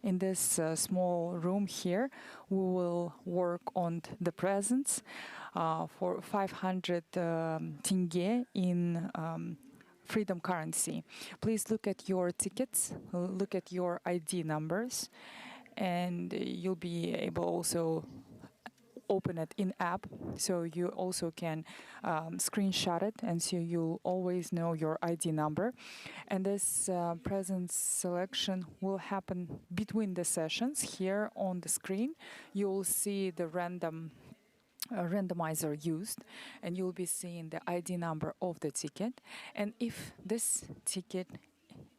In this small room here, we will work on the presents for 500 tenge in Freedom currency. Please look at your tickets, look at your ID numbers, and you'll be able also open it in app, so you also can screenshot it, and so you'll always know your ID number. And this present selection will happen between the sessions. Here on the screen, you'll see the randomizer used, and you'll be seeing the ID number of the ticket. And if this ticket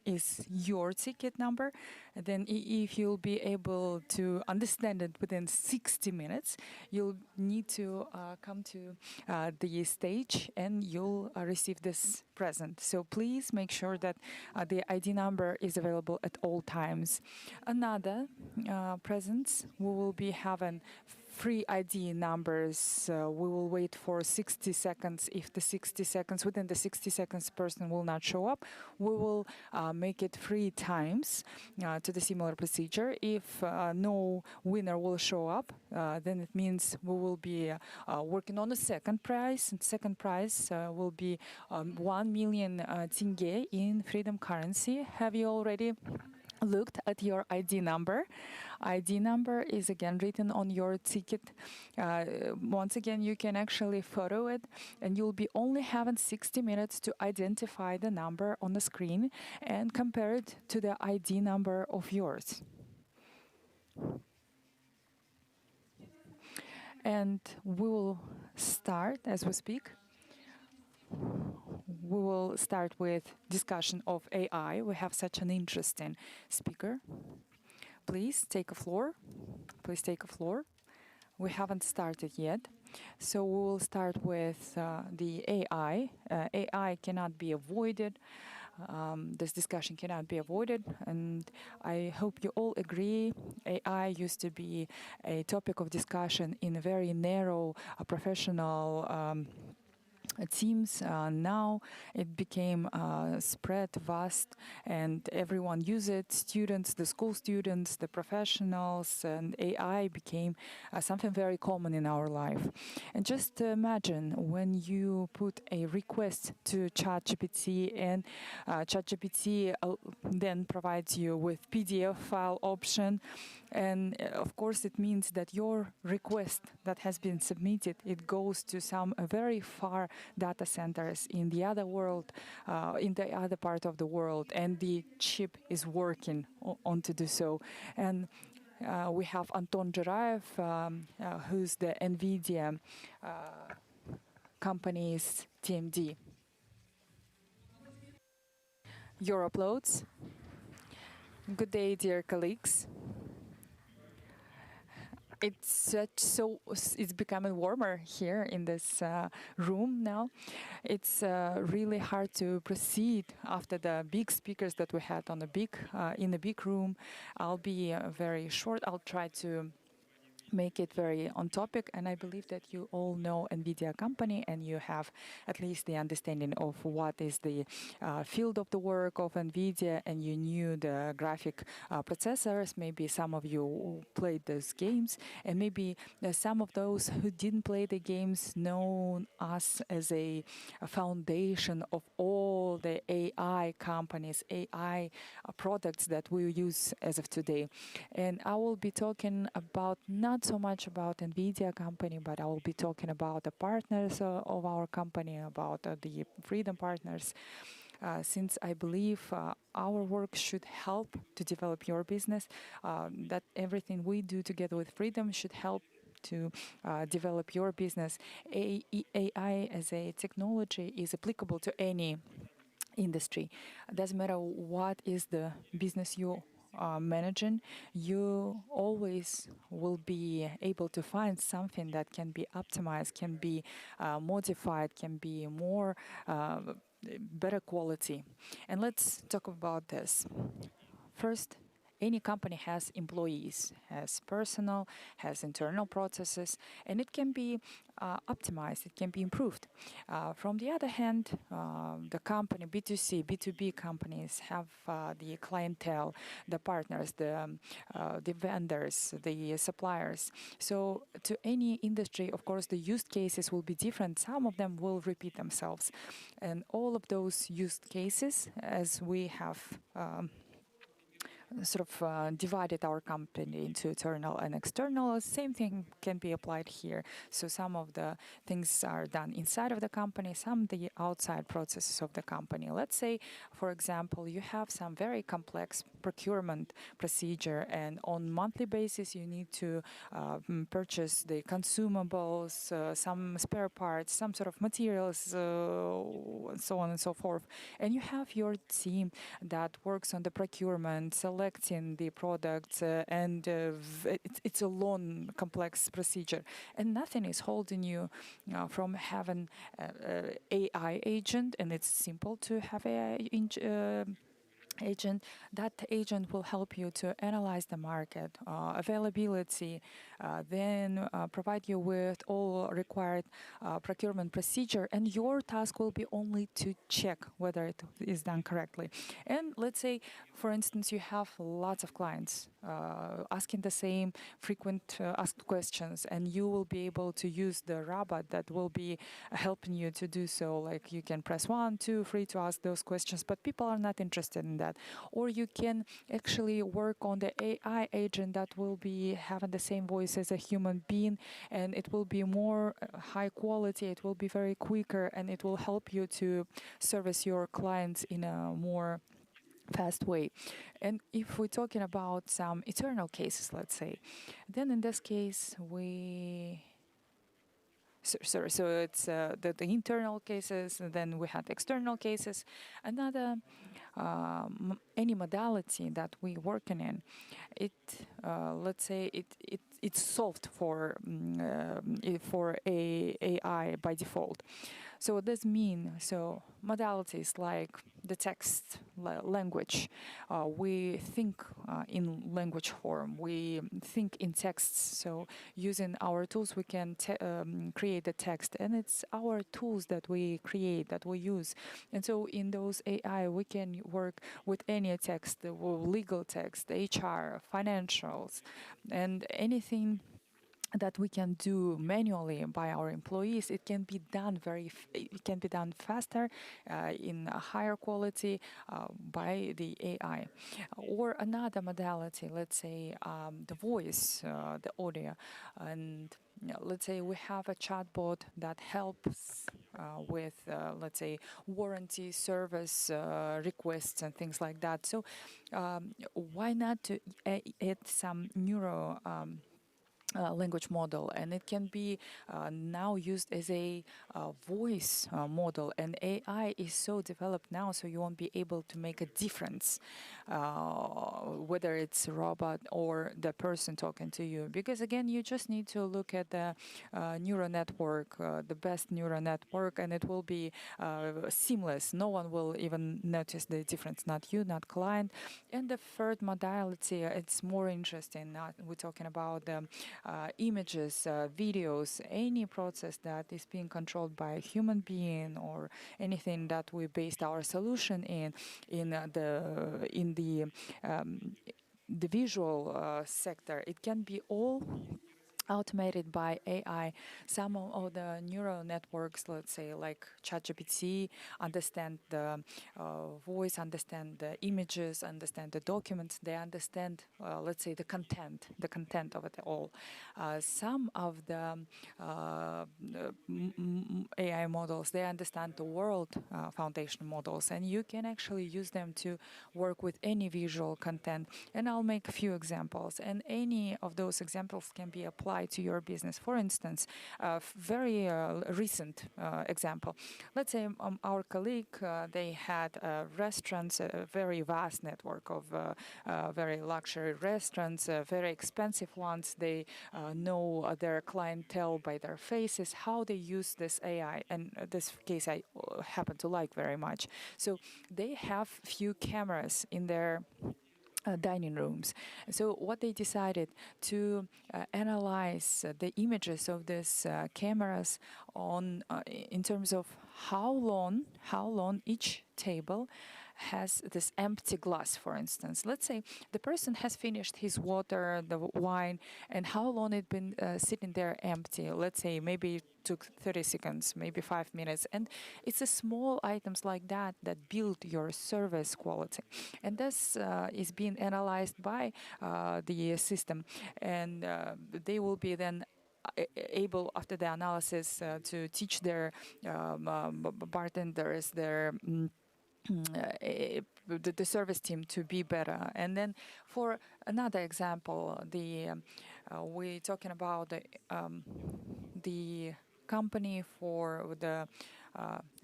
is your ticket number, then if you'll be able to understand it within 60 minutes, you'll need to come to the stage and you'll receive this present. So please make sure that the ID number is available at all times. Another presents, we will be having free ID numbers. We will wait for 60 seconds. If the 60 seconds, within the 60 seconds, person will not show up, we will make it 3 times to the similar procedure. If no winner will show up, then it means we will be working on the second prize. And second prize will be 1 million tenge in Freedom currency. Have you already looked at your ID number? ID number is again written on your ticket. Once again, you can actually photo it, and you'll be only having 60 minutes to identify the number on the screen and compare it to the ID number of yours. And we will start as we speak. We will start with discussion of AI. We have such an interesting speaker. Please take a floor. Please take a floor. We haven't started yet. So we will start with the AI. AI cannot be avoided. This discussion cannot be avoided. And I hope you all agree, AI used to be a topic of discussion in a very narrow professional teams. Now it became spread, vast, and everyone uses it. Students, the school students, the professionals, and AI became something very common in our life. And just imagine when you put a request to ChatGPT, and ChatGPT then provides you with PDF file option. And of course, it means that your request that has been submitted, it goes to some very far data centers in the other world, in the other part of the world, and the chip is working on to do so. And we have Anton Juraev, who's the NVIDIA company's TMD. Your uploads. Good day, dear colleagues. It's becoming warmer here in this room now. It's really hard to proceed after the big speakers that we had on in the big room. I'll be very short. I'll try to make it very on topic, and I believe that you all know NVIDIA company, and you have at least the understanding of what is the field of the work of NVIDIA, and you knew the graphic processors. Maybe some of you played those games, and maybe some of those who didn't play the games know us as a foundation of all the AI companies, AI products that we use as of today. And I will be talking about not so much about NVIDIA company, but I will be talking about the partners of our company, about the Freedom partners, since I believe our work should help to develop your business, that everything we do together with Freedom should help to develop your business. AI as a technology is applicable to any industry. It doesn't matter what is the business you managing, you always will be able to find something that can be optimized, can be modified, can be more better quality. And let's talk about this. First, any company has employees, has personal, has internal processes, and it can be optimized, it can be improved. From the other hand, the company, B2C, B2B companies have the clientele, the partners, the vendors, the suppliers. So to any industry, of course, the use cases will be different. Some of them will repeat themselves. And all of those use cases, as we have sort of divided our company into internal and external. Same thing can be applied here. So some of the things are done inside of the company, some the outside processes of the company. Let's say, for example, you have some very complex procurement procedure, and on monthly basis you need to purchase the consumables, some spare parts, some sort of materials, and so on and so forth. And you have your team that works on the procurement, selecting the products, and it's a long, complex procedure. And nothing is holding you from having AI agent, and it's simple to have AI agent. That agent will help you to analyze the market availability, then provide you with all required procurement procedure, and your task will be only to check whether it is done correctly. And let's say, for instance, you have lots of clients asking the same frequent asked questions, and you will be able to use the robot that will be helping you to do so. Like you can press 1, 2, 3 to ask those questions, but people are not interested in that. Or you can actually work on the AI agent that will be having the same voice as a human being, and it will be more high quality, it will be very quicker, and it will help you to service your clients in a more fast way. And if we're talking about some eternal cases, let's say, then in this case so it's the internal cases, and then we had external cases. Another any modality that we working in, it let's say it's solved for AI by default. So what does mean? So modalities like the text language, we think in language form, we think in texts. So using our tools, we can create the text, and it's our tools that we create, that we use. And so in those AI, we can work with any text, the legal text, HR, financials, and anything that we can do manually by our employees. It can be done it can be done faster, in a higher quality, by the AI. Or another modality, let's say the voice, the audio, and let's say we have a chatbot that helps with, let's say, warranty service requests and things like that. So why not to add some neuro language model, and it can be now used as a voice model, and AI is so developed now, so you won't be able to make a difference whether it's a robot or the person talking to you, because again you just need to look at the neural network, the best neural network, and it will be seamless. No one will even notice the difference, not you, not client. And the third modality, it's more interesting. We're talking about the images, videos, any process that is being controlled by a human being, or anything that we based our solution in the visual sector. It can be all automated by AI. Some of the neural networks, let's say like ChatGPT, understand the voice, understand the images, understand the documents. They understand, let's say, the content of it all. Some of the AI models, they understand the world foundation models, and you can actually use them to work with any visual content. And I'll make a few examples, and any of those examples can be applied to your business. For instance, a very recent example. Let's say our colleague, they had restaurants, a very vast network of very luxury restaurants, very expensive ones. They know their clientele by their faces, how they use this AI. And this case I happen to like very much. So they have few cameras in their dining rooms. So what they decided to analyze the images of these cameras on in terms of how long each table has this empty glass, for instance. Let's say the person has finished his water, the wine, and how long it been sitting there empty. Let's say maybe it took 30 seconds, maybe 5 minutes. And it's a small items like that that build your service quality. And this is being analyzed by the system. And they will be then able after the analysis to teach their bartenders, their the service team to be better. And then for another example, we're talking about the company for the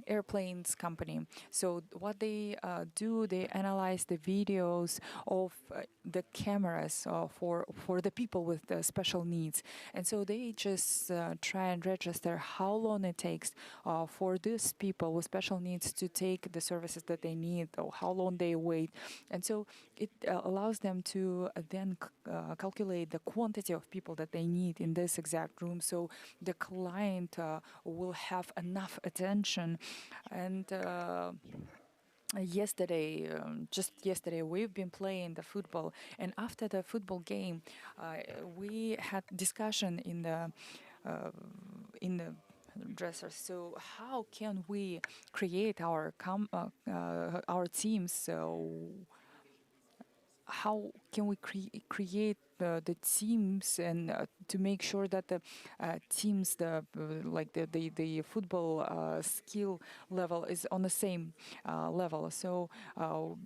airplanes company. So what they do, they analyze the videos of the cameras for the people with the special needs, and so they just try and register how long it takes for these people with special needs to take the services that they need, or how long they wait, and so it allows them to then calculate the quantity of people that they need in this exact room, so the client will have enough attention. And just yesterday, we've been playing the football, and after the football game, we had discussion in the dressers. So how can we create our teams? So how can we create the teams, and to make sure that the teams, the football skill level is on the same level. So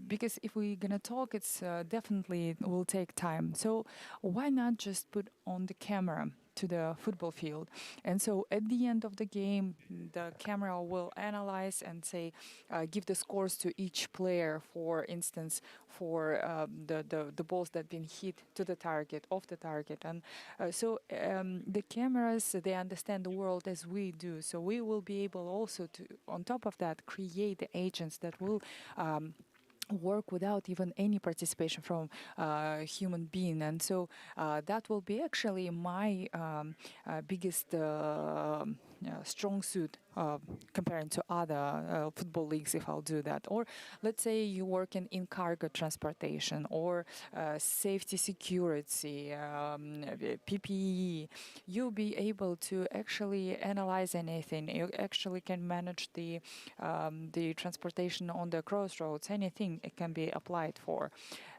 because if we're gonna talk, it's definitely will take time. So why not just put on the camera to the football field? And so at the end of the game, the camera will analyze and say, give the scores to each player, for instance, for the balls that been hit to the target, off the target. And so the cameras, they understand the world as we do. So we will be able also to, on top of that, create the agents that will work without even any participation from human being. And so that will be actually my biggest strong suit comparing to other football leagues, if I'll do that. Or let's say you're working in cargo transportation, or safety, security, PPE. You'll be able to actually analyze anything. You actually can manage the transportation on the crossroads. Anything it can be applied for.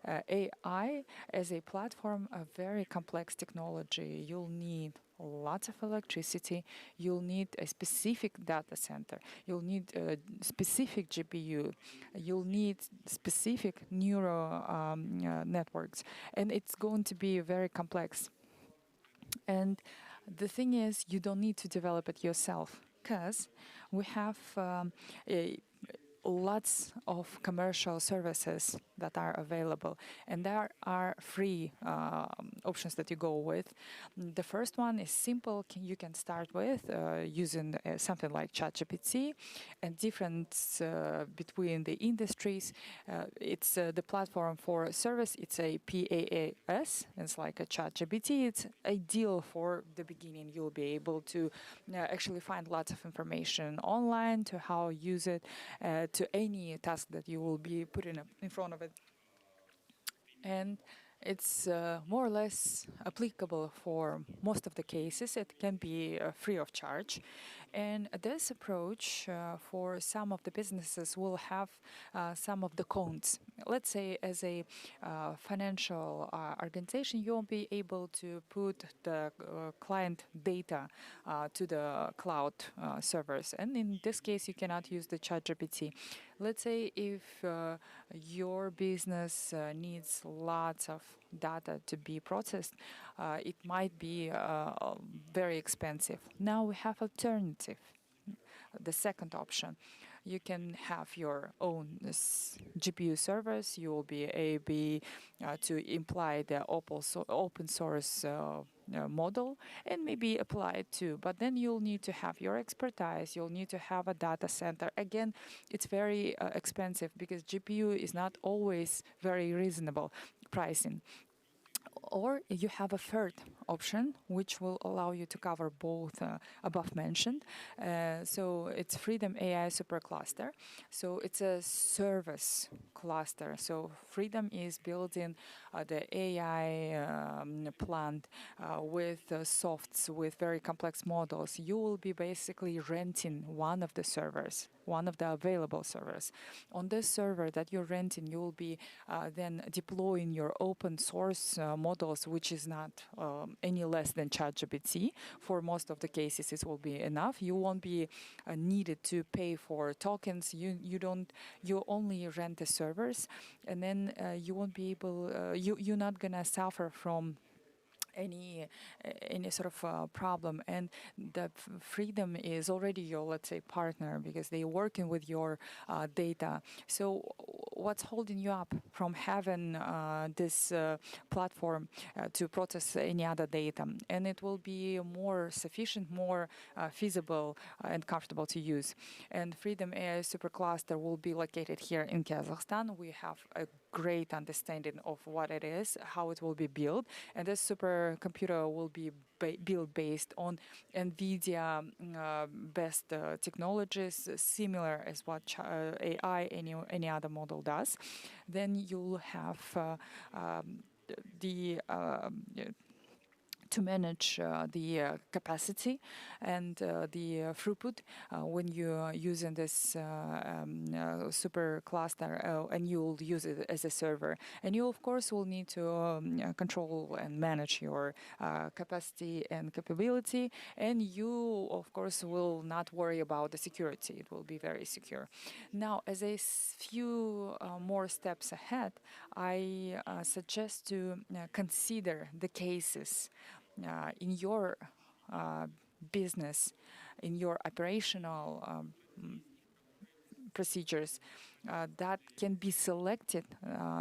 AI as a platform, a very complex technology. You'll need lots of electricity. You'll need a specific data center. You'll need a specific GPU. You'll need specific neural networks, and it's going to be very complex. And the thing is, you don't need to develop it yourself, because we have lots of commercial services that are available, and there are free options that you go with. The first one is simple. You can start with using something like ChatGPT, and difference between the industries. It's the platform for service. It's a PaaS. It's like a ChatGPT. It's ideal for the beginning. You'll be able to actually find lots of information online to how use it to any task that you will be putting in front of it. And it's more or less applicable for most of the cases. It can be free of charge. And this approach for some of the businesses will have some of the cons. Let's say as a financial organization, you won't be able to put the client data to the cloud servers. And in this case, you cannot use the ChatGPT. Let's say if your business needs lots of data to be processed, it might be very expensive. Now we have alternative. The second option, you can have your own GPU servers. You will be able to imply the open source model and maybe apply it too. But then you'll need to have your expertise. You'll need to have a data center. Again, it's very expensive because GPU is not always very reasonable. pricing. Or you have a third option, which will allow you to cover both above mentioned. So it's Freedom AI Supercluster. So it's a service cluster. So Freedom is building the AI plant with softs, with very complex models. You will be basically renting one of the servers, one of the available servers. On this server that you're renting, you will be then deploying your open source models, which is not any less than ChatGPT. For most of the cases, it will be enough. You won't be needed to pay for tokens. You only rent the servers, and then you won't be able. You're not gonna suffer from any sort of problem. And the Freedom is already your, let's say, partner, because they're working with your data. So what's holding you up from having this platform to process any other data? And it will be more sufficient, more feasible and comfortable to use. And Freedom AI Supercluster will be located here in Kazakhstan. We have a great understanding of what it is, how it will be built, and this supercomputer will be built based on NVIDIA best technologies, similar as what AI, any other model does. Then you'll have the to manage the capacity and the throughput when you're using this super cluster, and you'll use it as a server. And you, of course, will need to control and manage your capacity and capability. And you, of course, will not worry about the security. It will be very secure. Now, as a few more steps ahead, I suggest to consider the cases in your business, in your operational procedures that can be selected,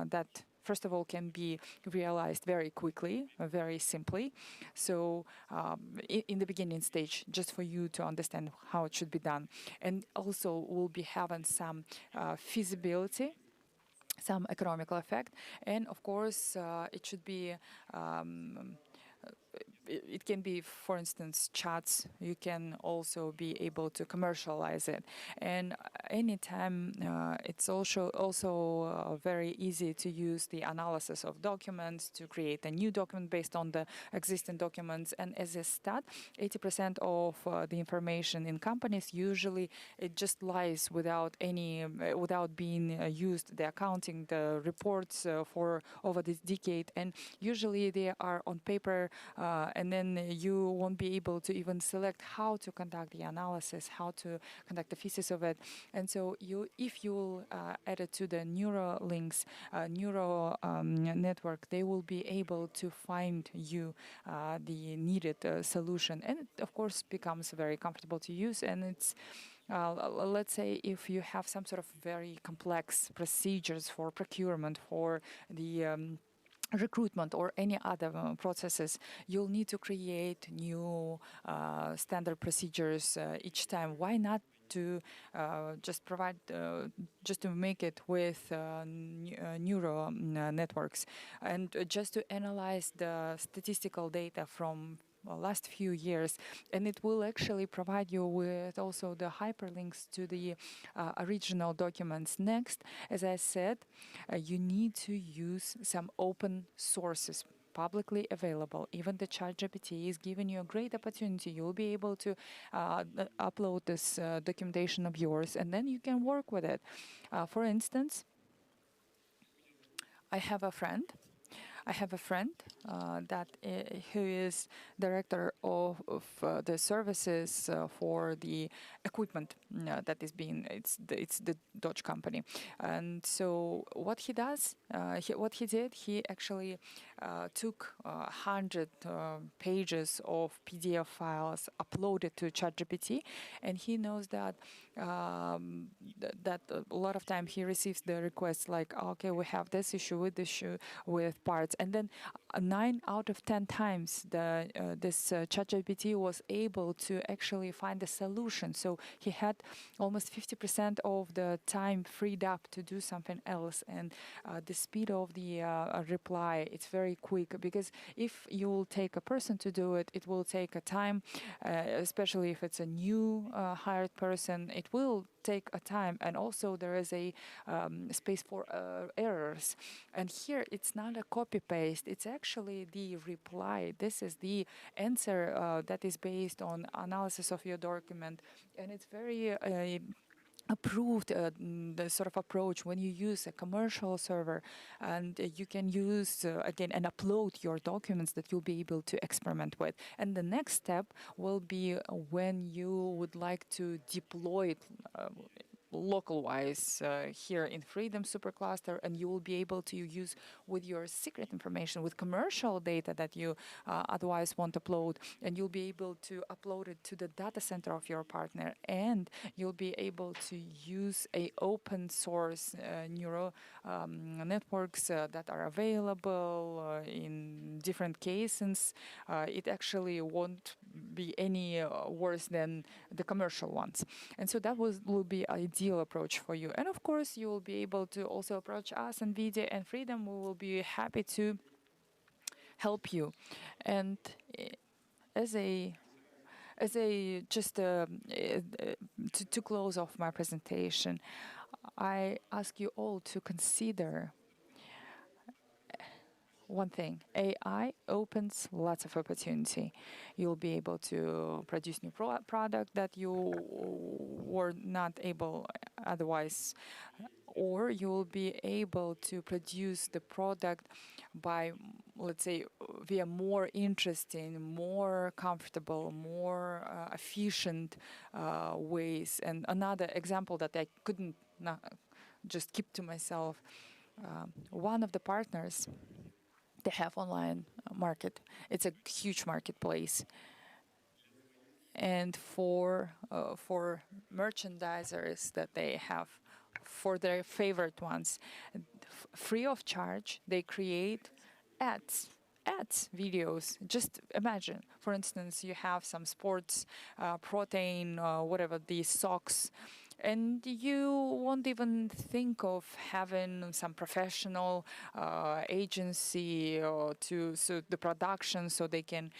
that first of all can be realized very quickly, very simply. So in the beginning stage, just for you to understand how it should be done. And also we'll be having some feasibility, some economical effect, and of course it should be it can be, for instance, chats. You can also be able to commercialize it. And anytime, it's also very easy to use the analysis of documents to create a new document based on the existing documents. And as a stat, 80% of the information in companies, usually it just lies without being used. The accounting, the reports for over this decade, and usually they are on paper, and then you won't be able to even select how to conduct the analysis, how to conduct the thesis of it. And so if you add it to the Neuralinks neural network, they will be able to find you the needed solution. And it, of course, becomes very comfortable to use. And it's let's say if you have some sort of very complex procedures for procurement, for the recruitment or any other processes, you'll need to create new standard procedures each time. Why not to just provide, just to make it with neural networks, and just to analyze the statistical data from last few years, and it will actually provide you with also the hyperlinks to the original documents. Next, as I said, you need to use some open sources, publicly available. Even the ChatGPT is giving you a great opportunity. You'll be able to upload this documentation of yours, and then you can work with it. For instance, I have a friend that who is director of the services for the equipment that is being, it's the Dodge company. And so what he does, he actually took 100 pages of PDF files, uploaded to ChatGPT, and he knows that that a lot of time he receives the requests like, okay, we have this issue with parts, documents. And then 9 out of 10 times, this ChatGPT was able to actually find a solution. So he had almost 50% of the time freed up to do something else. And the speed of the reply, it's very quick, because if you will take a person to do it, it will take a time, especially if it's a new hired person, it will take a time. And also there is a space for errors. And here it's not a copy paste, it's actually the reply. This is the answer that is based on analysis of your document. And it's very approved the sort of approach when you use a commercial server, and you can use again and upload your documents that you'll be able to experiment with. And the next step will be when you would like to deploy it local-wise here in Freedom Supercluster, and you will be able to use with your secret information, with commercial data that you otherwise won't upload, and you'll be able to upload it to the data center of your partner, and you'll be able to use a open source neural networks that are available in different cases. It actually won't be any worse than the commercial ones. And so that will be ideal approach for you. And of course, you will be able to also approach us, NVIDIA and Freedom. We will be happy to help you. And as a just to close off my presentation, I ask you all to consider one thing. AI opens lots of opportunity. You'll be able to produce new product that you were not able otherwise, or you'll be able to produce the product by, let's say, via more interesting, more comfortable, more efficient ways. And another example that I couldn't just keep to myself, one of the partners, they have online market. It's a huge marketplace. And for merchandisers that they have, for their favorite ones, free of charge, they create ads, videos. Just imagine, for instance, you have some sports, protein, whatever, these socks, and you won't even think of having some professional agency so the production, so they can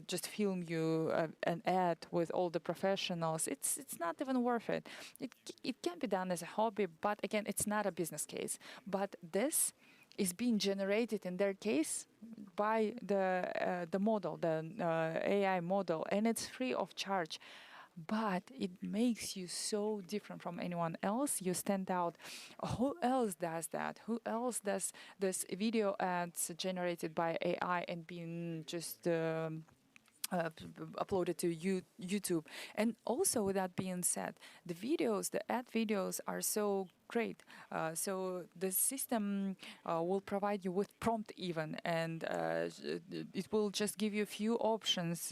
just film you an ad with all the professionals. It's not even worth it. It can be done as a hobby, but again, it's not a business case. But this is being generated in their case by the model, the AI model, and it's free of charge. But it makes you so different from anyone else. You stand out. Who else does that? Who else does this video ads generated by AI and being just uploaded to YouTube? And also, with that being said, the ad videos are so great. So the system will provide you with prompt even, and it will just give you a few options.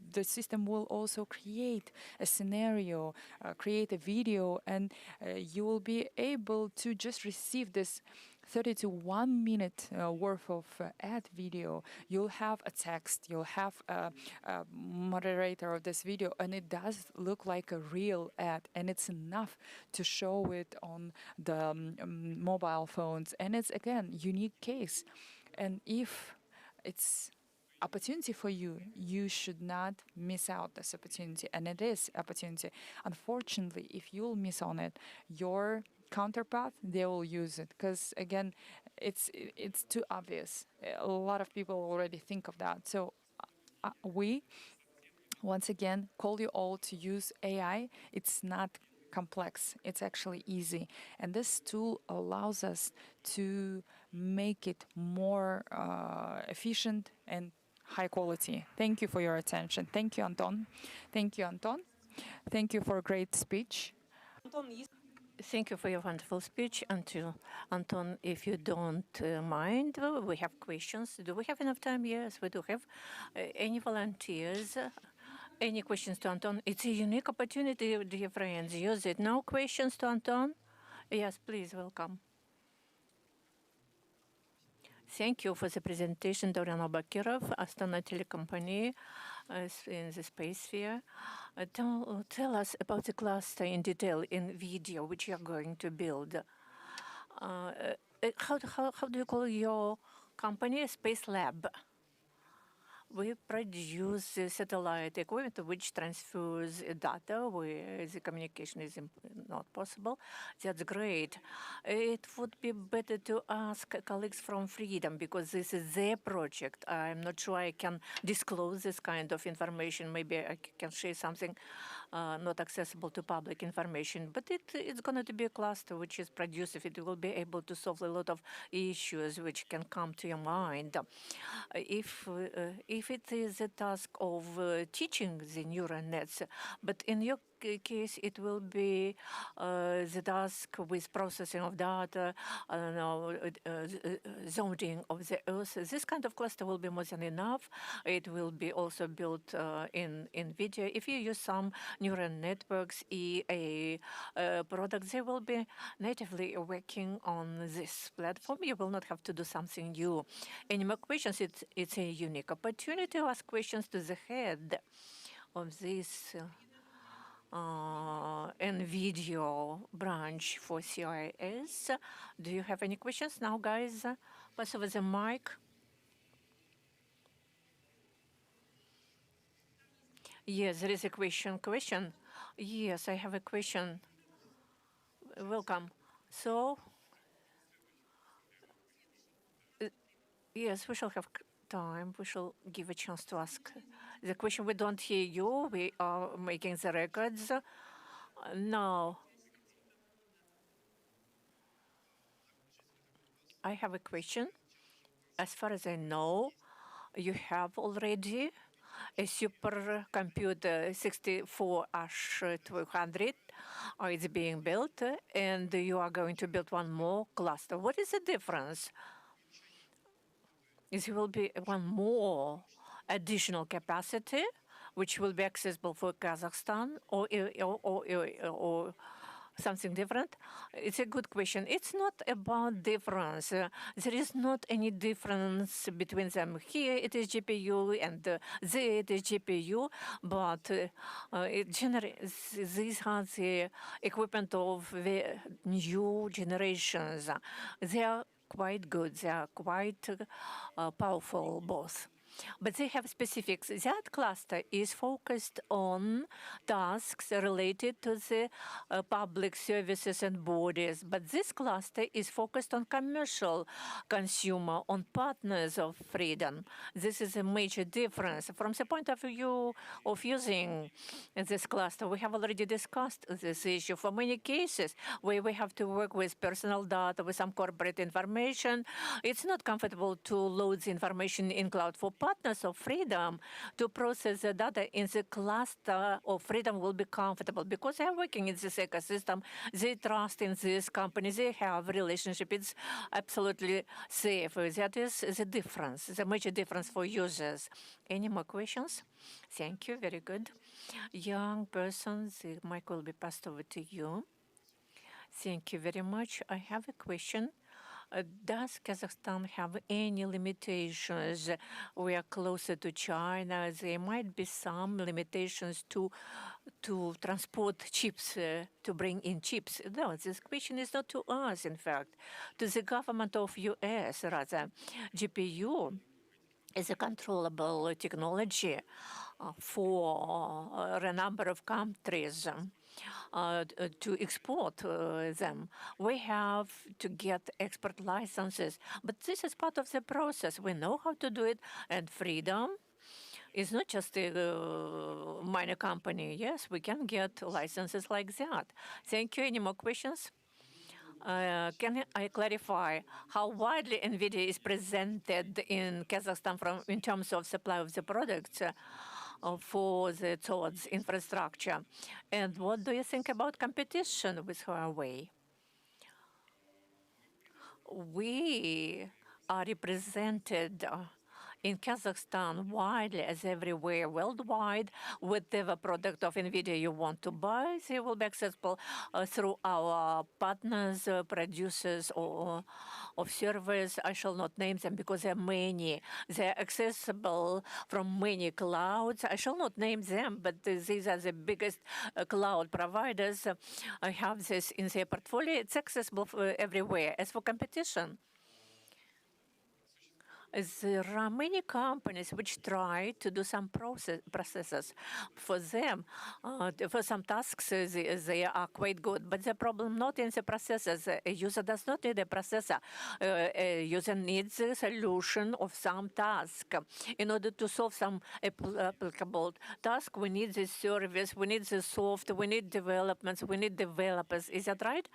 The system will also create a scenario, create a video, and you will be able to just receive this 30 to 1 minute worth of ad video. You'll have a text, you'll have a moderator of this video, and it does look like a real ad, and it's enough to show it on the mobile phones. And it's, again, unique case. And if it's opportunity for you, you should not miss out this opportunity. And it is opportunity. Unfortunately, if you'll miss on it, your counterpart, they will use it, because again, it's too obvious. A lot of people already think of that. So we once again call you all to use AI. It's not complex, it's actually easy, and this tool allows us to make it more efficient and high quality. Thank you for your attention. Thank you, Anton. Thank you, Anton. Thank you for a great speech. Thank you for your wonderful speech, Anton. If you don't mind, we have questions. Do we have enough time? Yes, we do have. Any volunteers? Any questions to Anton? It's a unique opportunity, dear friends. Use it. No questions to Anton? Yes, please, welcome. Thank you for the presentation, Dorian Abakirov, Astana Telecompany in the Space Sphere. Tell us about the cluster in detail in video, which you're going to build. How do you call your company? Space Lab. We produce satellite equipment which transfers data where the communication is not possible. That's great. It would be better to ask colleagues from Freedom because this is their project. I'm not sure I can disclose this kind of information. Maybe I can share something not accessible to public information. But it's going to be a cluster which is productive. It will be able to solve a lot of issues which can come to your mind. If it is a task of teaching the neural nets, but in your case, it will be the task with processing of data, zoning of the Earth. This kind of cluster will be more than enough. It will be also built in NVIDIA. If you use some neural networks, EA products, they will be natively working on this platform. You will not have to do something new. Any more questions? It's a unique opportunity to ask questions to the head of this NVIDIA branch for CIS. Do you have any questions now, guys? Pass over the mic. Yes, there is a question. Yes, I have a question. Welcome. So, yes, we shall have time. We shall give a chance to ask the question. We don't hear you. We are making the records. Now, I have a question. As far as I know, you have already a supercomputer 64H200. It's being built, and you are going to build one more cluster. What is the difference? It will be one more additional capacity, which will be accessible for Kazakhstan, or something different? It's a good question. It's not about difference. There is not any difference between them. Here it is GPU and there it is GPU, but it generates, these are the equipment of the new generations. They are quite good. They are quite powerful both. But they have specifics. That cluster is focused on tasks related to the public services and bodies. But this cluster is focused on commercial consumer, on partners of Freedom. This is a major difference. From the point of view of using this cluster, we have already discussed this issue for many cases where we have to work with personal data, with some corporate information. It's not comfortable to load the information in cloud. For partners of Freedom to process the data in the cluster of Freedom will be comfortable because they are working in this ecosystem. They trust in this company. They have a relationship. It's absolutely safe. That is the difference, the major difference for users. Any more questions? Thank you. Very good. Young person, the mic will be passed over to you. Thank you very much. I have a question. Does Kazakhstan have any limitations? We are closer to China. There might be some limitations to transport chips, to bring in chips. No, this question is not to us, in fact, to the government of US, rather. GPU is a controllable technology for a number of countries. To export them. We have to get export licenses, but this is part of the process. We know how to do it, and Freedom is not just a minor company. Yes, we can get licenses like that. Thank you. Any more questions? Can I clarify how widely NVIDIA is presented in Kazakhstan in terms of supply of the products? For the TODS infrastructure. And what do you think about competition with Huawei? We are represented in Kazakhstan, widely as everywhere worldwide, whatever product of NVIDIA you want to buy, they will be accessible through our partners, producers, or of servers. I shall not name them because there are many. They're accessible from many clouds. I shall not name them, but these are the biggest cloud providers. I have this in their portfolio. It's accessible for everywhere. As for competition, there are many companies which try to do some processes for them. For some tasks, they are quite good, but the problem not in the processes. A user does not need a processor. A user needs a solution of some task. In order to solve some applicable task, we need the service, we need the software, we need developments, we need developers. Is that right?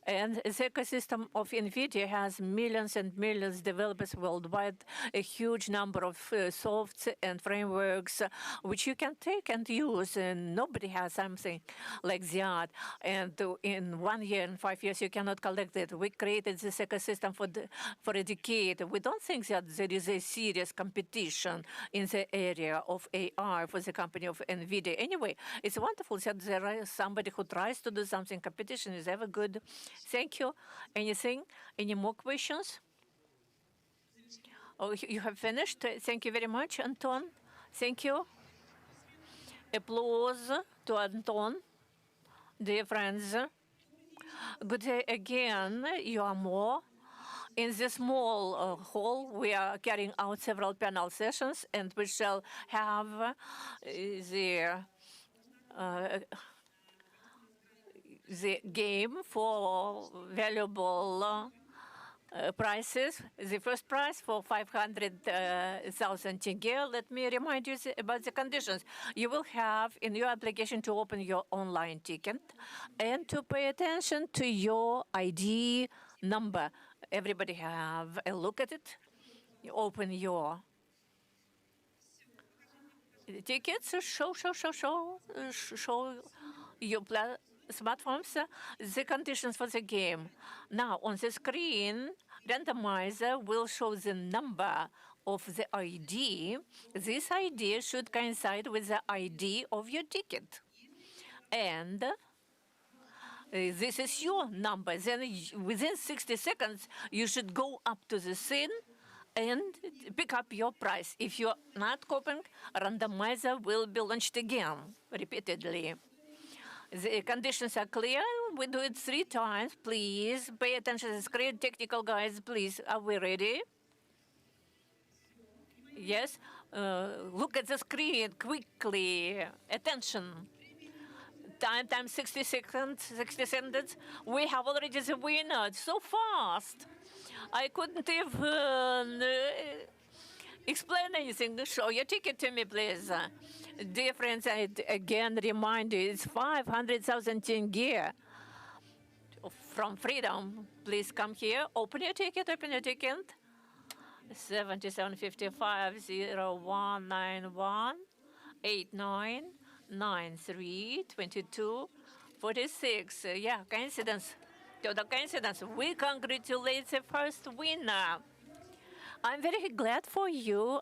And the ecosystem of NVIDIA has millions and millions of developers worldwide, a huge number of softs and frameworks which you can take and use, and nobody has something like that. And in 1 year and 5 years, you cannot collect it. We created this ecosystem for a decade. We don't think that there is a serious competition in the area of AI for the company of NVIDIA. Anyway, it's wonderful that there is somebody who tries to do something. Competition is ever good. Thank you. Anything? Any more questions? Oh, you have finished? Thank you very much, Anton. Thank you. Applause to Anton. Dear friends, good day again. You are more. In this small hall, we are carrying out several panel sessions, and we shall have the game for valuable prices. The first prize for 500,000 tenge. Let me remind you about the conditions. You will have in your application to open your online ticket and to pay attention to your ID number. Everybody have a look at it. You open your tickets. Show your smartphones the conditions for the game. Now on the screen, randomizer will show the number of the ID. This ID should coincide with the ID of your ticket. And this is your number. Then within 60 seconds, you should go up to the scene and pick up your prize. If you're not copying, randomizer will be launched again repeatedly. The conditions are clear. We do it 3 times. Please pay attention to the screen. Technical guys, please. Are we ready? Yes. Look at the screen quickly. Attention. Time 60 seconds. 60 seconds. We have already the winner. So fast. I couldn't even explain anything. Show your ticket to me, please. Dear friends, I again remind you, it's 500,000 tenge from Freedom. Please come here. Open your ticket. 7755 0191 8993 22 46. Yeah, coincidence. Total coincidence. We congratulate the first winner. I'm very glad for you.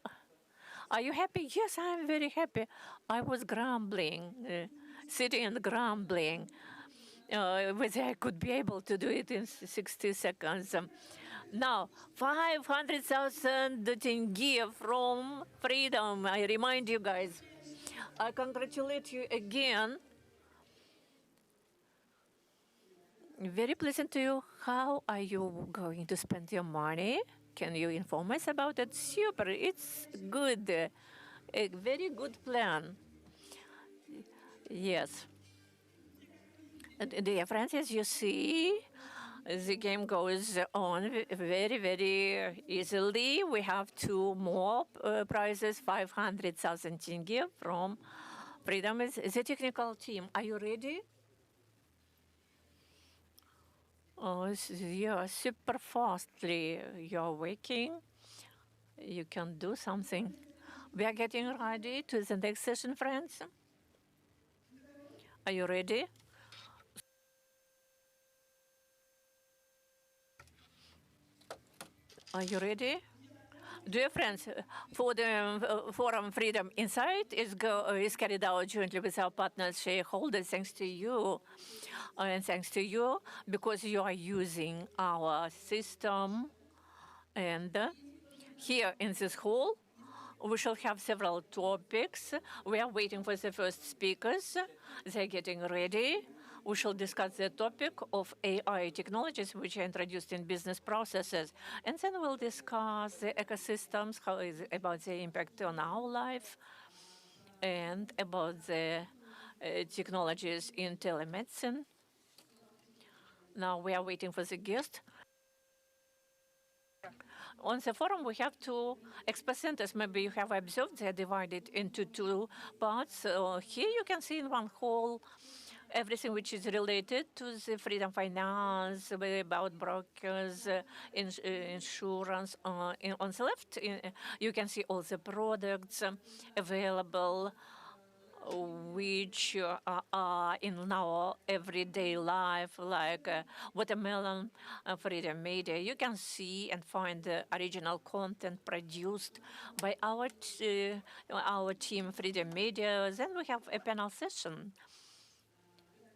Are you happy? Yes, I'm very happy. I was grumbling, sitting and grumbling, whether I could be able to do it in 60 seconds. Now, 500,000 tenge from Freedom. I remind you guys. I congratulate you again. Very pleasant to you. How are you going to spend your money? Can you inform us about it? Super, it's good. A very good plan. Yes. Dear friends, as you see, the game goes on very, very easily. We have 2 more prizes, 500,000 tenge from Freedom. The technical team, are you ready? Oh, yeah, super fastly. You're waking. You can do something. We are getting ready to the next session, friends. Are you ready? Are you ready? Dear friends, for the Forum Freedom Insight is carried out jointly with our partners, shareholders, thanks to you. And thanks to you, because you are using our system. And here in this hall, we shall have several topics. We are waiting for the first speakers. They're getting ready. We shall discuss the topic of AI technologies which are introduced in business processes. And then we'll discuss the ecosystems, how is about the impact on our life, and about the technologies in telemedicine. Now we are waiting for the guest. On the forum, we have two expert centers. Maybe you have observed they're divided into two parts. Here you can see in one hall everything which is related to the freedom finance, about brokers, insurance. On the left, you can see all the products available which are in our everyday life, like Watermelon Freedom Media. You can see and find the original content produced by our team, Freedom Media. Then we have a panel session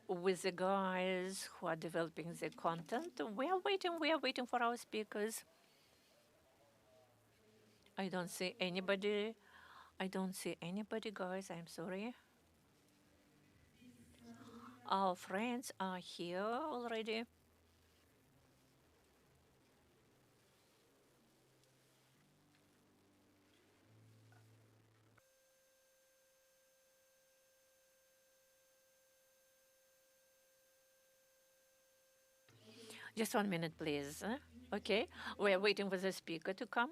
with the guys who are developing the content. We are waiting for our speakers. I don't see anybody. Guys. I'm sorry. Our friends are here already. Just 1 minute, please. Okay, we are waiting for the speaker to come.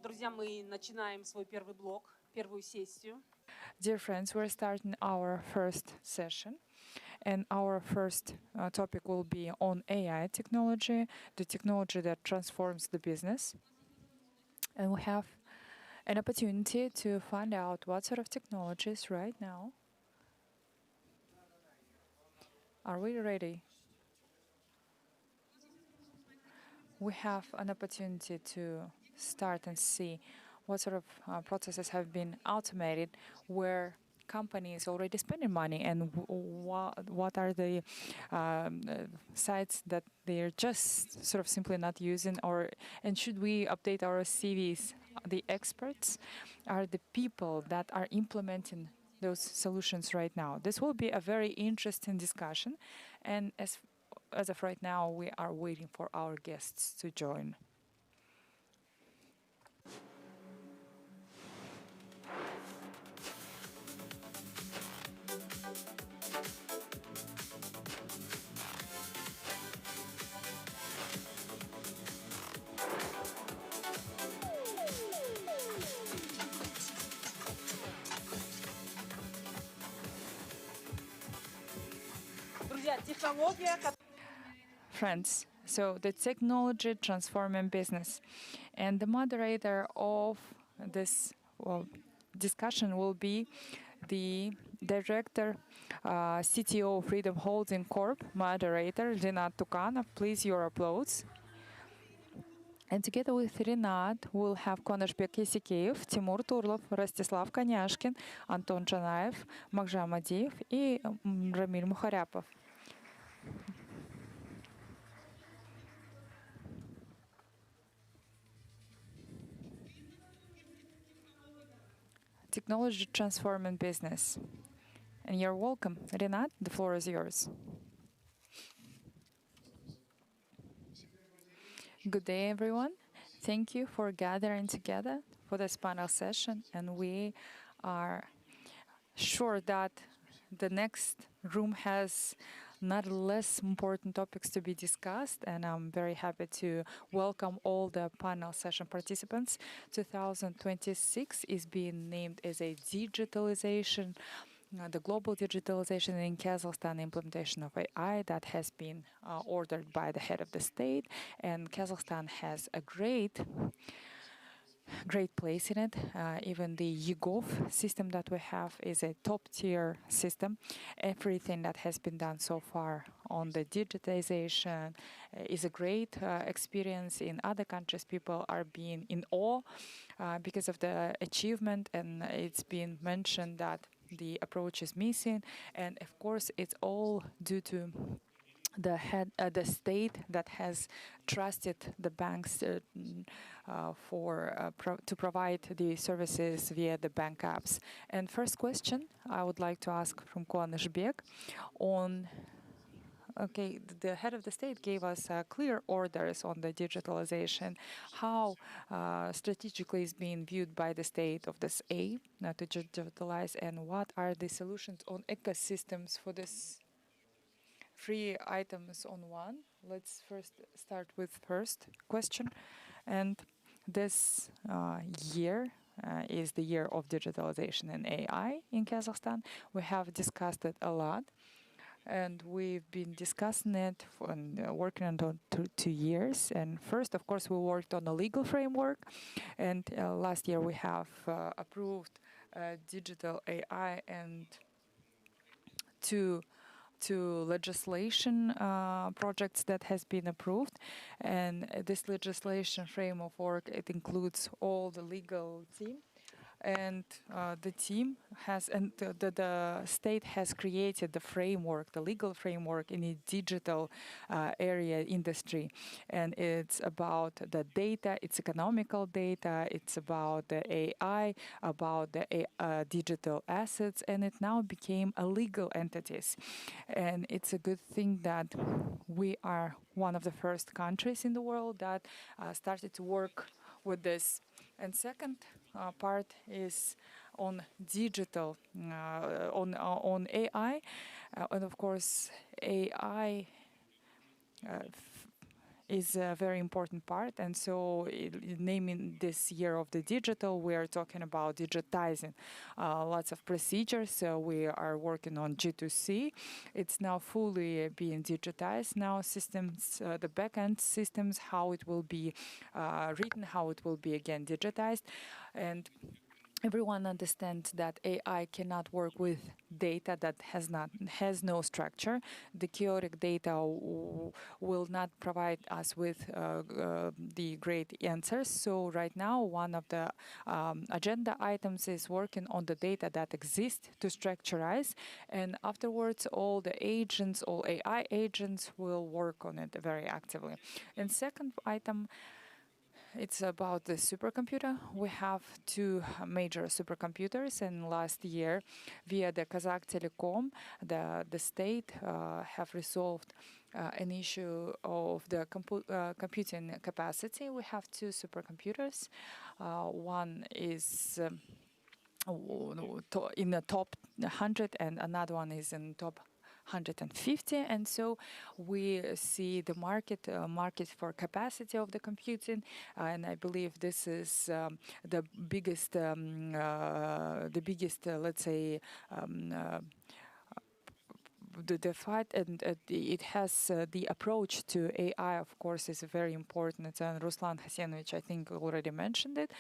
Друзья, мы начинаем свой первый блок, первую сессию. Dear friends, we're starting our first session, and our first topic will be on AI technology, the technology that transforms the business. And we have an opportunity to find out what sort of technologies right now. Are we ready? We have an opportunity to start and see what sort of processes have been automated, where companies already spending money, and what are the sites that they're just sort of simply not using, and should we update our CVs? The experts are the people that are implementing those solutions right now. This will be a very interesting discussion, and as of right now, we are waiting for our guests to join. Друзья, технология, Friends, So the technology transforming business. And the moderator of this discussion will be the director, CTO of Freedom Holding Corp, moderator Rinat Tukanov. Please, your applause. And together with Rinat, we'll have Konashbek Yesikеев, Timur Turlov, Rostislav Konyashkin, Anton Janaev, Maghjam Adiev and Ramil Mukharyapov. Technology transforming business. And you're welcome. Rinat, the floor is yours. Good day, everyone. Thank you for gathering together for this panel session. And we are sure that the next room has not less important topics to be discussed, and I'm very happy to welcome all the panel session participants. 2026 is being named as a digitalization, the global digitalization in Kazakhstan implementation of AI that has been ordered by the head of the state, and Kazakhstan has a great place in it. Even the YGov system that we have is a top-tier system. Everything that has been done so far on the digitization is a great experience. In other countries, people are being in awe because of the achievement, and it's been mentioned that the approach is missing. And of course, it's all due to the state that has trusted the banks to provide the services via the bank apps. And first question I would like to ask from Konashbek on. Okay, the head of the state gave us clear orders on the digitalization. How strategically is being viewed by the state of this aim to digitalize, and what are the solutions on ecosystems for this? 3 items on one. Let's first start with first question. And this year is the year of digitalization and AI in Kazakhstan. We have discussed it a lot. And we've been discussing it and working on it 2 years. And first, of course, we worked on a legal framework. And last year we have approved digital AI and two legislation projects that has been approved. And this legislation framework, it includes all the legal team. And the team has, and the state has created the framework, the legal framework in a digital area industry. And it's about the data, it's economical data, it's about the AI, about the digital assets, and it now became a legal entities. And it's a good thing that we are one of the first countries in the world that started to work with this. And second part is on digital, on AI, and of course AI is a very important part. And so naming this year of the digital, we are talking about digitizing lots of procedures. So we are working on G2C. It's now fully being digitized. Now systems, the backend systems, how it will be written, how it will be again digitized. And everyone understands that AI cannot work with data that has no structure. The chaotic data will not provide us with the great answers. So right now, one of the agenda items is working on the data that exists to structurize, and afterwards, all the agents, all AI agents will work on it very actively. And second item, it's about the supercomputer. We have 2 major supercomputers, and last year, via the Kazakh Telecom, the state have resolved an issue of the computing capacity. We have 2 supercomputers. One is in the top 100, and another one is in top 150, and so we see the market for capacity of the computing, and I believe this is the biggest, let's say, the fight, and it has the approach to AI, of course, is very important. And Ruslan Hasenovich, I think, already mentioned it.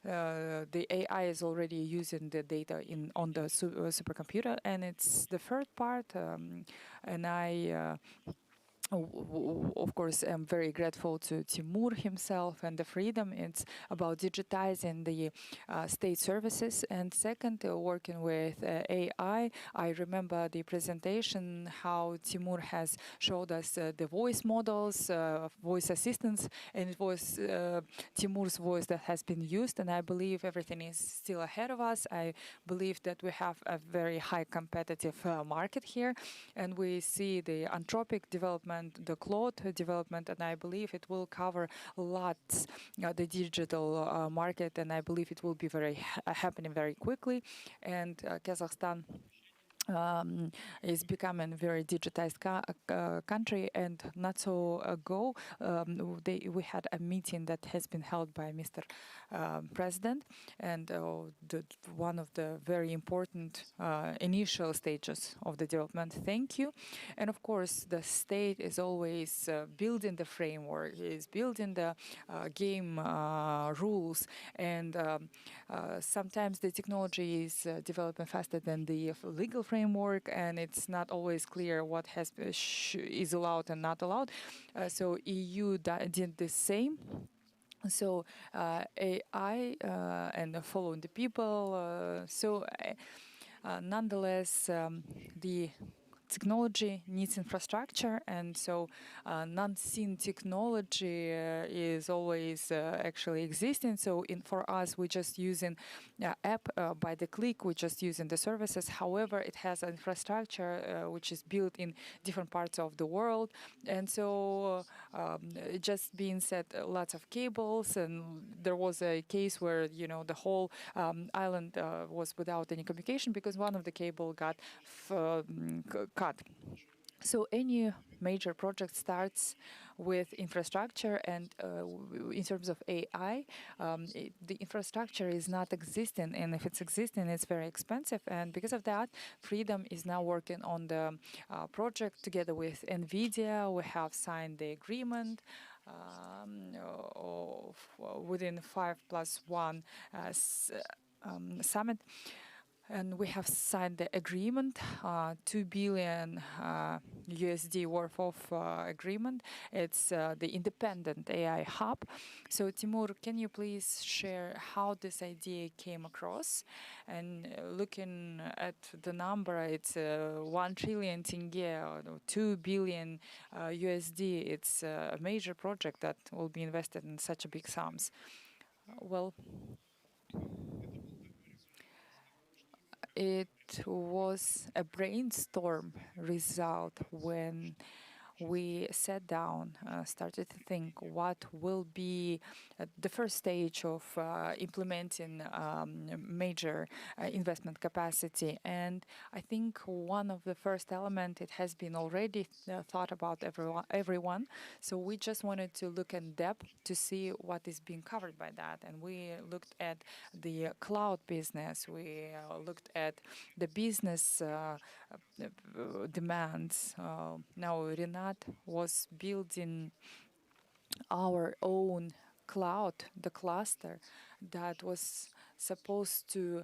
The AI is already using the data on the supercomputer, and it's the third part. And I of course, I'm very grateful to Timur himself and the freedom. It's about digitizing the state services. And second, working with AI. I remember the presentation, how Timur has showed us the voice models, voice assistants, and it was Timur's voice that has been used. And I believe everything is still ahead of us. I believe that we have a very high competitive market here, and we see the Anthropic development, the Claude development, and I believe it will cover lots the digital market, and I believe it will be happening very quickly. And Kazakhstan is becoming a very digitized country. And not so ago, we had a meeting that has been held by Mr. President, and one of the very important initial stages of the development. Thank you. And of course, the state is always building the framework, is building the game rules, and sometimes the technology is developing faster than the legal framework, and it's not always clear what is allowed and not allowed. So EU did the same. So AI and following the people. Nonetheless, the technology needs infrastructure, and so non-seen technology is always actually existing. So for us, we're just using app by the click, we're just using the services. However, it has infrastructure which is built in different parts of the world, and so just being said, lots of cables, and there was a case where the whole island was without any communication because one of the cable got cut. So any major project starts with infrastructure, and in terms of AI, the infrastructure is not existing, and if it's existing, it's very expensive. And because of that, Freedom is now working on the project together with NVIDIA. We have signed the agreement within 5+1 summit. And we have signed the agreement, $2 billion USD worth of agreement. It's the independent AI hub. So Timur, can you please share how this idea came across? And looking at the number, it's 1 trillion tenge, 2 billion USD. It's a major project that will be invested in such a big sums. Well, it was a brainstorm result when we sat down, started to think what will be the first stage of implementing major investment capacity. And I think one of the first elements, it has been already thought about everyone. So we just wanted to look in depth to see what is being covered by that. And we looked at the cloud business. We looked at the business demands. Now, Rinat was building our own cloud, the cluster that was supposed to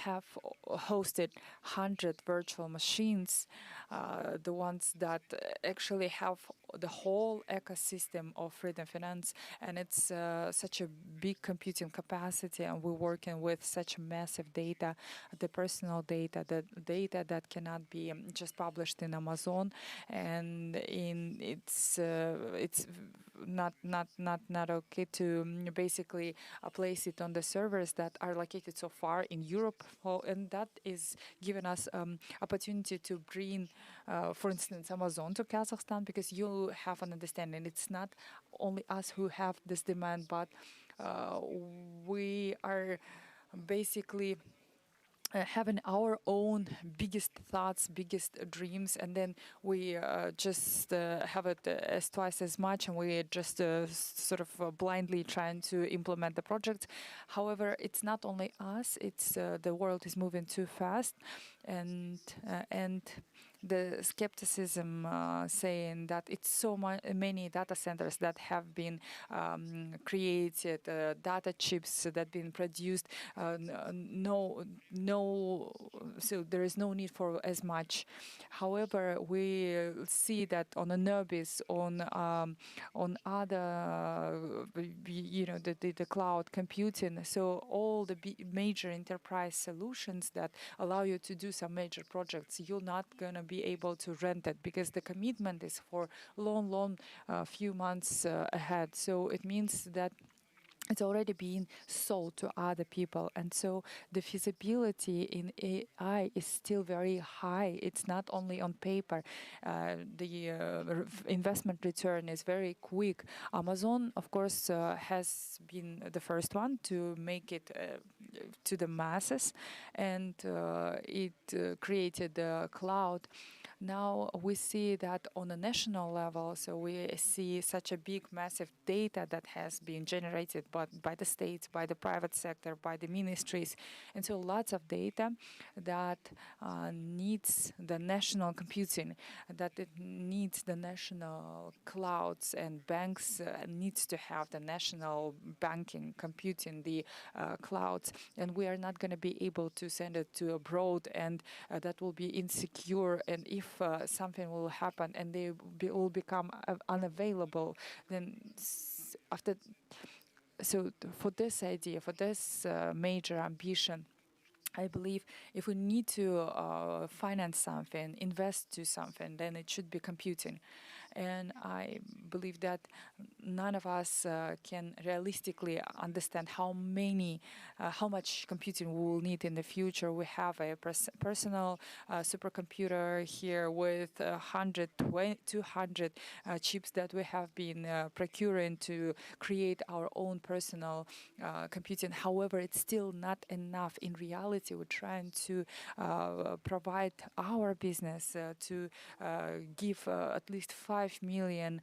have hosted 100 virtual machines, the ones that actually have the whole ecosystem of Freedom Finance. And it's such a big computing capacity, and we're working with such massive data, the personal data, the data that cannot be just published in Amazon. And it's not okay to basically place it on the servers that are located so far in Europe. And that is giving us opportunity to bring, for instance, Amazon to Kazakhstan, because you have an understanding. It's not only us who have this demand, but we are basically having our own biggest thoughts, biggest dreams, and then we just have it as twice as much, and we just sort of blindly trying to implement the project. However, it's not only us; it's the world is moving too fast, and the skepticism saying that it's so many data centers that have been created, data chips that been produced. So there is no need for as much. However, we see that on Anubis, on other, the cloud computing. So all the major enterprise solutions that allow you to do some major projects, you're not gonna be able to rent it because the commitment is for long, few months ahead. So it means that it's already being sold to other people. And so the feasibility in AI is still very high. It's not only on paper. The investment return is very quick. Amazon, of course, has been the first one to make it to the masses, and it created the cloud. Now we see that on a national level, so we see such a big, massive data that has been generated by the states, by the private sector, by the ministries. And so lots of data that needs the national computing, that it needs the national clouds, and banks needs to have the national banking, computing, the clouds. And we are not going to be able to send it to abroad, and that will be insecure. And if something will happen and they will become unavailable, then after. So for this idea, for this major ambition, I believe if we need to finance something, invest to something, then it should be computing. And I believe that none of us can realistically understand how much computing we will need in the future. We have a personal supercomputer here with 200 chips that we have been procuring to create our own personal computing. However, it's still not enough. In reality, we're trying to provide our business to give at least 5 million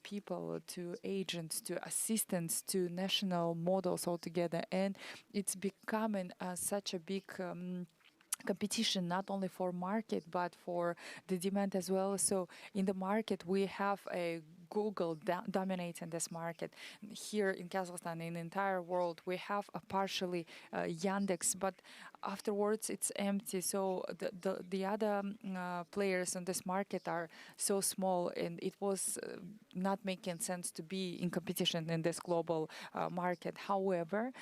people, to agents, to assistants, to national models altogether. And it's becoming such a big competition, not only for market but for the demand as well. So in the market we have a Google dominating this market. Here in Kazakhstan, in the entire world, we have a partially Yandex, but afterwards it's empty. So the other players on this market are so small, and it was not making sense to be in competition in this global market. However,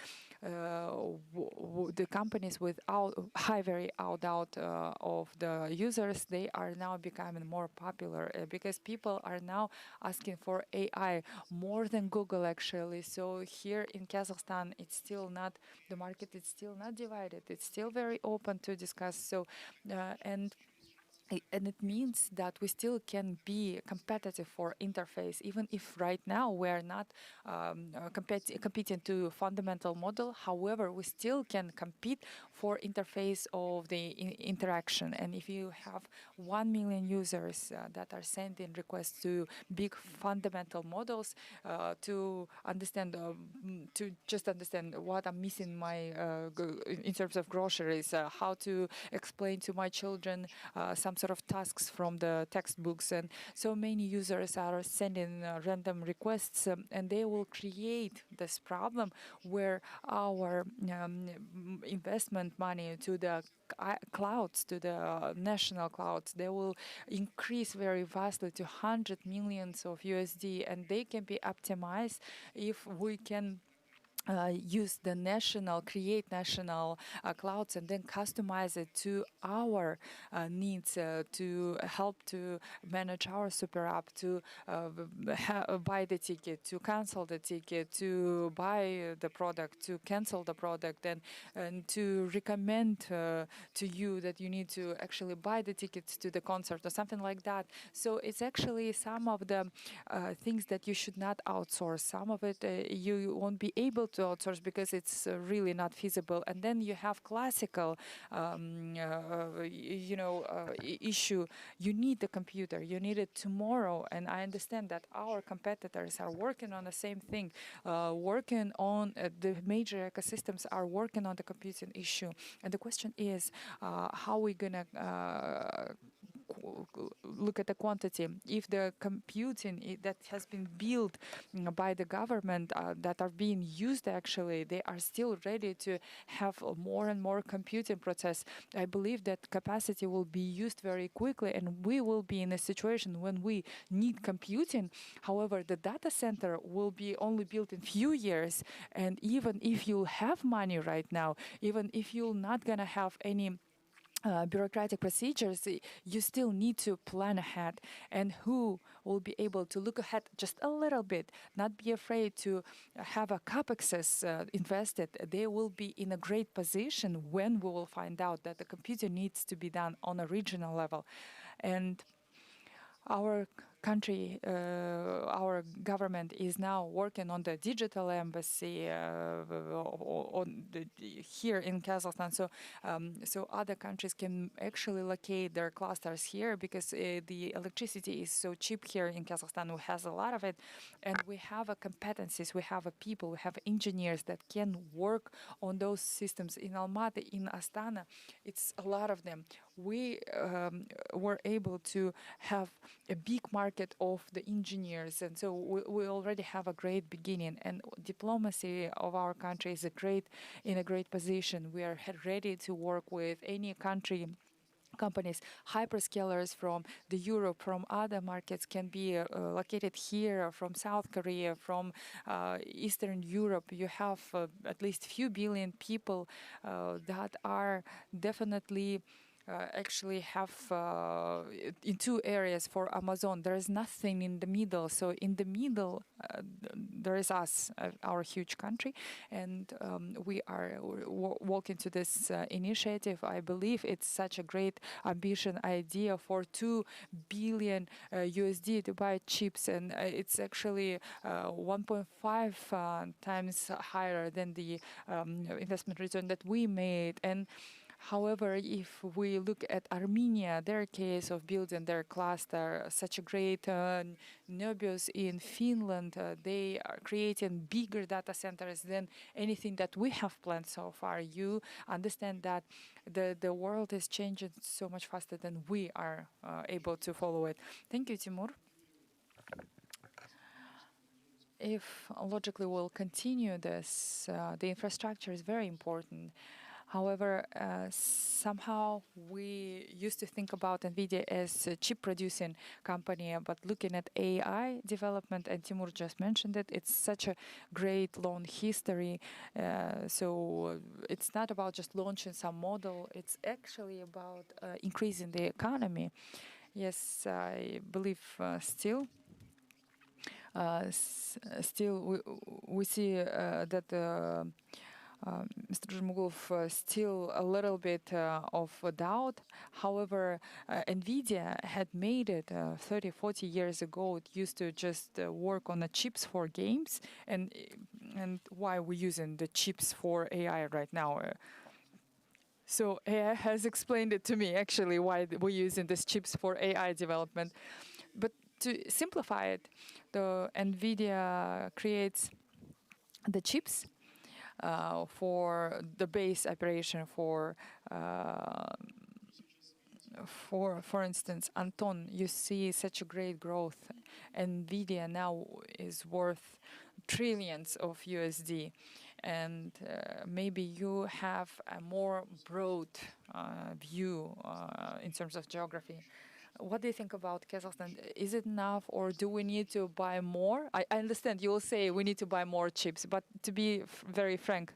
the companies without very out of the users, they are now becoming more popular because people are now asking for AI more than Google actually. So here in Kazakhstan, it's still not, the market is still not divided. It's still very open to discuss. So and it means that we still can be competitive for interface, even if right now we are not competing to fundamental model. However, we still can compete for interface of the interaction. And if you have 1 million users that are sending requests to big fundamental models to understand, to just understand what I'm missing in terms of groceries, how to explain to my children some sort of tasks from the textbooks. And so many users are sending random requests, and they will create this problem where our investment money to the clouds, to the national clouds, they will increase very vastly to 100 millions of USD, and they can be optimized if we can use the create national clouds and then customize it to our needs, to help to manage our super app, to buy the ticket, to cancel the ticket, to buy the product, to cancel the product, and to recommend to you that you need to actually buy the tickets to the concert or something like that. So it's actually some of the things that you should not outsource. Some of it you won't be able to outsource because it's really not feasible. And then you have classical, issue. You need the computer. You need it tomorrow. And I understand that our competitors are working on the same thing, working on the major ecosystems are working on the computing issue. And the question is, how are we gonna look at the quantity. If the computing that has been built by the government that are being used, actually, they are still ready to have more and more computing process. I believe that capacity will be used very quickly, and we will be in a situation when we need computing. However, the data center will be only built in few years, and even if you have money right now, even if you're not gonna have any bureaucratic procedures, you still need to plan ahead. And who will be able to look ahead just a little bit, not be afraid to have a capexes invested, they will be in a great position when we will find out that the computer needs to be done on a regional level. And our country, our government is now working on the digital embassy here in Kazakhstan. So other countries can actually locate their clusters here because the electricity is so cheap here in Kazakhstan. We has a lot of it, and we have competencies, we have people, we have engineers that can work on those systems in Almaty, in Astana. It's a lot of them. We were able to have a big market of the engineers, and so we already have a great beginning. And diplomacy of our country is in a great position. We are ready to work with any country. Companies, hyperscalers from the Europe, from other markets can be located here, from South Korea, from Eastern Europe. You have at least few billion people that are definitely actually have in two areas for Amazon. There is nothing in the middle. So in the middle, there is us, our huge country, and we are walking to this initiative. I believe it's such a great ambition idea for 2 billion USD to buy chips, and it's actually 1.5 times higher than the investment return that we made. And however, if we look at Armenia, their case of building their cluster, such a great Nebius in Finland, they are creating bigger data centers than anything that we have planned so far. You understand that the world is changing so much faster than we are able to follow it. Thank you, Timur. If logically we'll continue this, the infrastructure is very important. However, somehow we used to think about NVIDIA as a chip producing company, but looking at AI development, and Timur just mentioned it, it's such a great long history. So it's not about just launching some model, it's actually about increasing the economy. Yes, I believe still we see that Mr. Jurmugulov still a little bit of a doubt. However, NVIDIA had made it 30, 40 years ago. It used to just work on the chips for games. And why we're using the chips for AI right now? So AI has explained it to me, actually, why we're using these chips for AI development. But to simplify it, the NVIDIA creates the chips for the base operation for instance, Anton, you see such a great growth. NVIDIA now is worth trillions of USD. And maybe you have a more broad view in terms of geography. What do you think about Kazakhstan? Is it enough, or do we need to buy more? I understand you will say we need to buy more chips, but to be very frank,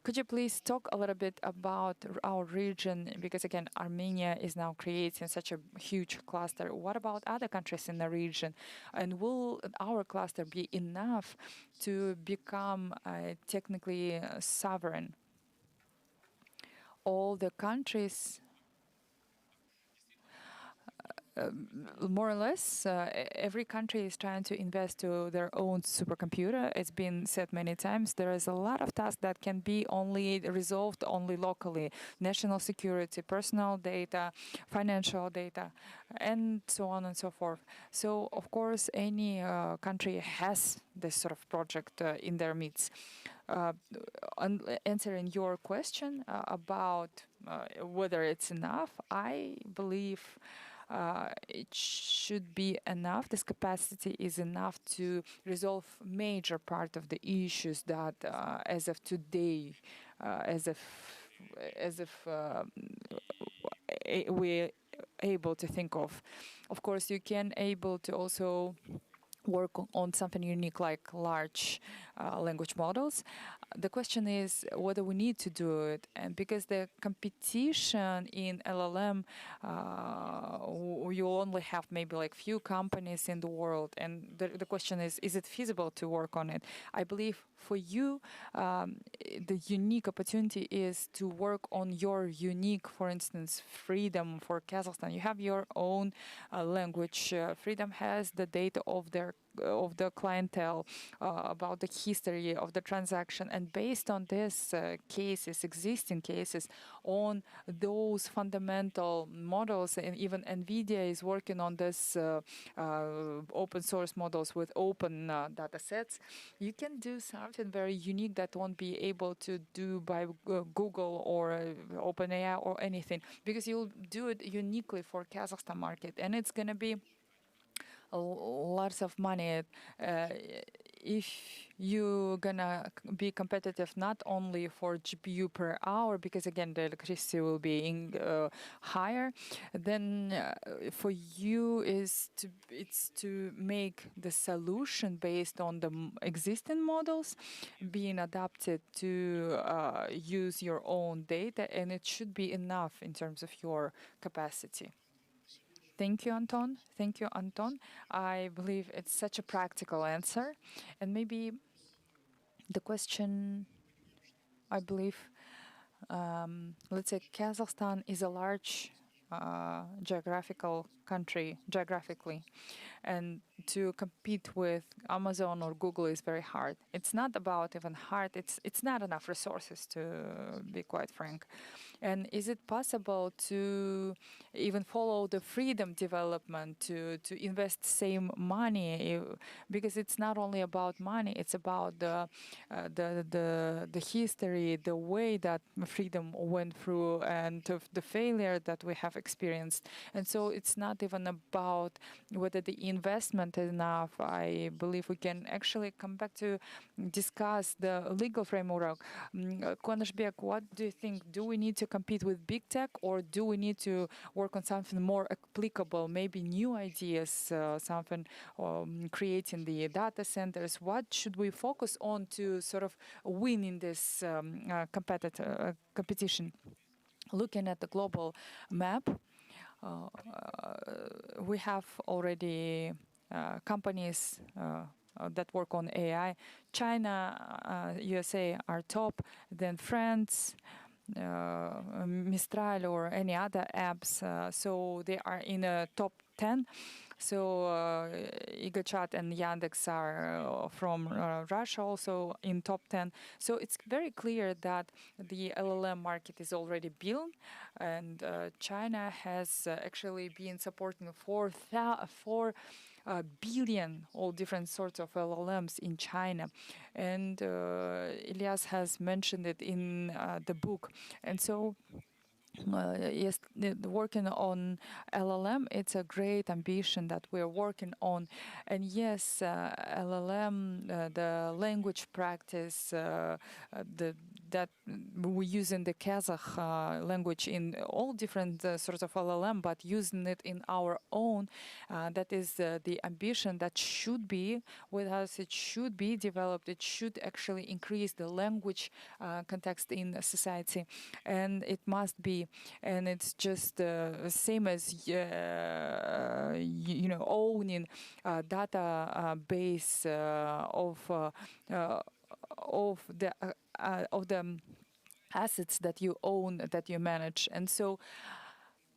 could you please talk a little bit about our region? Because again, Armenia is now creating such a huge cluster. What about other countries in the region? And will our cluster be enough to become technically sovereign? All the countries more or less, every country is trying to invest to their own supercomputer. It's been said many times. There is a lot of tasks that can be only resolved only locally: national security, personal data, financial data, and so on and so forth. So, of course, any country has this sort of project in their midst. Uh, Answering your question about whether it's enough, I believe it should be enough. This capacity is enough to resolve major part of the issues that, as of today, as if we're able to think of. Of course, you can able to also work on something unique like large language models. The question is whether we need to do it, and because the competition in LLM, you only have maybe like few companies in the world, and the question is it feasible to work on it? I believe for you, the unique opportunity is to work on your unique, for instance, freedom for Kazakhstan. You have your own language. Freedom has the data of the clientele, about the history of the transaction, and based on these cases, existing cases, on those fundamental models, and even NVIDIA is working on this open source models with open data sets. You can do something very unique that won't be able to do by Google or OpenAI or anything, because you'll do it uniquely for Kazakhstan market, and it's gonna be lots of money if you're gonna be competitive not only for GPU per hour, because again the electricity will be higher, then for you it's to make the solution based on the existing models being adapted to use your own data, and it should be enough in terms of your capacity. Thank you, Anton. Thank you, Anton. I believe it's such a practical answer. And maybe the question, I believe, let's say Kazakhstan is a large geographical country, geographically, and to compete with Amazon or Google is very hard. It's not about even hard, it's not enough resources, to be quite frank. And is it possible to even follow the freedom development, to invest same money? Because it's not only about money, it's about the history, the way that freedom went through, and of the failure that we have experienced. And so it's not even about whether the investment is enough. I believe we can actually come back to discuss the legal framework. Konashbek, what do you think? Do we need to compete with big tech, or do we need to work on something more applicable, maybe new ideas, something creating the data centers? What should we focus on to sort of win in this competition? Looking at the global map, we have already companies that work on AI. China, USA are top, then France, Mistral or any other apps. So they are in a top 10. So EgaChat and Yandex are from Russia, also in top 10. So it's very clear that the LLM market is already built, and China has actually been supporting 4 billion all different sorts of LLMs in China. And Elias has mentioned it in the book. And so yes, working on LLM, it's a great ambition that we're working on. And yes, LLM, the language practice, that we use in the Kazakh language in all different sorts of LLM, but using it in our own, that is the ambition that should be with us. It should be developed. It should actually increase the language context in society, and it must be. And it's just the same as owning database of the assets that you own, that you manage. And so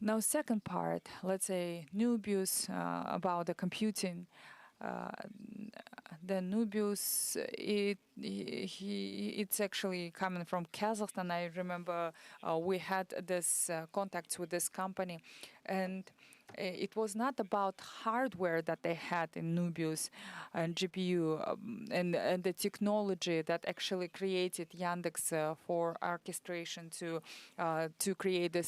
Now, second part, let's say Nubius, about the computing. Uh, the Nubius, it's actually coming from Kazakhstan. I remember we had this contacts with this company, and it was not about hardware that they had in Nubius and GPU, and the technology that actually created Yandex for orchestration to create the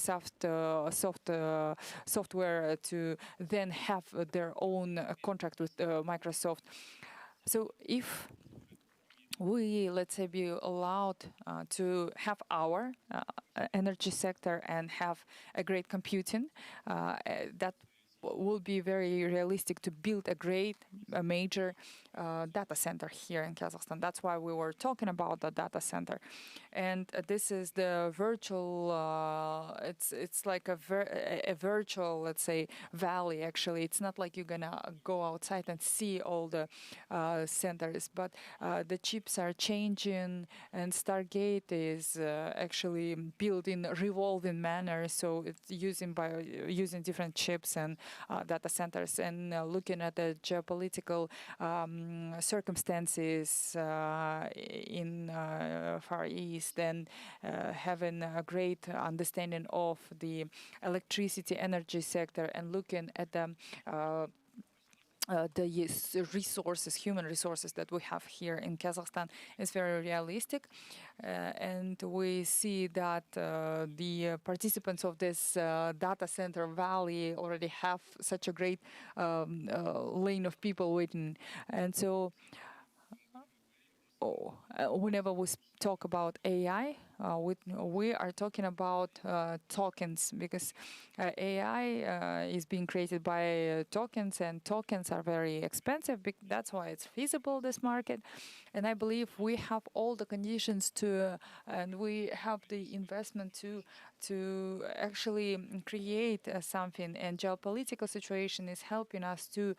software to then have their own contract with Microsoft. So if we, let's say, be allowed to have our energy sector and have a great computing, that will be very realistic to build a major data center here in Kazakhstan. That's why we were talking about the data center, and this is the virtual. It's like a virtual, let's say, valley. Actually, it's not like you're gonna go outside and see all the centers, but the chips are changing, and Stargate is actually built in a revolving manner. So it's using different chips and data centers, and looking at the geopolitical circumstances in Far East, and having a great understanding of the electricity energy sector, and looking at the resources, human resources that we have here in Kazakhstan is very realistic. And we see that the participants of this data center valley already have such a great lane of people waiting. And so whenever we talk about AI, we are talking about tokens, because AI is being created by tokens, and tokens are very expensive. That's why it's feasible, this market. And I believe we have all the conditions and we have the investment to actually create something. And geopolitical situation is helping us to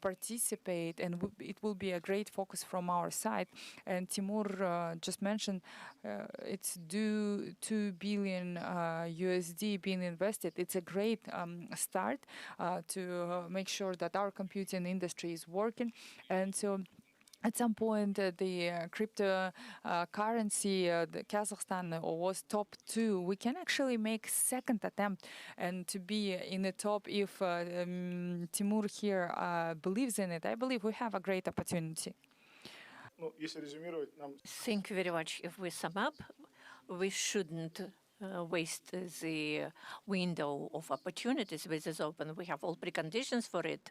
participate, and it will be a great focus from our side. And Timur just mentioned it's due 2 billion USD being invested. It's a great start to make sure that our computing industry is working. And so at some point, the cryptocurrency, the Kazakhstan was top 2. We can actually make second attempt and to be in the top if Timur here believes in it. I believe we have a great opportunity. Thank you very much. If we sum up, we shouldn't waste the window of opportunities which is open. We have all preconditions for it.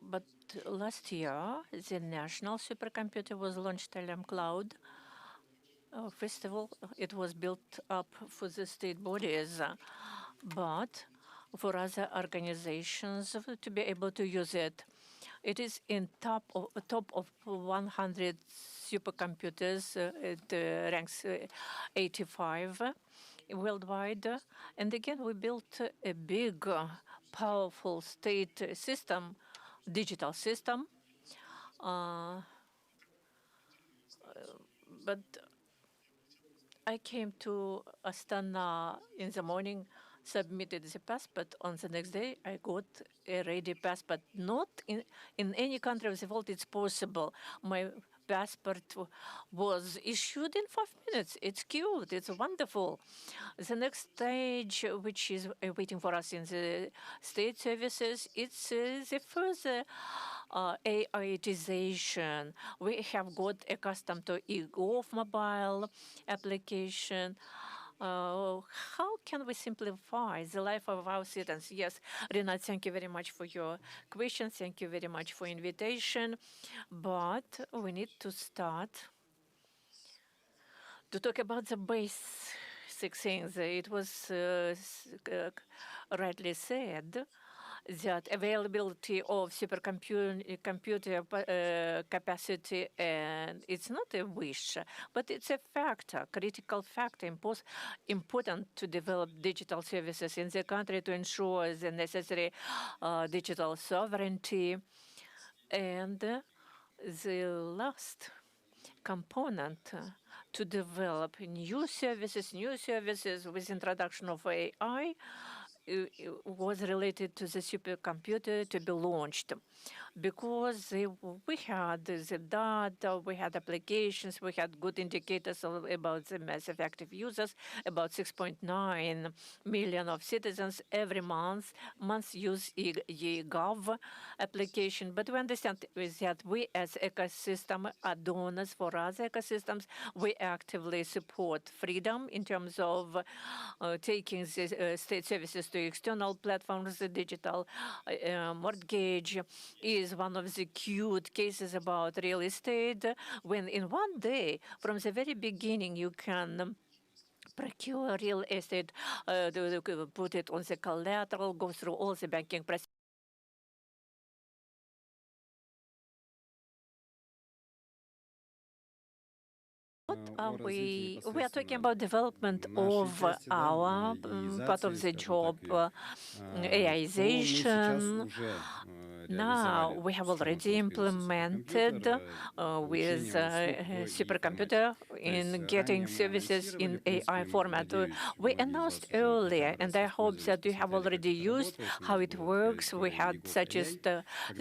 But last year, the national supercomputer was launched, Telem Cloud. First of all, it was built up for the state bodies, but for other organizations to be able to use it. It is in top of 100 supercomputers. It ranks 85 worldwide. And again, we built a big, powerful state system, digital system. But I came to Astana in the morning, submitted the passport. On the next day, I got a ready passport. Not in any country of the world it's possible. My passport was issued in 5 minutes. It's cute. It's wonderful. The next stage, which is waiting for us in the state services, it's the further AIization. We have got accustomed to eGov mobile application. How can we simplify the life of our citizens? Yes, Rinat, thank you very much for your questions. Thank you very much for invitation. But we need to start to talk about the basic things. It was rightly said that availability of supercomputer capacity, and it's not a wish, but it's a factor, critical factor, important to develop digital services in the country to ensure the necessary digital sovereignty. And the last component to develop new services with introduction of AI was related to the supercomputer to be launched, because we had the data, we had applications, we had good indicators about the massive active users, about 6.9 million of citizens every month use eGov application. But we understand that we as ecosystem are donors for other ecosystems. We actively support freedom in terms of taking the state services to external platforms. The digital mortgage is one of the cute cases about real estate, when in one day, from the very beginning, you can procure real estate, put it on the collateral, go through all the banking process. We are talking about development of our part of the job, AIization. Now we have already implemented with supercomputer in getting services in AI format. We announced earlier, and I hope that you have already used how it works. We had such a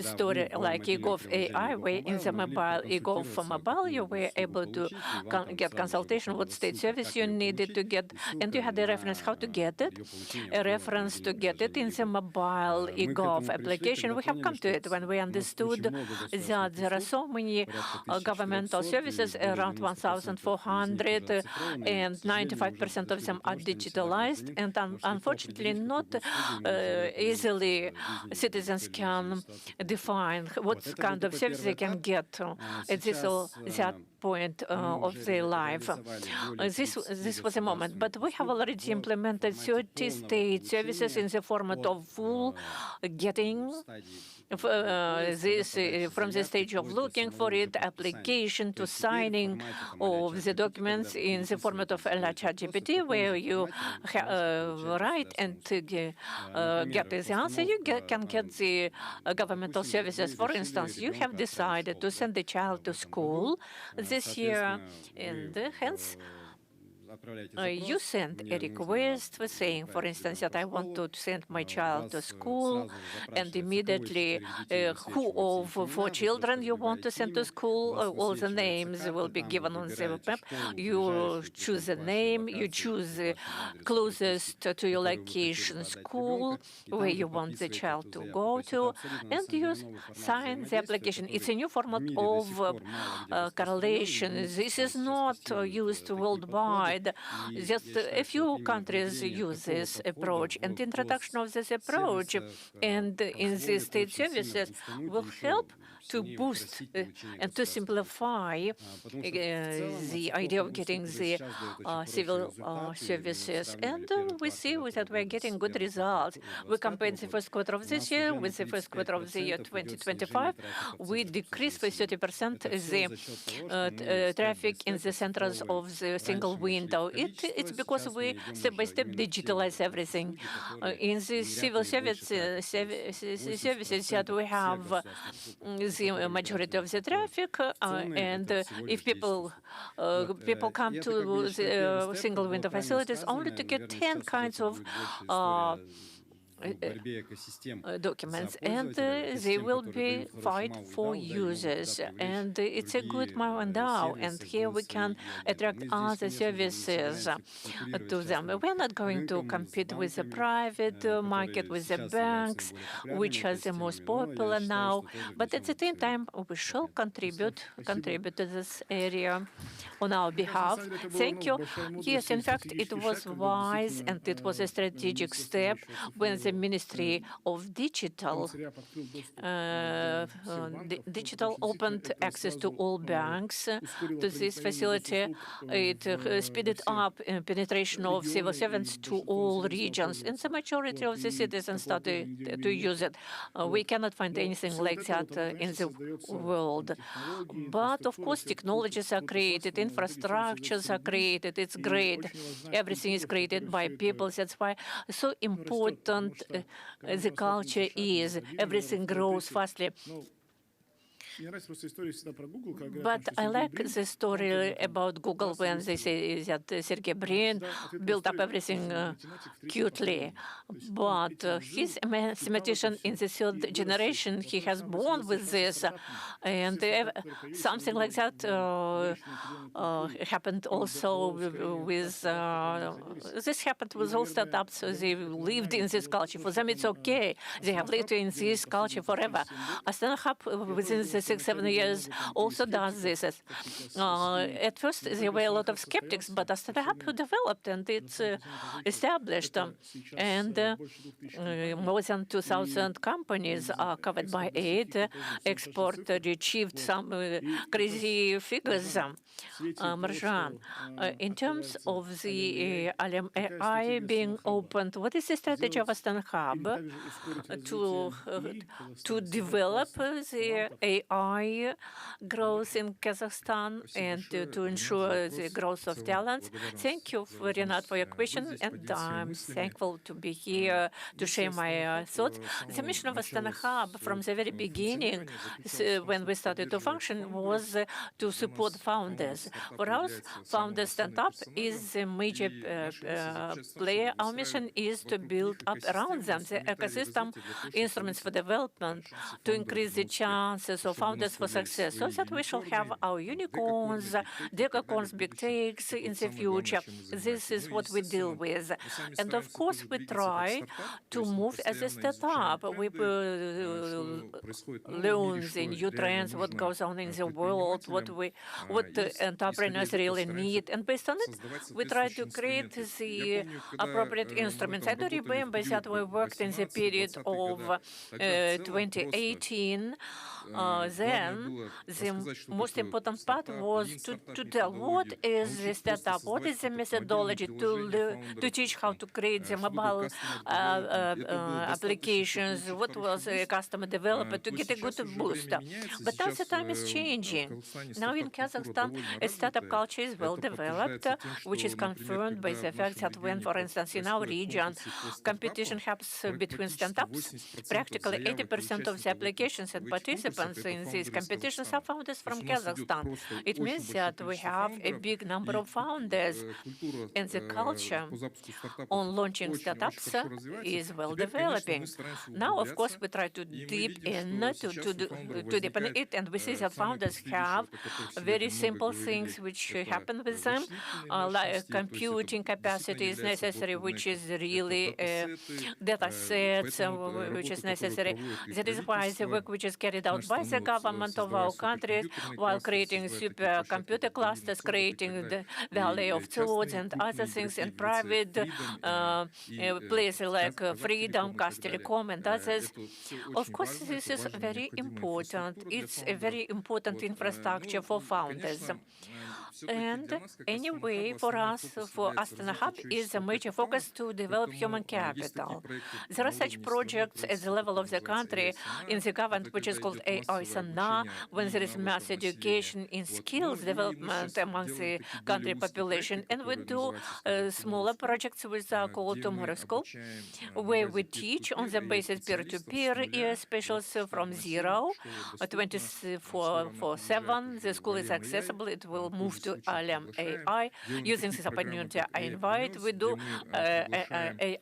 story like eGov AI, where in the mobile eGov for mobile, you were able to get consultation what state service you needed to get, and you had a reference how to get it, a reference to get it in the mobile eGov application. We have come to it when we understood that there are so many governmental services, around 1,400, and 95% of them are digitalized, and unfortunately not easily citizens can define what kind of service they can get at that point of their life. This was a moment, but we have already implemented 30 state services in the format of full getting this from the stage of looking for it, application to signing of the documents in the format of ChatGPT, where you write and get the answer. You can get the governmental services. For instance, you have decided to send a child to school this year, and hence you send a request for saying, for instance, that I want to send my child to school, and immediately who of 4 children you want to send to school, all the names will be given on the map. You choose a name, you choose the closest to your location school where you want the child to go to, and you sign the application. It's a new format of correlation. This is not used worldwide. Just a few countries use this approach, and the introduction of this approach and in the state services will help to boost and to simplify the idea of getting the civil services. And we see that we're getting good results. We compared the first quarter of this year with the first quarter of the year 2025. We decreased by 30% the traffic in the centers of the single window. It's because we step by step digitalize everything. In the civil services that we have the majority of the traffic, and if people come to the single window facilities only to get 10 kinds of documents, and they will be fight for users, and it's a good moment now, and here we can attract other services to them. We're not going to compete with the private market, with the banks, which has the most popular now, but at the same time we shall contribute to this area on our behalf. Thank you. Yes, in fact, it was wise and it was a strategic step when the Ministry of Digital opened access to all banks to this facility. It speeded up penetration of civil servants to all regions, and the majority of the citizens started to use it. We cannot find anything like that in the world. But of course, technologies are created, infrastructures are created. It's great. Everything is created by people. That's why so important the culture is. Everything grows fastly. But I like the story about Google when they say that Sergey Brin built up everything cutely. But he's a mathematician in the third generation. He has born with this. And something like that happened also with this happened with all startups. They lived in this culture. For them, it's okay. They have lived in this culture forever. Astana Hub, within the 6-7 years, also does this. At first, there were a lot of skeptics, but Astana Hub developed and it's established. And more than 2,000 companies are covered by aid. Export achieved some crazy figures. Marjan, in terms of the Alem AI being opened, what is the strategy of Astana Hub to develop the AI growth in Kazakhstan and to ensure the growth of talents? Thank you, Renat, for your question, and I'm thankful to be here to share my thoughts. The mission of Astana Hub from the very beginning, when we started to function, was to support founders. For us, founder startup is a major player. Our mission is to build up around them the ecosystem instruments for development to increase the chances of founders for success, so that we shall have our unicorns, decacorns, big takes in the future. This is what we deal with. And of course, we try to move as a startup. We learn the new trends, what goes on in the world, what entrepreneurs really need. And based on it, we try to create the appropriate instruments. I do remember that we worked in the period of 2018. Then the most important part was to tell what is the startup, what is the methodology to teach how to create the mobile applications, what was a customer developer to get a good boost. But now the time is changing. Now in Kazakhstan, a startup culture is well developed, which is confirmed by the fact that when, for instance, in our region, competition happens between startups, practically 80% of the applications and participants in these competitions are founders from Kazakhstan. It means that we have a big number of founders, and the culture on launching startups is well developing. Now, of course, we try to deepen it, and we see that founders have very simple things which happen with them, like computing capacity is necessary, which is really data sets, which is necessary. That is why the work which is carried out by the government of our countries, while creating supercomputer clusters, creating the Valley of Thoughts and other things, and private places like Freedom, Kastelecom, and others. Of course, this is very important. It's a very important infrastructure for founders. And anyway, for us, for Astana Hub, is a major focus to develop human capital. There are such projects at the level of the country in the government, which is called AI Sana, when there is mass education in skills development among the country population. And we do smaller projects which are called Tomorrow School, where we teach on the basis peer-to-peer specials from 0 24/7. The school is accessible. It will move to Alem AI. Using this opportunity, I invite. We do AI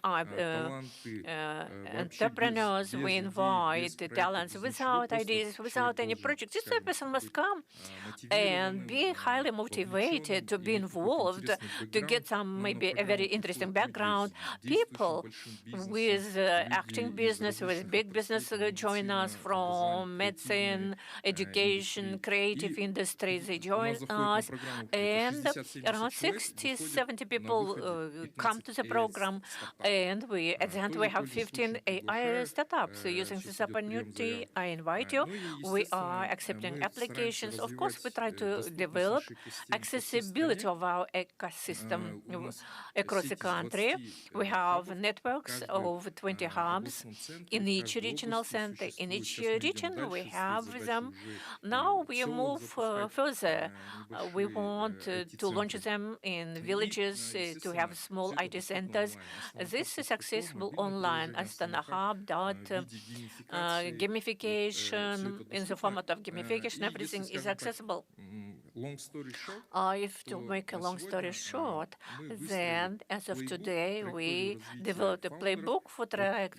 entrepreneurs. We invite talents without ideas, without any project. This person must come and be highly motivated to be involved, to get some maybe a very interesting background. People with acting business, with big business join us from medicine, education, creative industries. They join us, and around 60-70 people come to the program, and at the end we have 15 AI startups. So using this opportunity, I invite you. We are accepting applications. Of course, we try to develop accessibility of our ecosystem across the country. We have networks of 20 hubs in each regional center. In each region, we have them. Now we move further. We want to launch them in villages, to have small IT centers. This is accessible online. Astana Hub, gamification, in the format of gamification, everything is accessible. If to make a long story short, then as of today, we developed a playbook for the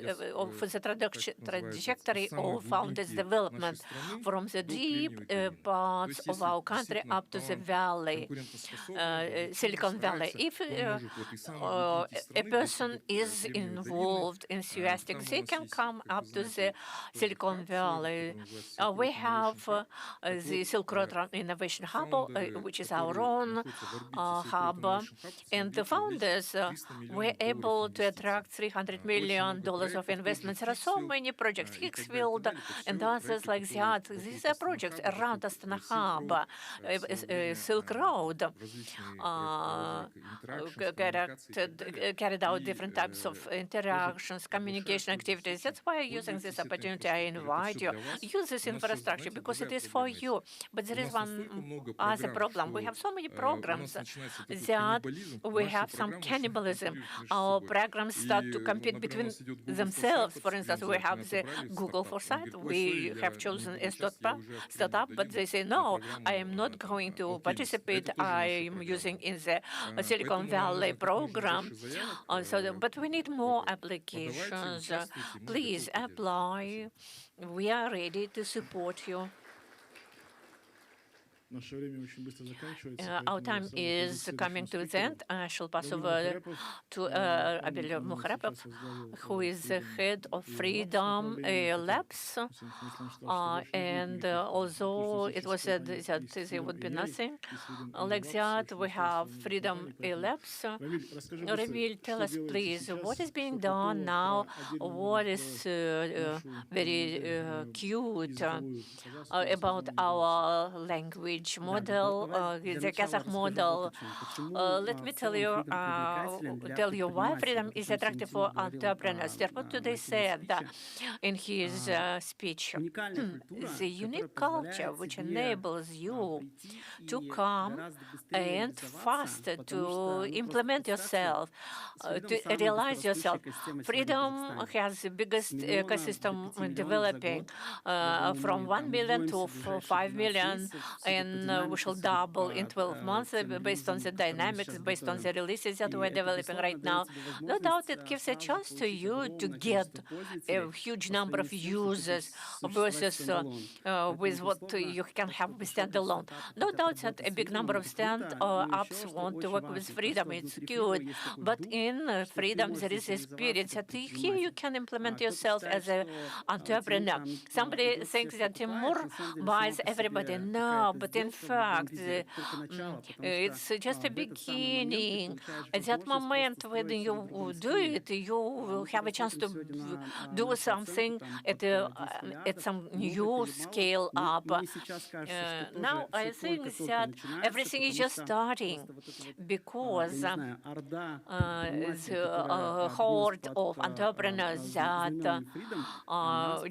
trajectory of Founders development from the deep parts of our country up to the valley, Silicon Valley. If a person is involved, enthusiastic, they can come up to the Silicon Valley. We have the Silk Road Innovation Hub, which is our own hub, and the founders were able to attract $300 million of investments. There are so many projects, Hicksfield and others like that. These are projects around Astana Hub, Silk Road, carried out different types of interactions, communication activities. That's why using this opportunity, I invite you, use this infrastructure because it is for you. But there is one other problem. We have so many programs that we have some cannibalism. Our programs start to compete between themselves. For instance, we have the Google Foresight. We have chosen a startup, but they say, no, I am not going to participate. I am using in the Silicon Valley program. But we need more applications. Please apply. We are ready to support you. Our time is coming to the end. I shall pass over to Abel Mukharapov, who is the head of Freedom Labs. And although it was said that there would be nothing like that, we have Freedom Labs. Ravil, tell us, please, what is being done now? What is very cute about our language model, the Kazakh model? Let me tell you why freedom is attractive for entrepreneurs. Therefore, today said in his speech, the unique culture which enables you to come and faster to implement yourself, to realize yourself. Freedom has the biggest ecosystem developing from 1 million to 5 million, and we shall double in 12 months based on the dynamics, based on the releases that we're developing right now. No doubt it gives a chance to you to get a huge number of users versus with what you can have with standalone. No doubt that a big number of stand-ups want to work with Freedom. It's good. But in Freedom, there is a spirit that here you can implement yourself as an entrepreneur. Somebody thinks that Timur buys everybody. No, but in fact, it's just a beginning. At that moment when you do it, you will have a chance to do something at some new scale up. Now I think that everything is just starting because the horde of entrepreneurs that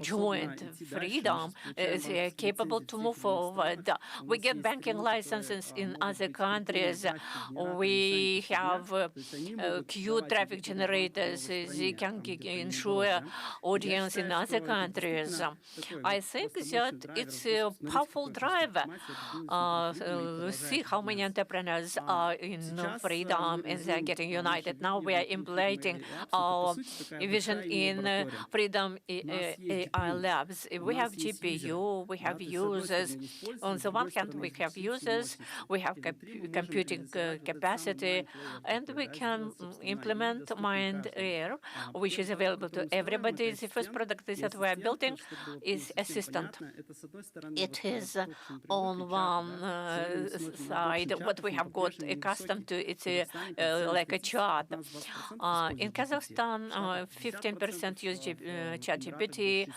joined Freedom is capable to move forward. We get banking licenses in other countries. We have cute traffic generators. They can ensure audience in other countries. I think that it's a powerful driver. See how many entrepreneurs are in Freedom and they're getting united. Now we are implementing our vision in Freedom AI Labs. We have GPU, we have users. On the one hand, we have users, we have computing capacity, and we can implement Mind Air, which is available to everybody. The first product that we are building is Assistant. It is on one side what we have got accustomed to. It's like a chat. In Kazakhstan, 15% use ChatGPT.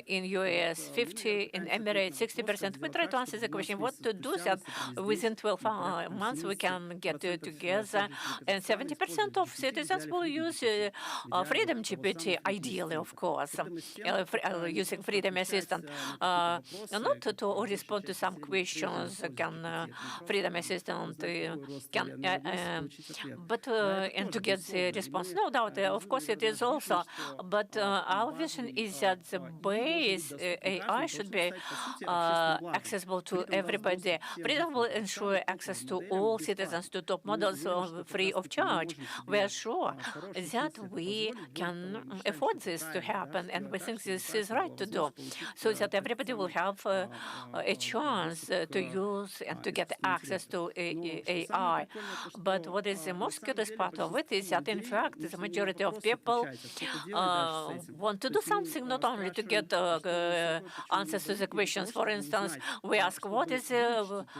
In US, 50%. In Emirates, 60%. We try to answer the question thinking what to do that within 12 months we can get together, and 70% of citizens will use Freedom GPT, ideally, of course, using Freedom Assistant, not to respond to some questions, can Freedom Assistant can, but and to get the response. No doubt, of course, it is also, but our vision is that the base AI should be accessible to everybody. Freedom will ensure access to all citizens to top models free of charge. We are sure that we can afford this to happen, and we think this is right to do, so that everybody will have a chance to use and to get access to AI. But what is the most cutest part of it is that, in fact, the majority of people want to do something, not only to get answers to the questions. For instance, we ask, what is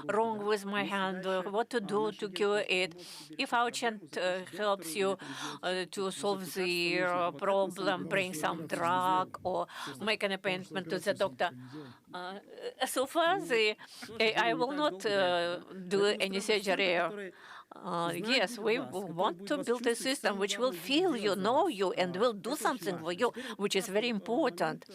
wrong with my hand? What to do to cure it? If our chat helps you to solve the problem, bring some drug, or make an appointment to the doctor, so far the AI will not do any surgery. Yes, we want to build a system which will feel you, know you, and will do something for you, which is very important.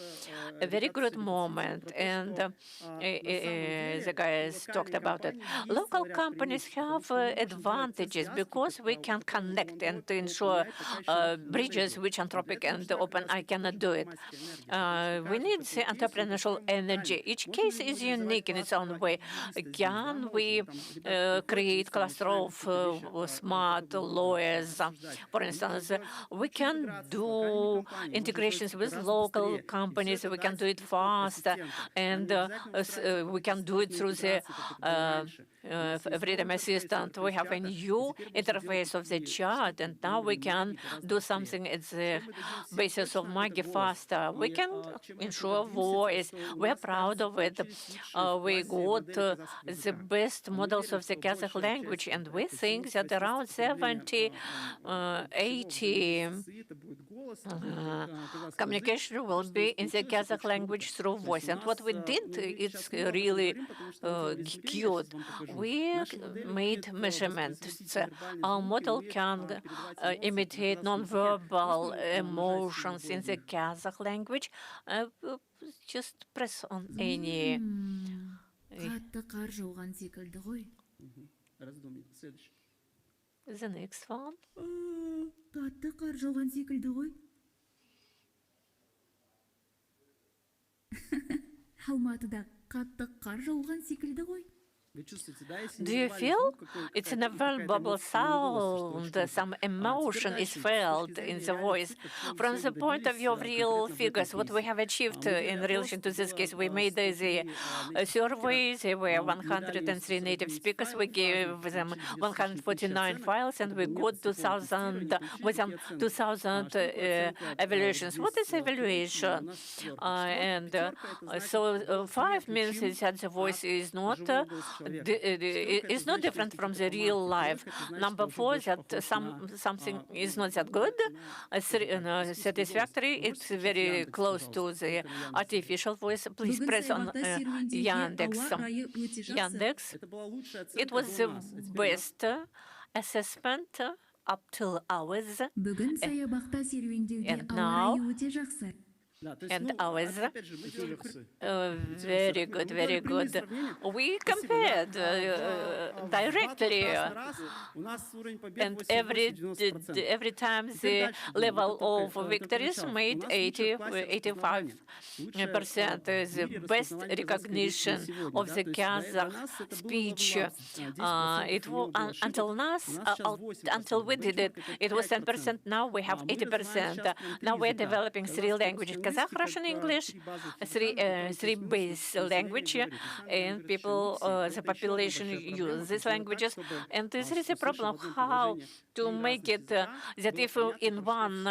A very good moment, and the guys talked about it. Local companies have advantages because we can connect and to ensure bridges which Anthropic and OpenAI cannot do it. We need the entrepreneurial energy. Each case is unique in its own way. Can we create cluster of smart lawyers? For instance, we can do integrations with local companies. We can do it fast, and we can do it through the Freedom Assistant. We have a new interface of the chat, and now we can do something at the basis of Maggie faster. We can ensure voice. We're proud of it. We got the best models of the Kazakh language, and we think that around 70, 80 communication will be in the Kazakh language through voice. And what we did, it's really cute. We made measurements. Our model can imitate non-verbal emotions in the Kazakh language. Just press on any. Қатты қар жауған секілді ғой. The next one. Қатты қар жауған секілді ғой. Алматыда қатты қар жауған секілді ғой. Do you feel it's an verbal sound? Some emotion is felt in the voice. From the point of view of real figures, what we have achieved in relation to this case, we made the surveys. There were 103 native speakers. We gave them 149 files, and we got more than 2,000 evaluations. What is evaluation? So 5 means that the voice is not it's not different from the real life. Number 4, that something is not that good, satisfactory. It's very close to the artificial voice. Please press on Yandex. Yandex. It was the best assessment up till ours. Бүгін саябақта серуендеуге And ауа now- райы өте жақсы. And ours, very good, very good. We compared directly, and every time the level of victories made 85%. The best recognition of the Kazakh speech. Until we did it, it was 10%. Now we have 80%. Now we're developing 3 languages: Kazakh, Russian, English, 3 base language, and the population use these languages. And this is a problem: how to make it that if in one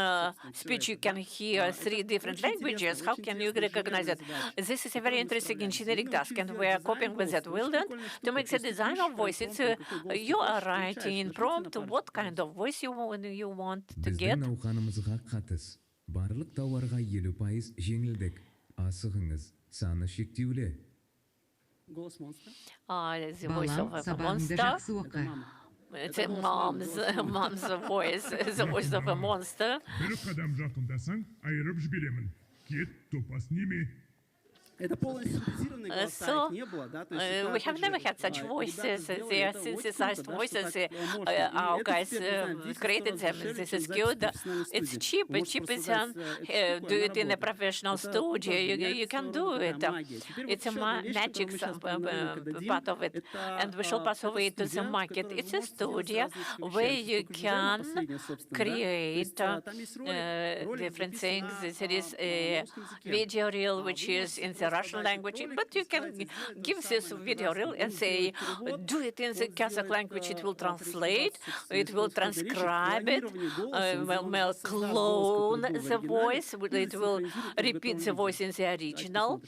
speech you can hear 3 different languages, how can you recognize it? This is a very interesting engineering task, and we are coping with that. We learned to make the design of voice. You are writing prompt what kind of voice you want to get. Біздің науқанымызға қатыс. Барлық тауарға 50% жеңілдік. Асығыңыз, саны шектеулі. Голос монстра. The voice Балам, of a сабағыңды monster. жақсы Это оқы. мама. It's a mom's voice, the voice of a monster. Бір қадам жақындасаң, айырып жіберемін. Кет, топас неме. Это полностью синтезированные голоса, So, их не было, да? То есть это, we have опять же, never had such ребята voices. сделали, They are это очень synthesized круто, да, voices. что так можно. И Our это guys теперь, не знаю, 10 created раз them. дешевле, This чем is запись в good. профессиональной It's студии. cheap. Вы можете Cheap просто is создать, это do такое, it in a она работает. professional Это studio. тоже You меняется can своего do рода it. такая магия. Теперь вот It's a еще одна вещь, magic которую мы сейчас на рынок дадим, part of it. это, And we shall pass это away to the студия, в market. которой It's вы a можете делать studio разные where вещи. you Поскольку дизайн can последнее, собственно, да? То create есть, там есть ролик different записан things. на, It is на a русском языке. video reel Вы which is можете in the просто Russian создать language, ролик but и you can стараться сделать то give же this самое на video reel казахском. and Он say, сделает перевод, do it in the он Kazakh сделает, language, it will преобразовать, translate, собственно, it will использовать речь, transcribe it, клонирование голоса, он will создаст голос, clone который был в the оригинале, voice, и it will синхронизирует в repeat готовом the voice виде. in the original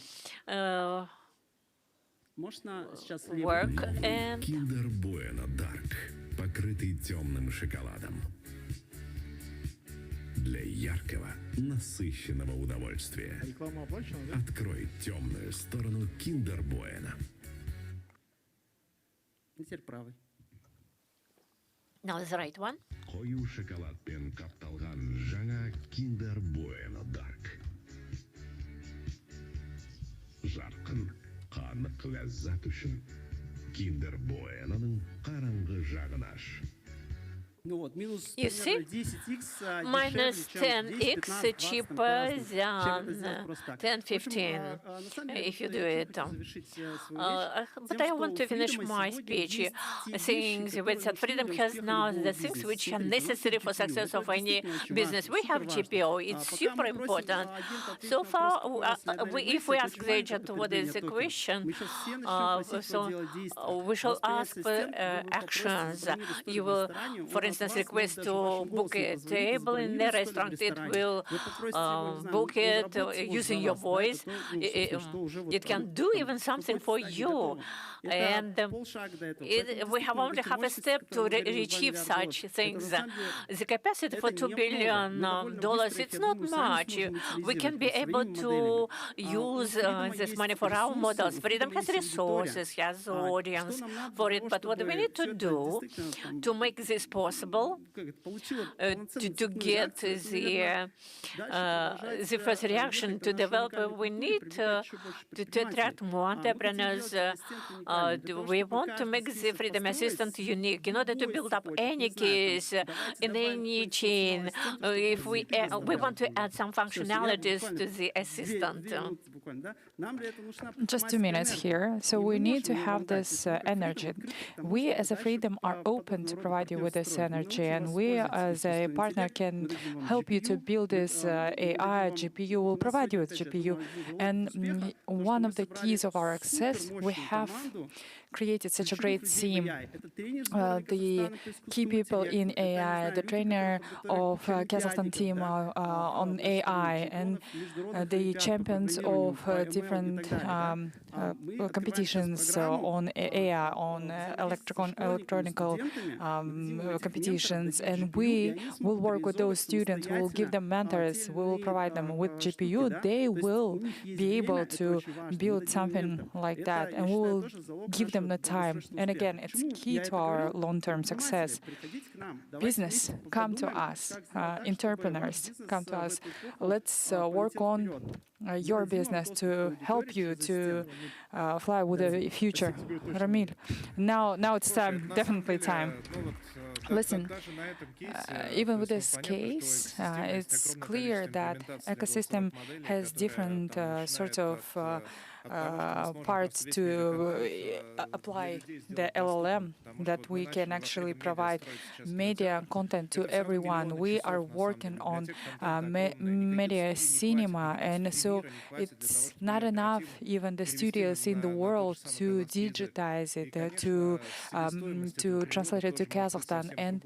Можно сейчас левый? work and Kinder Bueno Dark, покрытый темным шоколадом. Для яркого, насыщенного удовольствия. Реклама оплачена, да? Открой темную сторону Kinder Bueno. И теперь правый. now the right one. Қою шоколадпен қапталған жаңа Kinder Bueno Dark. Жарқын, қанық ләззат үшін Kinder Bueno'ның қараңғы жағын аш. Ну вот, минус You примерно see? 10x Minus дешевле, чем 10x 10, 15, 20 cheaper там, чем это than сделать просто так. 10, В общем, 15, на самом деле, if you вот do я it. хочу завершить свою речь But тем, I что want у to finish Freedom my сегодня speech есть те saying вещи, that которые Freedom Freedom has успеха now любого the things бизнеса. which are Смотрите, у нас necessary есть for GPU. success Это of any действительно очень business. важно, We have суперважно. GPO. It's Пока super мы просим important. агента ответить So на far, вопрос, какой if we ask the agent what is the токена. question, Мы сейчас все начнем просить его so делать действия. we shall ask Восприятие систем, вы actions. попросите забронировать You столик в will, ресторане, for он instance, от вас request может даже to вашим book голосом a позвонить и table in the забронировать столик в restaurant. It ресторане. will Вы попросите его, не знаю, book it он заработает свой using за your вас, да, voice. это, ну, собственно, что уже вот It can там, do там even something какой-то for стадии you. готово. And Это полшага до этого. we Поэтому have действительно only эти half a мощности, step to которые говорили, achieve 2 миллиарда such долларов, это things. на самом деле The capacity for это $2 немного. billion Мы довольно dollars, быстро их, it's я not думаю, сами much. сможем We can be утилизировать able своими to моделями. use У Freedom this есть money for our ресурсы, models. у Freedom Freedom has есть аудитория. resources, has Что audience нам надо for для it, того, but what we чтобы need всё to это do действительно там, to make this possible, как это, получило to полноценную get цепную реакцию, это, наверное, дальше the продолжать first reaction to развивать нашу develop, уникальную we культуру и need привлекать еще больше to предпринимателей. attract more Мы хотим entrepreneurs. сделать ассистента уникальным. Для того, We чтобы want to каждый make the список Freedom построить Assistant в unique in order to любой build up цепочке. any Не знаю, там, case давайте in добавим any какой-то chain. функционал ассистента, чтобы If we ассистент we want to добавил. add some Всё, я functionalities буквально to the две assistant. минуты буквально, да? Нам для этого нужна Just 2 minutes предпринимательская here. энергия. So И мы we need to можем ее have вам дать. this То есть мы как energy. Freedom открыты к тому, We чтобы as a дальше Freedom are open to подобного рода provide you with this партнерство строить. energy, Мы and научим we вас as использовать a искусственный partner интеллект, can мы дадим вам help you to GPU, build this мы AI, дадим вам GPU, will на provide you сегодня, with опять же, GPU. одна из залогов And успеха, то, что one мы of the собрали keys of our success, we супермощную have команду created such a great ключевых людей в team. AI. Это тренер сборной The Казахстана по key искусственному people in интеллекту. Это, не AI, знаю, the люди, trainer которые подготовили of кучу Kazakhstan олимпиадников, team да, on больших AI, and чемпионов международных the олимпиад по champions программированию, of по ML и different так далее, да. Мы открываем competitions сейчас программу, on AI, on взаимодействие с electronical школьниками, студентами, дадим этих competitions, менторов, and дадим GPU, и we они will смогут work with those реализовывать students. We will give them самостоятельно mentors. те We will или provide them иные with штуки, GPU. да. They То есть will у них есть be время, able это to очень важно, мы build дадим something моментом. like Это, that, я and we считаю, will тоже залог give them нашего the time. долгосрочного And успеха. again, it's Почему key я to это our говорю? long-term Предприниматели, success. приходите к нам. Давайте Business, вместе come to подумаем, us. как сделать так, чтобы Entrepreneurs, ваш come to бизнес us. в эту эпоху Let's work полетел on вперед. your business to help you to fly with the future. Ramil, now it's time, definitely time. Listen, even with this case, it's clear that ecosystem has different sort of parts to apply the LLM, that we can actually provide media content to everyone. We are working on media cinema, and so it's not enough even the studios in the world to digitize it, to translate it to Kazakhstan. and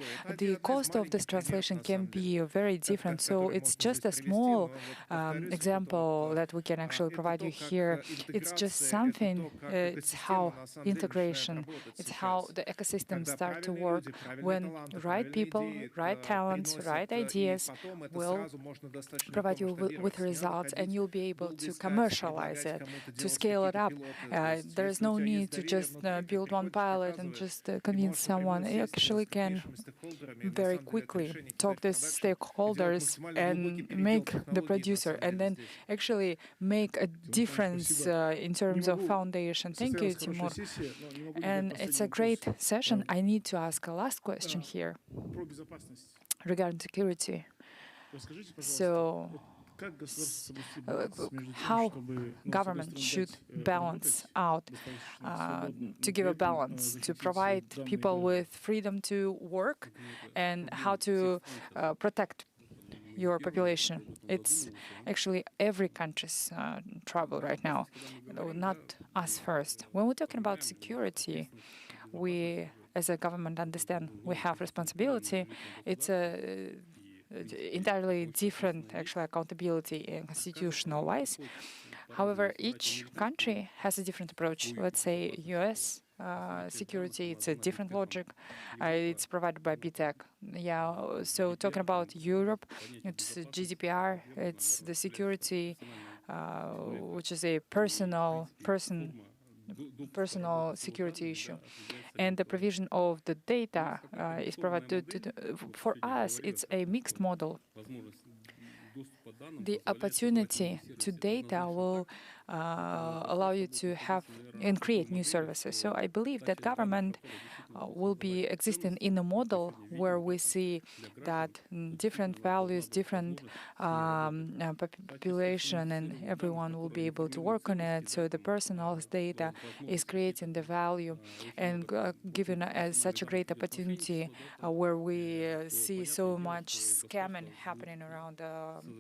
the cost of this translation can be very different. So it's just a small example that we can actually provide you here. It's just something, it's how integration, it's how the ecosystems start to work when right people, right talents, right ideas will provide you with results, and you'll be able to commercialize it, to scale it up. There is no need to just build one pilot and just convince someone. You actually can very quickly talk to stakeholders and make the producer, and then actually make a difference in terms of foundation. Thank you, Timur. And it's a great session. I need to ask a last question here regarding security. So, how government should balance out, to give a balance, to provide people with freedom to work, and how to protect your population. It's actually every country's trouble right now, not us first. When we're talking about security, we, as a government, understand we have responsibility. It's a entirely different, actually, accountability in constitutional-wise. However, each country has a different approach. Let's say U.S. Security, it's a different logic. It's provided by BTEC. Yeah. So talking about Europe, it's GDPR. It's the security, which is a personal security issue, and the provision of the data is provided for us. It's a mixed model. The opportunity to data will allow you to have and create new services. So I believe that government will be existing in a model where we see that different values, different population, and everyone will be able to work on it. So the personal data is creating the value and giving as such a great opportunity where we see so much scamming happening around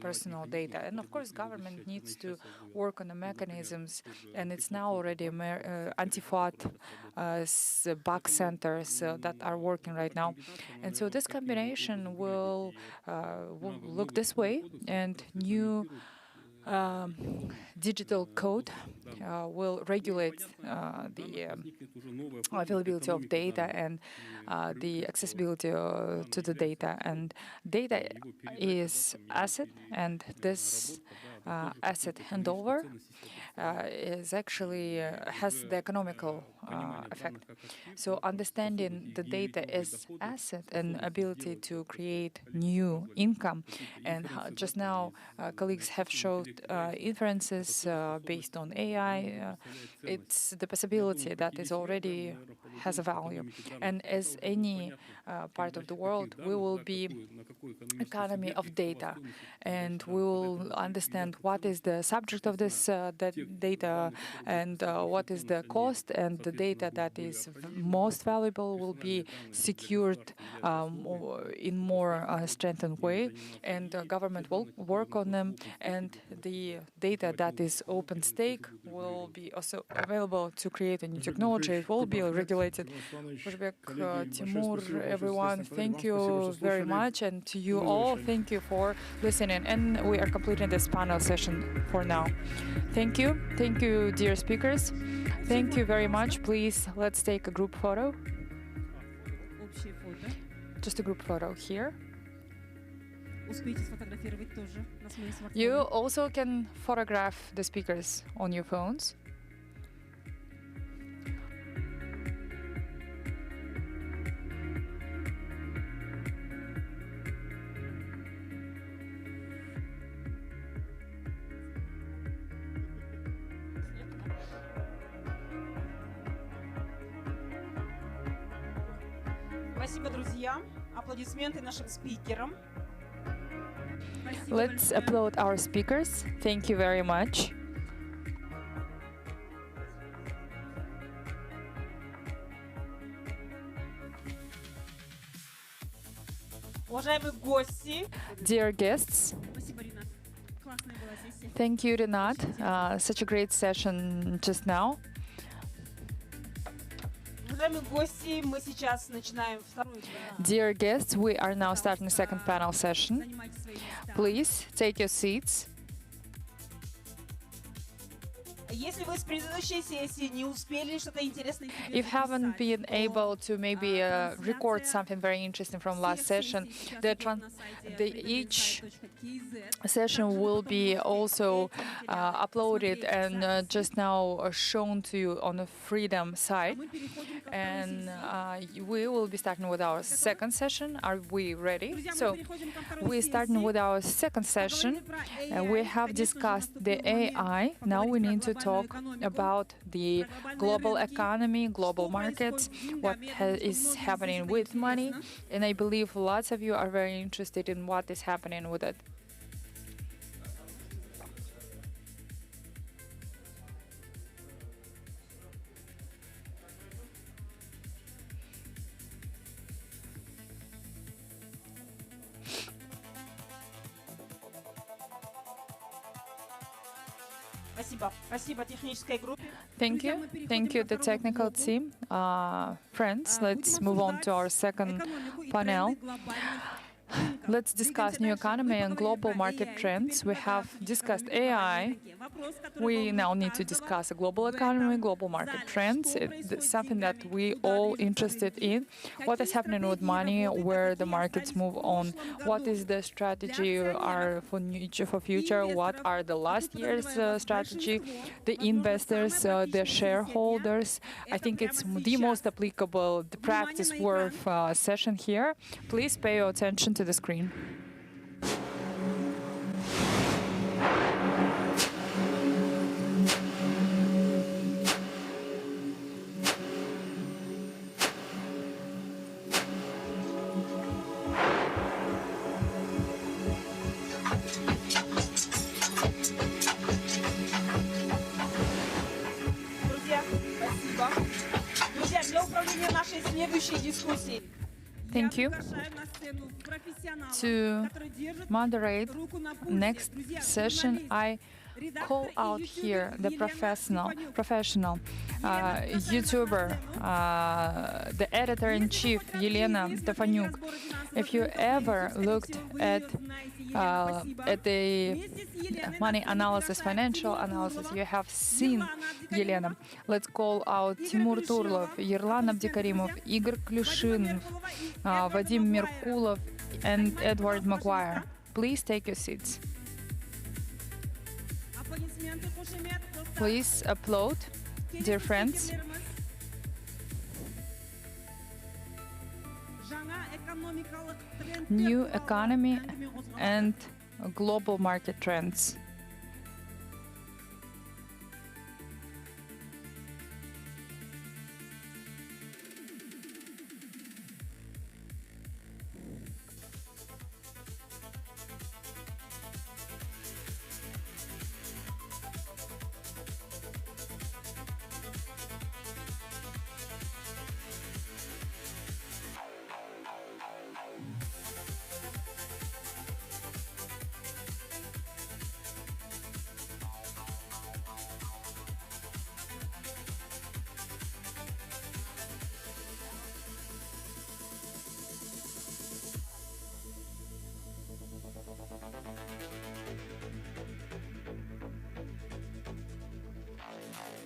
personal data. And of course, government needs to work on the mechanisms, and it's now already anti-fraud bug centers that are working right now. And so this combination will look this way, and new digital code will regulate the availability of data and the accessibility to the data. And data is asset, and this asset handover is actually has the economical effect. So understanding the data as asset and ability to create new income, and just now colleagues have showed inferences based on AI. It's the possibility that is already has a value. And as any part of the world, we will be economy of data, and we will understand what is the subject of this that data, and what is the cost, and the data that is most valuable will be secured in more strengthened way, and government will work on them, and the data that is open stake will be also available to create a new technology. It will be regulated. Uzbek, Timur, everyone, thank you very much, and to you all, thank you for listening. And we are completing this panel session for now. Thank you, dear speakers. Thank you very much. Please, let's take a group photo. Just a group photo here. You also can photograph the speakers on your phones. Спасибо, друзья. Аплодисменты нашим спикерам. Let's applaud our speakers. Thank you very much. Уважаемые гости. Dear guests, thank you, Renat. Such a great session just now. Вы Уважаемые гости, мы сейчас начинаем второй Dear guests, we are now starting the second panel session. Занимайте свои места. Please take your seats. Если вы с предыдущей сессии не успели что-то интересное себе If haven't записать, been то, able to maybe record трансляция something very interesting from last всех session, сессий сейчас the идет на сайте each freedomsite.kz. session will be also uploaded and just now shown to you on the Freedom site. Мы переходим ко второй And сессии. we will be starting with our second session. Are we ready? Друзья, мы So переходим ко второй we're starting сессии. with our second session. Поговорили про We AI. have Конечно же, discussed наступил the момент AI. Now we поговорить need про to talk глобальную экономику, about the про глобальные global рынки, economy, global что markets, происходит с what деньгами. Я думаю, что is многим здесь happening это with money. интересно. And I believe lots of you are very interested in what is happening with it. Спасибо. Спасибо технической группе. Thank Друзья, you. мы переходим Thank you, ко the второму technical блоку. team. Friends, let's Будем move on обсуждать to our second экономику и panel. тренды глобальных рынков. Let's Двигаемся discuss new дальше. economy Мы and поговорили global про market AI. trends. Теперь We предлагаю have обсудить discussed экономику глобальных AI. рынке. Вопрос, который We волнует now need to каждого discuss a global в economy, этом global market зале. trends. Что It's происходит с something that деньгами? we Куда all движутся interested рынки? in. What is Какие happening with стратегии money, работают, а where the какие markets остались move в on, прошлом what году? is the strategy Для are акционеров for future, what are the last year's strategy, the investors, the shareholders. I think it's the most applicable, the practice worth session here. Please pay your attention to the screen. Друзья, спасибо. Друзья, для управления нашей следующей дискуссией Thank you. я приглашаю на сцену профессионала, To который держит moderate руку на пульсе. next Друзья, session, журналист, I редактор call и out ютубер here the Елена professional Степанюк. YouTuber, the editor-in-chief Елена Stefanuк. If you ever looked at the money analysis, financial analysis, you have seen Елена. Let's call out Тимур Турлов, Ерлан Абдикаримов, Игорь Клюшин, Vadim Merkulov, and Edward Maguire. Please take your seats. Please applaud, dear friends. New economy and global market trends.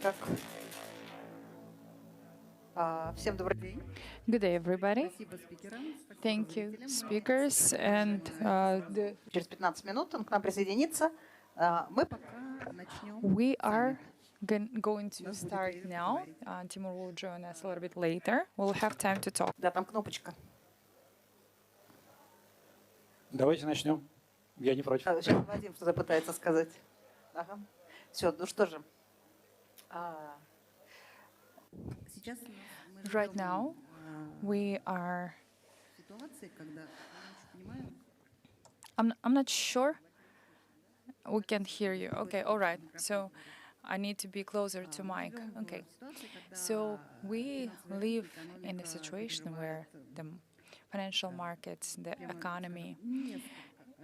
Так. Всем добрый день. Good day, everybody. Спасибо спикерам. спасибо Thank you, зрителям. speakers, and Через 15 минут он к нам присоединится. Мы пока начнем. we are going to start now. Timur will join us a little bit later. We'll have time to talk. Да, там кнопочка. Давайте начнем. Я не против. Сейчас Вадим что-то пытается сказать. Ага. Все, ну что же. Сейчас мы Right now, we are. ситуации, когда мы не очень понимаем. I'm not sure. We can't hear you. Okay, all right. So I need to be closer to mic. Okay. So we live in a situation where the financial markets, the economy,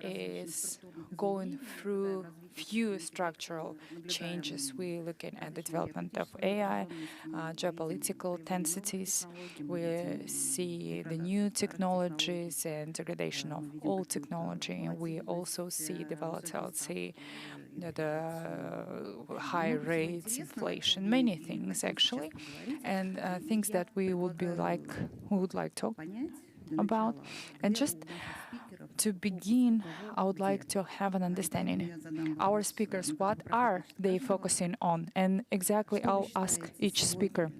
is going through few structural changes. We're looking at the development of AI, geopolitical tendencies. We see the new technologies and degradation of old technology. And we also see the volatility, the high rates, inflation, many things actually, and things that we would like to talk about. And just to begin, I would like to have an understanding. Our speakers, what are they focusing on? And exactly, I'll ask each speaker,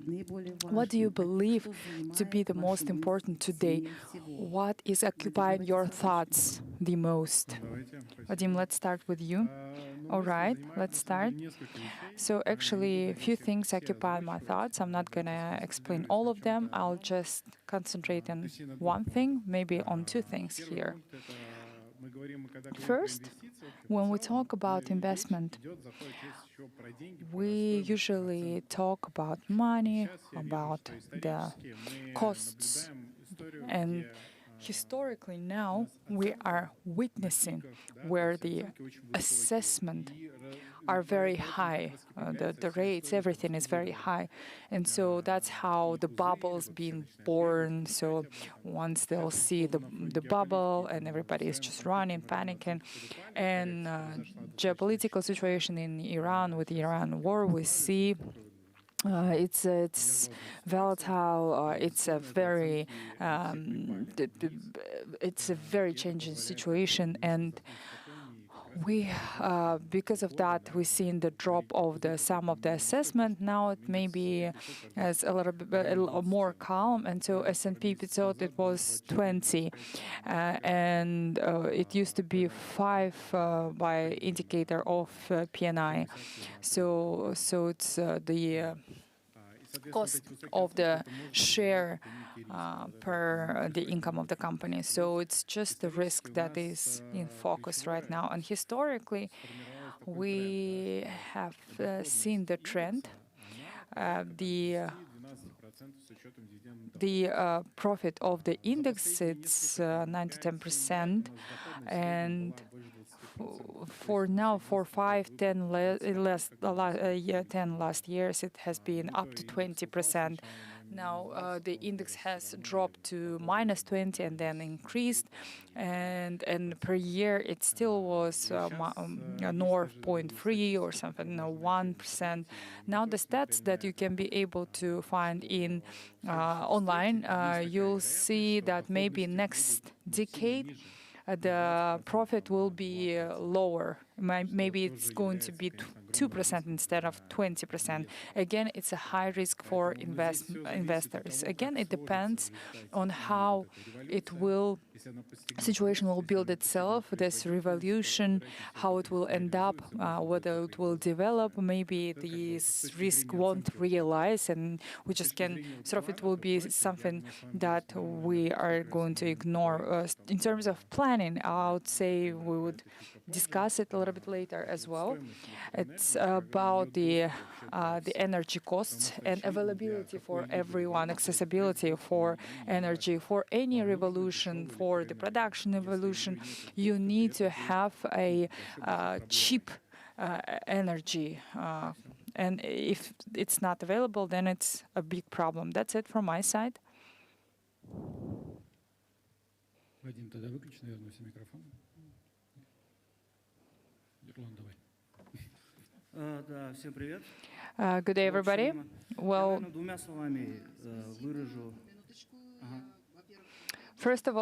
what do you believe to be the most important today? What is occupying your thoughts the most? Vadim, let's start with you. All right, let's start. So actually, a few things occupy my thoughts. I'm not going to explain all of them. I'll just concentrate on one thing, maybe on two things here. First, when we talk about investment, we usually talk about money, about the costs, and historically now we are witnessing where the assessment are very high, the rates, everything is very high. And so that's how the bubble's being born. So once they'll see the bubble and everybody is just running, panicking. And geopolitical situation in Iran, with the Iran war, we see it's volatile. It's a very changing situation, and we because of that we've seen the drop of the sum of the assessment. Now it may be as a little bit more calm, and so S&P thought it was 20, and it used to be 5 by indicator of PNI. So it's the cost of the share per the income of the company. So it's just the risk that is in focus right now. And historically, we have seen the trend. The profit of the index, it's 9 to 10%, and for now, for 10 last years, it has been up to 20%. Now the index has dropped to -20 and then increased, and per year it still was north 0.3 or something, 1%. Now the stats that you can be able to find in online, you'll see that maybe next decade the profit will be lower. Maybe it's going to be 2% instead of 20%. Again, it's a high risk for investors. Again, it depends on how situation will build itself, this revolution, how it will end up, whether it will develop. Maybe this risk won't realize, and we just can it will be something that we are going to ignore. In terms of planning, I would say we would discuss it a little bit later as well. It's about the energy costs and availability for everyone, accessibility for energy. For any revolution, for the production evolution, you need to have a cheap energy. And if it's not available, then it's a big problem. That's it from my side. Вадим, тогда выключи, наверное, все микрофоны. Ерлан, давай. Да, всем привет. Good day, everybody. Well, Двумя словами выражу. first of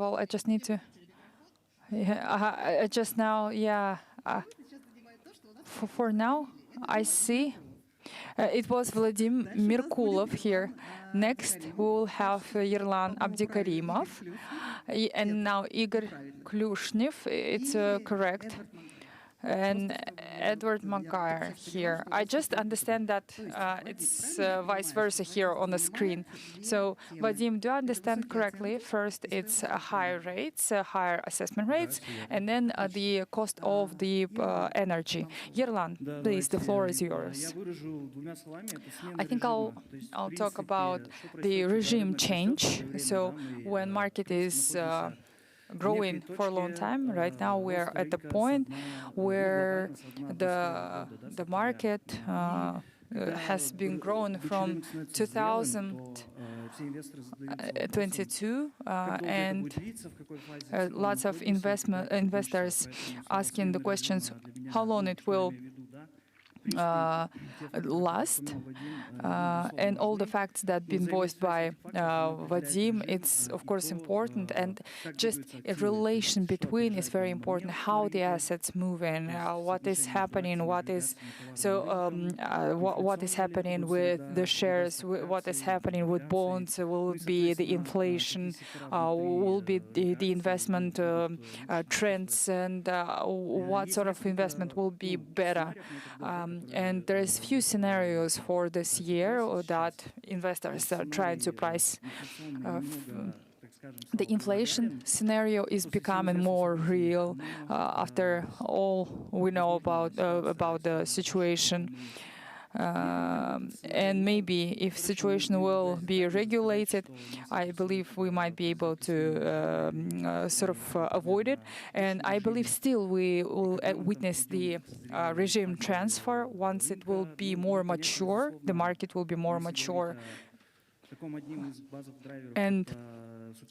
all, I just need to. Just now, for now, I see. It was Vadim Merkulov here. Next, we will have Yerlan Abdikarimov. And now Igor Klushnev, it's correct. And Edward Maguire here. I just understand that it's vice versa here on the screen. So, Vadim, do I understand correctly? First, it's higher rates, higher assessment rates, and then the cost of the energy. Yerlan, please, the floor is yours. I think I'll talk about the regime change. So, when market is growing for a long time. Right now, we're at the point where the market has been grown from 2022, and lots of investors asking the questions how long it will last, and all the facts that been voiced by Vadim, it's of course important, and just a relation between is very important. How the assets moving, what is happening, what is what is happening with the shares, what is happening with bonds, will it be the inflation, will be the investment trends, and what sort of investment will be better. And there is few scenarios for this year that investors are trying to price. The inflation scenario is becoming more real after all we know about the situation. And maybe if situation will be regulated, I believe we might be able to sort of avoid it. And I believe still we will witness the regime transfer once it will be more mature, the market will be more mature. And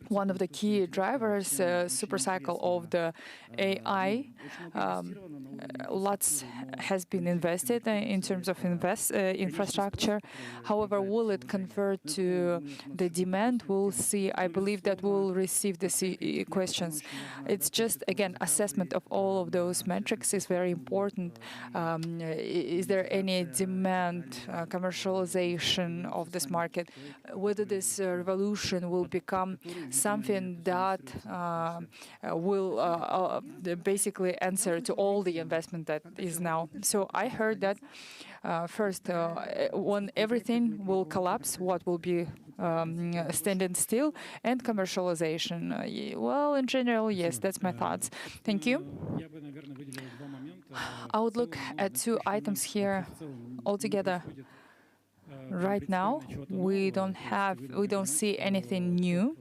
one of the key drivers, super cycle of the AI, lots has been invested in terms of infrastructure. However, will it convert to the demand? We'll see. I believe that we'll receive the questions. It's just, again, assessment of all of those metrics is very important. Is there any demand, commercialization of this market? Whether this revolution will become something that will basically answer to all the investment that is now. So I heard that first, when everything will collapse, what will be standing still, and commercialization. Well, in general, yes, that's my thoughts. Thank you. I would look at two items here altogether. Right now, we don't see anything new.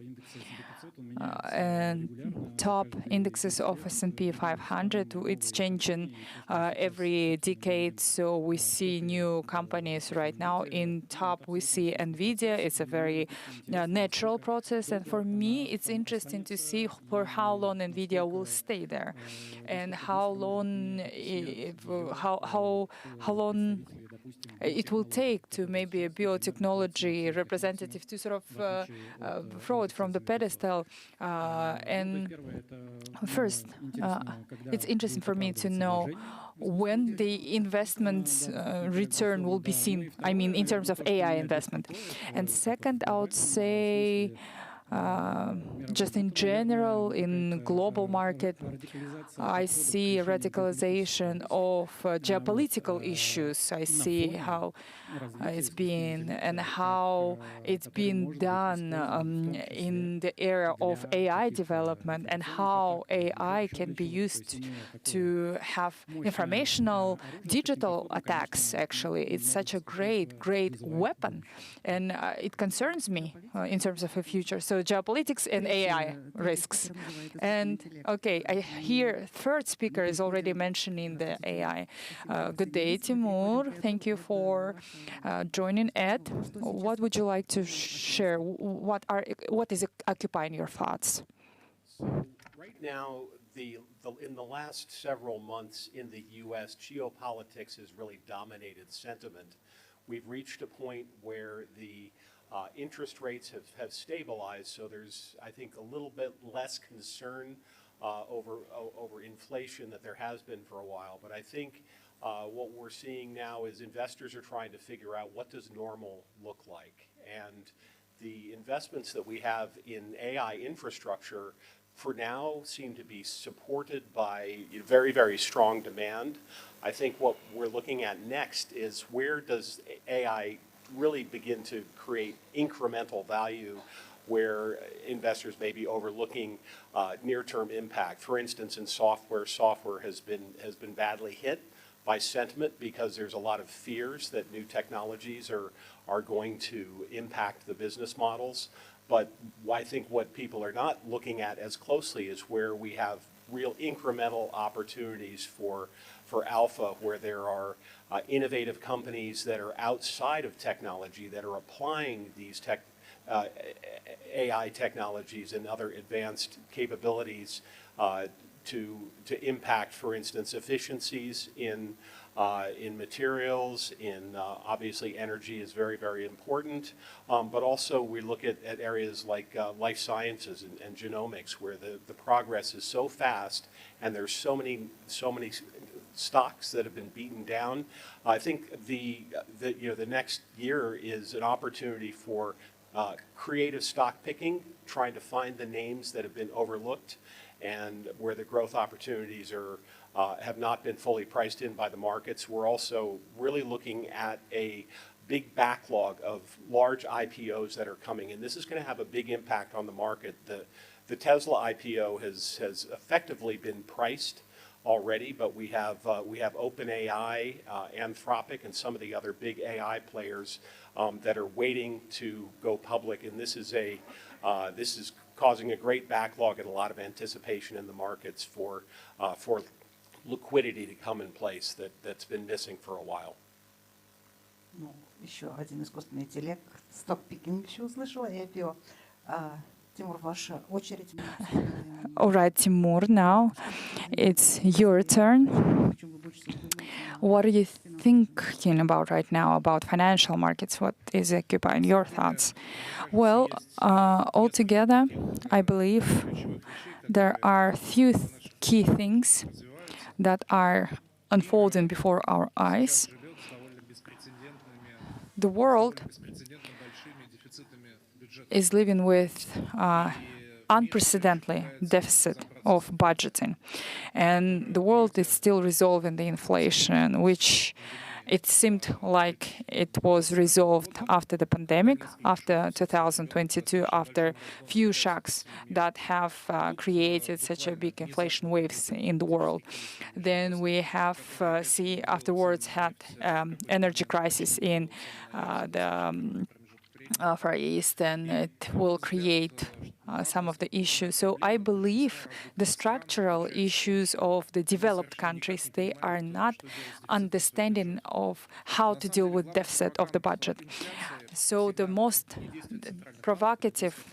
And top indexes of S&P 500, it's changing every decade. So we see new companies right now. In top, we see NVIDIA. It's a very natural process. And for me, it's interesting to see for how long NVIDIA will stay there, and how long it will take to maybe a biotechnology representative to sort of throw it from the pedestal. And first, it's interesting for me to know when the investments return will be seen, I mean, in terms of AI investment. And second, I would say, just in general, in global market, I see a radicalization of geopolitical issues. I see how it's been and how it's been done in the era of AI development, and how AI can be used to have informational digital attacks. Actually, it's such a great weapon, and it concerns me in terms of the future. So geopolitics and AI risks. And okay, I hear third speaker is already mentioning the AI. Good day, Timur. Thank you for joining. Ed, what would you like to share? What is occupying your thoughts? So right now, in the last several months in the U.S., geopolitics has really dominated sentiment. We've reached a point where the interest rates have stabilized, so there's, I think, a little bit less concern over inflation that there has been for a while. But I think what we're seeing now is investors are trying to figure out what does normal look like. And the investments that we have in AI infrastructure for now seem to be supported by very, very strong demand. I think what we're looking at next is where does AI really begin to create incremental value where investors may be overlooking near-term impact. For instance, in software has been badly hit by sentiment because there's a lot of fears that new technologies are going to impact the business models. But I think what people are not looking at as closely is where we have real incremental opportunities for alpha, where there are innovative companies that are outside of technology that are applying these AI technologies and other advanced capabilities to impact, for instance, efficiencies in materials, obviously energy is very, very important, but also we look at areas like life sciences and genomics, where the progress is so fast and there's so many stocks that have been beaten down. I think the next year is an opportunity for creative stock picking, trying to find the names that have been overlooked and where the growth opportunities have not been fully priced in by the markets. We're also really looking at a big backlog of large IPOs that are coming, and this is going to have a big impact on the market. The Tesla IPO has effectively been priced already, but we have OpenAI, Anthropic, and some of the other big AI players that are waiting to go public, and this is causing a great backlog and a lot of anticipation in the markets for liquidity to come in place that's been missing for a while. Ну, еще один искусственный интеллект. Сток-пикинг еще услышала, и IPO. Тимур, ваша очередь. All right, Timur, now it's your turn. What are you thinking about right now about financial markets? What is occupying your thoughts? Well, altogether, I believe there are few key things that are unfolding before our eyes. The world is living with unprecedented deficit of budgeting, and the world is still resolving the inflation, which it seemed like it was resolved after the pandemic, after 2022, after few shocks that have created such a big inflation waves in the world. Then we have afterwards had energy crisis in the Far East, and it will create some of the issues. So I believe the structural issues of the developed countries, they are not understanding of how to deal with deficit of the budget. So the most provocative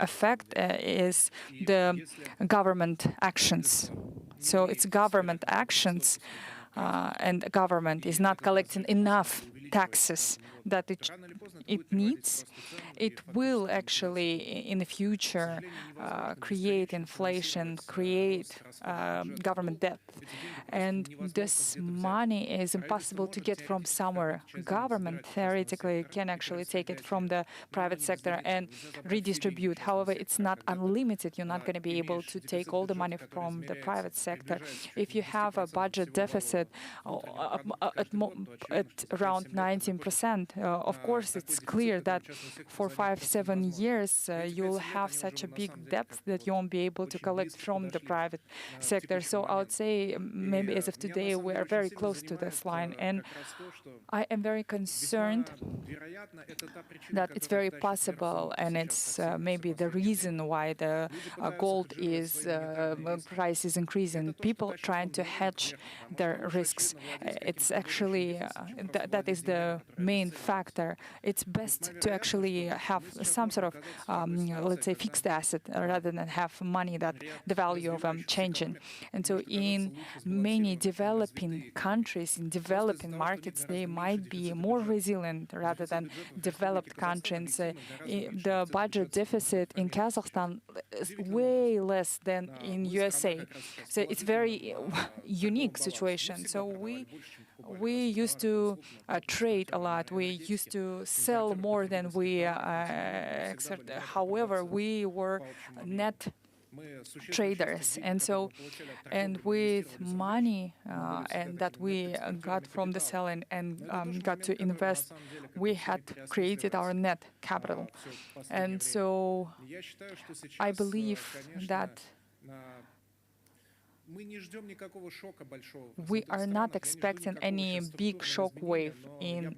effect is the government actions. So it's government actions, and the government is not collecting enough taxes that it needs. It will actually, in the future, create inflation, create government debt. And this money is impossible to get from somewhere. Government theoretically can actually take it from the private sector and redistribute. However, it's not unlimited. You're not going to be able to take all the money from the private sector. If you have a budget deficit at around 19%, of course, it's clear that for 5-7 years, you'll have such a big debt that you won't be able to collect from the private sector. So I would say maybe as of today, we are very close to this line. And I am very concerned that it's very possible, and it's maybe the reason why the gold price is increasing. People trying to hedge their risks. It's actually, that is the main factor. It's best to actually have some sort of, let's say, fixed asset rather than have money that the value of them changing. And so in many developing countries, in developing markets, they might be more resilient rather than developed countries. The budget deficit in Kazakhstan is way less than in USA. So it's very unique situation. So we used to trade a lot. We used to sell more than we exert. However, we were net traders, and with money and that we got from the selling and got to invest, we had created our net capital. And so I believe that We are not expecting any big shock wave in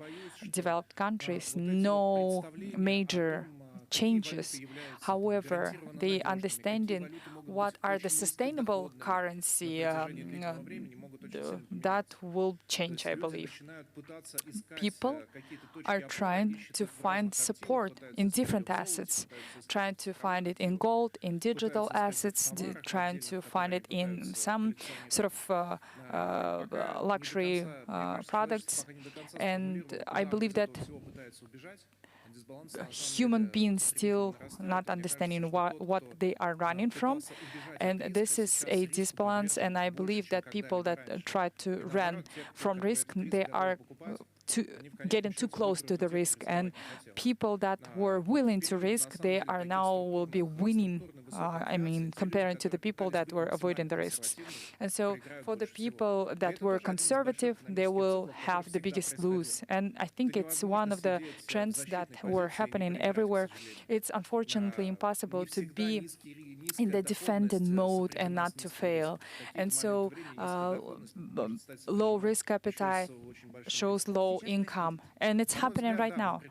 developed countries, no major changes. However, the understanding what are the sustainable currency that will change, I believe. People are trying to find support in different assets, trying to find it in gold, in digital assets, trying to find it in some sort of luxury products. And I believe that human beings still not understanding what they are running from. And this is a disbalance. And I believe that people that try to run from risk, they are getting too close to the risk. And people that were willing to risk, they are now will be winning. Comparing to the people that were avoiding the risks. And so for the people that were conservative, they will have the biggest lose. And I think it's one of the trends that were happening everywhere. It's unfortunately impossible to be in the defending mode and not to fail. And so low risk appetite shows low income. And it's happening right now.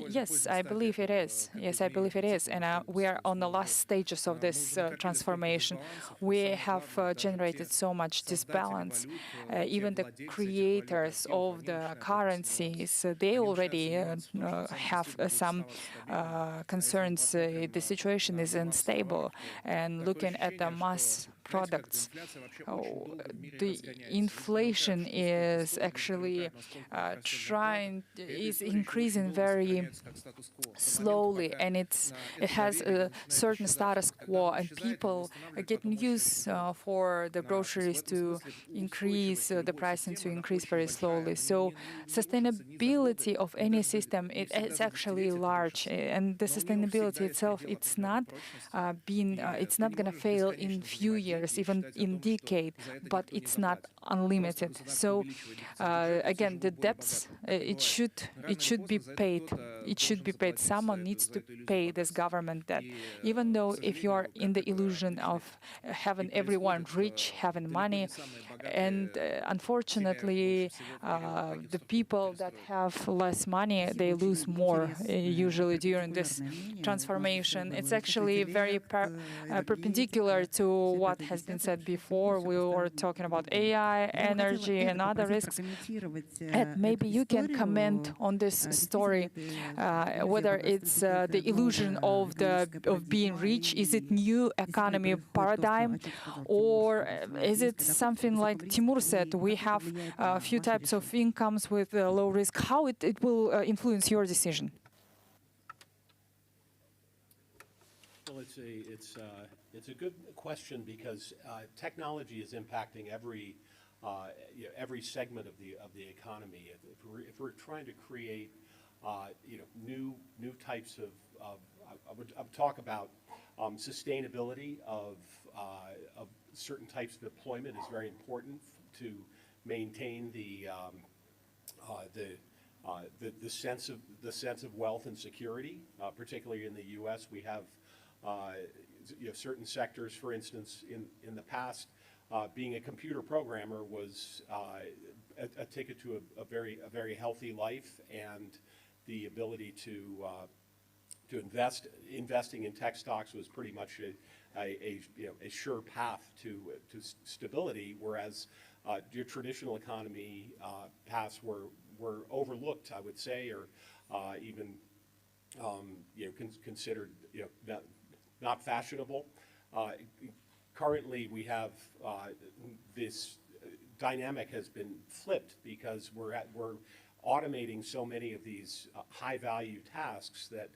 Yes, I believe it is. Yes, I believe it is. And we are on the last stages of this transformation. We have generated so much disbalance. Even the creators of the currencies, they already have some concerns. The situation is unstable. And looking at the mass products, the inflation is actually is increasing very slowly, and it has a certain status quo, and people are getting used for the groceries to increase the pricing to increase very slowly. So sustainability of any system it's actually large, and the sustainability itself it's not going to fail in few years, even in decade, but it's not unlimited. So again, the debts it should be paid. It should be paid. Someone needs to pay this government debt. Even though if you are in the illusion of having everyone rich, having money, and unfortunately, the people that have less money, they lose more usually during this transformation. It's actually very perpendicular to what has been said before. We were talking about AI, energy, and other risks. And maybe you can comment on this story, whether it's the illusion of being rich. Is it new economy paradigm, or is it something like Timur said? We have a few types of incomes with low risk. How it will influence your decision? Well, it's a good question because technology is impacting every segment of the economy. If we're trying to create new types of I would talk about sustainability of certain types of employment is very important to maintain the sense of wealth and security, particularly in the U.S. We have certain sectors, for instance, in the past, being a computer programmer was a ticket to a very healthy life, and the ability to investing in tech stocks was pretty much a sure path to stability, whereas your traditional economy paths were overlooked, I would say, or even considered not fashionable. Currently, we have this dynamic has been flipped because we're automating so many of these high-value tasks that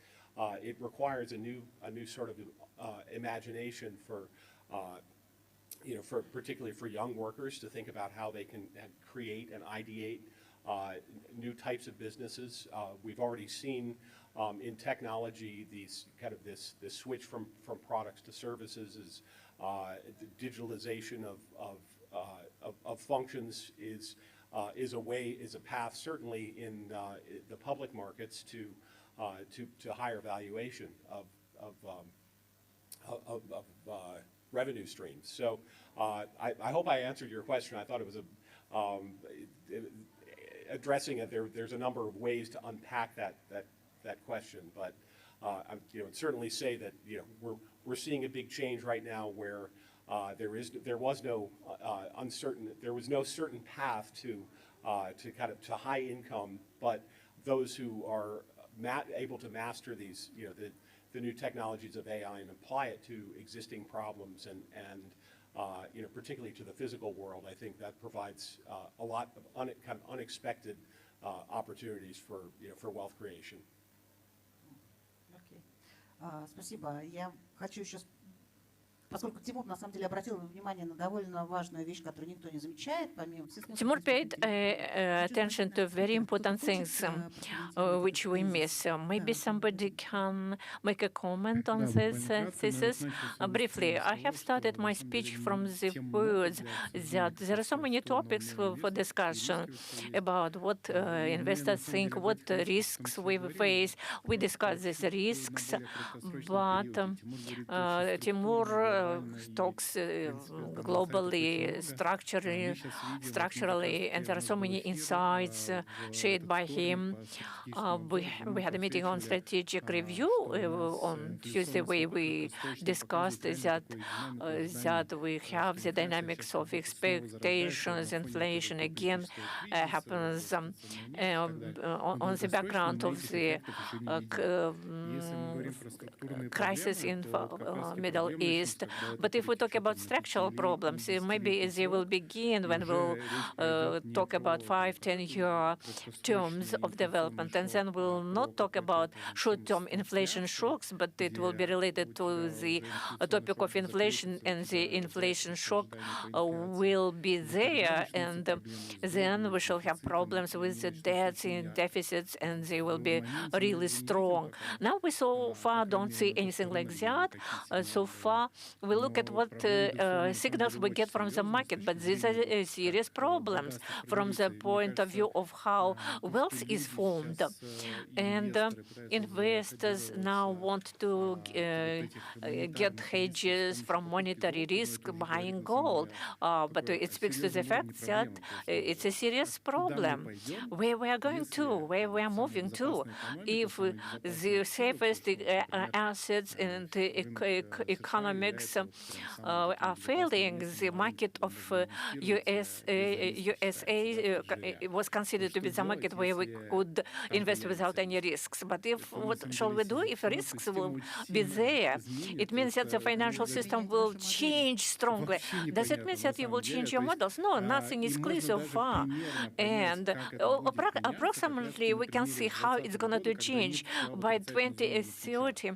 it requires a new sort of imagination for particularly for young workers to think about how they can create and ideate new types of businesses. We've already seen in technology this switch from products to services is the digitalization of functions is a path certainly in the public markets to higher valuation of revenue streams. So I hope I answered your question. I thought it was addressing it. There's a number of ways to unpack that question, but I'd certainly say that we're seeing a big change right now where there was no certain path to high income, but those who are able to master these the new technologies of AI and apply it to existing problems and particularly to the physical world, I think that provides a lot of unexpected opportunities for wealth creation. Окей. Спасибо. Я хочу еще, поскольку Тимур на самом деле обратил внимание на довольно важную вещь, которую никто не замечает, помимо всех Timur paid attention to very important things which we miss. Maybe somebody can make a comment on this thesis. Briefly, I have started my speech from the words that there are so many topics for discussion about what investors think, what risks we face. We discuss these risks, but Timur talks globally, structurally, and there are so many insights shared by him. We had a meeting on strategic review on Tuesday where we discussed that we have the dynamics of expectations, inflation again happens on the background of the crisis in Middle East. But if we talk about structural problems, maybe they will begin when we'll talk about 5-10-year terms of development, and then we'll not talk about short-term inflation shocks, but it will be related to the topic of inflation, and the inflation shock will be there, and then we shall have problems with the debts and deficits, and they will be really strong. Now we so far don't see anything like that. So far, we look at what signals we get from the market, but these are serious problems from the point of view of how wealth is formed. And investors now want to get hedges from monetary risk buying gold. But it speaks to the fact that it's a serious problem. Where we are going to, where we are moving to, if the safest assets and economics are failing, the market of USA was considered to be the market where we could invest without any risks. But what shall we do if risks will be there? It means that the financial system will change strongly. Does it mean that you will change your models? No, nothing is clear so far. And approximately we can see how it's going to change. By 2030,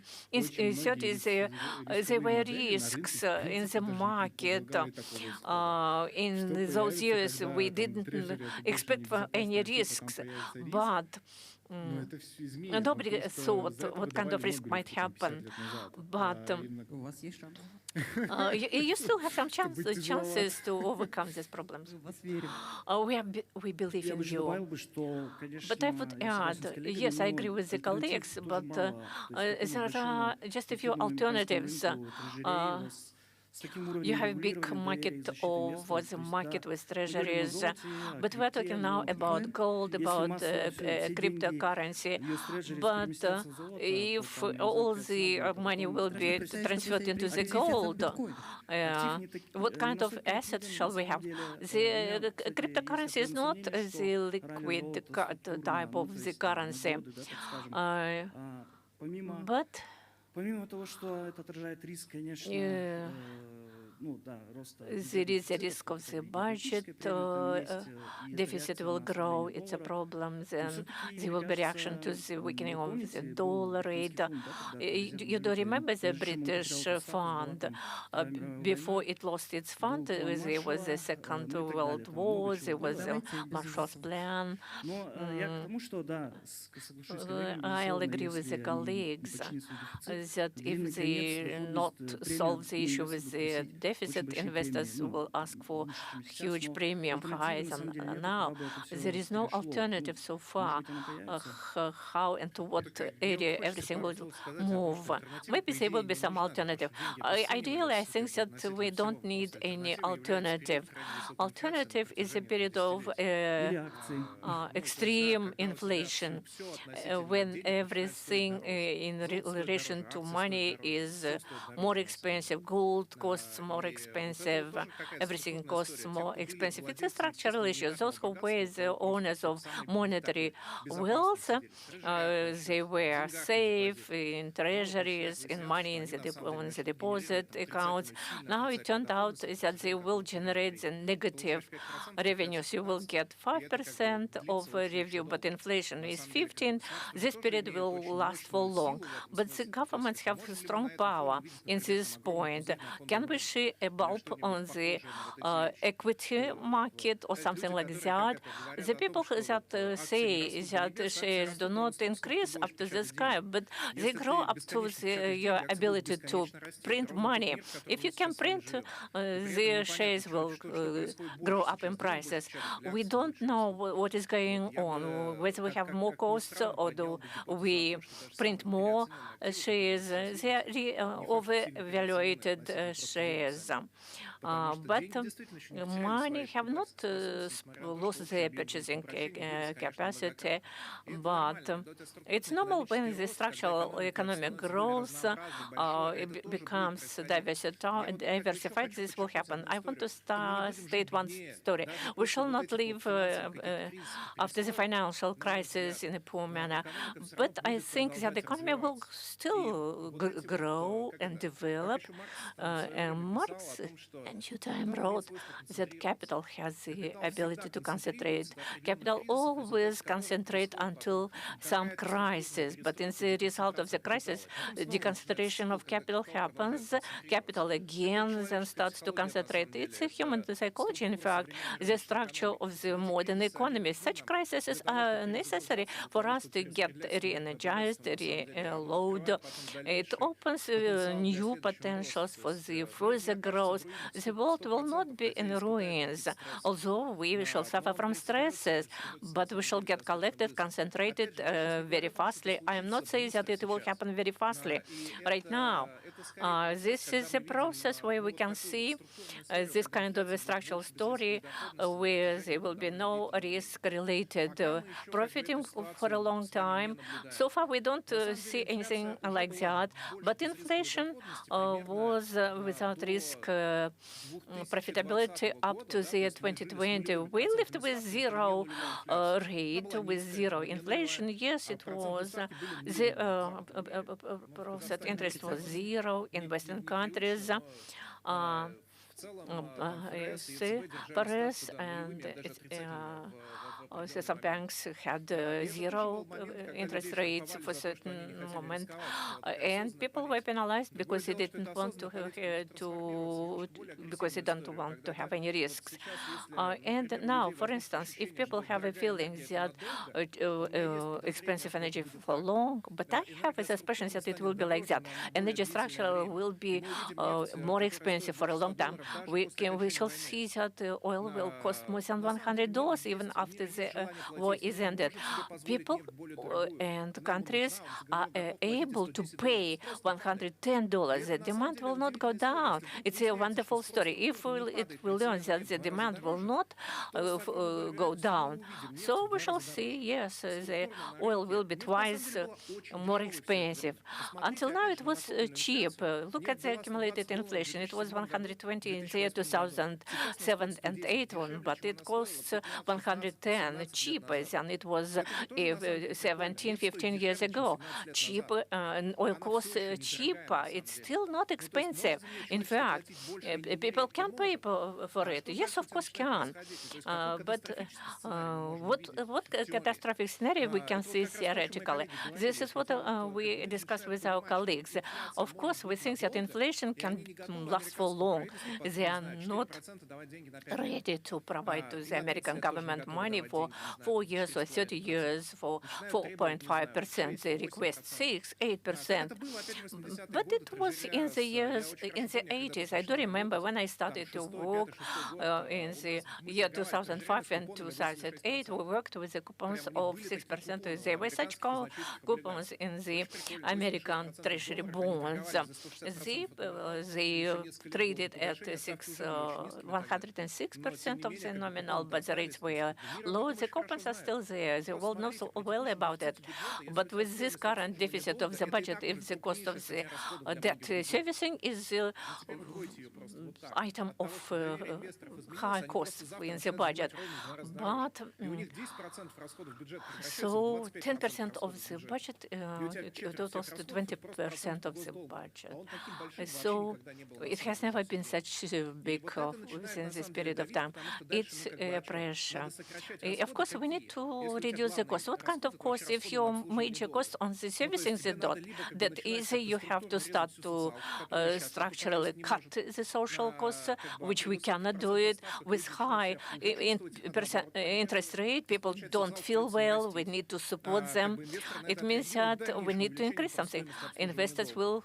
there were risks in the market. In those years, we didn't expect for any risks, but nobody thought what kind of risk might happen. But you still have some chances to overcome these problems. We believe in you. But I would add, yes, I agree with the colleagues, but there are just a few alternatives. You have a big market over the market with treasuries, but we're talking now about gold, about cryptocurrency. But if all the money will be transferred into the gold, what kind of assets shall we have? The cryptocurrency is not the liquid type of the currency. But there is a risk of the budget, deficit will grow, it's a problem, then there will be reaction to the weakening of the dollar rate. You do remember the British fund? Before it lost its fund, there was the Second World War, there was a Marshall's Plan. I'll agree with the colleagues that if they not solve the issue with the deficit, deficit, investors will ask for huge premium highs. And now there is no alternative so far how and to what area everything will move. Maybe there will be some alternative. Ideally, I think that we don't need any alternative. Alternative is a period of extreme inflation, when everything in relation to money is more expensive. Gold costs more expensive. Everything costs more expensive. It's a structural issue. Those who were the owners of monetary wealth, they were safe in treasuries, in money in the deposit accounts. Now it turned out that they will generate the negative revenues. You will get 5% of revenue, but inflation is 15. This period will last for long. But the governments have strong power in this point. Can we see a bulb on the equity market or something like that? The people that say that shares do not increase up to the sky, but they grow up to your ability to print money. If you can print, the shares will grow up in prices. We don't know what is going on, whether we have more costs or do we print more shares. They are over-evaluated shares. But money have not lost their purchasing capacity, but it's normal when the structural economic growth becomes diversified, this will happen. I want to state one story. We shall not live after the financial crisis in a poor manner, but I think that the economy will still grow and develop. And Marx and Durkheim wrote that capital has the ability to concentrate. Capital always concentrate until some crisis, but in the result of the crisis, the deconcentration of capital happens. Capital again then starts to concentrate. It's a human psychology, in fact, the structure of the modern economy. Such crises are necessary for us to get re-energized, reload. It opens new potentials for the further growth. The world will not be in ruins, although we shall suffer from stresses, but we shall get collected, concentrated very fastly. I am not saying that it will happen very fastly right now. This is a process where we can see this kind of a structural story where there will be no risk-related profiting for a long time. So far, we don't see anything like that, but inflation was without risk profitability up to the 2020. We lived with zero rate, with zero inflation. Yes, it was. The process interest was zero in Western countries. Paris and some banks had zero interest rates for a certain moment, and people were penalized because they didn't want because they don't want to have any risks. And now, for instance, if people have a feeling that expensive energy for long, but I have a suspicion that it will be like that. Energy structure will be more expensive for a long time. We shall see that oil will cost more than $100 even after the war is ended. People and countries are able to pay $110. The demand will not go down. It's a wonderful story. If it will learn that the demand will not go down, so we shall see, yes, the oil will be twice more expensive. Until now, it was cheap. Look at the accumulated inflation. It was 120 in the year 2007 and 2008, but it costs 110, cheaper than it was 17, 15 years ago. Cheaper, oil costs cheaper. It's still not expensive. In fact, people can pay for it. Yes, of course, can. But what catastrophic scenario we can see theoretically? This is what we discussed with our colleagues. Of course, we think that inflation can last for long. They are not ready to provide to the American government money for 4 years or 30 years for 4.5%. They request 6, 8%. But it was in the 80s. I do remember when I started to work in the year 2005 and 2008, we worked with the coupons of 6%. There were such coupons in the American Treasury bonds. They traded at 106% of the nominal, but the rates were low. The coupons are still there. They all know so well about it. But with this current deficit of the budget, if the cost of the debt servicing is item of high cost in the budget. But so 10% of the budget totals to 20% of the budget. So it has never been such big within this period of time. It's pressure. Of course, we need to reduce the cost. What kind of cost? If your major cost on the servicing the debt is you have to start to structurally cut the social costs, which we cannot do it with high interest rate. People don't feel well. We need to support them. It means that we need to increase something. Investors will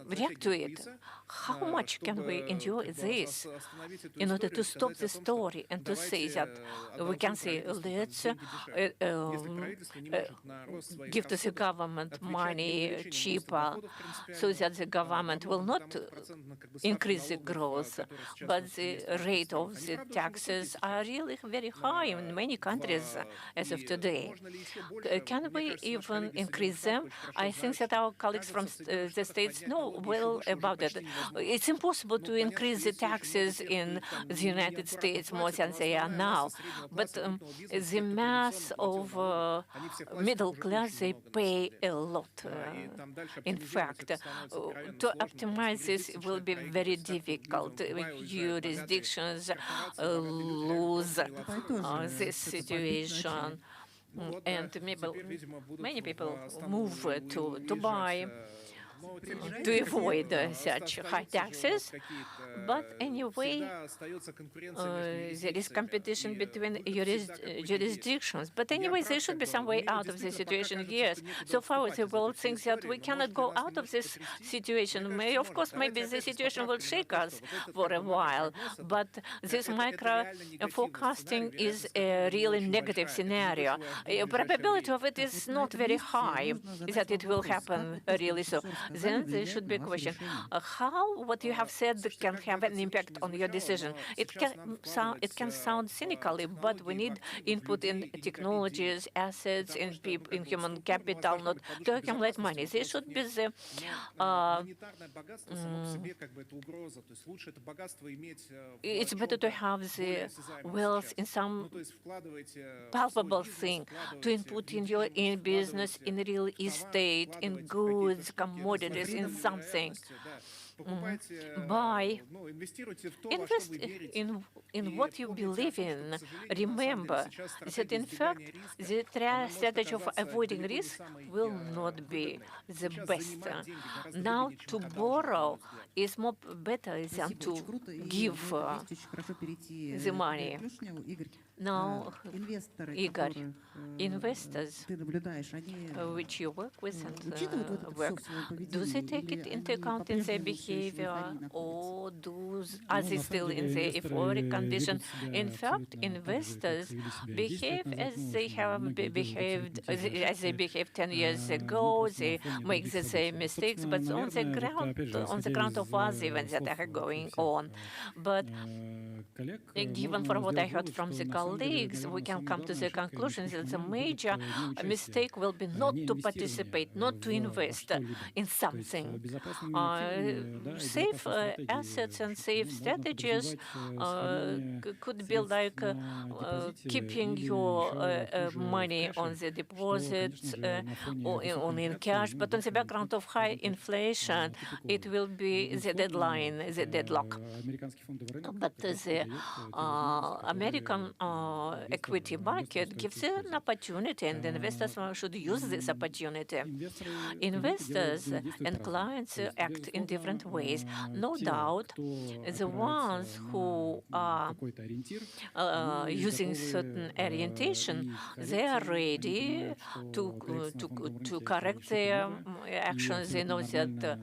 react to it. How much can we endure this in order to stop the story and to say that we can say, let's give to the government money cheaper so that the government will not increase the growth, but the rate of the taxes are really very high in many countries as of today. Can we even increase them? I think that our colleagues from the states know well about it. It's impossible to increase the taxes in the United States more than they are now. But the mass of middle class, they pay a lot. In fact, to optimize this will be very difficult. Jurisdictions lose this situation. And many people move to Dubai to avoid such high taxes. But anyway, there is competition between jurisdictions. But anyway, there should be some way out of this situation. Yes, so far the world thinks that we cannot go out of this situation. Of course, maybe the situation will shake us for a while. But this micro forecasting is a really negative scenario. Probability of it is not very high that it will happen really so. Then there should be a question: how what you have said can have an impact on your decision? It can sound cynically, but we need input in technologies, assets, in human capital, not to accumulate money. There should be the it's better to have the wealth in some palpable thing, to input in business, in real estate, in goods, commodities, in something. Buy, invest in what you believe in. Remember that, in fact, the strategy of avoiding risk will not be the best. Now, to borrow is more better than to give the money. Now, Igor, investors which you work with and do they take it into account in their behavior, or are they still in the euphoric condition? In fact, investors behave as they have behaved, as they behaved 10 years ago. They make the same mistakes, but on the ground of other events that are going on. But given from what I heard from the colleagues, we can come to the conclusion that the major mistake will be not to participate, not to invest in something. Safe assets and safe strategies could be like keeping your money on the deposits or in cash, but on the background of high inflation, it will be the deadlock. But the American equity market gives an opportunity, and investors should use this opportunity. Investors and clients act in different ways. No doubt, the ones who are using certain orientation, they are ready to correct their actions. They know that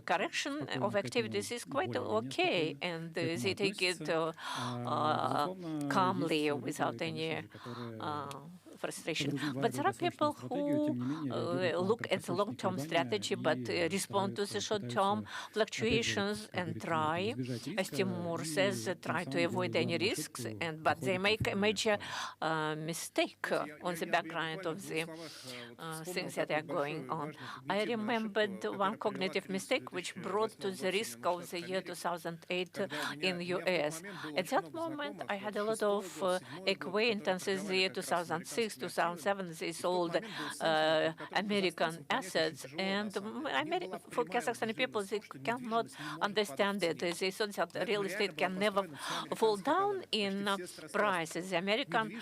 correction of activities is quite okay, and they take it calmly without any frustration. But there are people who look at the long-term strategy but respond to the short-term fluctuations and try, as Timur says, try to avoid any risks, but they make a major mistake on the background of the things that are going on. I remembered one cognitive mistake which brought to the risk of the year 2008 in the US. At that moment, I had a lot of acquaintances in the year 2006, 2007, they sold American assets, and for Kazakhstani people, they cannot understand it. They thought that real estate can never fall down in prices. The American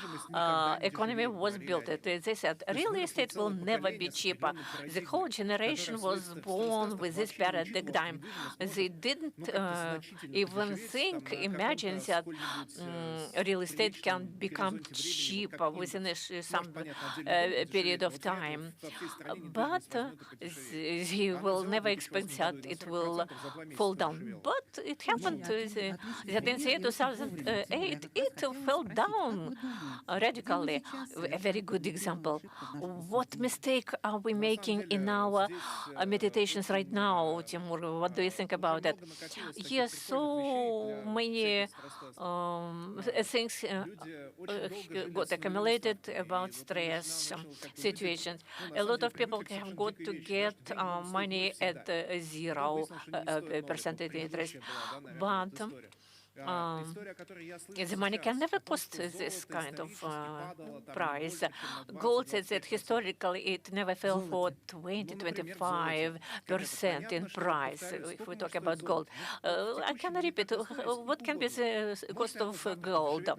economy was built. They said real estate will never be cheaper. The whole generation was born with this paradigm. They didn't even imagine that real estate can become cheaper within some period of time. But they will never expect that it will fall down. But it happened that in the year 2008, it fell down radically. A very good example. What mistake are we making in our meditations right now, Timur? What do you think about that? Yes, so many things got accumulated about stress situations. A lot of people have got to get money at 0% interest, but the money can never cost this kind of price. Gold says that historically it never fell for 20–25% in price, if we talk about gold. I can repeat, what can be the cost of gold?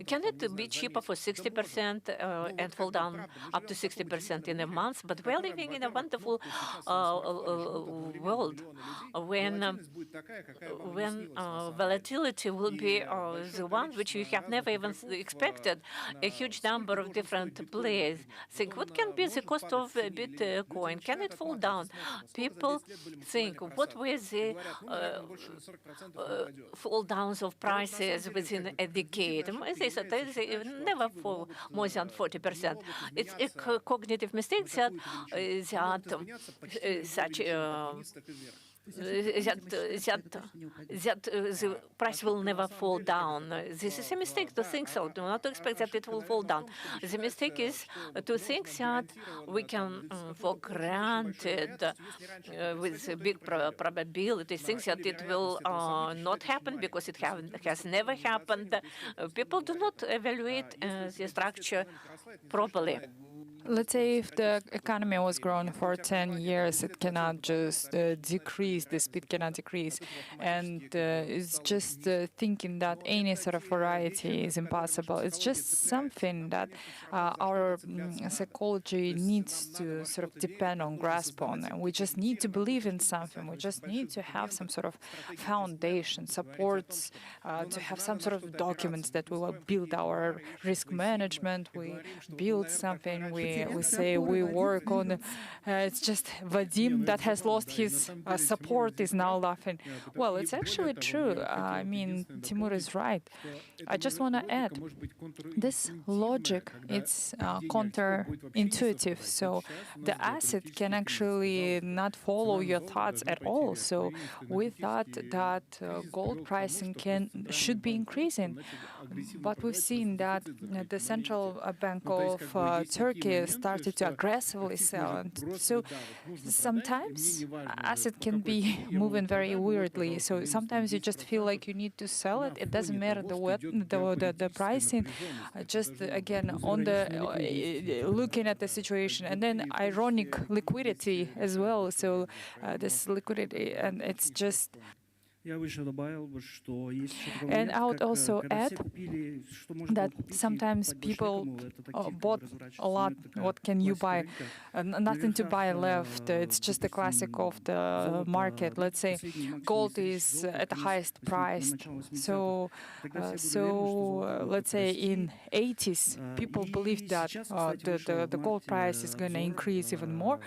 Can it be cheaper for 60% and fall down up to 60% in a month? But we're living in a wonderful world when volatility will be the one which we have never even expected. A huge number of different players. Think, what can be the cost of Bitcoin? Can it fall down? People think, what were the fall downs of prices within a decade? They said they never fall more than 40%. It's a cognitive mistake that such that the price will never fall down. This is a mistake to think so. Do not expect that it will fall down. The mistake is to think that we can, for granted, with a big probability, think that it will not happen because it has never happened. People do not evaluate the structure properly. Let's say if the economy was growing for 10 years, it cannot just decrease, the speed cannot decrease. And it's just thinking that any sort of variety is impossible. It's just something that our psychology needs to sort of depend on, grasp on. And we just need to believe in something. We just need to have some sort of foundation, supports, to have some sort of documents that we will build our risk management. We build something, we say we work on. It's just Vadim that has lost his support is now laughing. Well, it's actually true. I mean, Timur is right. I just want to add, this logic, it's counterintuitive. So the asset can actually not follow your thoughts at all. So we thought that gold pricing should be increasing. But we've seen that the Central Bank of Turkey started to aggressively sell. And so sometimes asset can be moving very weirdly. So sometimes you just feel like you need to sell it. It doesn't matter the pricing. Just again on the looking at the situation, and then ironic liquidity as well. So this liquidity, and it's just Я бы еще добавил бы, что есть еще такой And момент, I would как, also когда все add купили, что можно было that купить, и sometimes покупать больше people некому. Это таких, как бы, bought a разворачивается. lot. Ну, это такая What can you классика buy? рынка. Nothing На to buy верхах, left. It's just a classic допустим, of the золото, market. Let's say последний максимум gold 10 000 is долларов, at the плюс highest priced. начало 80-х. So, Тогда все были уверены, что золото будет let's say расти. in 80s, people И believed that сейчас, кстати, the вышел the в gold марте price is going to обзор, increase even more.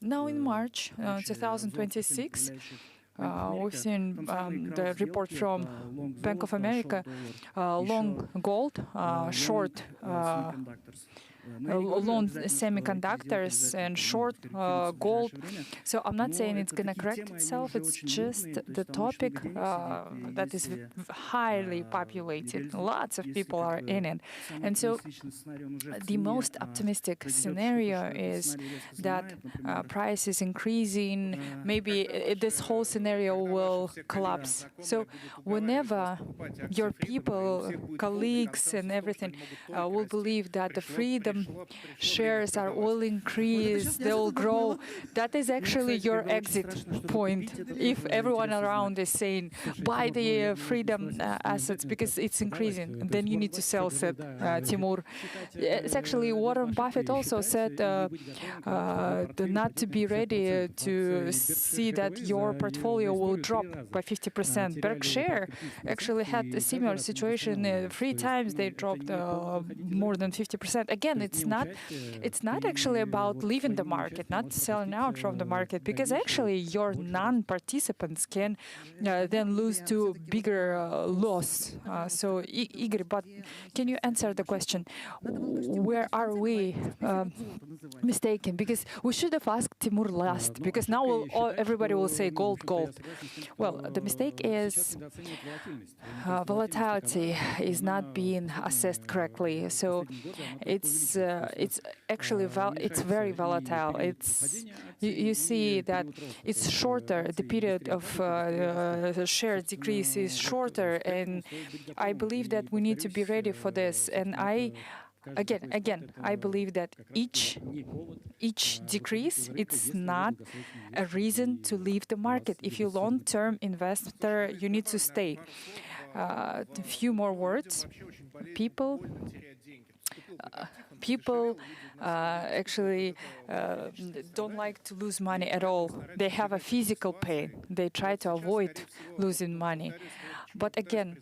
Now in March короче, обзор 2026, управляющих we've seen Там самый the крах report сделки from это long Bank of золото, America, short доллар, long еще, gold, long, short semiconductors. Но я не говорю long обязательно, что эти сделки semiconductors обязательно and там short корректируются в gold. ближайшее время. So I'm not Но saying it's это going to такие correct темы, они itself. уже It's очень just модные, то the есть там очень topic много денег сидит, и that is если highly populated. Lots of people are in it. самый And so оптимистичный сценарий, он уже в the цене, most optimistic произойдет scenario что-то, что этот is сценарий резко that сломает, например, price is increasing. Maybe this whole scenario will collapse. So whenever your people, colleagues, and everything will believe that the freedom shares are will increase, they will grow, that is actually your exit point. If everyone around is saying buy the freedom assets because it's increasing, then you need to sell, said Timur. It's actually Warren Buffett also said not to be ready to see that your portfolio will drop by 50%. Berkshire actually had a similar situation. 3 times they dropped more than 50%. Again, it's not actually about leaving the market, not selling out from the market, because actually your non-participants can then lose to bigger loss. So Igor, but can you answer the question? Where are we mistaken? Because we should have asked Timur last, because now everybody will say gold, gold. Well, the mistake is volatility is not being assessed correctly. So it's actually it's very volatile. It's you see that it's shorter. The period of share decrease is shorter, and I believe that we need to be ready for this. And Again, I believe that each decrease, it's not a reason to leave the market. If you're long-term investor, you need to stay. A few more words. People actually don't like to lose money at all. They have a physical pain. They try to avoid losing money. But again,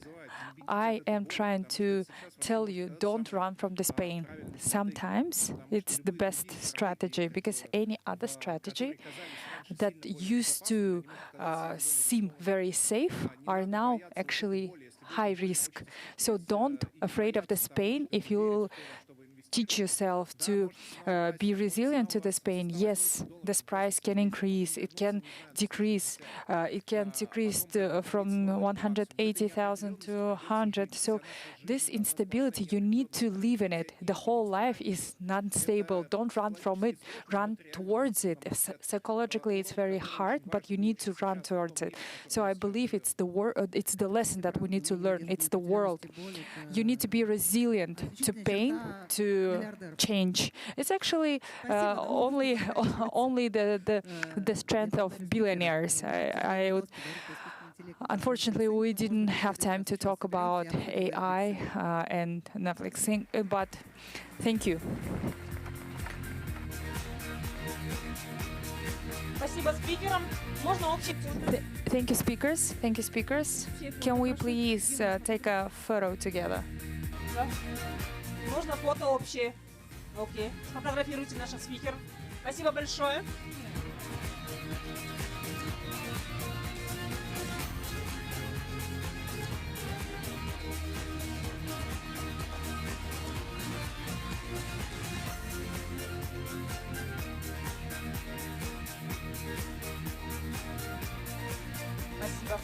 I am trying to tell you, don't run from this pain. Sometimes it's the best strategy, because any other strategy that used to seem very safe are now actually high risk. So don't afraid of this pain. If you teach yourself to be resilient to this pain, yes, this price can increase, it can decrease. It can decrease from 180,000 to 100. So this instability, you need to live in it. The whole life is not stable. Don't run from it. Run towards it. Psychologically, it's very hard, but you need to run towards it. So I believe it's it's the lesson that we need to learn. It's the world. You need to be resilient to pain, to change. It's actually only the strength of billionaires. Unfortunately, we didn't have time to talk about AI and Netflix, but thank you. Спасибо спикерам. Можно общий? Thank you, speakers. Thank you, speakers. Can we please take a photo together? Да. Можно фото общее. Окей. Сфотографируйте наших спикеров. Спасибо большое. Спасибо.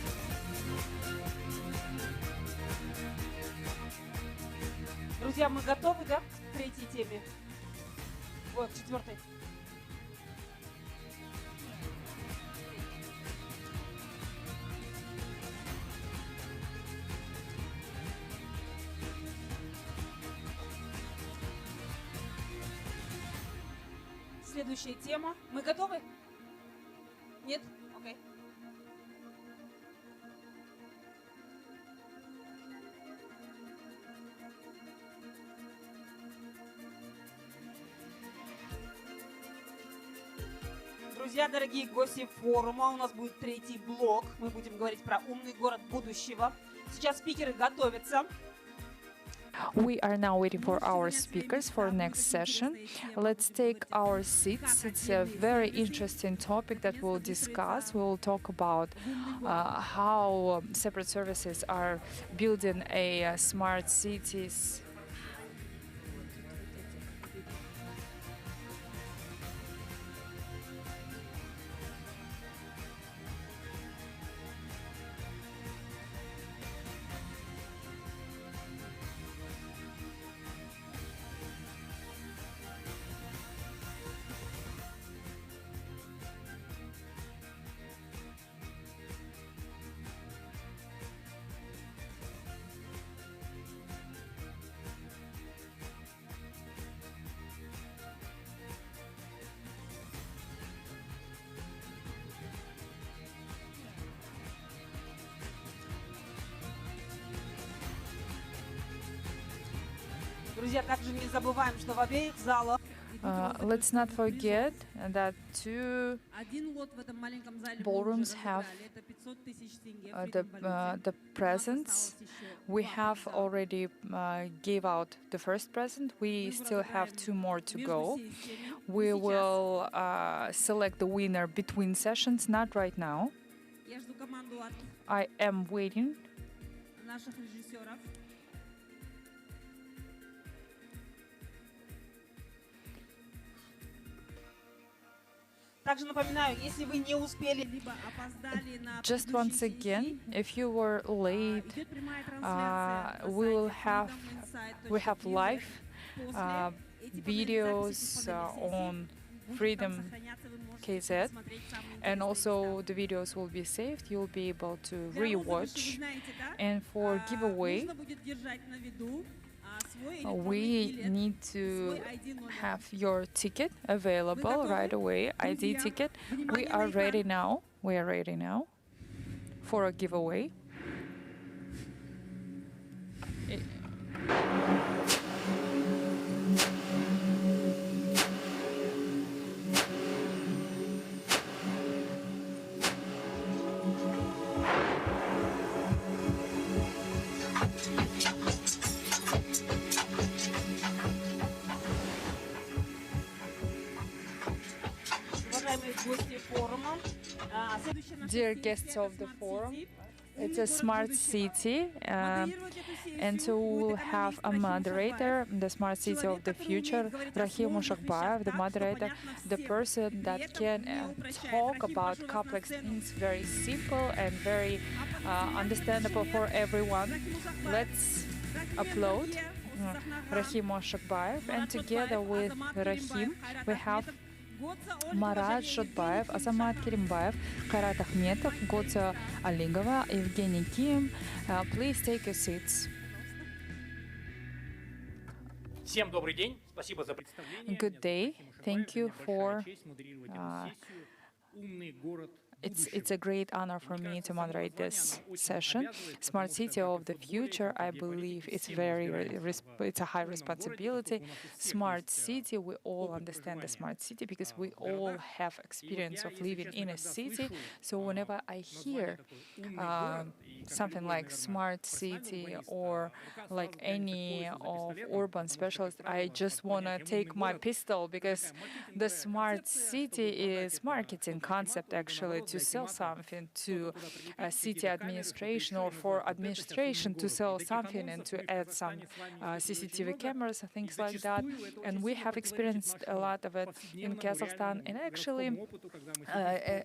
Друзья, мы готовы, да, к третьей теме? Вот, к четвертой. Следующая тема. Мы готовы? Нет? Окей. Друзья, дорогие гости форума, у нас будет третий блок. Мы будем говорить про умный город будущего. Сейчас спикеры готовятся. We are now waiting for our speakers for next session. Let's take our seats. It's a very interesting topic that we'll discuss. We'll talk about how separate services are building a smart cities. Друзья, также не забываем, что в обеих залах Let's not forget that two ballrooms have the presents. We have already gave out the first present. We still have two more to go. We will select the winner between sessions, not right now. я жду команду от I am waiting. наших режиссеров. Также напоминаю, если вы не успели, либо опоздали на Just once again, if you were late, идет прямая трансляция we will have live videos on Freedom KZ, and also the videos will be saved. You'll be able to rewatch. And for giveaway, we need to have your ticket available right away, ID ticket. We are ready now. We are ready now for a giveaway. Dear guests of the forum, it's a smart city, and so we'll have a moderator, the smart city of the future, Rahim Ushakbayev, the moderator, the person that can talk about complex things very simple and very understandable for everyone. Let's applaud Rahim Ushakbayev, and together with Rahim, we have Марат Шотбаев, Азамат Керимбаев, Карат Ахметов, Гоца Алигова, Evgeny Kim. Please take your seats. Всем добрый день. Спасибо за представление. Good day. Thank you for. Умный город. It's a great honor for me to moderate this session. Smart City of the Future, I believe it's it's a high responsibility. Smart City, we all understand the Smart City because we all have experience of living in a city. So whenever I hear something like Smart City or like any of urban specialists, I just want to take my pistol because the Smart City is marketing concept actually to sell something to city administration or for administration to sell something and to add some CCTV cameras and things like that. And we have experienced a lot of it in Kazakhstan, and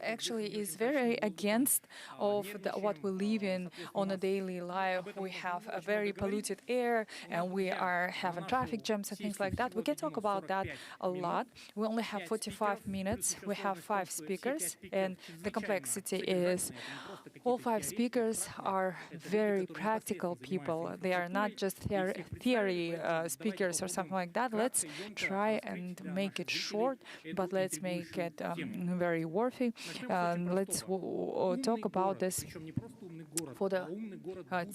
actually is very against of what we live in on a daily life. We have a very polluted air and we are having traffic jams and things like that. We can talk about that a lot. We only have 45 minutes. We have 5 speakers, and the the complexity is all five speakers are very practical people. They are not just theory speakers or something like that. Let's try and make it short, but let's make it very worthy. Let's talk about this for the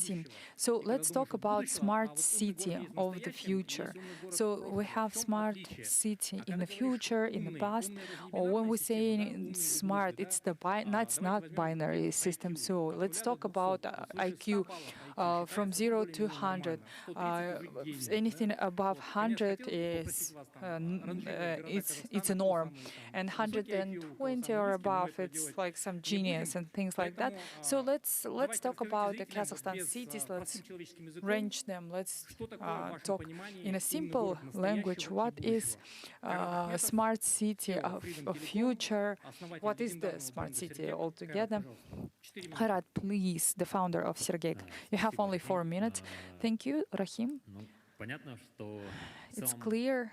team. So let's talk about smart city of the future. So we have smart city in the future, in the past, or when we say smart, it's not binary system. So let's talk about IQ from 0 to 100. Anything above 100 is it's a norm, and 120 or above, it's like some genius and things like that. So let's talk about the Kazakhstan cities. Let's range them. Let's talk in a simple language. What is a smart city of future? What is the smart city altogether? Kairat, please, the founder of Sergeyk. You have only 4 minutes. Thank you, Rahim. It's clear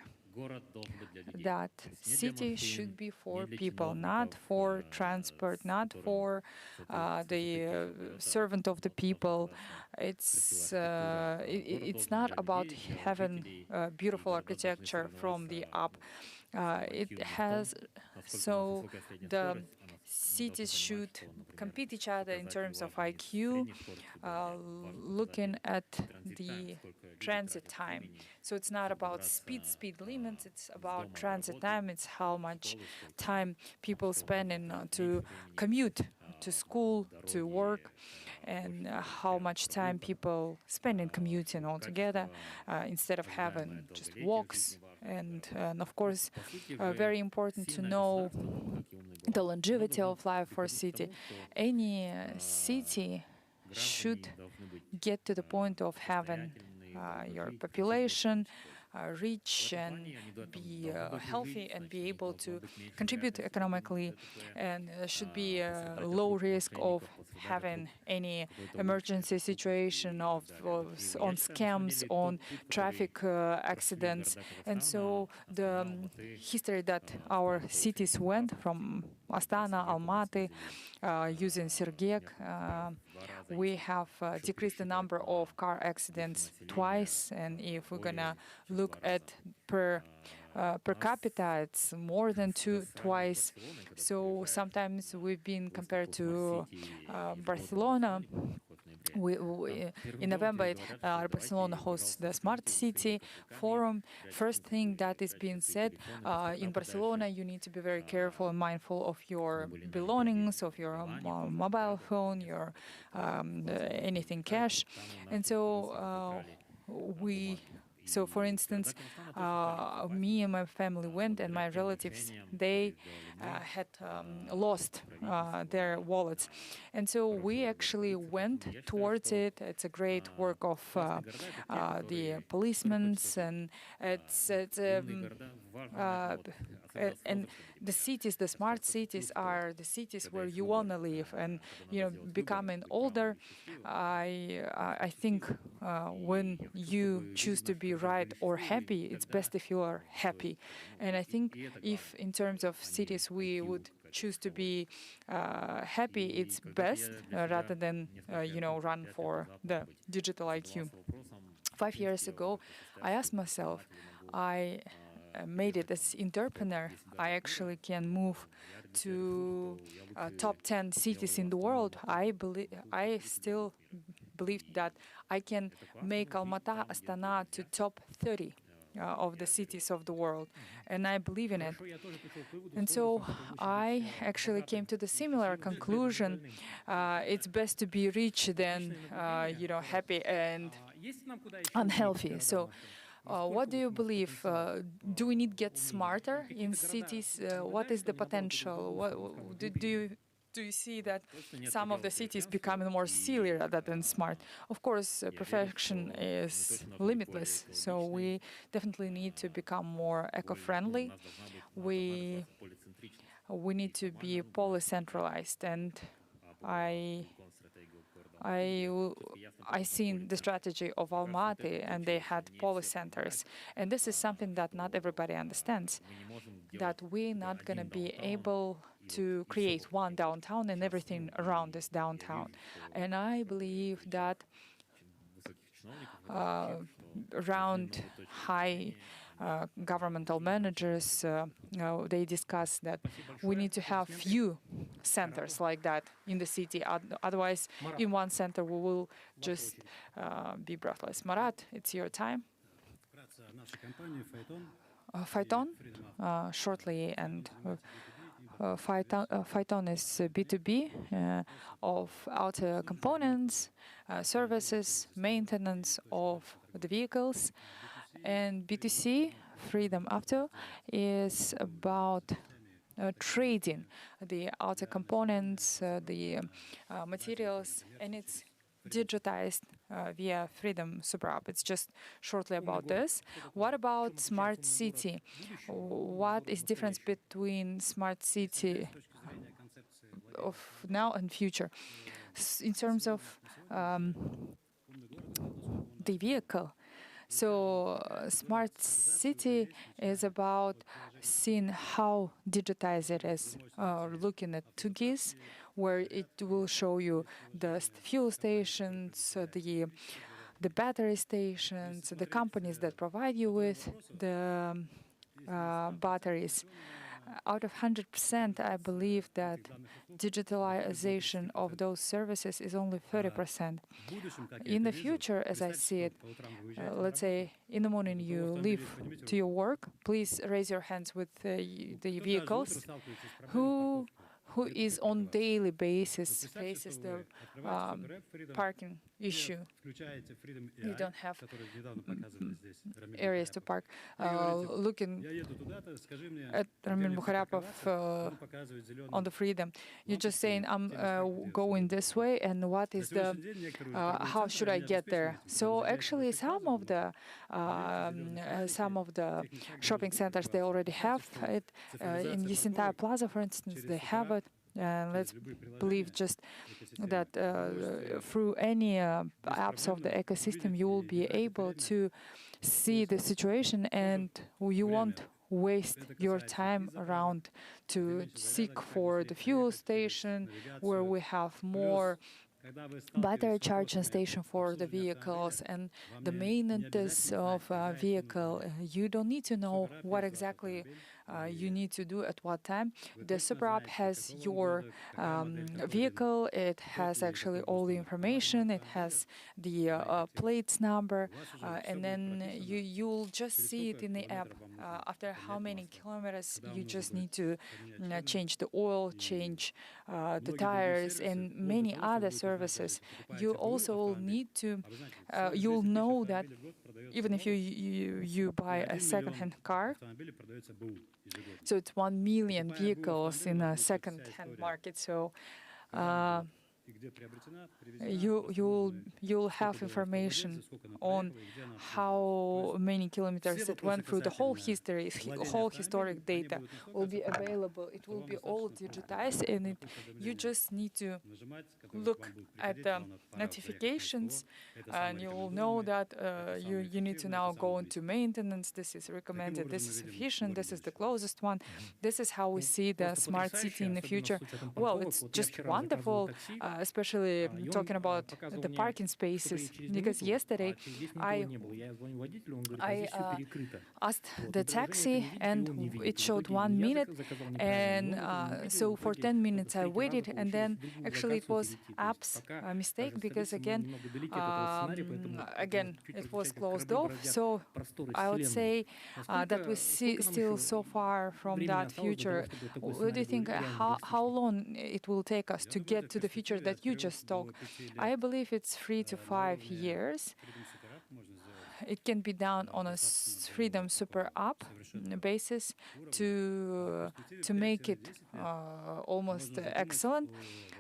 that city should be for people, not for transport, not for the servant of the people. It's not about having beautiful architecture from the up. It has so the cities should compete each other in terms of IQ, looking at the transit time. So it's not about speed limits, it's about transit time. It's how much time people spend to commute to school, to work, and how much time people spend in commuting altogether instead of having just walks. And of course, very important to know the longevity of life for city. Any city should get to the point of having your population rich and be healthy and be able to contribute economically, and should be low risk of having any emergency situation on scams, on traffic accidents. And so the history that our cities went from Astana, Almaty, using Sergeyk, we have decreased the number of car accidents twice, and if we're gonna look at per capita, it's more than twice. So sometimes we've been compared to Barcelona. In November, Barcelona hosts the Smart City Forum. First thing that is being said, in Barcelona, you need to be very careful and mindful of your belongings, of your mobile phone, your anything cash. And so So, for instance, me and my family went, and my relatives, they had lost their wallets. And so we actually went towards it. It's a great work of the policemen, and and the cities, the smart cities, are the cities where you want to live. And becoming older, I think when you choose to be right or happy, it's best if you are happy. And I think if in terms of cities we would choose to be happy, it's best rather than run for the digital IQ. 5 years ago, I asked myself, I made it as entrepreneur. I actually can move to top 10 cities in the world. I still believed that I can make Almaty, Astana to top 30 of the cities of the world, and I believe in it. And so I actually came to the similar conclusion. It's best to be rich than happy and unhealthy. So what do you believe? Do we need to get smarter in cities? What is the potential? What do you see that some of the cities becoming more silly rather than smart? Of course, perfection is limitless, so we definitely need to become more eco-friendly. We need to be polycentralized, and I seen the strategy of Almaty, and they had polycenters. And this is something that not everybody understands, that we're not going to be able to create one downtown and everything around this downtown. And I believe that around high governmental managers, they discuss that we need to have few centers like that in the city. Otherwise, in one center, we will just be breathless. Marat, it's your time. Phaeton, shortly, and Phaeton is B2B of auto components, services, maintenance of the vehicles, and B2C, Freedom Auto, is about trading the auto components, the materials, and it's digitized via Freedom Super App. It's just shortly about this. What about smart city? What is difference between smart city of now and future? In terms of the vehicle. So smart city is about seeing how digitized it is, looking at 2GIS, where it will show you the fuel stations, the battery stations, the companies that provide you with the batteries. Out of 100%, I believe that digitalization of those services is only 30%. In the future, as I see it, let's say in the morning you leave to your work, please raise your hands with the vehicles. Who is on daily basis faces the parking issue. You don't have areas to park. Looking at Ramin Bukharapov on the Freedom, you're just saying, I'm going this way, and what is the, how should I get there? So actually, some of the shopping centers, they already have it. In Yesentaya Plaza, for instance, they have it. Let's believe just that through any apps of the ecosystem, you will be able to see the situation, and you won't waste your time around to seek for the fuel station where we have more battery charging station for the vehicles and the maintenance of a vehicle. You don't need to know what exactly you need to do at what time. The Super App has your vehicle. It has actually all the information. It has the plates number, and then you'll just see it in the app. After how many kilometers, you just need to change the oil, change the tires, and many other services. You also will need to. You'll know that even if you buy a second-hand car. So it's 1 million vehicles in a second-hand market. So you'll have information on how many kilometers it went through. The whole history, whole historic data will be available. It will be all digitized, and you just need to look at the notifications, and you will know that you need to now go into maintenance. This is recommended. This is efficient. This is the closest one. This is how we see the smart city in the future. Well, it's just wonderful. Especially talking about the parking spaces, because yesterday I asked the taxi and it showed 1 minute, and so for 10 minutes I waited, and then actually it was app's mistake, because again it was closed off. So I would say that we see still so far from that future. What do you think? How long it will take us to get to the future that you just talked? I believe it's 3 to 5 years. It can be done on a Freedom Super App basis to make it almost excellent.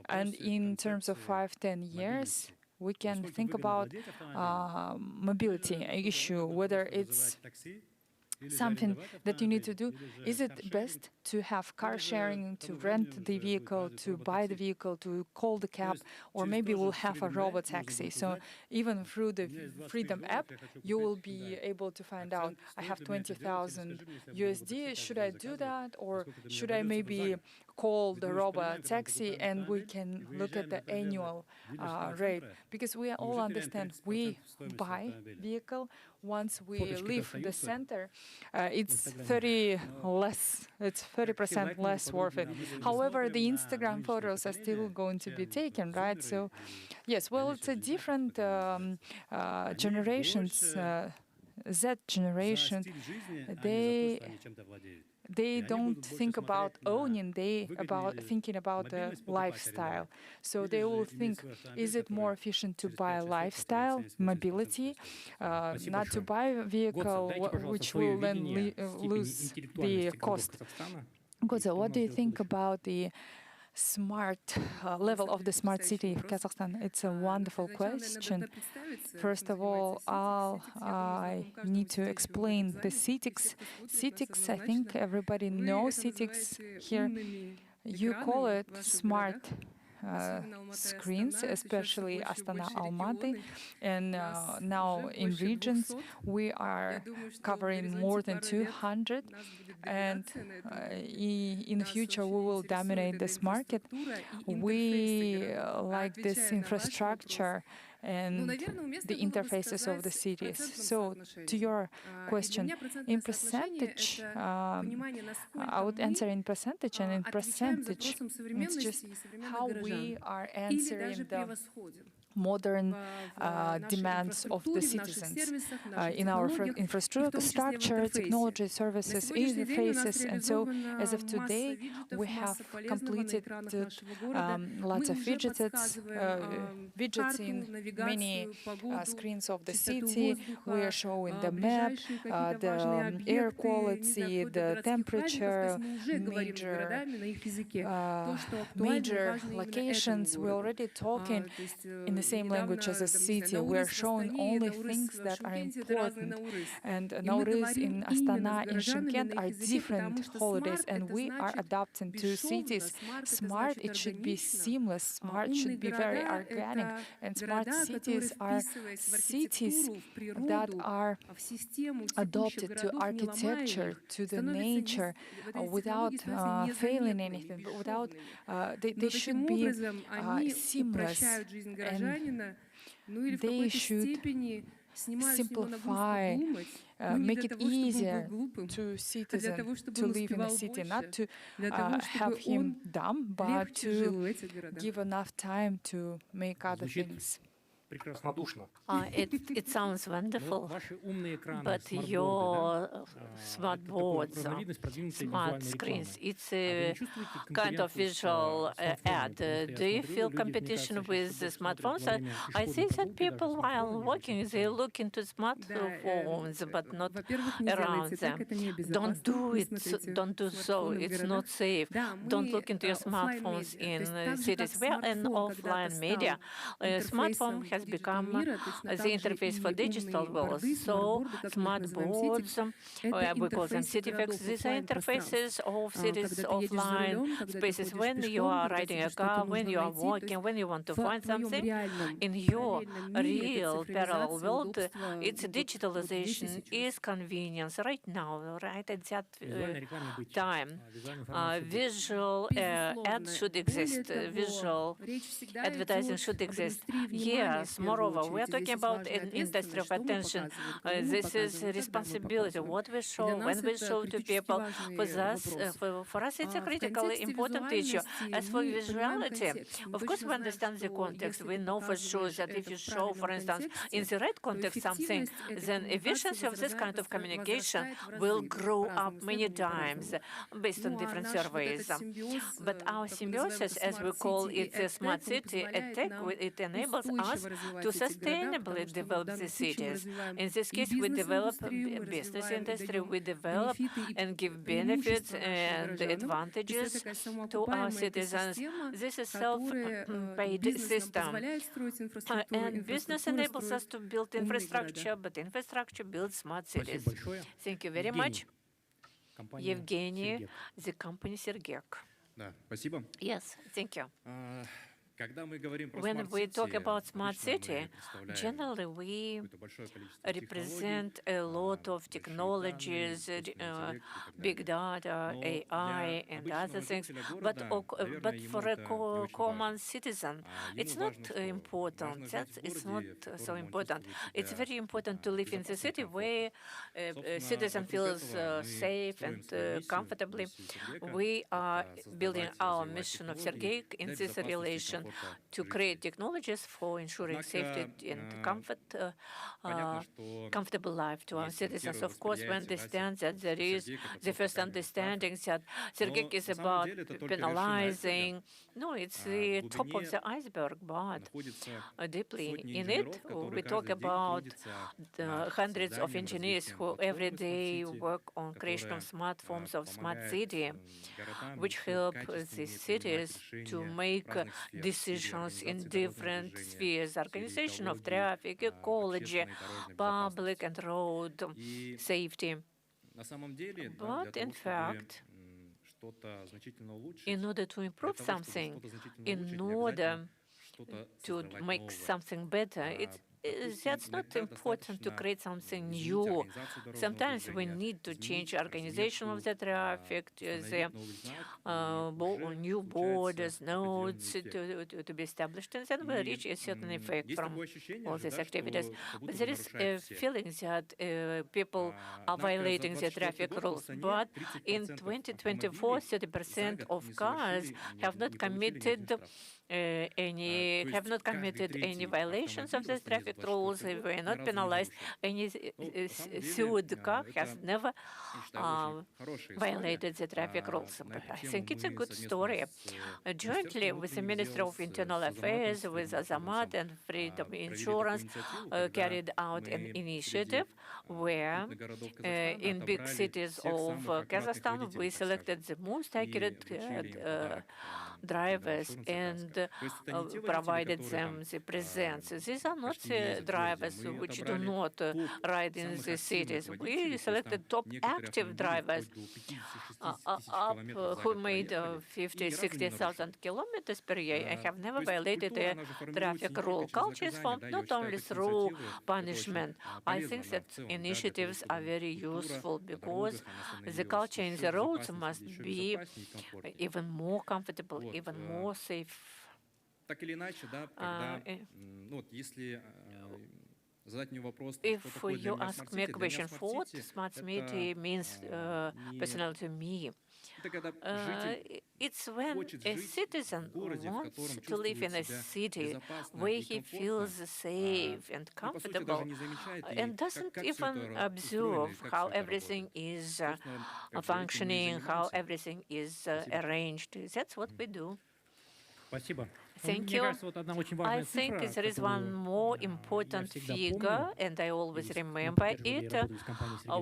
And in terms of 5-10 years, we can think about mobility issue, whether it's something that you need to do. Is it best to have car sharing, to rent the vehicle, to buy the vehicle, to call the cab, or maybe we'll have a robot taxi? So even through the Freedom app, you will be able to find out, I have 20,000 USD, should I do that, or should I maybe call the robot taxi and we can look at the annual rate, because we all understand we buy vehicle once we leave the center, it's 30% less worth it. However, the Instagram photos are still going to be taken, right? So yes, well, it's a different generations. Z generation, they don't think about owning, thinking about the lifestyle. So they will think, is it more efficient to buy a lifestyle, mobility, not to buy a vehicle, which will then lose the cost? Godza, what do you think about the smart level of the smart city of Kazakhstan? It's a wonderful question. First of all, I need to explain the CITIX. CITIX, I think everybody knows CITIX here. You call it smart screens, especially Astana, Almaty, and now in regions we are covering more than 200, and in the future we will dominate this market. We like this infrastructure and the interfaces of the cities. So to your question, in percentage, I would answer in percentage, and in percentage, it's just how we are answering the modern demands of the citizens in our infrastructure, technology, services, interfaces. And so as of today, we have completed lots of widgets in many screens of the city. We are showing the map, the air quality, the temperature, major locations. We're already talking in the same language as a city. We're showing only things that are important. And nowadays in Astana, in Shymkent are different holidays, and we are adapting to cities. Smart, it should be seamless. Smart should be very organic. And smart cities are cities that are adopted to architecture, to the nature, without failing anything, but without, they should be seamless. And they should simplify, make it easier to citizens to live in a city, not to have him dumb, but to give enough time to make other things. It sounds wonderful, but your smart boards, smart screens, it's a kind of visual ad. Do you feel competition with the smartphones? I see that people, while walking, they look into smartphones, but not around them. Don't do it. Don't do so. It's not safe. Don't look into your smartphones in cities. We're an offline media. Smartphone has become the interface for digital world. So smart boards, we call them CityFacts. These are interfaces of cities offline spaces. When you are riding a car, when you are walking, when you want to find something in your real parallel world, its digitalization is convenience right now, right at that time. Visual ads should exist. Visual advertising should exist. Yes, moreover, we are talking about an industry of attention. This is a responsibility. What we show, when we show to people, for us it's a critically important issue. As for visuality, of course we understand the context. We know for sure that if you show, for instance, in the right context something, then efficiency of this kind of communication will grow up many times based on different surveys. But our symbiosis, as we call it, the smart city attack, it enables us to sustainably develop the cities. In this case, we develop business industry, we develop and give benefits and advantages to our citizens. This is self-paid system. And business enables us to build infrastructure, but infrastructure builds smart cities. Thank you very much. Evgeny, the company Sergek. Да, спасибо. Yes, thank you. When we talk about smart city, generally we represent a lot of technologies, big data, AI, and other things. But for a common citizen, it's not important. It's not so important. It's very important to live in the city where a citizen feels safe and comfortably. We are building our mission of Sergei in this relation to create technologies for ensuring safety and comfortable life to our citizens. Of course, we understand that there is the first understanding that Sergei is about penalizing. No, it's the top of the iceberg, but deeply in it, we talk about the hundreds of engineers who every day work on creation of smart forms of smart city, which help the cities to make decisions in different spheres: organization of traffic, ecology, public and road safety. But in fact, in order to improve something, in order to make something better, that's not important to create something new. Sometimes we need to change organization of the traffic, the new borders, nodes to be established, and then we reach a certain effect from all these activities. But there is a feeling that people are violating the traffic rules. But in 2024, 30% of cars have not committed any violations of the traffic rules. They were not penalized. Any sued car has never violated the traffic rules. I think it's a good story. Jointly with the Ministry of Internal Affairs, with Azamat and Freedom Insurance, carried out an initiative where in big cities of Kazakhstan we selected the most accurate drivers and provided them the presence. These are not drivers which do not ride in the cities. We selected top active drivers who made 50,000-60,000 kilometers per year and have never violated a traffic rule. Culture is formed not only through punishment. I think that initiatives are very useful because the culture in the roads must be even more comfortable, even more safe. If you ask me a question, what smart city means personally to me, it's when a citizen wants to live in a city where he feels safe and comfortable and doesn't even observe how everything is functioning, how everything is arranged. That's what we do. Thank you. I think there is one more important figure, and I always remember it.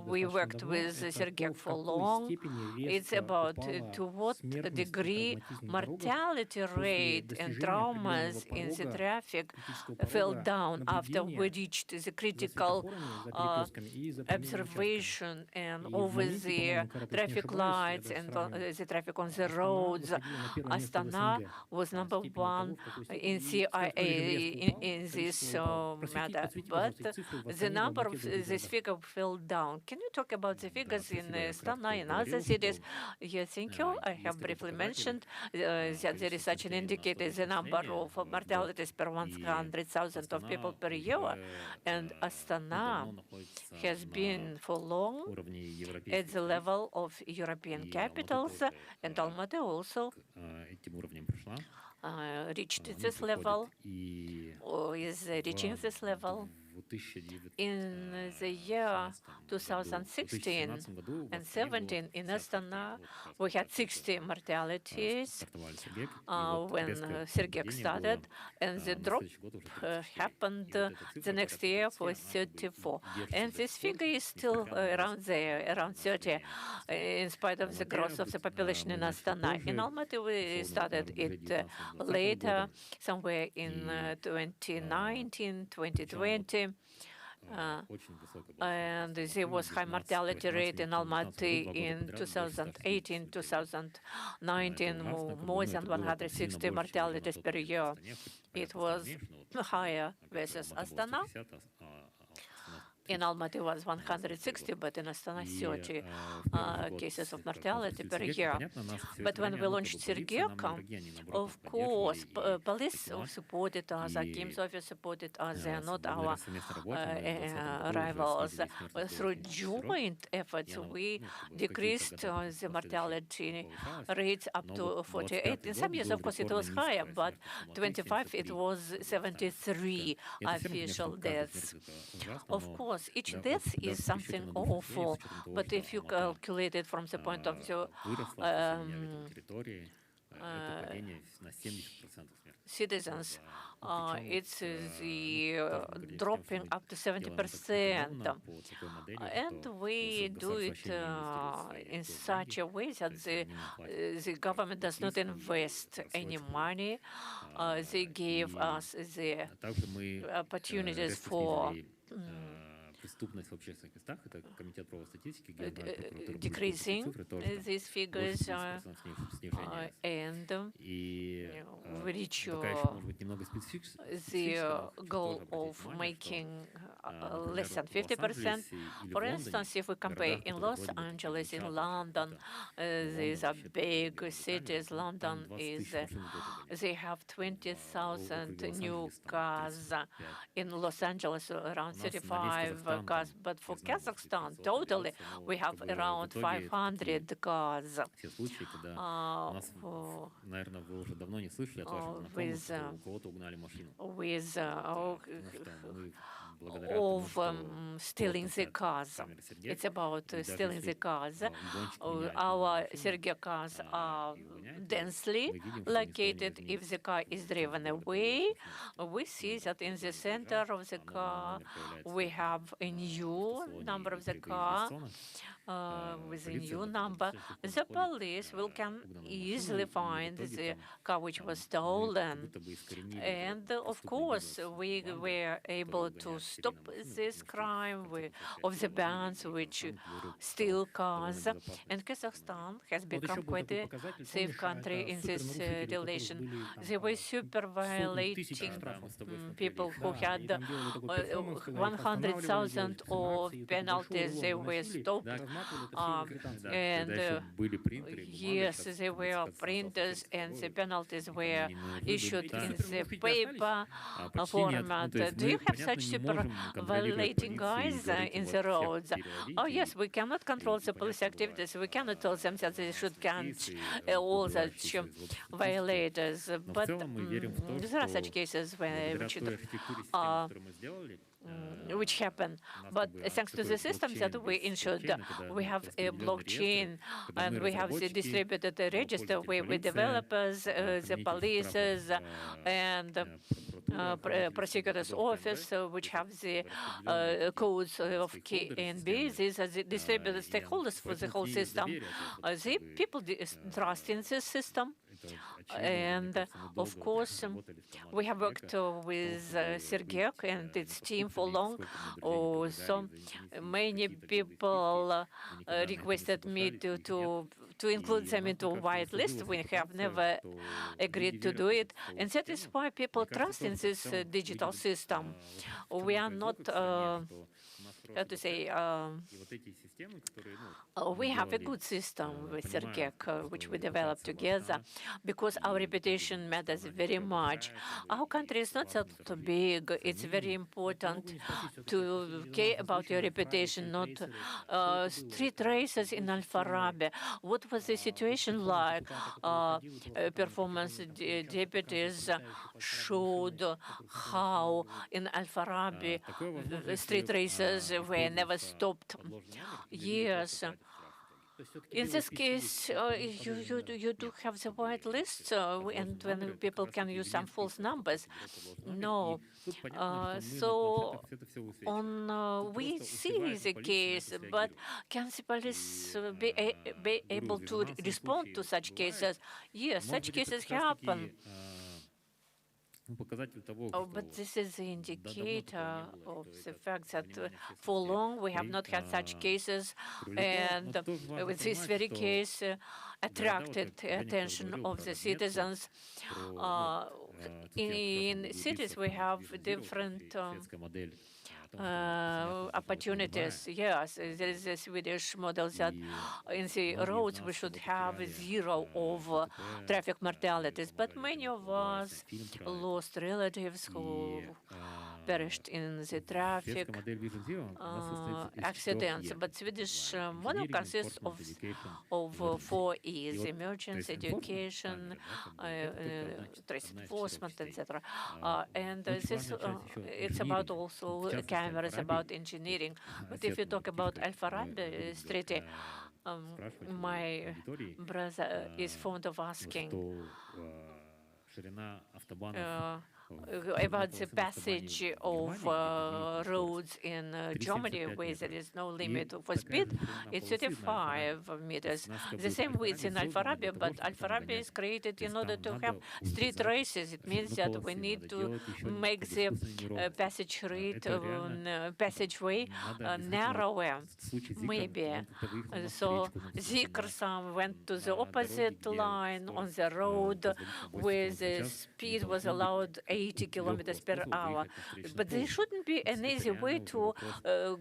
We worked with Sergei for long. It's about to what degree mortality rate and traumas in the traffic fell down after we reached the critical observation and over the traffic lights and the traffic on the roads. Astana was #1 in CIA in this matter, but the number of this figure fell down. Can you talk about the figures in Astana and other cities? Yes, thank you. I have briefly mentioned that there is such an indicator, the number of mortalities per 100,000 of people per year, and Astana has been for long at the level of European capitals, and Almaty also reached this level, or is reaching this level. In the year 2016 and 17 in Astana, we had 60 mortalities when Sergei started, and the drop happened the next year for 34. And this figure is still around there, around 30, in spite of the growth of the population in Astana. In Almaty, we started it later, somewhere in 2019, 2020. and there was high mortality rate in Almaty in 2018, 2019, more than 160 mortalities per year. It was higher versus Astana. In Almaty was 160, but in Astana 30 cases of mortality per year. But when we launched Sergeyka, of course, police supported us, Akim's office supported us, they are not our rivals. Through joint efforts, we decreased the mortality rates up to 48. In some years, of course, it was higher, but 25, it was 73 official deaths. Of course, each death is something awful, but if you calculate it from the point of view citizens, it's the dropping up to 70%. And we do it in such a way that the government does not invest any money. They gave us the opportunities for decreasing these figures and we reach the goal of making less than 50%. For instance, if we compare in Los Angeles, in London, these are big cities. London is, they have 20,000 new cars. In Los Angeles, around 35 cars. But for Kazakhstan, totally, we have around 500 cars. Of stealing the cars. It's about stealing the cars. Our Sergey cars are densely located. If the car is driven away, we see that in the center of the car, we have a new number of the car. With a new number, the police can easily find the car which was stolen. And of course, we were able to stop this crime of the bands which steal cars. And Kazakhstan has become quite a safe country in this relation. They were super violating people who had 100,000 of penalties. They were stopped. And yes, there were printers and the penalties were issued in the paper format. Do you have such super violating guys in the roads? Oh yes, we cannot control the police activities. We cannot tell them that they should catch all such violators. But there are such cases which happen. But thanks to the systems that we ensured, we have a blockchain and we have the distributed register where we developers, the police, and prosecutor's office, which have the codes of KNB. These are the distributed stakeholders for the whole system. The people trust in this system. And of course, we have worked with Sergeyk and its team for long. So many people requested me to include them into a white list. We have never agreed to do it. And that is why people trust in this digital system. We are not, how to say, we have a good system with Sergeyk, which we developed together, because our reputation matters very much. Our country is not so big. It's very important to care about your reputation, not street races in Al-Farabi. What was the situation like? Performance deputies showed how in Al-Farabi street races were never stopped. Yes. In this case, you do have the white list, and when people can use some false numbers. No. So we see the case, but can the police be able to respond to such cases? Yes, such cases happen. Oh, but this is the indicator of the fact that for long we have not had such cases, and with this very case attracted the attention of the citizens. In cities we have different opportunities. Yes, there is a Swedish model that in the roads we should have zero of traffic mortalities, but many of us lost relatives who perished in the traffic accidents. But Swedish model consists of 4 E's: emergency, education, enforcement, etc. And this it's about also cameras, about engineering. But if you talk about Al-Farabi Street, my brother is fond of asking about the passage of roads in Germany where there is no limit for speed. It's 35 meters, the same width in Al-Farabi, but Al-Farabi is created in order to have street races. It means that we need to make the passageway narrower, maybe. So Zikr went to the opposite line on the road where the speed was allowed 80 kilometers per hour. But there shouldn't be an easy way to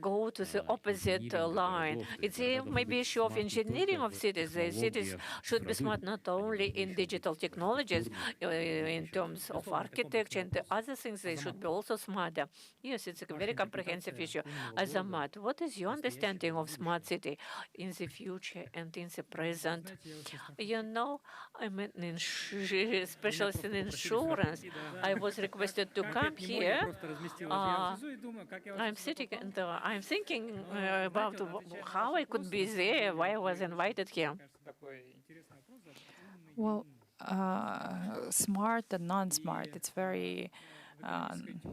go to the opposite line. It's maybe issue of engineering of cities. The cities should be smart not only in digital technologies, in terms of architecture and the other things, they should be also smarter. Yes, it's a very comprehensive issue. Azamat, what is your understanding of smart city in the future and in the present? You know, I'm an specialist in insurance. I was requested to come here. I'm sitting and I'm thinking about how I could be there, why I was invited here. Well, smart and non-smart, it's very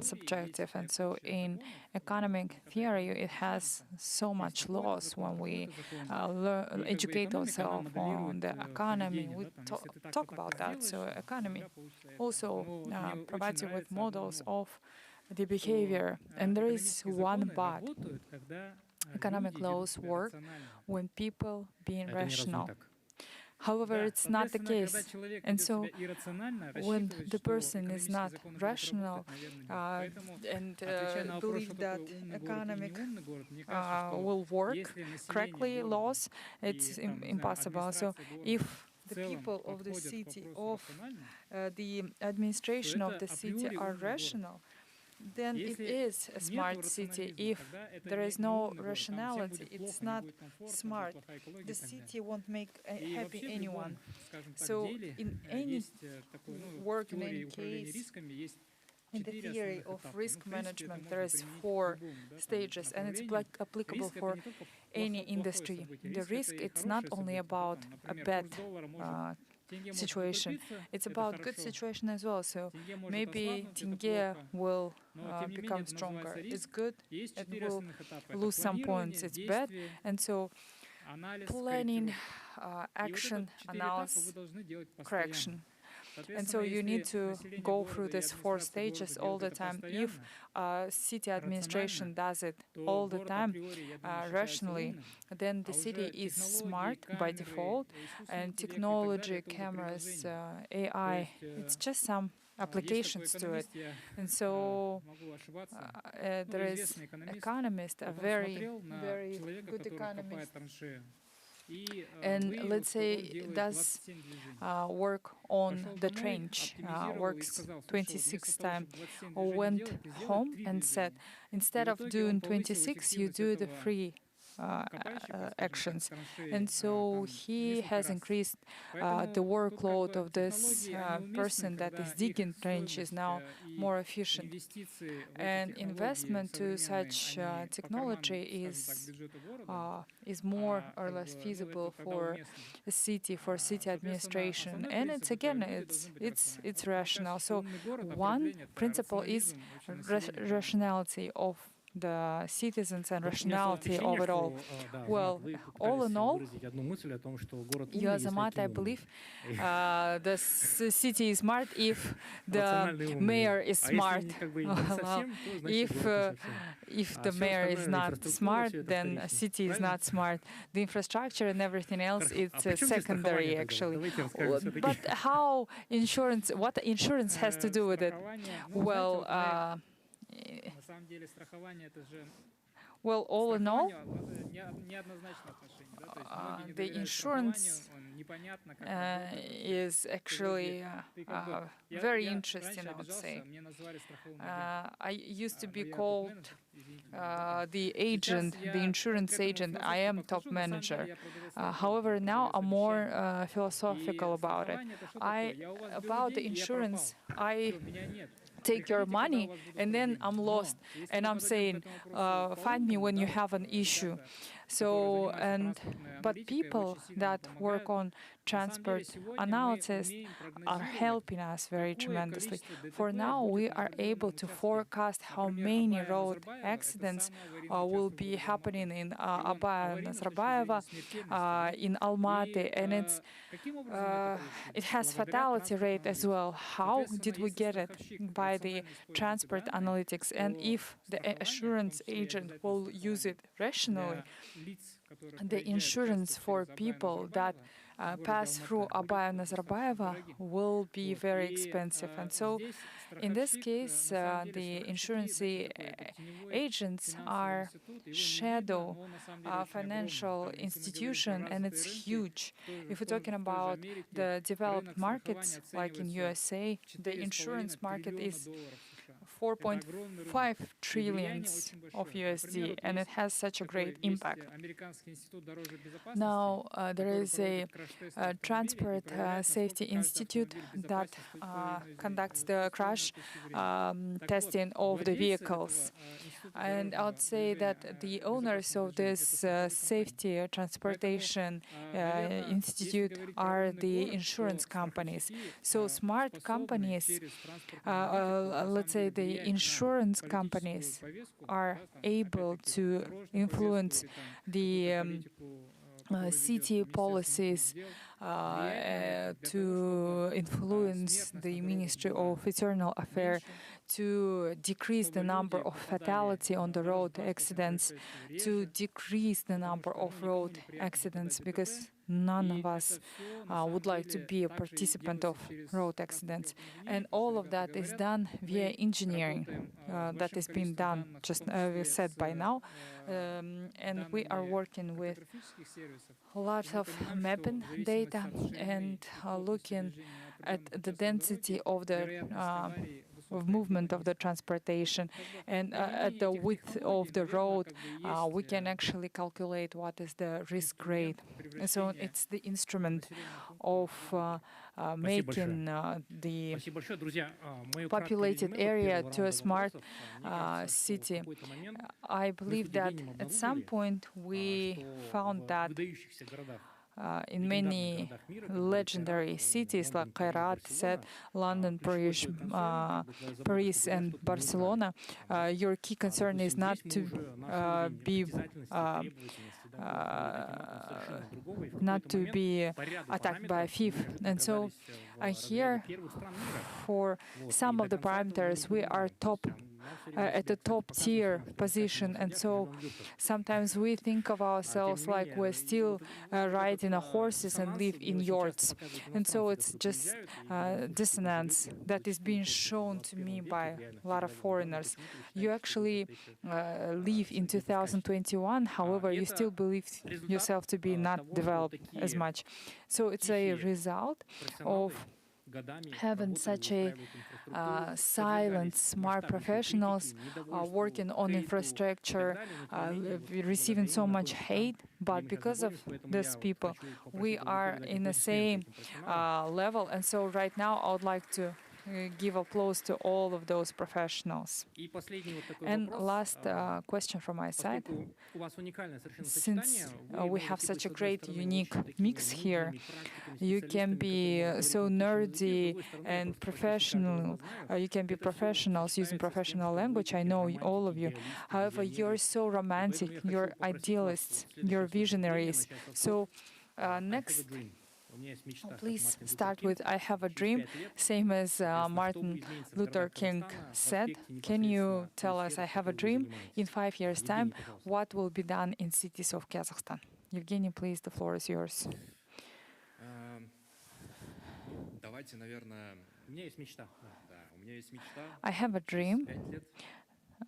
subjective. And so in economic theory, it has so much loss when we educate ourselves on the economy. We talk about that. So economy also provides you with models of the behavior. And there is one but. Economic laws work when people being rational. However, it's not the case. And so when the person is not rational and believe that economic will work correctly, laws, it's impossible. So if the people of the city, of the administration of the city are rational, then it is a smart city. If there is no rationality, it's not smart. The city won't make happy anyone. So in any work, in any case, in the theory of risk management, there is 4 stages, and it's applicable for any industry. The risk, it's not only about a bad situation. It's about good situation as well. So maybe tenge will become stronger. It's good. It will lose some points. It's bad. And so planning, action, analysis, correction. And so you need to go through these 4 stages all the time. If city administration does it all the time rationally, then the city is smart by default, and technology, cameras, AI, it's just some applications to it. And so there is economist, a very, very good economist, and let's say does work on the trench, works 26 times, or went home and said, instead of doing 26, you do the 3 actions. And so he has increased the workload of this person that is digging trench is now more efficient. And investment to such technology is more or less feasible for a city, for city administration. And it's again, it's rational. So one principle is rationality of the citizens and Вот у меня rationality ощущение, of it all. что, да, Well, Занат, вы all пытались in all, выразить одну мысль о том, что город you, умный, если Azamat, I Ким умный. believe the city is smart if the Рациональный умный. mayor is А smart. если как бы не совсем, то значит If город не совсем. if А the всё mayor is остальное, not инфраструктура, smart, всё это then a вторично. city is Правильно? not smart. The infrastructure and everything else, Хорошо. it's А при чём здесь secondary страхование тогда? actually. Давайте расскажем всё-таки. But how insurance? What insurance has to do with it? Страхование, ну, Well, знаете, вот на самом деле страхование это же well, all in all, неоднозначное отношение, да, то есть многие не the доверяют insurance страхованию, непонятно, как работает. is actually Ты как бы- very я interesting, раньше I would обижался, say. мне назвали страховым агентом. I used to be Но я called топ-менеджер, извините меня. the Сейчас agent, я the insurance к этому agent. I философски am top подхожу, на самом деле manager. я продавец страховки, However, now I'm more обещаний. philosophical И about it. страхование это что такое? Я у вас беру About the деньги, я пропал. insurance, I Всё, меня нет. take your Приходите, когда money у вас будут and then проблемы. I'm Но lost, если and мы I'm подойдем к saying, этому вопросу find me when you по-умному, have an да, issue. ребята, So, которые занимаются and транспортной but аналитикой, people очень сильно that нам work помогают. on transport сегодня мы analysis умеем are прогнозировать, helping us very какое tremendously. количество For ДТП now, we будет на are определенном able to участке. forecast how Например, many Абая road Назарбаева — это accidents самый аварийный will участок be города happening Алматы. in И он Abaya аварийный с точки Nazarbayeva, зрения смертельности, in Almaty, И, and it's каким образом это it получилось? has Благодаря fatality rate транспортной as well. How Соответственно, did we если get it? страховщик By the рационально использует эти transport данные, analytics. And то if the страхование, в assurance том числе и agent обязательное will use it rationally, для лиц, которые the проезжают insurance часто for через Абая people that Назарбаева в городе pass through Алматы Abaya будет достаточно Nazarbayeva дорогим. will be Вот. very И, expensive. And so, здесь in this страховщик, case, на самом деле, the страховщики, insurance знаете, такой это теневой agents финансовый are институт, его не видно, shadow но он на самом деле очень огромный. financial Там, если мы говорим про institution, and it's развитые рынки, huge. в If we're той же talking about Америке the developed рынок markets, страхования like in оценивается USA, в the 4,5 insurance market триллиона is долларов США. Это 4.5 огромный рынок. И влияние trillions очень of большое. Например, USD, вот and it есть has such a такой great есть impact. Американский институт дорожной безопасности, Now, there который is a проводит краш-тесты автомобилей и transport проверяет, насколько safety каждый institute автомобиль that безопасен с той или иной conducts зрения, the с той или иной crash точки зрения. Так вот, testing of the владельцы vehicles. этого института And I would дорожного say that движения, the owners безопасного of движения — this это страховые компании. safety transportation Наверное, если institute говорить про are умный the город, insurance то companies. страховщики So smart способны companies, через транспортную аналитику, на let's самом say деле, the влиять на insurance политическую companies повестку, are да, там, able опять-таки, to дорожную influence повестку или там the какую-то политику, которую ведет city Министерство policies внутренних дел, влиять на это для to того, чтобы influence смертность the на дорогах Ministry была of Internal Affairs меньше, to decrease the чтобы number люди of попадали fatality on the в road дорожно-транспортные accidents, происшествия to реже, decrease the потому number что of никому road неприятно accidents, попадать в because ДТП. none И of us это всё на would самом like to деле be a также и participant делается of через road транспортную accidents. инженерию, And то, all что of ребята that is говорят. done via Мы engineering работаем с that большим is being количеством done, данных, в just том we числе said с by now. And we are данными working with картографических сервисов. lots Мы of понимаем, mapping что в data зависимости от and расширения и комфортности looking движения на at определенных the участках density дороги, of the вероятность аварий of высокая movement либо of the низкая. transportation, Как бы and at применение the этих width of технологий, the наверное, road, как бы we есть can actually calculate what is the risk rate. инструмент And so превращения it's the instrument населенных of пунктов в making the Спасибо большое, друзья. Мы populated краткое резюме area вот to a первого smart раунда вопросов. Мне кажется, что в city. какой-то момент I мы с believe that удивлением at some обнаружили, point we что found в that выдающихся городах, in легендарных many городах мира, как Кайрат, legendary cities like Лондон, Париж, Kairat, said, London, ключевой Paris, твой концерн, как бы твоя забота, Paris чтобы and что-то не Barcelona, your key concern is Допустим, not здесь to мы уже наш уровень be притязательности, требовательности, да, совершенно другого, и в not какой-то to момент be по ряду attacked by параметров thief. мы уже And so оказались в разряде here, первых стран мира. for Вот, some и of до the конца этого мы parameters, не we are понимаем. top at the top tier position, and so sometimes we think of ourselves like we're still riding a horses and live in yachts, and so it's just dissonance that is being shown to me by a lot of foreigners. You actually live in 2021, however, you still believe yourself to be not developed as much. So it's a result of having such a silent, smart professionals working on infrastructure, receiving so much hate, but because of these people, we are in the same level. And so right now, I would like to give applause to all of those professionals. И последний вот такой And вопрос. last question from my side. Поскольку у вас уникальное совершенно Since сочетание, we вы have можете such a быть, с одной great, стороны, unique очень такими mix here, мудрыми практиками, you can специалистами, be которые so говорят на общем языке, nerdy с другой стороны, and просто почти каждого professional. из вас знаю. You can be Это всё professionals using сочетается с тем, professional что вы language. I такие know романтики, all of you. идеалисты, However, you're визионеры. so И romantic, поэтому я хочу you're попросить вас вот idealists, в you're следующем выступлении visionaries. начать со So слов I have a next, dream. У меня есть мечта, как please Мартин Лютер start Кинг. with I have a Через dream, 5 лет, same as соответственно, что Martin бы изменится в Luther городах King Казахстана в said. аспекте Can you непосредственно той tell us, сферы, I have a которой вы dream, занимаетесь? in 5 years' Евгений, time, пожалуйста. what will be done in cities of Kazakhstan? Evgeny, please, the floor is yours. Давайте, наверное, У меня есть мечта. да, у меня есть мечта. I have a dream. 5 лет.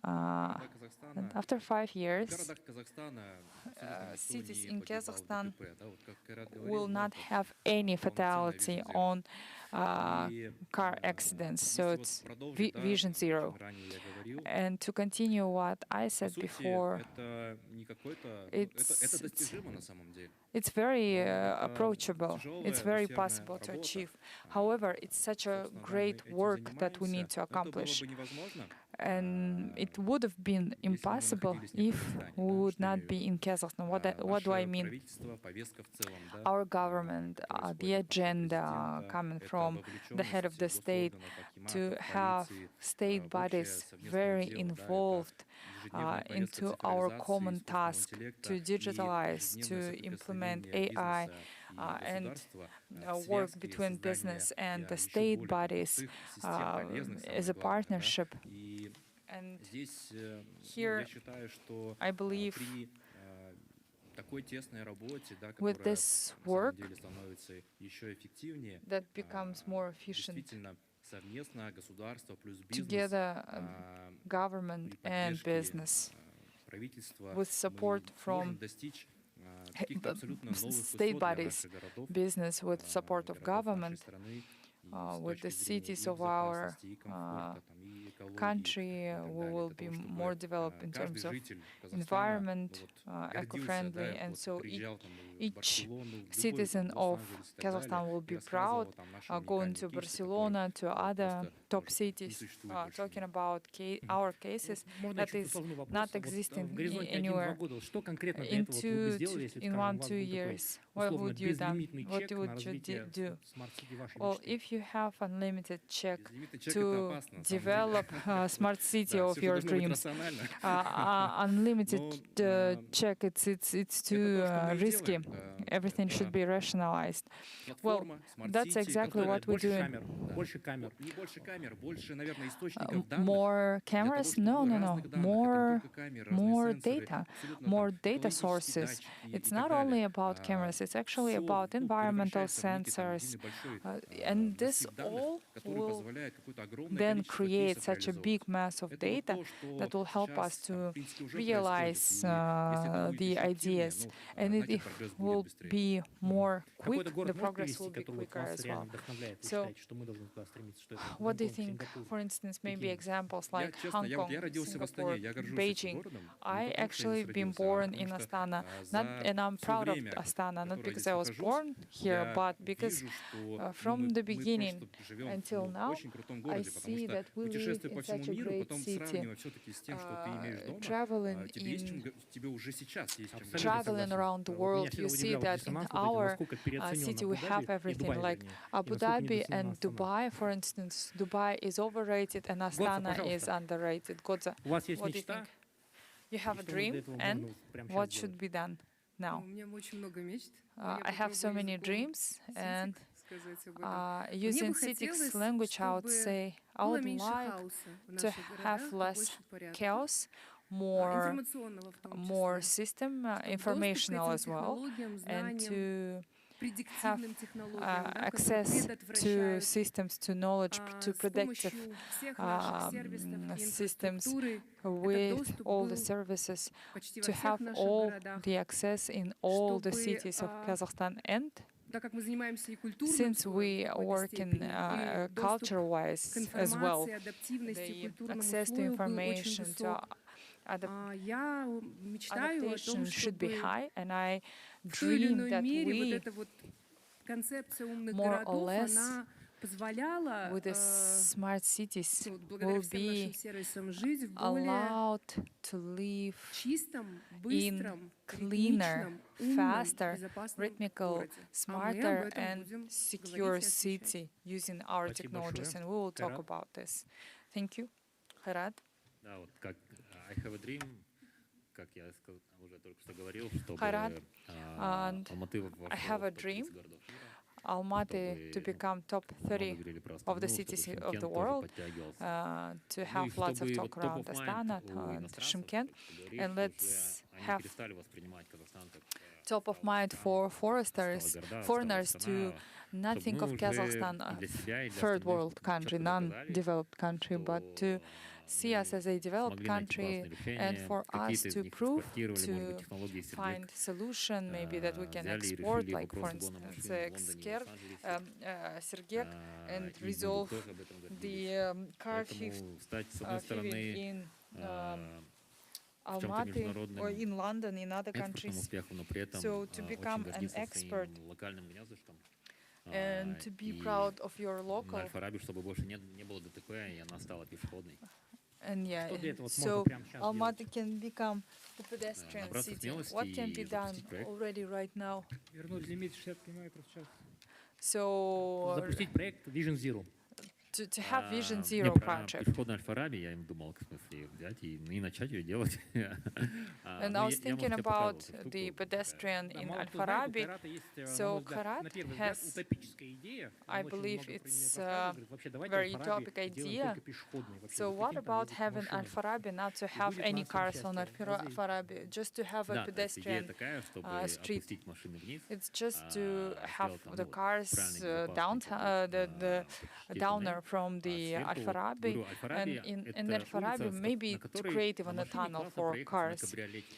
And Казахстана. after 5 В years, городах Казахстана абсолютно никто cities не in погибал в Kazakhstan ДТП, да, вот как Кайрат will говорил, not это have any полноценная fatality Vision Zero. on И, car accidents. So если вот it's продолжить, да, Vision о Zero. чем ранее я говорил, And to continue what I по said сути, before, это не какой-то, ну, it's- это it's- достижимо на самом деле. it's very Это approachable. тяжелая, It's very усердная possible to работа. achieve. However, it's such a Собственно, да, мы great этим work that we занимаемся. need to Но это было accomplish. бы невозможно, And it would have been если бы мы impossible находились не в if Казахстане, we да, would что я not имею в be виду. in Kazakhstan. What do I Наше mean? правительство, повестка в целом, да, Our government, the происходит от agenda президента, coming это from the head of the вовлеченность state госорганов, to акиматов, have полиции, state в общее bodies совместное very дело, да, это involved ежедневная повестка into our цифровизации, common искусственного task интеллекта to и digitalize, to ежедневное implement соприкосновение AI, бизнеса и and государства, work связки, between создание business and the еще state более bodies простых систем, полезных, самое as a главное, да. partnership. И And здесь here я считаю, что I believe при такой тесной работе, да, with которая this на самом work деле становится еще эффективнее, that becomes more efficient действительно совместно государство плюс бизнес together, при government and поддержке business, правительства with support мы from сможем достичь каких-то абсолютно новых state высот для bodies, наших городов, business with support of городов нашей government, страны, и with с the точки зрения cities и of our безопасности, и комфорта, там, и экологии, country. и так We далее, will для be того, чтобы more developed in каждый terms of житель Казахстана, environment, ну, вот, гордился, eco-friendly, да, and вот so приезжал там в each Барселону, в любой citizen of Лос-Анджелес и так Kazakhstan далее, will и be рассказывал proud там наши going уникальные to кейсы, Barcelona, to которые other просто, top может быть, не cities, существует больше talking нигде. about our cases Можно that еще is сложный вопрос? not Вот, existing в горизонте 1-2 anywhere. года, вот что конкретно для In этого вот вы бы сделали, если, in скажем, у 1-2 вас был такой years, what условно would you done? безлимитный What чек на would you развитие do? смарт-сити вашей Well, мечты? if you have unlimited check Безлимитный чек — это to опасно, на самом деле. develop smart city Да, of всё же your должно быть dreams, рационально. unlimited Но, check, it's это too то, что мы и risky. делаем. Everything should Это be rationalized. Well, платформа, Smart that's City, exactly которая what we Больше do. камер, Да. больше камер. Не больше камер, больше, наверное, источников данных. More Для того, cameras? чтобы No, no, no. разных данных, это не More только камеры, разные more сенсоры, data, абсолютно more там data экологические sources. датчики и It's так not далее. only about cameras, it's actually Всё, about ну, environmental превращается в некий там sensors. единый большой, And this массив данных, all который will позволяет какое-то огромное then количество create кейсов such a реализовывать. big mass of Это вот data то, что that will help us сейчас там, to в принципе, уже realize происходит. И если это будет the еще активнее, ideas. ну, And значит, it прогресс будет will быстрее. be more quick, Какой-то the город может progress привести, will be который вот quicker вас as реально well. вдохновляет? Вы So, считаете, что мы должны туда стремиться? Что это what do you Гонконг, think, Сингапур, for instance, maybe Пекин? examples Я, like честно, Hong я Kong, родился в Singapore, Астане, я горжусь этим Beijing? городом, не I потому что я actually здесь been родился, а born потому in что, Astana, за and I'm всё proud of время, Astana, not которое because здесь I was нахожусь, born here, я but because вижу, что from мы the просто beginning живем until в now, очень крутом I городе, потому see что that we live путешествуя in по всему such a миру, great потом city. сравнивая все-таки с тем, что ты имеешь дома, Traveling тебе есть in чем, тебе уже сейчас есть чем Абсолютно гордиться. traveling согласен. around the Вот меня world, всегда you see удивлял that in диссонанс вот этим, our насколько переоценен city we Абу-Даби have и everything. Дубай, Like вернее, и Abu насколько Dhabi недооценена and Астана. Dubai, for instance, Dubai is overrated and Astana is пожалуйста. underrated. Godza, У вас есть what do you мечта? think? You И have a что вот для dream, этого and можно вот прямо what щас should сделать? be done now? У меня очень много мечт. но я I have so попробую many языком dreams, and Ситик сказать об этом. Мне using бы Citic's хотелось, language, I would чтобы say I было would меньше like хаоса в to наших have городах, less побольше порядка. chaos, more Информационного в том more числе. system, Чтобы informational доступ к as этим well, технологиям, and знаниям, to have предиктивным технологиям, да, которые access to предотвращают systems, to knowledge, to с predictive помощью всех наших сервисов и systems инфраструктуры. with доступ all the был services, почти во to всех have наших all городах, the access in all the чтобы, cities of Kazakhstan. And так как мы занимаемся и культурным since слоем we в какой-то work in степени, и доступ culture-wise к as well, информации, адаптивности the культурному access to слою был очень information, to высок. Я мечтаю о том, adaptation should be чтобы high, and I в той или dream иной that мере вот we эта вот концепция умных more or городов, less она позволяла with the smart cities благодаря will всем be нашим сервисам жить в более allowed to live чистом, in быстром, cleaner, ритмичном, умном, faster, безопасном rhythmical, городе. А мы об smarter, этом and будем secure говорить и освещать. city using our Спасибо technologies, большое. and we will talk Хайрат. about this. Thank you. Хайрат. Да, вот как I have a dream, как я уже только что говорил, чтобы Хайрат, Алматы I have a вошел в dream. топ-30 городов мира, Almaty to become top 30 говорили про of the Астану, cities чтобы of the Шымкент тоже world, подтягивался. to Ну и have lots of чтобы talk вот top around of mind Astana у and иностранцев, Shymkent, как ты говоришь, and уже let's они have перестали воспринимать Казахстан как top of mind for foreigners to not чтобы think мы of уже Kazakhstan и для себя, и для third остальных world country, четко доказали, non-developed country, but to see us as a developed смогли найти country классные and решения, for us какие-то из to них prove, экспортировали, может быть, to технологии Сергек find solution maybe that we can взяли и export, решили like for вопросы гона instance машин в Лондоне, в Лос-Анджелесе. Sergek, and И мы resolve тоже об этом говорили. the car shift Поэтому стать, с одной стороны, in в чем-то Almaty международным or in London, in other экспортным countries, успехом, но при этом so to очень become an гордиться expert своим локальным гнездышком. and to be И proud of your на local. Аль-Фараби, чтобы больше не было ДТП, и она стала пешеходной. And yeah, Что для этого so можно прямо сейчас Almaty can become the pedestrian набраться city. смелости What can be и done запустить проект. already right now? вернуть лимит 60 км в час. So Запустить проект Vision Zero. to have Vision Не, Zero про project. пешеходную Аль-Фараби я им думал, в смысле, взять и начать ее делать. And I was thinking about the pedestrian Да, in мало кто знает, у Al-Farabi. Кайрата есть, на So мой взгляд, Kairat на первый взгляд, has, утопическая идея. I Он очень believe много про неё it's рассказывает, говорит, вообще давайте very Аль-Фараби utopic сделаем idea. только пешеходный. Вообще So what запретим там about ездить having машинами. Al-Farabi not to И have будет any массовое cars on счастье. Разве- Al-Farabi, just to have a Да, то есть идея pedestrian такая, чтобы street? опустить машины вниз, It's just to have сделать там, the ну, cars правильный, down, безопасный the такой, downer from А the сверху, вот, Al-Farabi, говорю, Аль-Фараби and in это Al-Farabi улица, maybe на to которой create even на a машине tunnel классно for проехать на cars. кабриолете.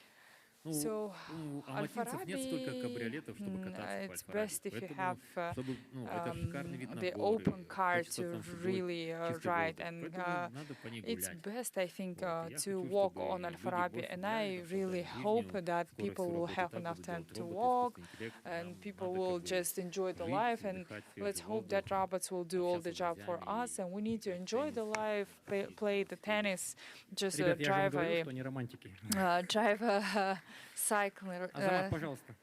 Ну, So у алматинцев нет столько кабриолетов, чтобы кататься по it's Аль-Фараби. best if you Поэтому, have чтобы, ну, это шикарный вид на the горы, open car хочется to там, чтобы был really чистый ride, воздух. and Поэтому надо по ней it's гулять. best, I think, Вот, и я to хочу, walk чтобы on люди Al-Farabi, больше and гуляли, I потому что really жизнью hope that скоро people всё will работы have так enough будут time делать to роботы, walk, искусственный интеллект, and нам people надо will как бы just enjoy the жить, life, and вдыхать let's свежий hope that воздух, robots will do all the общаться с job for друзьями, us, and we need to играть в enjoy the теннис. life, play the tennis, just Ребят, я же вам drive говорил, a что они романтики. drive a cycle. Азамат, пожалуйста.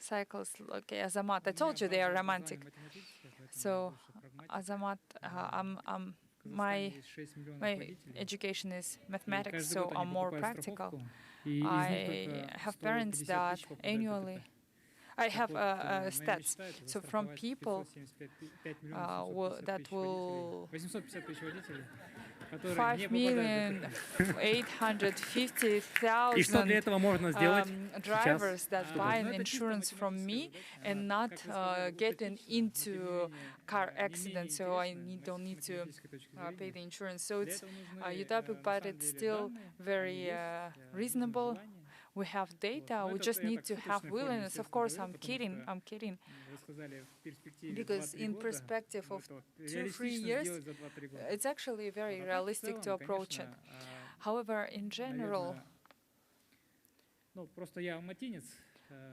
Cycles. Okay, Azamat, I told you they are romantic. So, Azamat, my education is mathematics, so I'm more practical. I have parents that annually, I have stats. So from people that will 5,850,000 И что для этого можно сделать drivers that сейчас? buy an insurance from me and not getting into car accidents, so I don't need to pay the insurance. So it's utopic, but it's still very reasonable. We have data, we just need to have willingness. Of course, I'm kidding. Because in perspective of 2-3 years, it's actually very realistic to approach it. However, in general,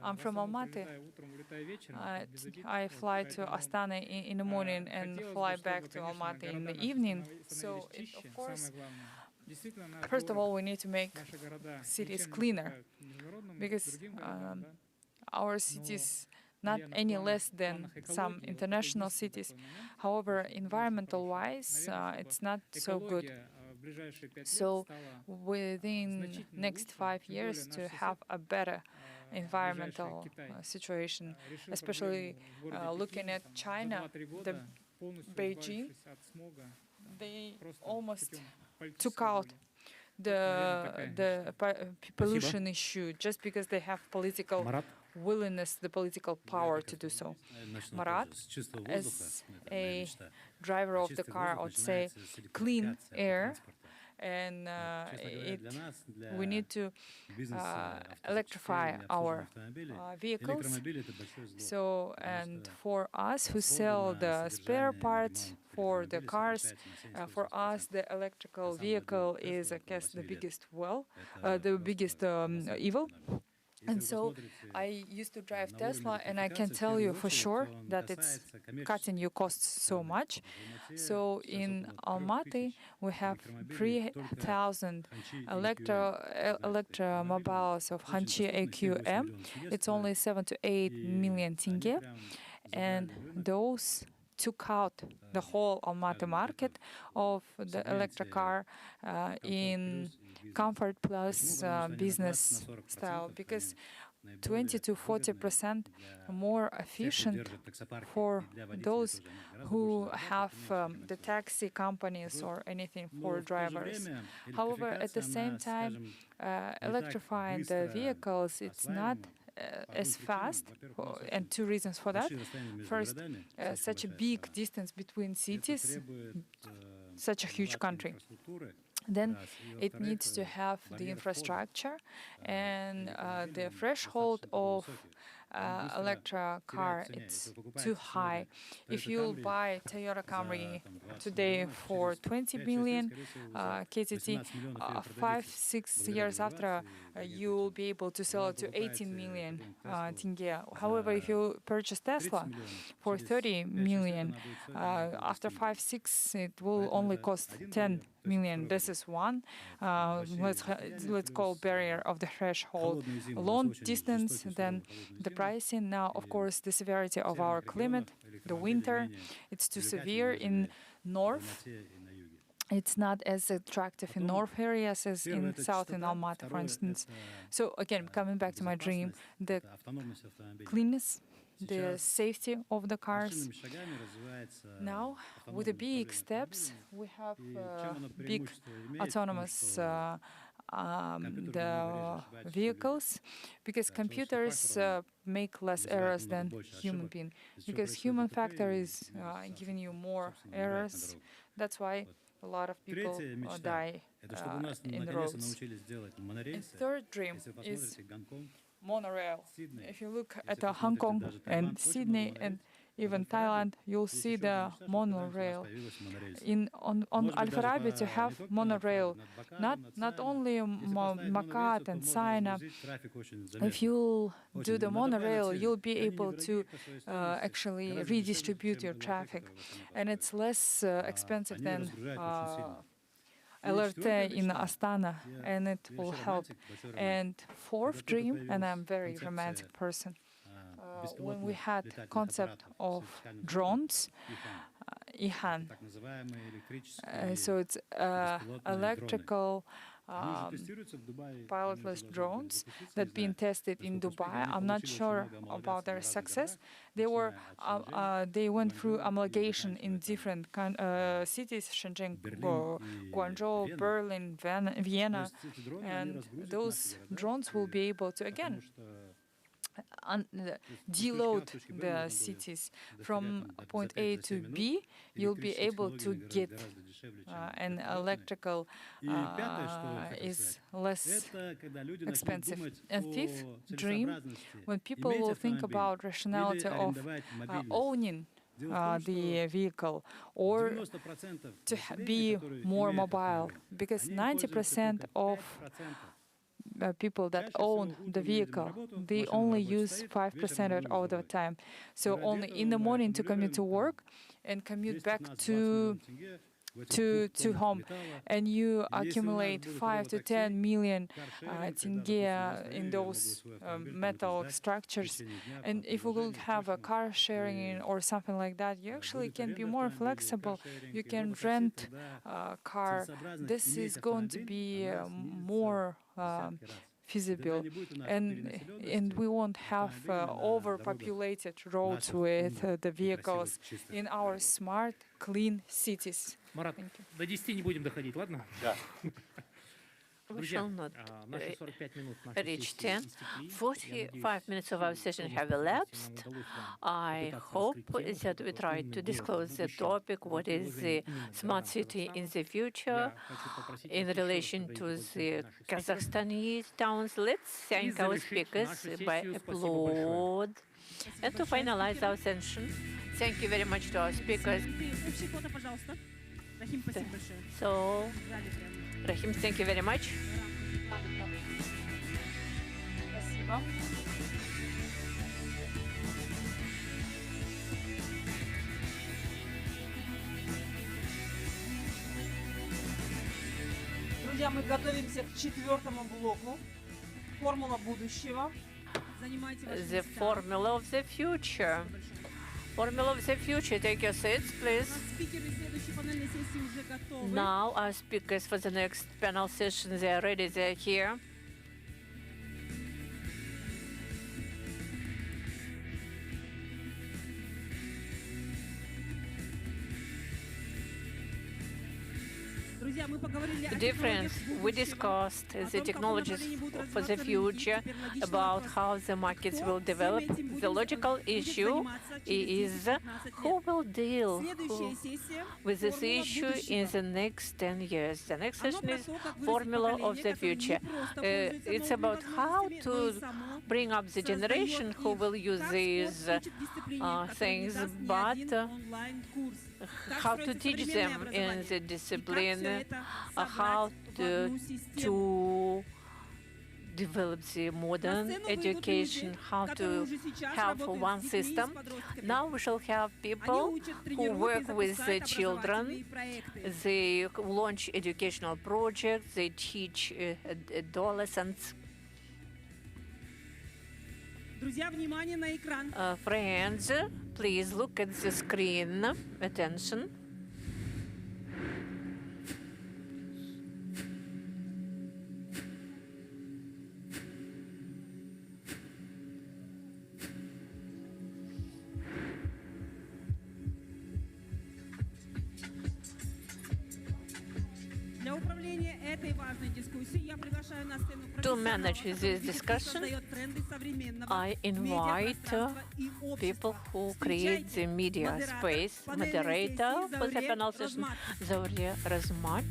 I'm from Almaty. I fly to Astana in the morning and fly back to Almaty in the evening. So, of course, first of all, we need to make cities cleaner, because our cities not any less than some international cities. However, environmental-wise, it's not so good. So within next 5 years to have a better environmental situation, especially looking at China, the Beijing, they almost took out the pollution issue just because they have political willingness, the political power to do so. Marat, as a driver of the car, I would say clean air, and we need to electrify our vehicles. So, and for us who sell the spare parts for the cars, for us the electrical vehicle is, I guess, the biggest the biggest evil. And so I used to drive Tesla, and I can tell you for sure that it's cutting your costs so much. So in Almaty, we have 3,000 electromobiles of Hanchi AQM. It's only 7 to 8 million tenge, and those took out the whole Almaty market of the electric car in comfort plus business style, because 20 to 40% more efficient for those who have the taxi companies or anything for drivers. However, at the same time, electrifying the vehicles, it's not as fast, and two reasons for that. First, such a big distance between cities, such a huge country. Then it needs to have the infrastructure, and the threshold of electric car, it's too high. If you buy Toyota Camry today for 20 million KZT, 5-6 years after, you will be able to sell it to 18 million tenge. However, if you purchase Tesla for 30 million, after 5-6, it will only cost 10 million. This is one, let's call barrier of the threshold. Long distance, then the pricing. Now, of course, the severity of our climate, the winter, it's too severe in north. It's not as attractive in north areas as in south in Almaty, for instance. So again, coming back to my dream, the cleanness, the safety of the cars. Now, with the big steps, we have big autonomous the vehicles, because computers make less errors than human being, because human factor is giving you more errors. That's why a lot of people die in the roads. And third dream is monorail. If you look at Hong Kong and Sydney and even Thailand, you'll see the monorail. On Alpha Rabbit, you have monorail, not only Makat and Sina. If you do the monorail, you'll be able to actually redistribute your traffic, and it's less expensive than LRT in Astana, and it will help. And fourth dream, and I'm a very romantic person, when we had concept of drones, IHAN, so it's electrical pilotless drones that been tested in Dubai. I'm not sure about their success. They went through homologation in different cities: Shenzhen, Guangzhou, Berlin, Vienna, and those drones will be able to again deload the cities from point A to B. You'll be able to get an electrical is less expensive. And fifth dream, when people will think about rationality of owning the vehicle or to be more mobile, because 90% of people that own the vehicle, they only use 5% of the time. So only in the morning to commute to work and commute back to home, and you accumulate 5 to 10 million tenge in those metal structures. And if we will have a car sharing or something like that, you actually can be more flexible. You can rent a car. This is going to be more feasible, and we won't have overpopulated roads with the vehicles in our smart, clean cities. Марат, до 10 не будем доходить, ладно? Да. We shall not reach 10. 45 minutes of our session have elapsed. I hope that we try to disclose the topic, what is the smart city in the future in relation to the Kazakhstani towns. Let's thank our speakers by applaud. And to finalize our session, thank you very much to our speakers. So, Rahim, thank you very much. Спасибо. Друзья, мы готовимся к 4-му блоку. Формула будущего. The formula of the future. Formula of the future. Take your seats, please. Now our speakers for the next panel session, they are ready, they are here. Difference. We discussed the technologies for the future, about how the markets will develop. The logical issue is who will deal with this issue in the next 10 years. The next session is formula of the future. It's about how to bring up the generation who will use these things, but how to teach them in the discipline, how to develop the modern education, how to have one system. Now we shall have people who work with the children. They launch educational projects, they teach adolescents. Friends, please look at the screen. Attention. To manage this discussion, I invite people who create the media space. Moderator for the panel session, Zauriya Razmat.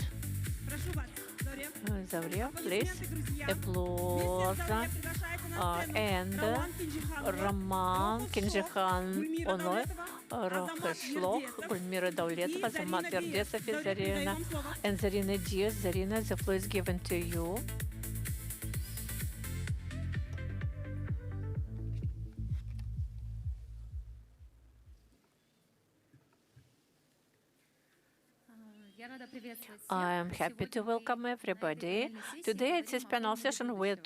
Zauriya, please. Applause. And Roman Kinjikhan Onoy, Rocha Shloch, Gulmira Dauletova, Azamat Erdesov, Zarina, and Zarina Diaz. Zarina, the floor is given to you. I am happy to welcome everybody. Today at this panel session, we're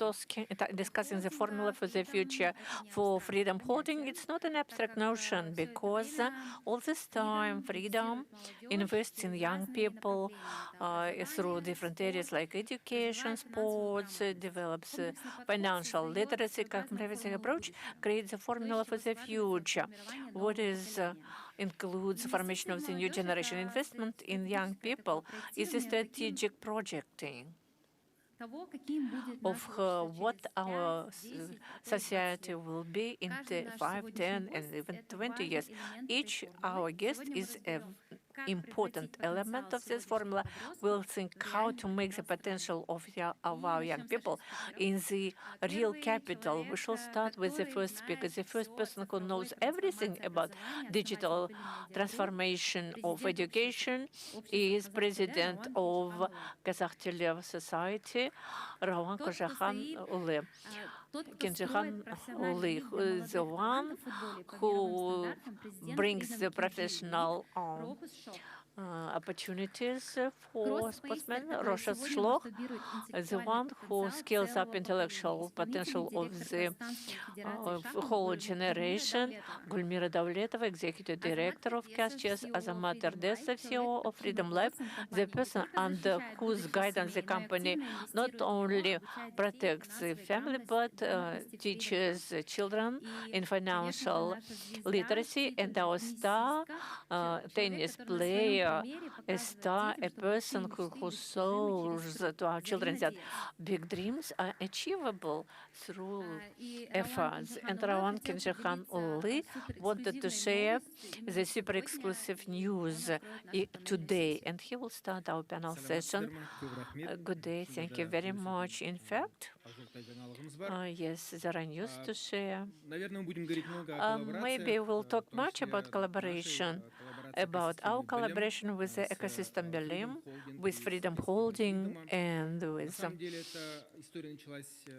discussing the formula for the future for freedom holding. It's not an abstract notion because all this time, freedom invests in young people through different areas like education, sports, develops financial literacy, comprehensive approach, creates a formula for the future. What is includes the formation of the new generation. Investment in young people is a strategic projecting of what our society will be in 5, 10, and even 20 years. Each our guest is an important element of this formula. We'll think how to make the potential of our young people in the real capital. We shall start with the first speaker. The first person who knows everything about digital transformation of education is president of Kazakh Telev Society, Roman Kinjikhan Uli, the one who brings the professional opportunities for sportsmen. Rocha Shloch, the one who scales up intellectual potential of the whole generation. Gulmira Dauletova, Executive Director of CASCHES. Azamat Erdesov, CEO of Freedom Lab, the person under whose guidance the company not only protects the family but teaches children in financial literacy. And our star tennis player, a star, a person who shows to our children that big dreams are achievable through efforts. And Roman Kinjikhan Uli wanted to share the super exclusive news today, and he will start our panel session. Good day, thank you very much. In fact, yes, there are news to share. Maybe we'll talk much about collaboration. about our collaboration with the ecosystem Berlin, with Freedom Holding, and with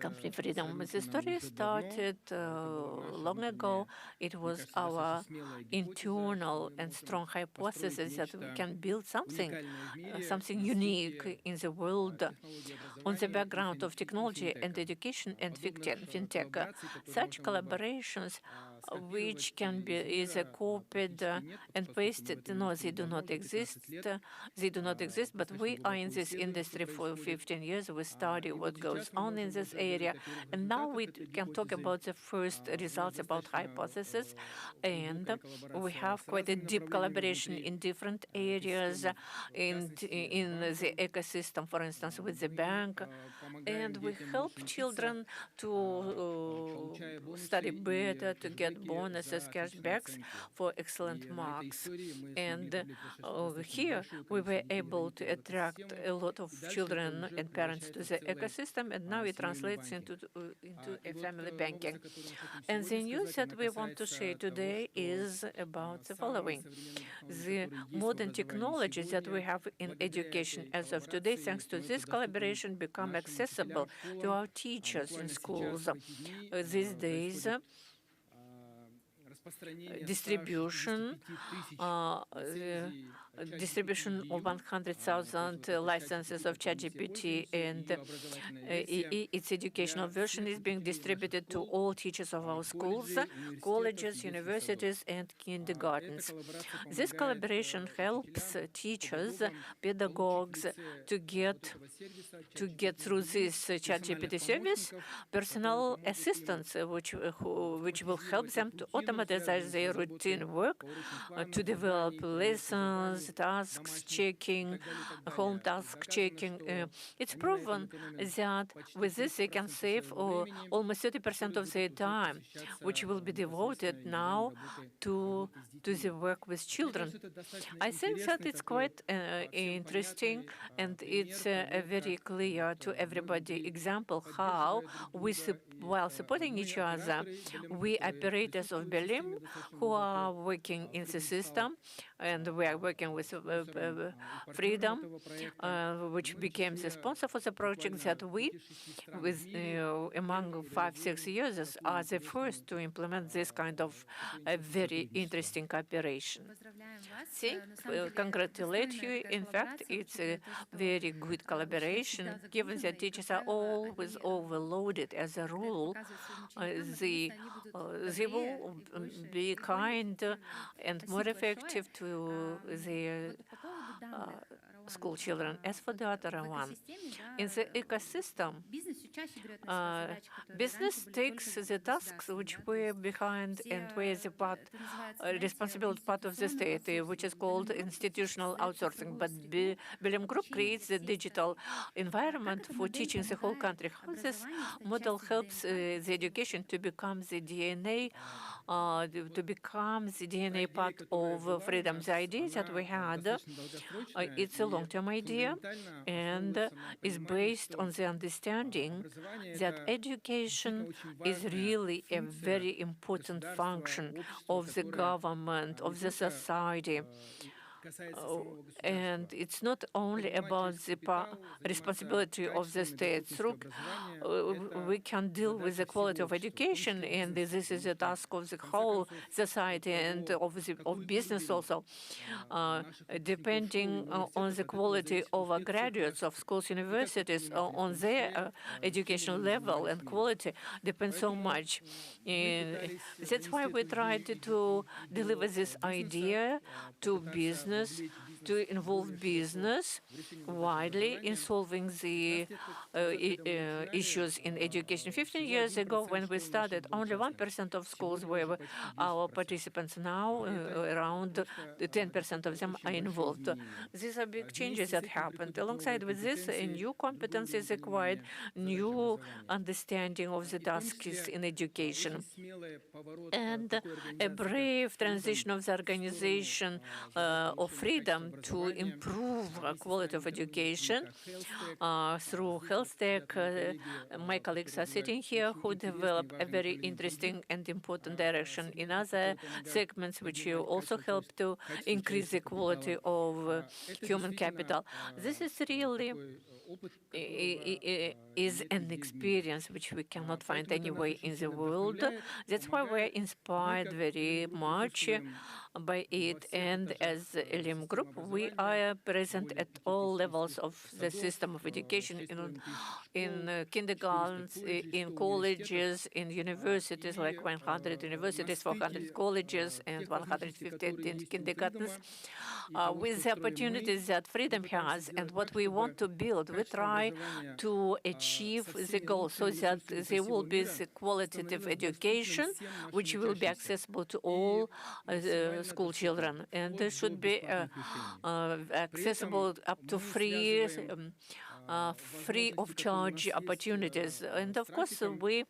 Company Freedom. The story started long ago. It was our internal and strong hypothesis that we can build something unique in the world on the background of technology and education and fintech. Such collaborations, which can be either copied and pasted, no, they do not exist. They do not exist, but we are in this industry for 15 years. We study what goes on in this area, and now we can talk about the first results about hypothesis, and we have quite a deep collaboration in different areas in the ecosystem, for instance, with the bank, and we help children to study better, to get bonuses, cashbacks for excellent marks. And here we were able to attract a lot of children and parents to the ecosystem, and now it translates into a family banking. And the news that we want to share today is about the following. The modern technologies that we have in education as of today, thanks to this collaboration, become accessible to our teachers in schools. These days, distribution of 100,000 licenses of ChatGPT and its educational version is being distributed to all teachers of our schools, colleges, universities, and kindergartens. This collaboration helps teachers, pedagogues to get through this ChatGPT service personal assistants, which will help them to automatize their routine work, to develop lessons, tasks checking, home task checking. It's proven that with this they can save almost 30% of their time, which will be devoted now to the work with children. I think that it's quite interesting, and it's a very clear to everybody example how while supporting each other, we operators of Berlin who are working in the system, and we are working with Freedom, which became the sponsor for the project, that we, among 5-6 users, are the first to implement this kind of a very interesting cooperation. Congratulate you. In fact, it's a very good collaboration. Given that teachers are always overloaded as a rule, they will be kind and more effective to their school children. As for the other one, in the ecosystem, business takes the tasks which were behind and were the responsible part of the state, which is called institutional outsourcing. But Berlin Group creates the digital environment for teaching the whole country. How this model helps the education to become the DNA part of Freedom. The idea that we had, it's a long-term idea and is based on the understanding that education is really a very important function of the government, of the society. And it's not only about the responsibility of the state. We can deal with the quality of education, and this is a task of the whole society and of business also. Depending on the quality of our graduates of schools, universities, on their educational level and quality depends so much. And that's why we tried to deliver this idea to business, to involve business widely in solving the issues in education. 15 years ago, when we started, only 1% of schools were our participants. Now, around 10% of them are involved. These are big changes that happened. Alongside with this, a new competence is acquired, new understanding of the tasks in education, and a brave transition of the organization of Freedom to improve quality of education through health tech. My colleagues are sitting here who develop a very interesting and important direction in other segments, which will also help to increase the quality of human capital. This is really is an experience which we cannot find anywhere in the world. That's why we're inspired very much by it. And as LM Group, we are present at all levels of the system of education, in kindergartens, in colleges, in universities, like 100 universities, 400 colleges, and 150 kindergartens. With the opportunities that freedom has and what we want to build, we try to achieve the goal so that there will be the qualitative education which will be accessible to all school children, and it should be accessible up to free of charge opportunities. And of course, we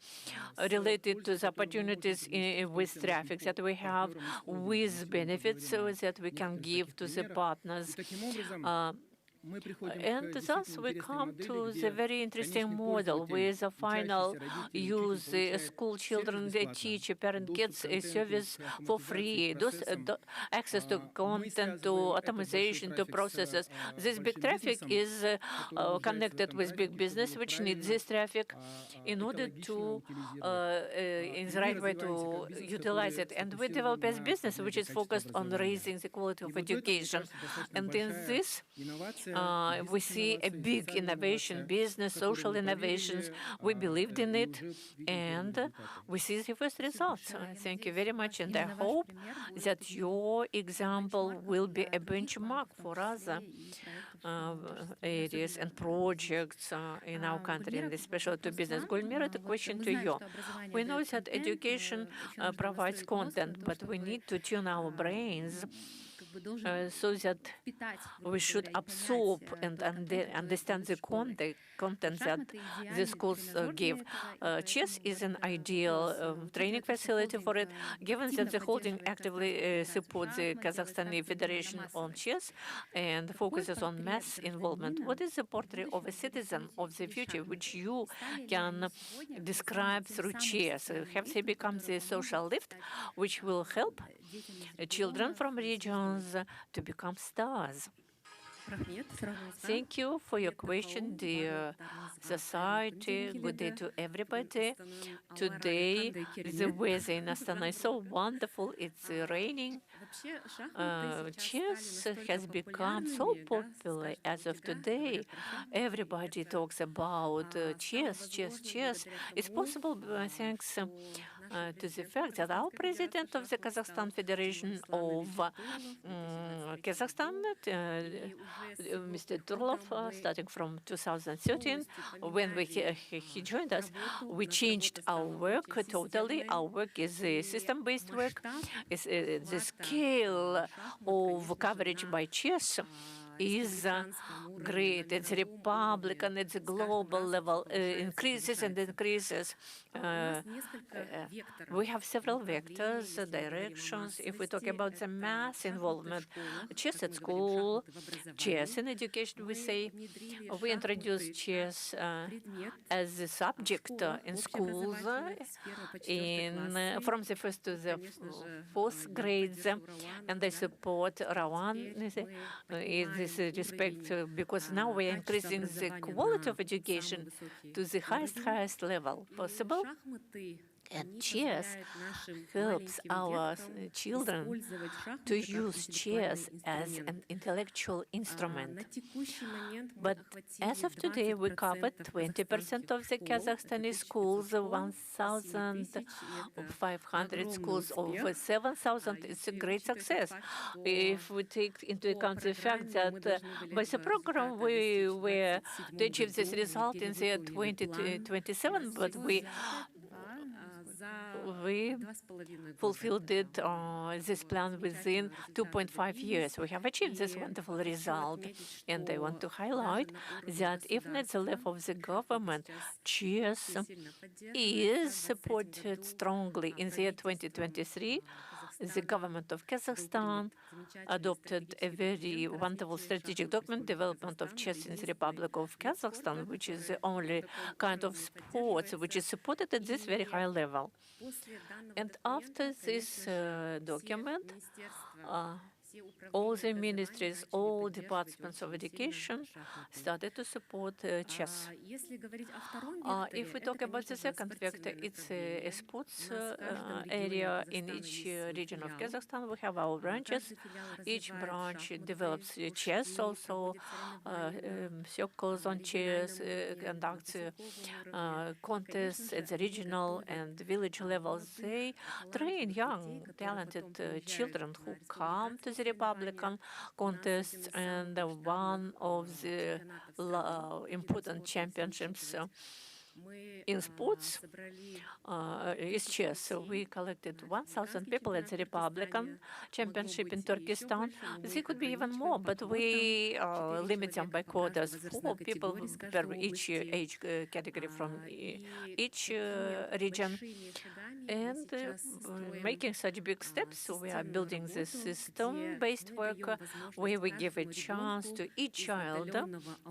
related to the opportunities with traffic that we have, with benefits so that we can give to the partners. And thus we come to the very interesting model where the final use, the school children, the teacher, parent gets a service for free, those access to content, to automation, to processes. This big traffic is connected with big business, which needs this traffic in order to, in the right way to utilize it. And we develop as business, which is focused on raising the quality of education. And in this, we see a big innovation, business, social innovations. We believed in it, and we see the first results. Thank you very much, and I hope that your example will be a benchmark for other areas and projects in our country, and especially to business. Gulmira, the question to you. We know that education provides content, but we need to tune our brains so that we should absorb and understand the content that the schools give. Chess is an ideal training facility for it, given that the holding actively supports the Kazakhstani Federation on chess and focuses on mass involvement. What is the portrait of a citizen of the future which you can describe through chess? Have they become the social lift which will help children from regions to become stars? Thank you for your question, dear society. Good day to everybody. Today, the weather in Astana is so wonderful. It's raining. Chess has become so popular as of today. Everybody talks about chess. It's possible thanks to the fact that our president of the Kazakhstan Federation of Kazakhstan, Mr. Turlov, starting from 2013, when he joined us, we changed our work totally. Our work is a system-based work. It's the scale of coverage by chess is great. It's Republican, it's a global level, increases and increases. We have several vectors, directions. If we talk about the mass involvement, chess at school, chess in education, we say, we introduce chess as a subject in schools from the first to the fourth grades, and they support Rawan in this respect, because now we are increasing the quality of education to the highest level possible. And chess helps our children to use chess as an intellectual instrument. But as of today, we covered 20% of the Kazakhstani schools, 1,500 schools, over 7,000. It's a great success. If we take into account the fact that by the program we were to achieve this result in the year 2027, but we fulfilled it, this plan within 2.5 years. We have achieved this wonderful result. And I want to highlight that even at the level of the government, chess is supported strongly. In the year 2023, the government of Kazakhstan adopted a very wonderful strategic document, development of chess in the Republic of Kazakhstan, which is the only kind of sport which is supported at this very high level. And after this document, all the ministries, all departments of education started to support chess. If we talk about the second vector, it's a sports area in each region of Kazakhstan. We have our branches. Each branch develops chess, also circles on chess, conducts contests at the regional and village levels. They train young, talented children who come to the Republican contests, and one of the important championships in sports is chess. So we collected 1,000 people at the Republican Championship in Turkestan. There could be even more, but we limit them by quotas. 4 people per each age category from each region. And making such big steps, we are building this system-based work where we give a chance to each child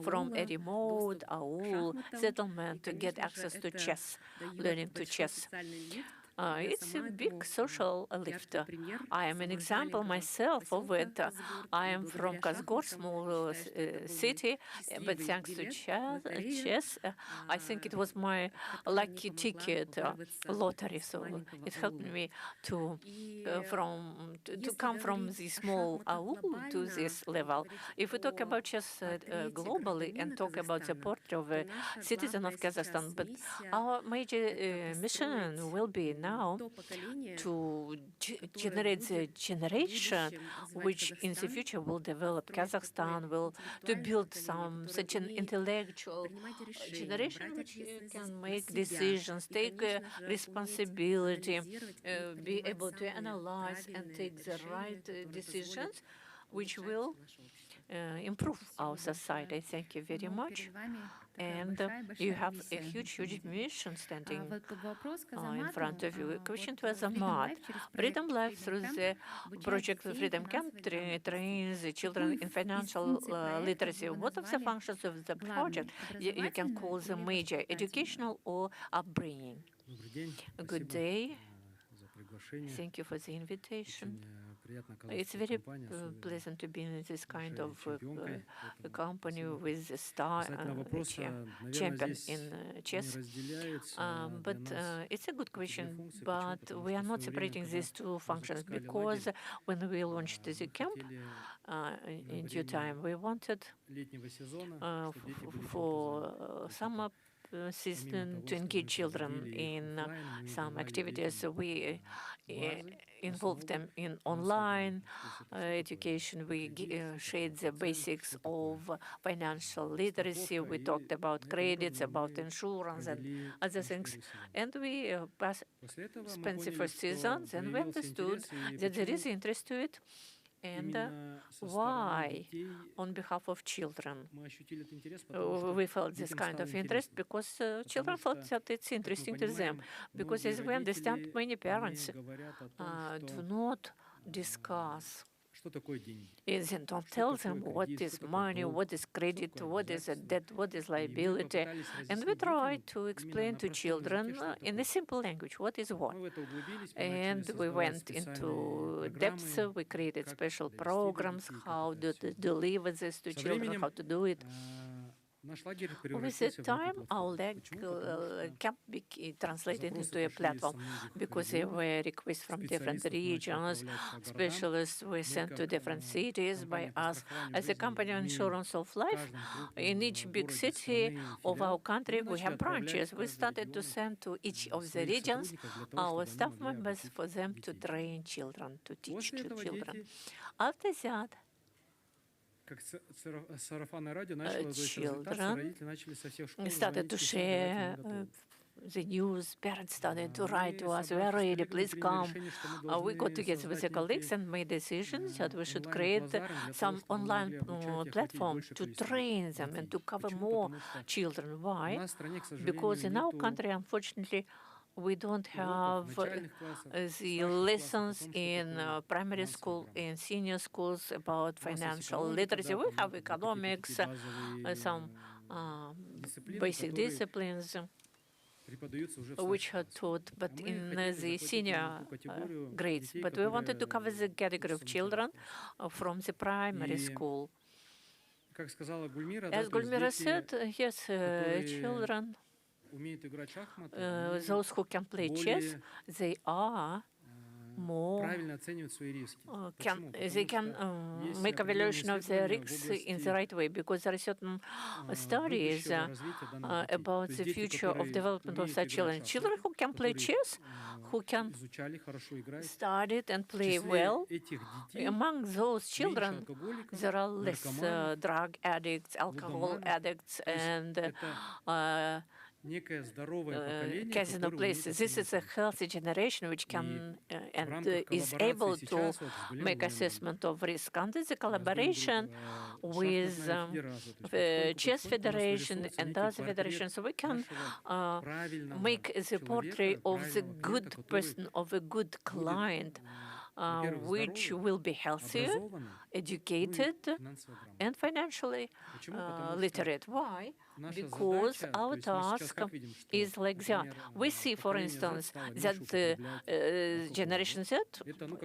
from a remote aul settlement to get access to chess, learning to chess. It's a big social lift. I am an example myself of it. I am from Kazgor, small city, but thanks to chess, I think it was my lucky ticket lottery. So it helped me to come from the small aul to this level. If we talk about chess globally and talk about the portrait of a citizen of Kazakhstan, but our major mission will be now to generate the generation which in the future will develop Kazakhstan, will to build such an intellectual generation which can make decisions, take responsibility, be able to analyze and take the right decisions, which will improve our society. Thank you very much. And you have a huge mission standing in front of you. A question to Azamat. Freedom Life, through the project Freedom Camp, trains the children in financial literacy. What are the functions of the project? You can call them major, educational or upbringing. Good day. Thank you for the invitation. It's very pleasant to be in this kind of company with a star champion in chess. But it's a good question, but we are not separating these two functions, because when we launched the camp in due time, we wanted for summer season to engage children in some activities. We involve them in online education. We shared the basics of financial literacy. We talked about credits, about insurance and other things. And we spent the first seasons, and we understood that there is interest to it. And why, on behalf of children, we felt this kind of interest? Because children thought that it's interesting to them. Because as we understand, many parents do not discuss, and don't tell them what is money, what is credit, what is a debt, what is liability. And we try to explain to children in a simple language what is what. And we went into depth. We created special programs, how to deliver this to children, how to do it. With the time, our camp translated into a platform, because there were requests from different regions. Specialists were sent to different cities by us. As a company of insurance of life, in each big city of our country, we have branches. We started to send to each of the regions our staff members for them to train children, to teach to children. After that, children started to share the news. Parents started to write to us, "We are ready, please come." We got together with the colleagues and made decisions that we should create some online platform to train them and to cover more children. Why? Because in our country, unfortunately, we don't have the lessons in primary school and senior schools about financial literacy. We have economics, some basic disciplines which are taught, but in the senior grades. But we wanted to cover the category of children from the primary school. As Gulmira said, yes, children, those who can play chess, they are more, they can make evaluation of the risks in the right way, because there are certain studies about the future of development of such children. Children who can play chess, who can study it and play well, among those children, there are less drug addicts, alcohol addicts, and casino places. This is a healthy generation which can and is able to make assessment of risk. Under the collaboration with the Chess Federation and other federations, we can make the portrait of the good person, of a good client, which will be healthier, educated, and financially literate. Why? Because our task is like that. We see, for instance, that Generation Z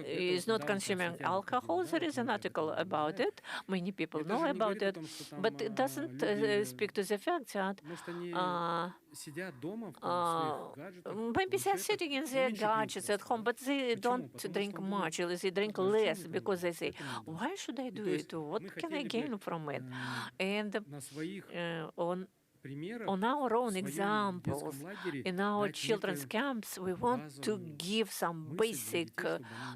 is not consuming alcohol. There is an article about it. Many people know about it, but it doesn't speak to the fact that maybe they're sitting in their gadgets at home, but they don't drink much, or they drink less, because they say, why should I do it? What can I gain from it? And on our own examples, in our children's camps, we want to give some basic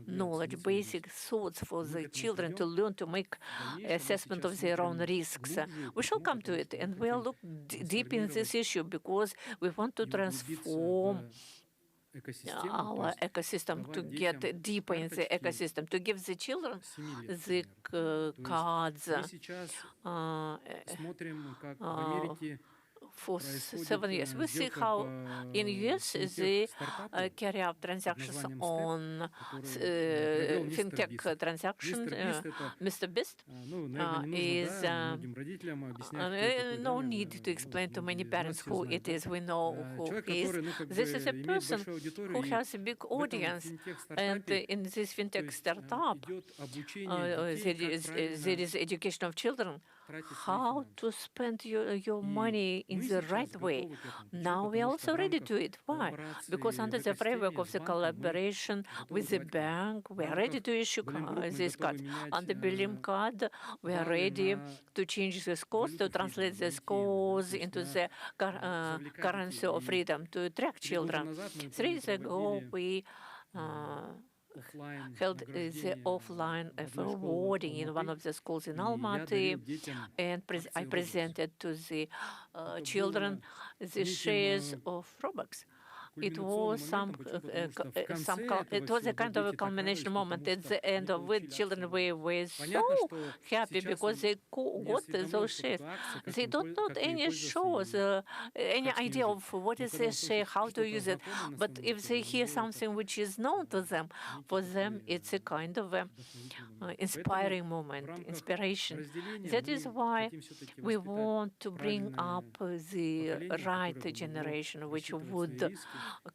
knowledge, basic thoughts for the children to learn to make assessment of their own risks. We shall come to it, and we'll look deep in this issue, because we want to transform our ecosystem, to get deeper in the ecosystem, to give the children the cards for 7 years. We see how in US they carry out transactions on fintech transactions. Mr. Beast is no need to explain to many parents who it is. We know who he is. This is a person who has a big audience, and in this fintech startup, there is education of children, how to spend your money in the right way. Now we are also ready to it. Why? Because under the framework of the collaboration with the bank, we are ready to issue these cards. Under Berlin card, we are ready to change the scores, to translate the scores into the currency of freedom, to attract children. 3 years ago, we held the offline awarding in one of the schools in Almaty, and I presented to the children the shares of Robux. It was it was a kind of a culmination moment at the end of which children were so happy because they got those shares. They don't know any shows, any idea of what is a share, how to use it. But if they hear something which is known to them, for them it's a kind of inspiring moment, inspiration. That is why we want to bring up the right generation, which would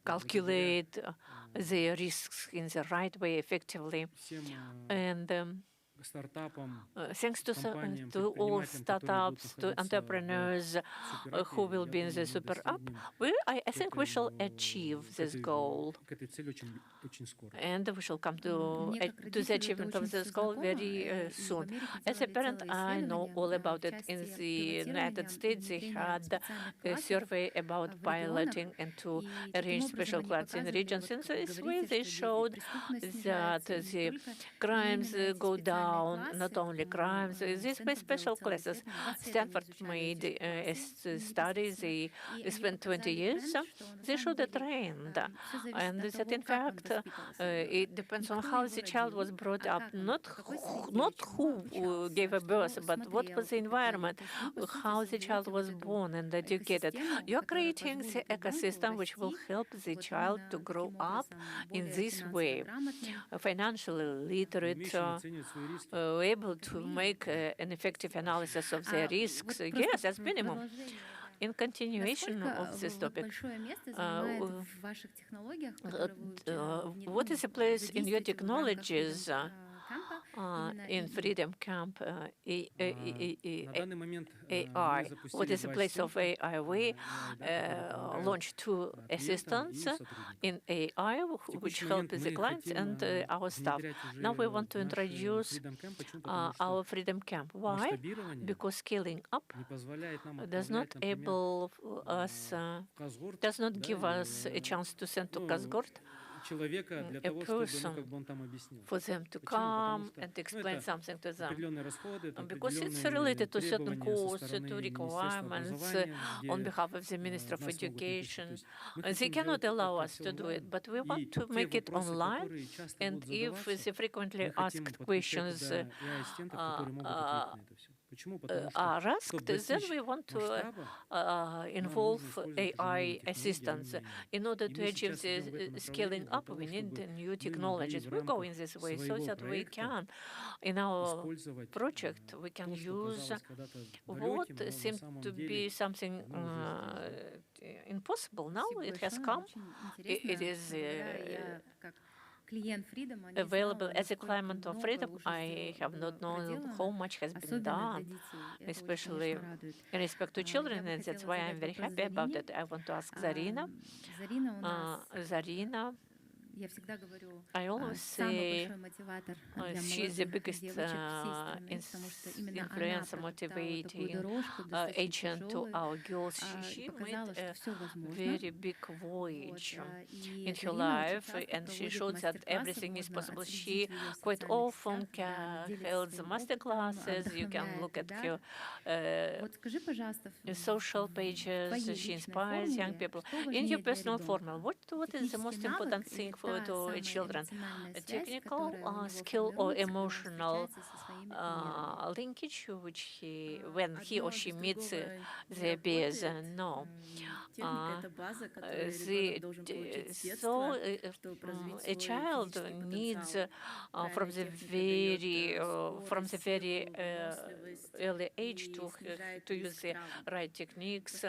calculate the risks in the right way, effectively. And thanks to all startups, to entrepreneurs who will be in the super app, I think we shall achieve this goal. And we shall come to the achievement of this goal very soon. As a parent, I know all about it. In the United States, they had a survey about piloting and to arrange special classes in regions. In this way, they showed that the crimes go down, down not only crimes. These were special classes. Stanford made a study. They spent 20 years. They showed a trend. And they said, in fact, it depends on how the child was brought up, not who gave a birth, but what was the environment, how the child was born and educated. You're creating the ecosystem which will help the child to grow up in this way, financially literate, able to make an effective analysis of their risks. Yes, as minimum. In continuation of this topic, what is the place in your technologies in Freedom Camp AI? What is the place of AI? We launched 2 assistants in AI, which help the clients and our staff. Now we want to introduce our Freedom Camp. Why? Because scaling up does not give us a chance to send to Kazgord a person for them to come and explain something to them. Because it's related to certain costs, to requirements on behalf of the Minister of Education. They cannot allow us to do it, but we want to make it online. And if the frequently asked questions are asked, then we want to involve AI assistants. In order to achieve the scaling up, we need new technologies. We go in this way so that we can, in our project, we can use what seemed to be something impossible. Now it has come. It is available as a client of Freedom. I have not known how much has been done, especially in respect to children, and that's why I'm very happy about it. I want to ask Zarina. Zarina, I always say she's the biggest influence, motivating agent to our girls. She made a very big voyage in her life, and she showed that everything is possible. She quite often held the master classes. You can look at her social pages. She inspires young people. In your personal formula, what is the most important thing to children? A technical skill or emotional linkage, which when he or she meets their peers? No. A child needs from the very early age to use the right techniques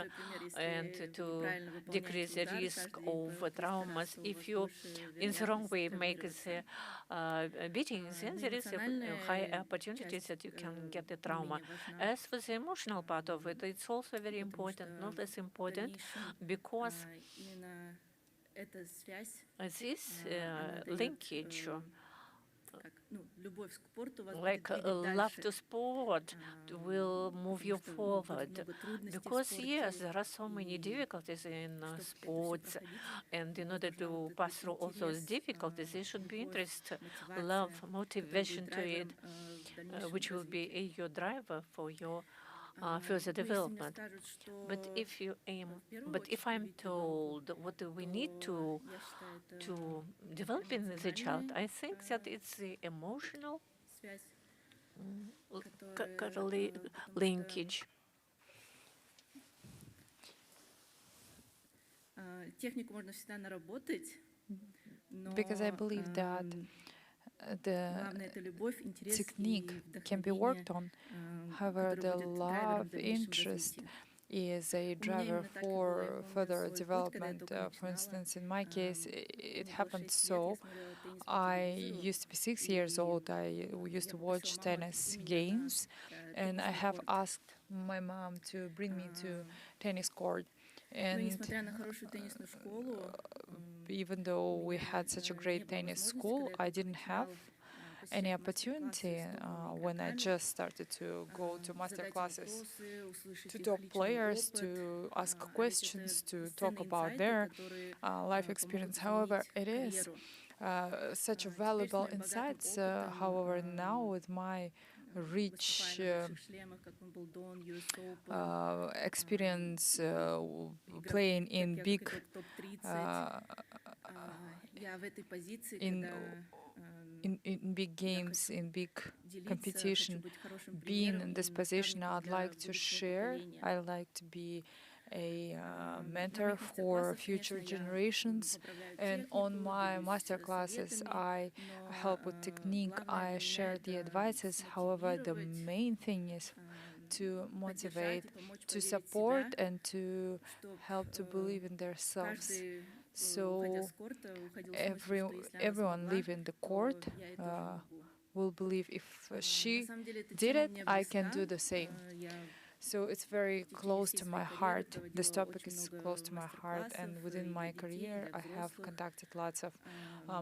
and to decrease the risk of traumas. If you in the wrong way make the beatings, then there is a high opportunity that you can get a trauma. As for the emotional part of it, it's also very important, not less important, because this linkage, like love to sport, will move you forward. Because yes, there are so many difficulties in sports, and in order to pass through all those difficulties, there should be interest, love, motivation to it, which will be your driver for your further development. But if I'm told what do we need to develop in the child, I think that it's the emotional linkage. Because I believe that the technique can be worked on. However, the love, interest is a driver for further development. For instance, in my case, it happened so. I used to be 6 years old. I used to watch tennis games, and I have asked my mom to bring me to tennis court. And even though we had such a great tennis school, I didn't have any opportunity when I just started to go to master classes, to top players, to ask questions, to talk about their life experience. However, it is such valuable insights. However, now with my rich experience playing in big in big games, in big competition, being in this position, I'd like to share. I like to be a mentor for future generations. And on my master classes, I help with technique, I share the advices. However, the main thing is to motivate, to support, and to help to believe in themselves. So everyone leaving the court will believe if she did it, I can do the same. So it's very close to my heart. This topic is close to my heart, and within my career, I have conducted lots of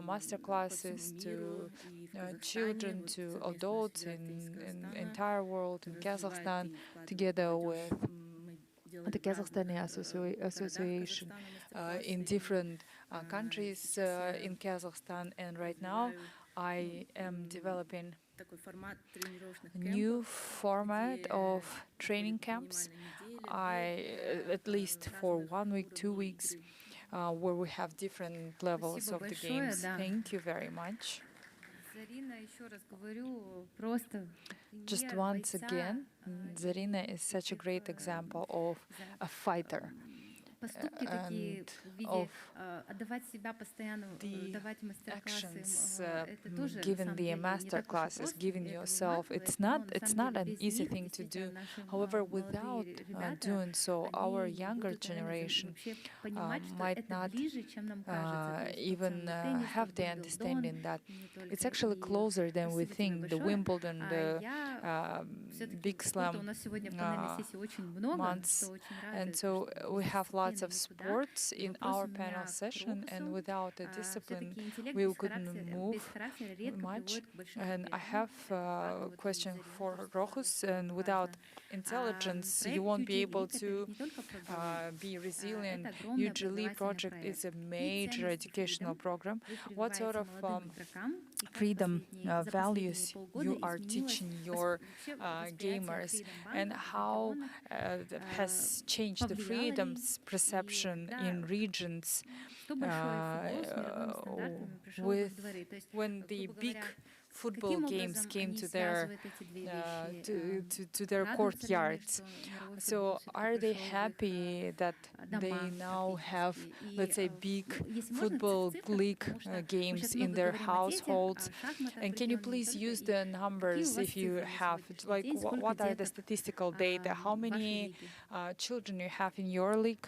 master classes to children, to adults in entire world, in Kazakhstan, together with the Kazakhstani Association in different countries in Kazakhstan. And right now, I am developing new format of training camps, at least for 1 week, 2 weeks, where we have different levels of the games. Thank you very much. Just once again, Zarina is such a great example of a fighter. And of the actions given the master classes, giving yourself, it's not an easy thing to do. However, without doing so, our younger generation might not even have the understanding that it's actually closer than we think. The Wimbledon, the Big Slam months, and so we have lots of sports in our panel session, and without a discipline we couldn't move much. And I have a question for Rochus, and without intelligence you won't be able to be resilient. UGLE project is a major educational program. What sort of freedom values you are teaching your gamers, and how has changed the freedom's perception in regions when the big football games came to their courtyards? So are they happy that they now have, let's say, big football league games in their households? And can you please use the numbers if you have, like, what are the statistical data? How many children you have in your league?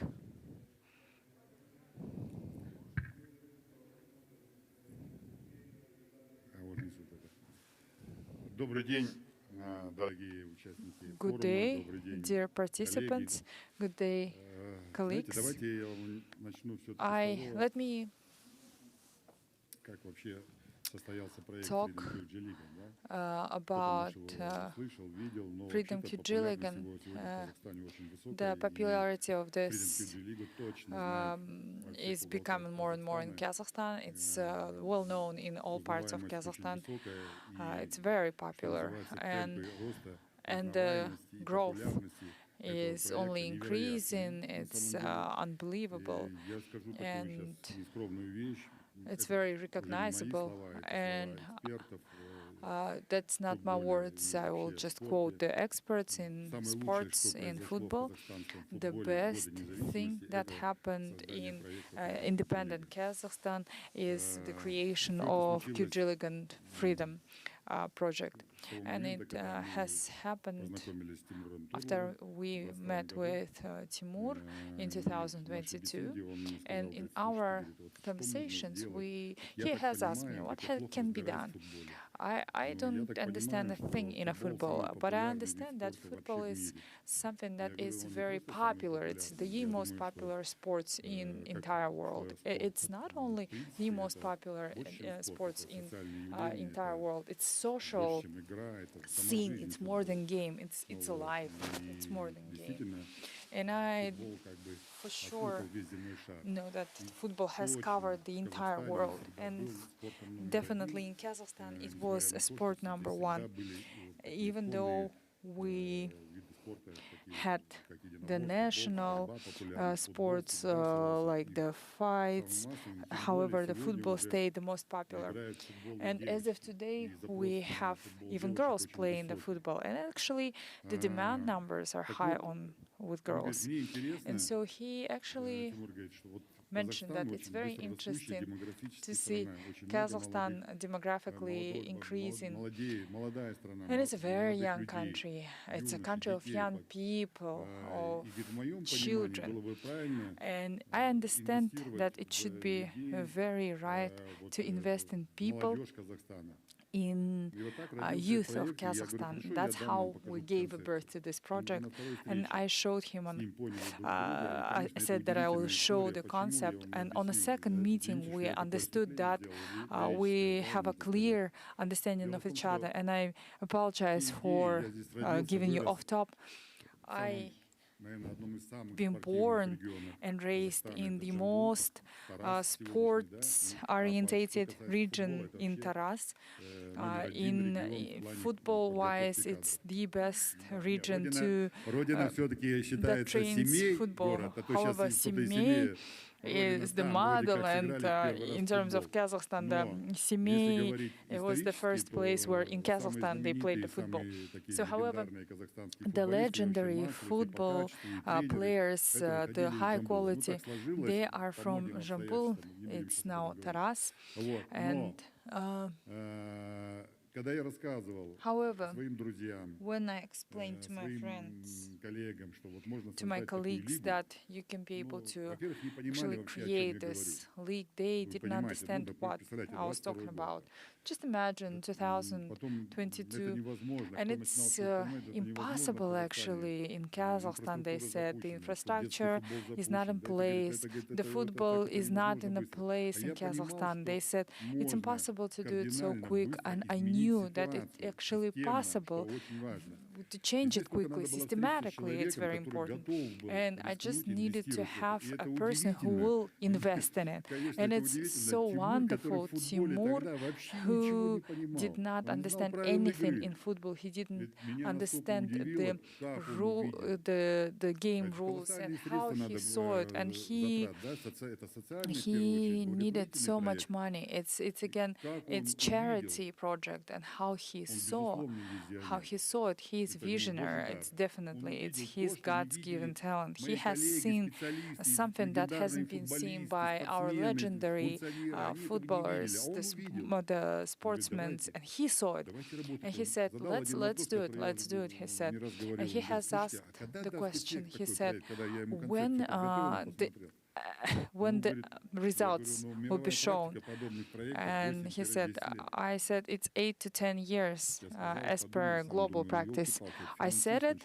Good day, dear participants. Good day, colleagues. Let me talk about Freedom QG and the popularity of this is becoming more and more in Kazakhstan. It's well known in all parts of Kazakhstan. It's very popular, and the growth is only increasing. It's unbelievable, and it's very recognizable. And that's not my words. I will just quote the experts in sports, in football. The best thing that happened in independent Kazakhstan is the creation of QG Freedom project. And it has happened after we met with Timur in 2022. And in our conversations, he has asked me, what can be done? I don't understand a thing in a football, but I understand that football is something that is very popular. It's the most popular sports in entire world. It's not only the most popular sports in entire world. It's social scene. It's more than game. It's alive. It's more than game. And I, for sure, know that football has covered the entire world. And definitely in Kazakhstan, it was a sport number one. Even though we had the national sports like the fights, however, the football stayed the most popular. And as of today, we have even girls playing the football. And actually, the demand numbers are high with girls. And so he actually mentioned that it's very interesting to see Kazakhstan demographically increasing. And it's a very young country. It's a country of young people, of children. And I understand that it should be very right to invest in people, in youth of Kazakhstan. That's how we gave birth to this project. And I showed him, I said that I will show the concept. And on a second meeting, we understood that we have a clear understanding of each other. And I apologize for giving you off top. I been born and raised in the most sports-orientated region in Taras. In football-wise, it's the best region that trains football. However, Semey is the motherland in terms of Kazakhstan. The Semey, it was the first place where in Kazakhstan they played the football. So, however, the legendary football players, the high quality, they are from Zhambul. It's now Taras. And however, when I explained to my friends, to my colleagues, that you can be able to actually create this league, they didn't understand what I was talking about. Just imagine 2022, and it's impossible actually in Kazakhstan. They said the infrastructure is not in place, the football is not in a place in Kazakhstan. They said it's impossible to do it so quick, and I knew that it's actually possible to change it quickly, systematically. It's very important. And I just needed to have a person who will invest in it. And it's so wonderful. Timur, who did not understand anything in football, he didn't understand the game rules and how he saw it. And he needed so much money. It's charity project, and how he saw it. He's visionary. It's his God's given talent. He has seen something that hasn't been seen by our legendary footballers, the sportsmen, and he saw it. And he said, let's do it, he said. And he has asked the question, he said, when the results will be shown. And he said, I said, it's 8 to 10 years as per global practice. I said it,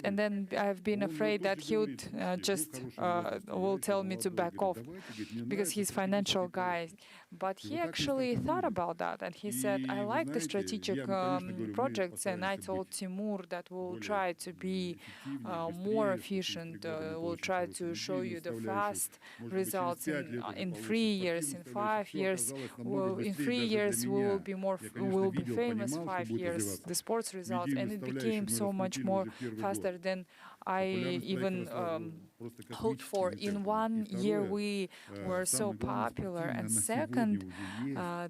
and then I've been afraid that he would just will tell me to back off because he's financial guy. But he actually thought about that, and he said, I like the strategic projects, and I told Timur that we'll try to be more efficient, we'll try to show you the fast results in 3 years, in 5 years. In 3 years, we will be famous. 5 years, the sports results, and it became so much more faster than I even hoped for. In 1 year, we were so popular. And second,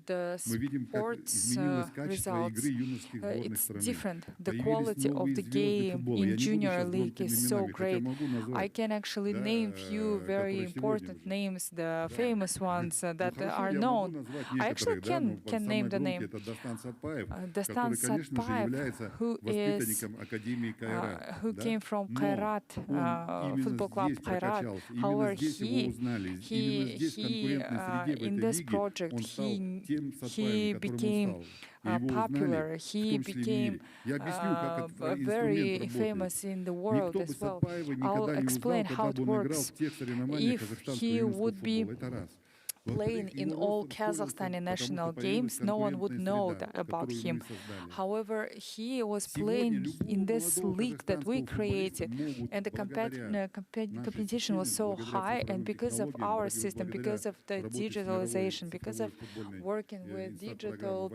the sports results, it's different. The quality of the game in junior league is so great. I can actually name few very important names, the famous ones that are known. I actually can name the name. Dastan Satpayev, who came from Kairat football club Kairat. However, he in this project he became popular. He became very famous in the world as well. I'll explain how it works. If he would be playing in all Kazakhstani national games, no one would know about him. However, he was playing in this league that we created, and the competition was so high. And because of our system, because of the digitalization, because of working with digital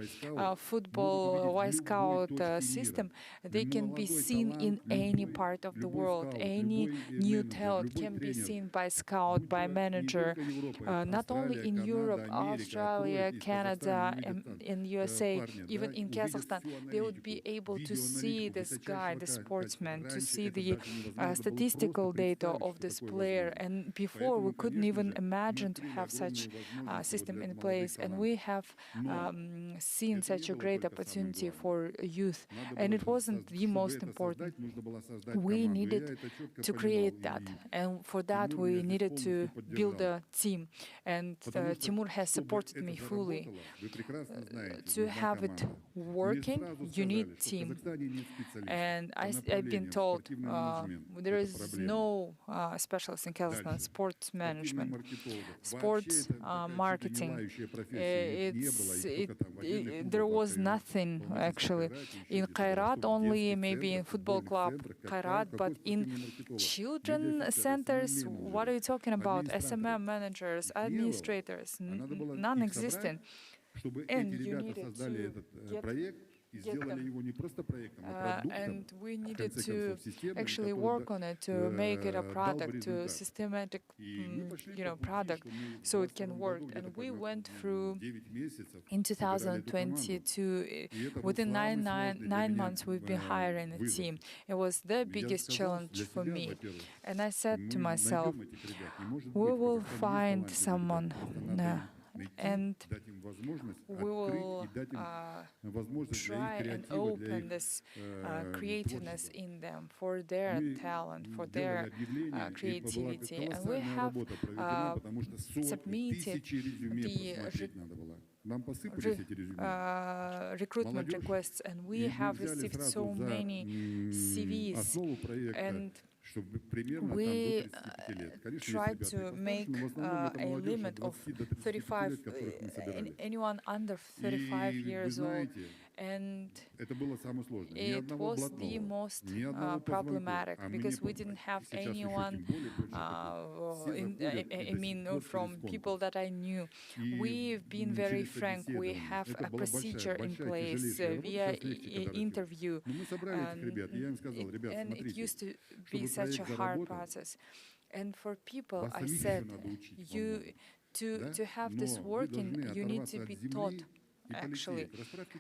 football Y Scout system, they can be seen in any part of the world. Any new talent can be seen by scout, by manager, not only in Europe, Australia, Canada, and in USA, even in Kazakhstan. They would be able to see this guy, the sportsman, to see the statistical data of this player. And before, we couldn't even imagine to have such a system in place. And we have seen such a great opportunity for youth. And it wasn't the most important. We needed to create that. And for that, we needed to build a team. And Timur has supported me fully. To have it working, you need team. And I've been told there is no specialist in Kazakhstan, sports management, sports marketing. There was nothing actually. In Khairat only, maybe in football club Khairat, but in children centers, what are you talking about? SMM managers, administrators, non-existent. And you needed to get them. And we needed to actually work on it, to make it a product, to systematic, product, so it can work. And we went through in 2022. Within nine months, we've been hiring a team. It was the biggest challenge for me, and I said to myself, we will find someone. And we will try and open this creativeness in them for their talent, for their creativity. And we have submitted the recruitment requests, and we have received so many CVs. And we tried to make a limit of 35, anyone under 35 years old. And it was the most problematic because we didn't have anyone, from people that I knew. We've been very frank. We have a procedure in place via interview. And it used to be such a hard process. And for people, I said, to have this working, you need to be taught. Actually,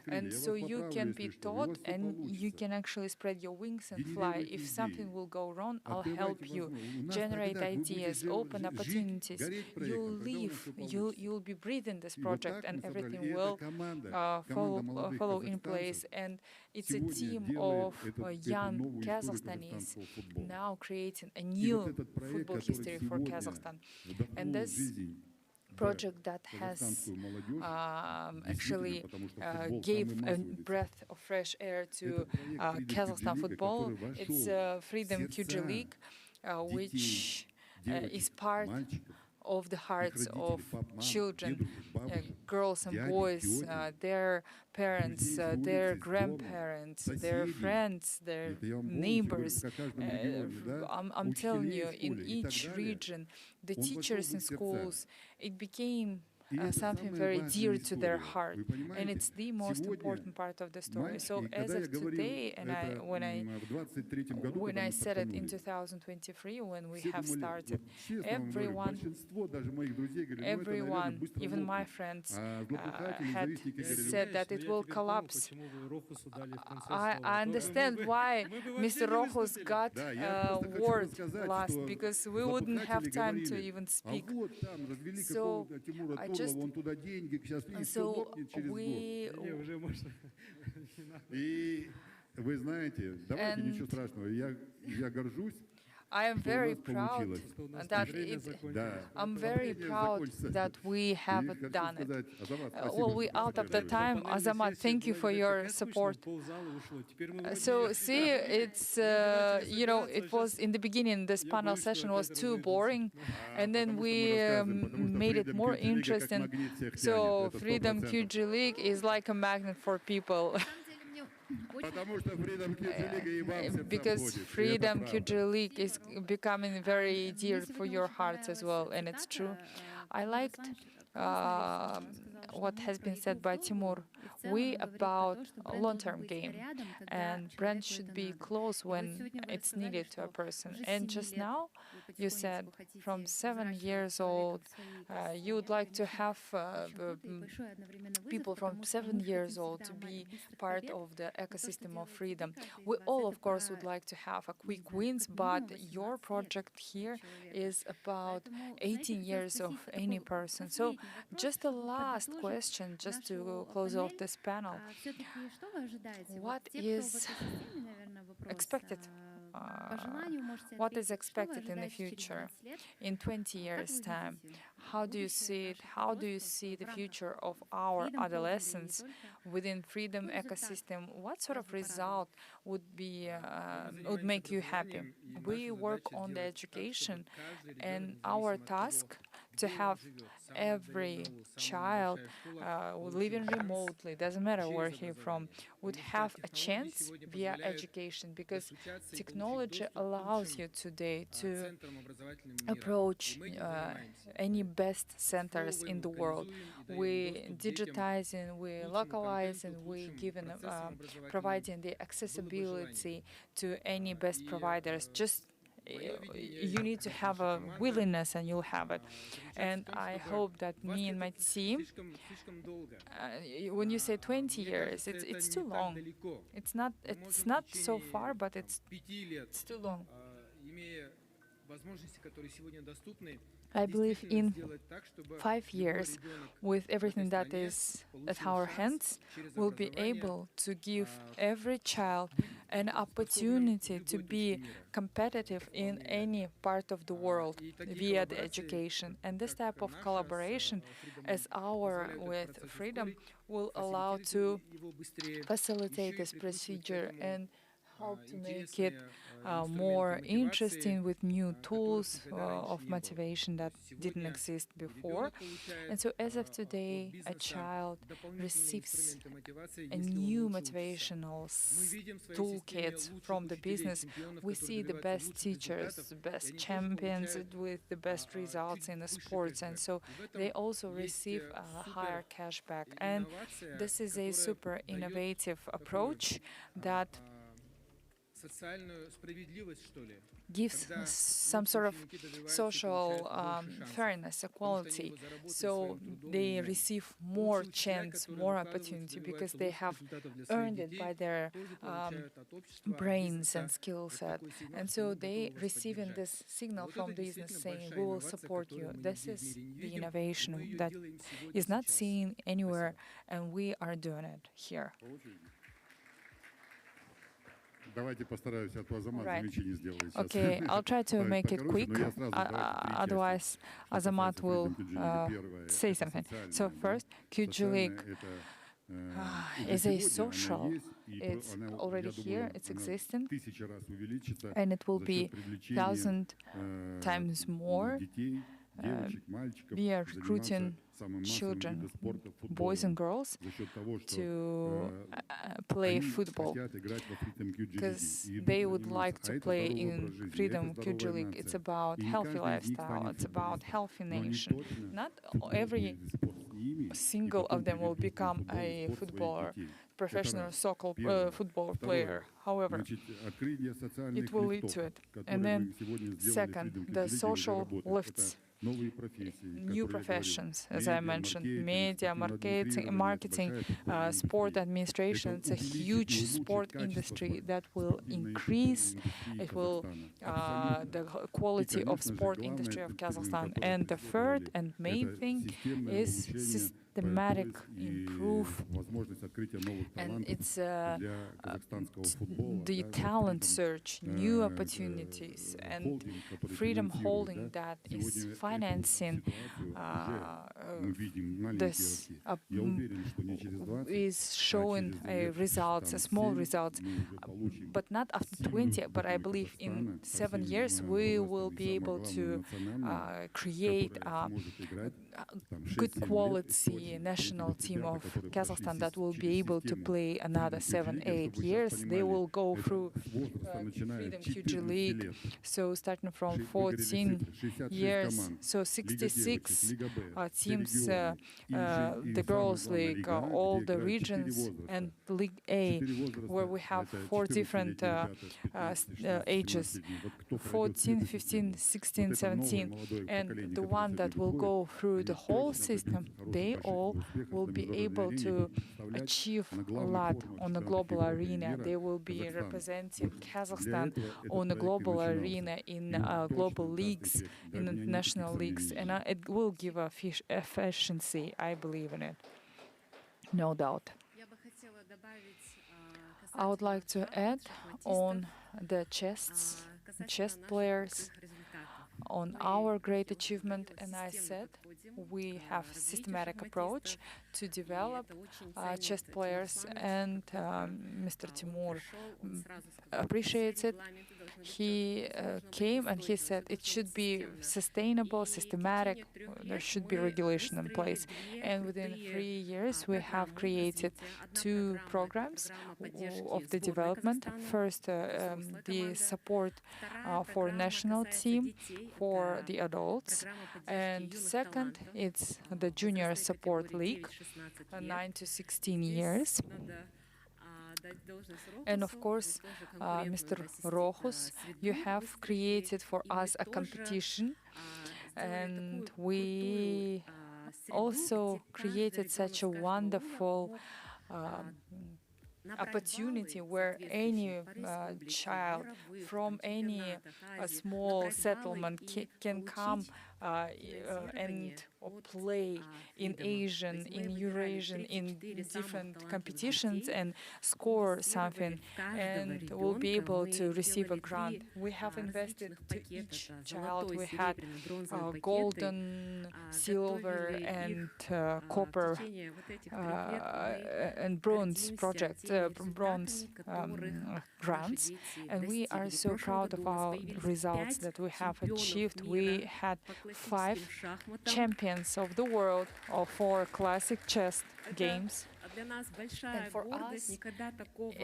and so you can be taught and you can actually spread your wings and fly. If something will go wrong, I'll help you generate ideas, open opportunities. You'll live, you'll be breathing this project, and everything will follow in place. And it's a team of young Kazakhstanis now creating a new football history for Kazakhstan. And this project that has actually gave a breath of fresh air to Kazakhstan football. It's Freedom QG League, which is part of the hearts of children, girls and boys, their parents, their grandparents, their friends, their neighbors. I'm telling you, in each region, the teachers in schools, it became something very dear to their heart, and it's the most important part of the story. So as of today, and when I said it in 2023, when we have started, everyone, even my friends, had said that it will collapse. I understand why Mr. Rokhus got word last, because we wouldn't have time to even speak. So И вы знаете, давайте ничего страшного, я горжусь. I am very proud that I'm very proud that we have done it. Well, we out of the time. Azamat, thank you for your support. So see, it's it was in the beginning. This panel session was too boring, and then we made it more interesting. So Freedom QG League is like a magnet for people. Because Freedom QG League is becoming very dear for your hearts as well, and it's true. I liked what has been said by Timur. We about a long-term game, and brand should be close when it's needed to a person. And just now, you said from 7 years old, you would like to have people from 7 years old to be part of the ecosystem of freedom. We all, of course, would like to have a quick wins, but your project here is about 18 years of any person. So just a last question, just to close off this panel. What is expected? What is expected in the future, in 20 years' time? How do you see it? How do you see the future of our adolescents within freedom ecosystem? What sort of result would make you happy? We work on the education, and our task to have every child living remotely, doesn't matter where he's from, would have a chance via education, because technology allows you today to approach any best centers in the world. We digitizing, we localizing, we giving, providing the accessibility to any best providers. Just you need to have a willingness, and you'll have it. And I hope that me and my team, when you say 20 years, it's too long. It's not so far, but it's too long. I believe in 5 years, with everything that is at our hands, we'll be able to give every child an opportunity to be competitive in any part of the world via the education. And this type of collaboration, as our with Freedom, will allow to facilitate this procedure and help to make it more interesting with new tools of motivation that didn't exist before. And so as of today, a child receives a new motivational toolkit from the business. We see the best teachers, the best champions with the best results in the sports, and so they also receive a higher cashback. And this is a super innovative approach that gives some sort of social fairness, equality, so they receive more chance, more opportunity, because they have earned it by their brains and skill set. And so they receiving this signal from business saying, we will support you. This is the innovation that is not seen anywhere, and we are doing it here. Right. Okay, I'll try to make it quick, otherwise Azamat will say something. So first, QG League is a social. It's already here, it's existing, and it will be 1,000 times more. We are recruiting children, boys and girls, to play football, because they would like to play in Freedom QG League. It's about healthy lifestyle, it's about healthy nation. Not every single of them will become a footballer, professional soccer football player. However, it will lead to it. And then second, the social lifts. New professions, as I mentioned, media, marketing, sport administration. It's a huge sport industry that will increase. It will the quality of sport industry of Kazakhstan. And the third and main thing is systematic improve, and it's the talent search, new opportunities, and freedom holding that is financing this is showing results, small results, but not after 20. But I believe in 7 years we will be able to create a good quality national team of Kazakhstan that will be able to play another 7-8 years. They will go through Freedom QG League, so starting from 14 years, so 66 teams, the girls league, all the regions, and League A, where we have 4 different ages, 14, 15, 16, 17, and the one that will go through the whole system, they all will be able to achieve a lot on the global arena. They will be representing Kazakhstan on the global arena in global leagues, in international leagues, and it will give a efficiency. I believe in it, no doubt. I would like to add on the chess players, on our great achievement, and I said we have a systematic approach to develop chess players, and Mr. Timur appreciates it. He came and he said it should be sustainable, systematic, there should be regulation in place. And within 3 years, we have created 2 programs of the development. First, the support for national team for the adults, and second, it's the junior support league, 9 to 16 years. And of course, Mr. Rochus, you have created for us a competition, and we also created such a wonderful opportunity where any child from any small settlement can come and play in Asian, in Eurasian, in different competitions and score something, and will be able to receive a grant. We have invested to each child. We had golden, silver, and copper and bronze projects, bronze grants, and we are so proud of our results that we have achieved. We had 5 champions of the world for classic chess games. And for us,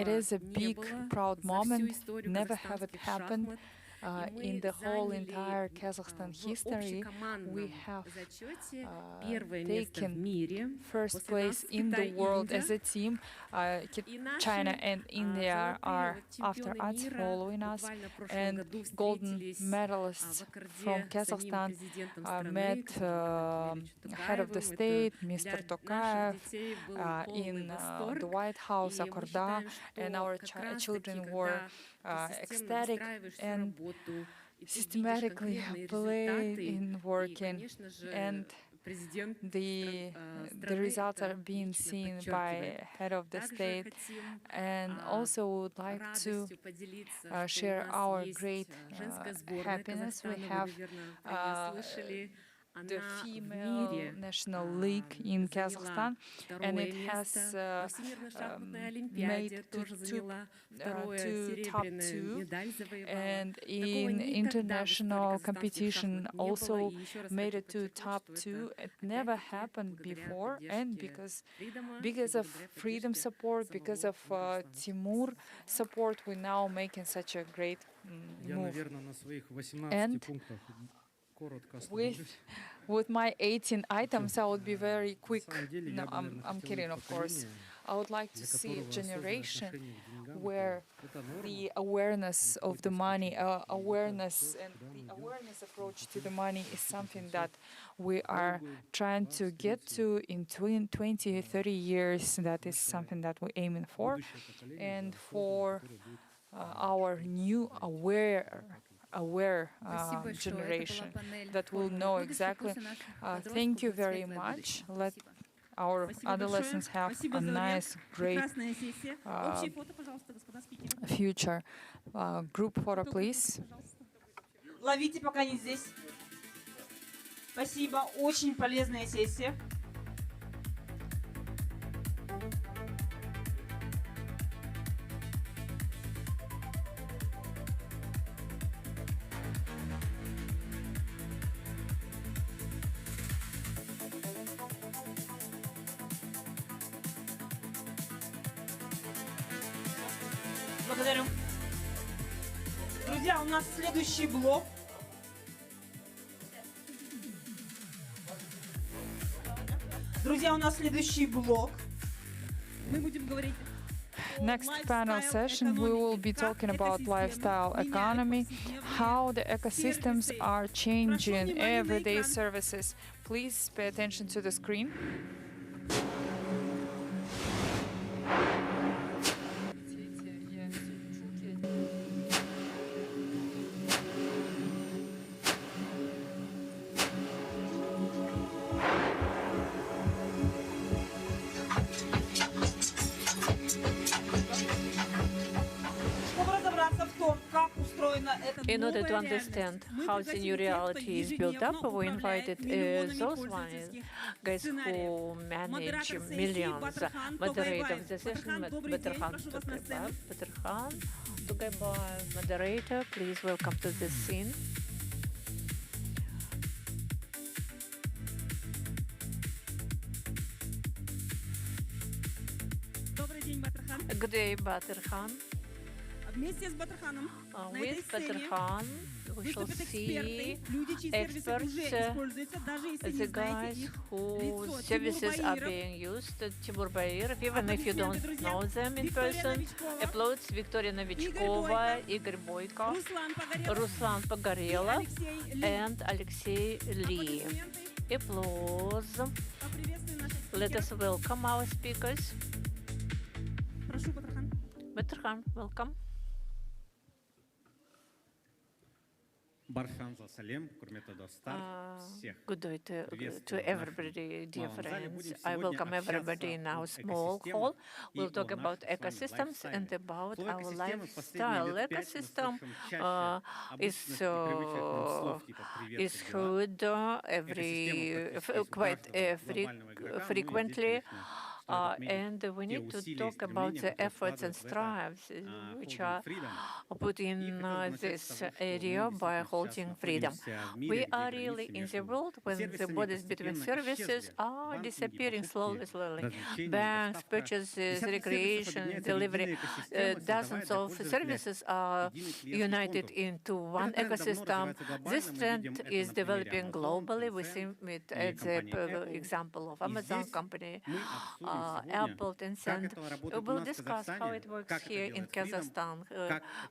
it is a big, proud moment. Never have it happened. In the whole entire Kazakhstan history, we have taken first place in the world as a team. China and India are after us, following us, and golden medalists from Kazakhstan met head of the state, Mr. Tokayev, in the White House, Akorda, and our children were ecstatic and systematically played in working, and the results are being seen by head of the state. And also would like to share our great happiness. We have the female national league in Kazakhstan, and it has made to top 2, and in international competition also made it to top 2. It never happened before, and because of freedom support, because of Timur support, we're now making such a great move. And with my 18 items, I would be very quick. No, I'm kidding, of course. I would like to see a generation where the awareness of the money, awareness and the awareness approach to the money is something that we are trying to get to in 20, 30 years. That is something that we're aiming for. And for our new aware generation that will know exactly. Thank you very much. our Спасибо большое. adolescents have Спасибо a за nice, great прекрасная сессия. Общее фото, пожалуйста, господа спикеры. future. Group photo, please. Ловите, пока они здесь. Спасибо, очень полезная сессия. Благодарю. Друзья, у нас следующий блок. Друзья, у нас следующий блок. Мы будем говорить Next panel session, we will be talking about lifestyle economy, how the ecosystems are changing everyday services. Please pay attention to the screen. In order to understand how the new reality is built up, we invited those guys who manage millions. Moderator of the session, Batarkhan Tugaybayev. Moderator, please welcome to the scene. Good day, Batarkhan. Вместе с Батарханом на этой With сцене Batarkhan, we shall выступят see эксперты, люди, чьи сервисы experts, уже используются, даже если не the знаете guys их. whose Лицо services are Тимур being used. Timur Bairov, even if you don't know them in person. Applauds Victoria Novichkova, Igor Boyko, Ruslan Pogorelov, and Alexei Lee. Applause. Let us welcome our speakers. Прошу, Батархан. Batarkhan, welcome. Good day to everybody, dear friends. I welcome everybody in our small hall. We'll talk about ecosystems and about our lifestyle. Ecosystem is heard quite frequently. And we need to talk about the efforts and strives which are put in this area by holding freedom. We are really in the world when the borders between services are disappearing slowly. Banks, purchases, recreation, delivery, dozens of services are united into one ecosystem. This trend is developing globally. We see it at the example of Amazon company, Apple, Tencent. We will discuss how it works here in Kazakhstan,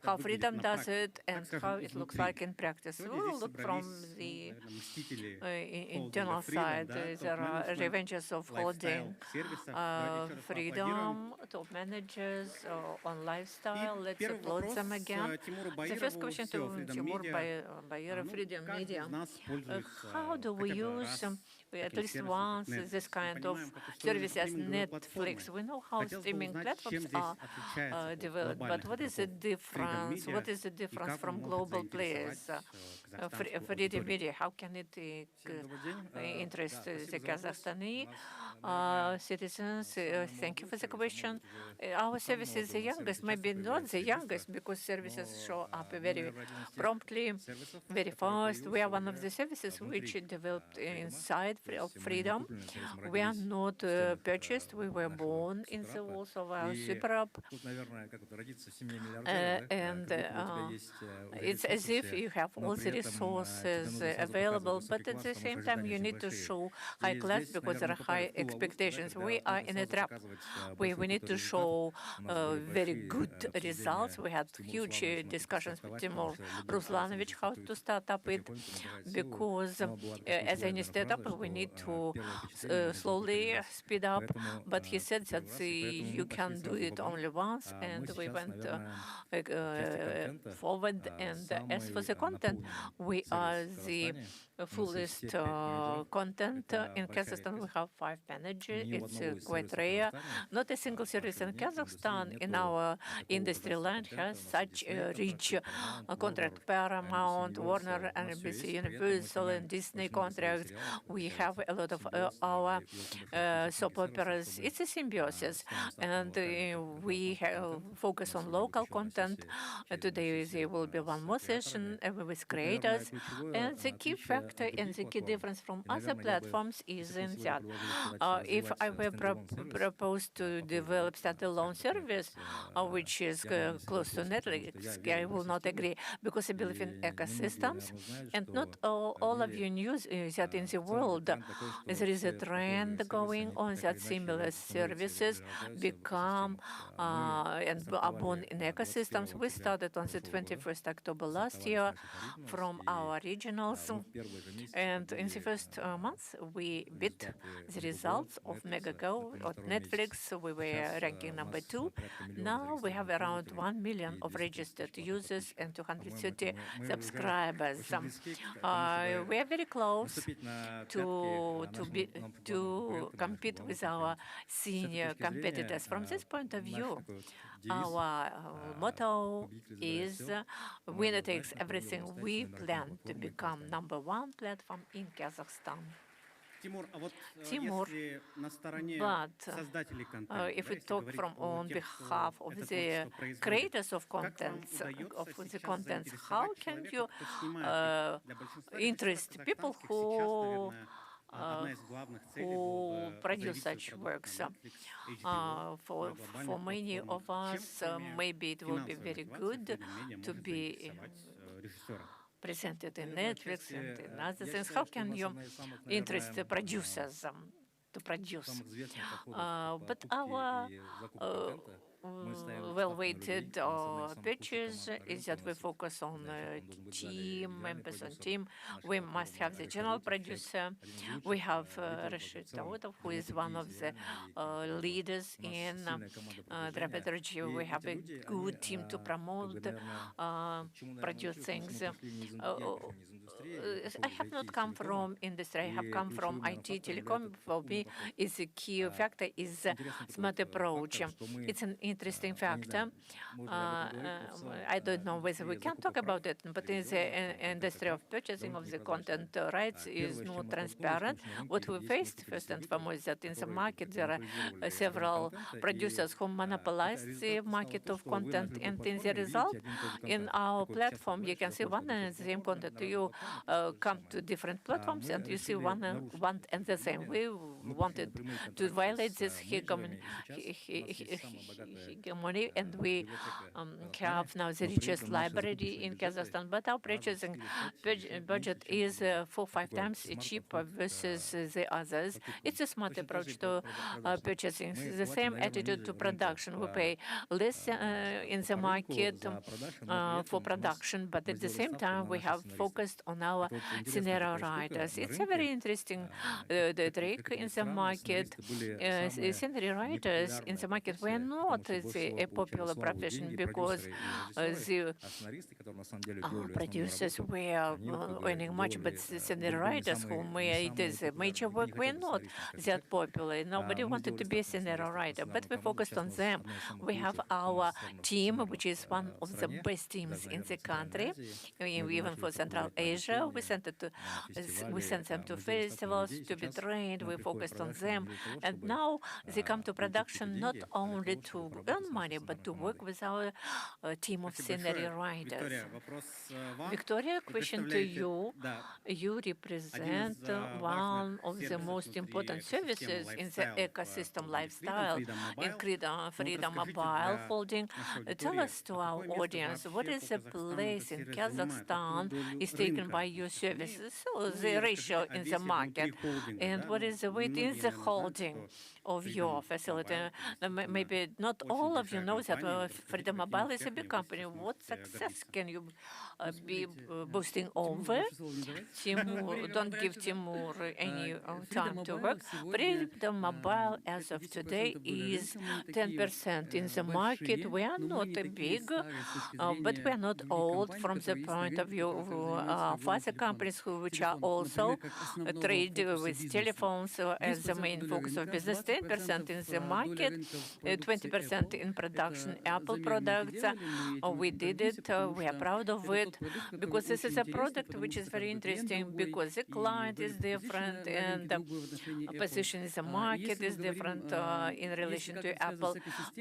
how freedom does it, and how it looks like in practice. We will look from the internal side. There are revenges of holding freedom, top managers on lifestyle. Let's applaud them again. The first question to Timur Bairov, Freedom Media. How do we use at least once this kind of service as Netflix? We know how streaming platforms are developed, but what is the difference? What is the difference from global players? Freedom Media, how can it interest the Kazakhstani citizens? Thank you for the question. Our service is the youngest, maybe not the youngest, because services show up very promptly, very fast. We are one of the services which developed inside of freedom. We are not purchased. We were born in the walls of our super app. And it's as if you have all the resources available, but at the same time you need to show high class because there are high expectations. We are in a trap. We need to show very good results. We had huge discussions with Timur Ruslanovich how to start up it, because as any startup we need to slowly speed up but he said that you can do it only once, and we went forward. And as for the content, we are the fullest content. In Kazakhstan, we have 5 managers. It's quite rare. Not a single service in Kazakhstan in our industry line has such a rich contract. Paramount, Warner, NBC, Universal, and Disney contracts. We have a lot of our soap operas. It's a symbiosis, and we focus on local content. Today there will be one more session with creators, and the key factor and the key difference from other platforms is in that if I were proposed to develop standalone service, which is close to Netflix, I will not agree, because I believe in ecosystems, and not all of you knew that in the world there is a trend going on that similar services become and are born in ecosystems. We started on the 21st October last year from our regionals, and in the first months we beat the results of Megago or Netflix. We were ranking number 2. Now we have around 1 million of registered users and 230 subscribers. We are very close to compete with our senior competitors. From this point of view, our motto is winner takes everything. We plan to become #1 platform in Kazakhstan. Timur, but if we talk on behalf of the creators of contents, how can you interest people who produce such works? For many of us, maybe it will be very good to be presented in Netflix and in other things. How can you interest the producers to produce? But our well-weighted pitches is that we focus on team, members on team. We must have the general producer. We have Rashid Dawoodov, who is one of the leaders in dramaturgy. We have a good team to promote, produce things. I have not come from industry. I have come from IT, telecom. For me, is a key factor is smart approach. It's an interesting factor. I don't know whether we can talk about it, but in the industry of purchasing of the content rights is not transparent. What we faced first and foremost is that in the market there are several producers who monopolize the market of content, and in the result, in our platform, you can see one and the same content. You come to different platforms and you see one and the same. We wanted to violate this hegemony, and we have now the richest library in Kazakhstan, but our purchasing budget is 4-5 times cheaper versus the others. It's a smart approach to purchasing. The same attitude to production. We pay less in the market for production, but at the same time we have focused on our scenario writers. It's a very interesting trick in the market. Scenario writers in the market were not a popular profession because the producers were earning much, but the scenario writers who made the major work were not that popular. Nobody wanted to be a scenario writer, but we focused on them. We have our team, which is one of the best teams in the country, even for Central Asia. We sent them to festivals to be trained. We focused on them, and now they come to production not only to earn money, but to work with our team of scenario writers. Victoria, question to you. You represent one of the most important services in the ecosystem lifestyle, in Freedom Mobile Holding. Tell us to our audience, what is the place in Kazakhstan is taken by your services, so the ratio in the market, and what is the weight in the holding of your facility? Maybe not all of you know that Freedom Mobile is a big company. What success can you be boasting over? Timur, don't give Timur any time to work. Freedom Mobile, as of today, is 10% in the market. We are not big, but we are not old from the point of view of other companies which are also trade with telephones as the main focus of business. 10% in the market, 20% in production Apple products. We did it. We are proud of it because this is a product which is very interesting because the client is different and the position in the market is different in relation to Apple.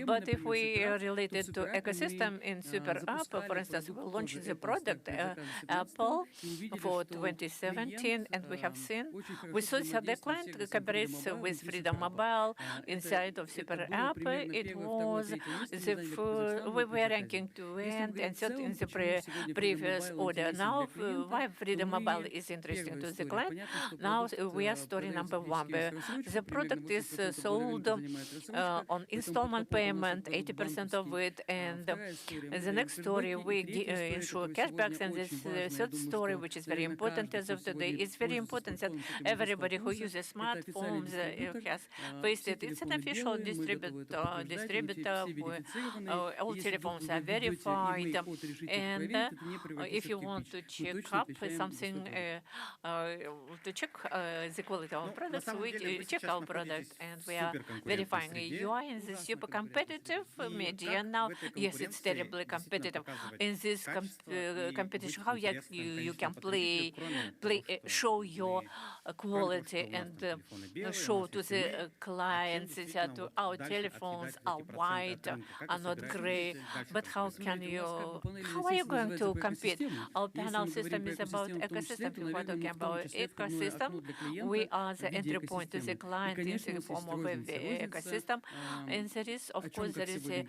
But if we relate it to ecosystem in Super App, for instance, we launched the product Apple for 2017, and we saw that the client cooperates with Freedom Mobile inside of Super App. It was we were ranking 2nd and 3rd in the previous order. Now, why Freedom Mobile is interesting to the client? Now we are story number 1. The product is sold on installment payment, 80% of it, and the next story we ensure cashbacks, and this third story, which is very important as of today, is very important that everybody who uses smartphones has faced it. It's an official distributor where all telephones are verified, and if you want to check up something, to check the quality of our products, we check our product, and we are verifying. You are in the super competitive media now. Yes, it's terribly competitive. In this competition, how you can show your quality and show to the clients that our telephones are white, are not gray. But how are you going to compete? Our panel system is about ecosystem. If we're talking about ecosystem, we are the entry point to the client in the form of an ecosystem. And there is, of course, there is a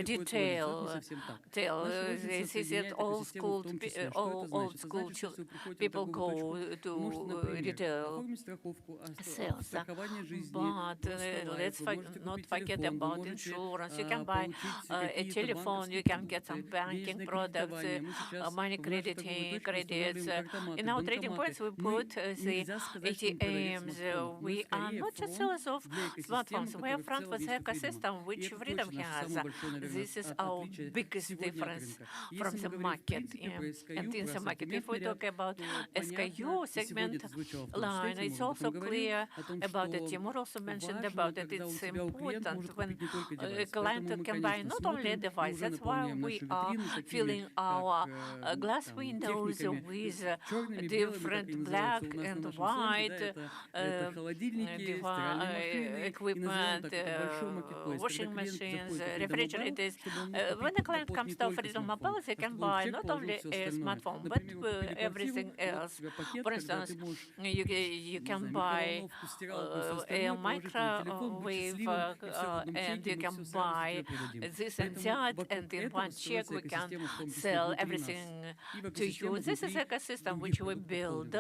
retail. This is it. Old school people go to retail sales. But let's not forget about insurance. You can buy a telephone. You can get some banking products, money credits. In our trading points, we put the ATMs. We are not just sellers of smartphones. We are front for the ecosystem, which Freedom has. This is our biggest difference from the market. And in the market, if we talk about SKU segment line, it's also clear about it. Timur also mentioned about it. It's important when a client can buy not only a device. That's why we are filling our glass windows with different black and white equipment, washing machines, refrigerators. When a client comes to Freedom Mobile, they can buy not only a smartphone, but everything else. For instance, you can buy a microwave, and you can buy this and that, and in one check we can sell everything to you. This is an ecosystem which we build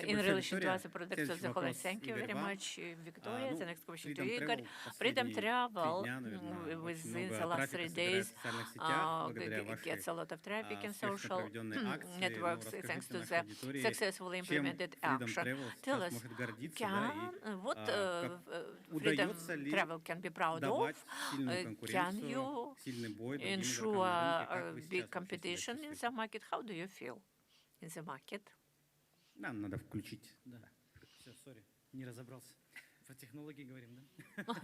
in relation to other products of the whole. Thank you very much, Victoria. The next question to Igor. Freedom Travel, within the last 3 days, gets a lot of traffic in social networks thanks to the successfully implemented action. Tell us, what Freedom Travel can be proud of? Can you ensure big competition in the market? How do you feel in the market? Нам надо включить. Да. Все, сори, не разобрался. По технологии говорим, да?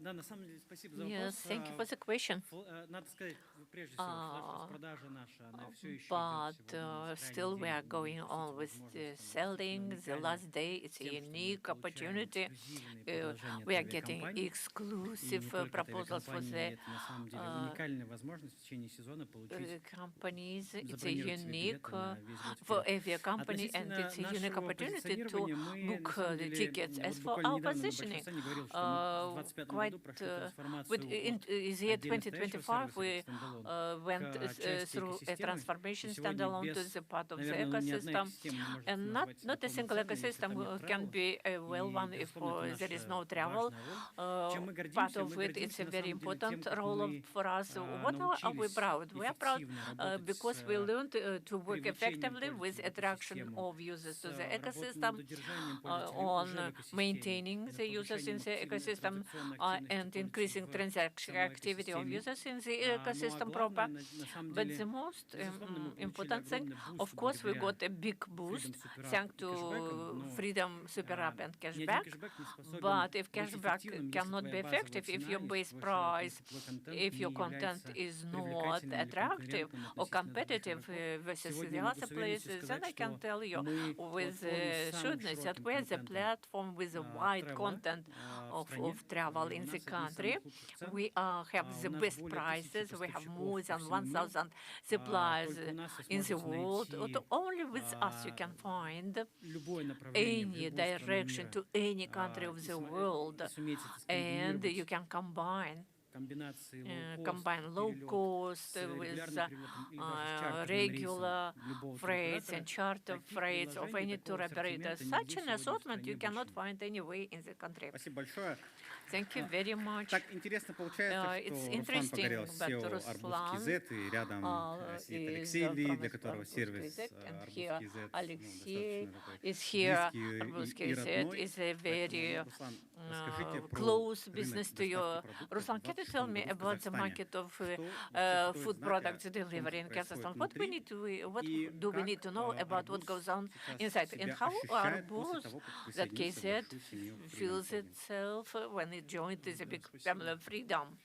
Да, на самом деле, спасибо за вопрос. Yes, thank you for the question. Надо сказать, прежде всего, флеш-распродажа наша, она все еще But still we are going on with selling. The last day, it's a unique opportunity. We are getting exclusive proposals for the companies. It's a unique for every company, and it's a unique opportunity to book the tickets. As for our positioning, quite in the year 2025 we went through a transformation standalone to the part of the ecosystem, and not a single ecosystem can be a well one if there is no travel. Part of it is a very important role for us. What are we proud? We are proud because we learned to work effectively with attraction of users to the ecosystem, on maintaining the users in the ecosystem, and increasing transaction activity of users in the ecosystem proper. But the most important thing, of course, we got a big boost thanks to Freedom Super App and cashback. But if cashback cannot be effective, if your base price, if your content is not attractive or competitive versus the other places, then I can tell you with sureness that we're the platform with a wide content of travel in the country. We have the best prices. We have more than 1,000 suppliers in the world. Only with us you can find any direction to any country of the world, and you can combine low cost with regular freights and charter freights of any tour operators. Such an assortment you cannot find anywhere in the country. Thank you very much. It's interesting that Ruslan and here Alexey is here. Ruski Z is a very close business to you. Ruslan, can you tell me about the market of food products delivery in Kazakhstan? What do we need to know about what goes on inside, and how are both that KZ feels itself when it joined this big family of freedom?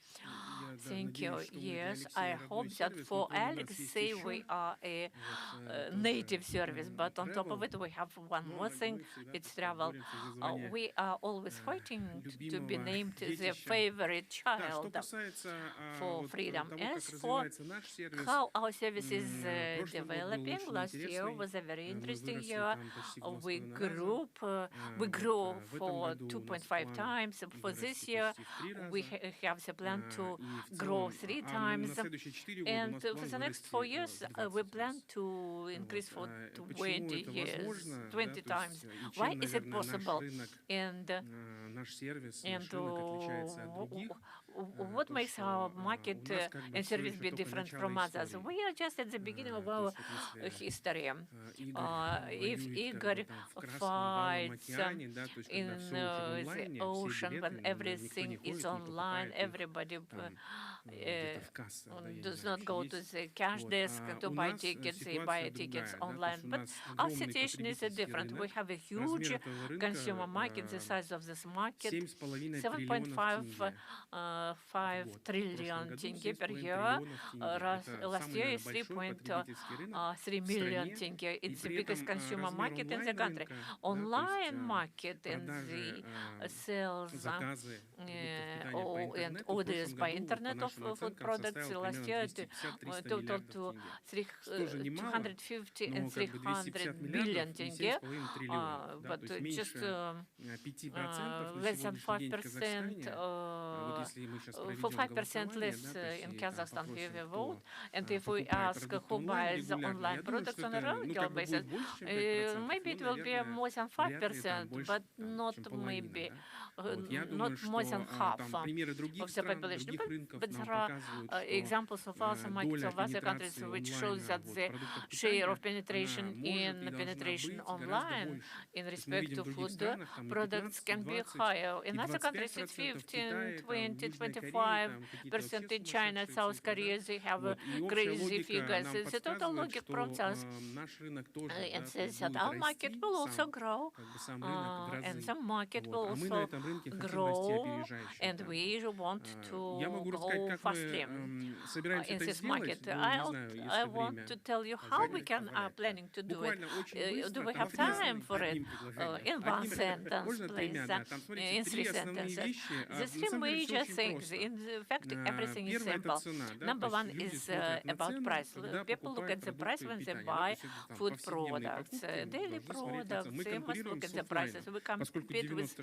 Thank you. Yes, I hope that for Alexey we are a native service, but on top of it we have one more thing, it's travel. We are always fighting to be named the favorite child for freedom. As for how our service is developing, last year was a very interesting year. We grew for 2.5 times. For this year, we have the plan to grow 3 times. And for the next 4 years, we plan to increase for 20 years, 20 times. Why is it possible? And what makes our market and service be different from others? We are just at the beginning of our history. If Igor fights in the ocean when everything is online, everybody does not go to the cash desk to buy tickets, they buy tickets online. But our situation is different. We have a huge consumer market, the size of this market, 7.5 trillion tenge per year. Last year is 3.3 million tenge. It's the biggest consumer market in the country. Online market and the sales and orders by internet of food products last year total to 250 and 300 billion tenge, but just less than 5%, for 5% less in Kazakhstan we vote. And if we ask who buys the online products on a regular basis, maybe it will be more than 5%, but not maybe. Not more than half of the population. But there are examples of other markets of other countries which shows that the share of penetration online in respect to food products can be higher. In other countries it's 15, 20, 25%. In China, South Korea, they have crazy figures. The total logic prompts us and says that our market will also grow, and the market will also grow, and we want to go fastly in this market. I want to tell you how we are planning to do it. Do we have time for it? In one sentence, please. In 3 sentences. The 3 major things. In fact, everything is simple. Number 1 is about price. People look at the price when they buy food products, daily products. They must look at the prices. We compete with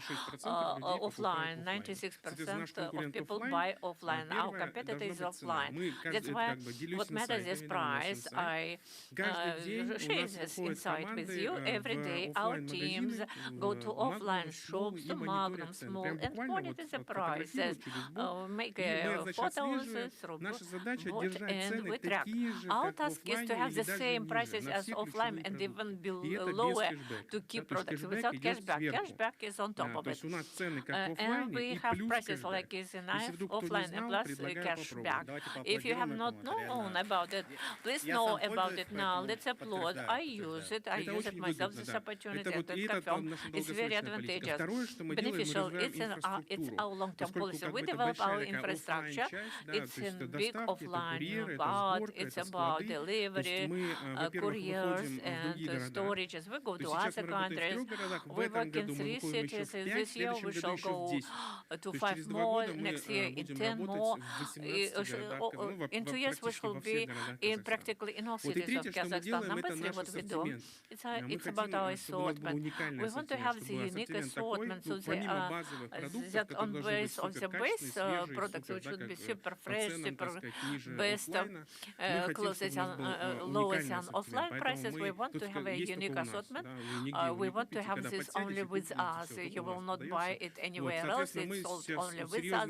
offline. 96% of people buy offline. Our competitor is offline. That's why what matters is price. I share this insight with you. Every day our teams go to offline shops, to Magnum, Small, and monitor the prices, make photos through bot, and we track. Our task is to have the same prices as offline and even lower to keep products without cashback. Cashback is on top of it. And we have prices like Easy Knife, offline and plus cashback. If you have not known about it, please know about it now. Let's applaud. I use it myself, this opportunity. I can confirm it's very advantageous, beneficial. It's our long-term policy. We develop our infrastructure. It's in big offline, but it's about delivery, couriers, and storages. We go to other countries. We work in 3 cities. This year we shall go to 5 more. Next year in 10 more. In 2 years we shall be in practically in all cities of Kazakhstan. Number 3, what we do, it's about our assortment. We want to have the unique assortment, so that on base of the base products, which should be super fresh, super best, closest and lowest and offline prices. We want to have a unique assortment. We want to have this only with us. You will not buy it anywhere else. It's sold only with us.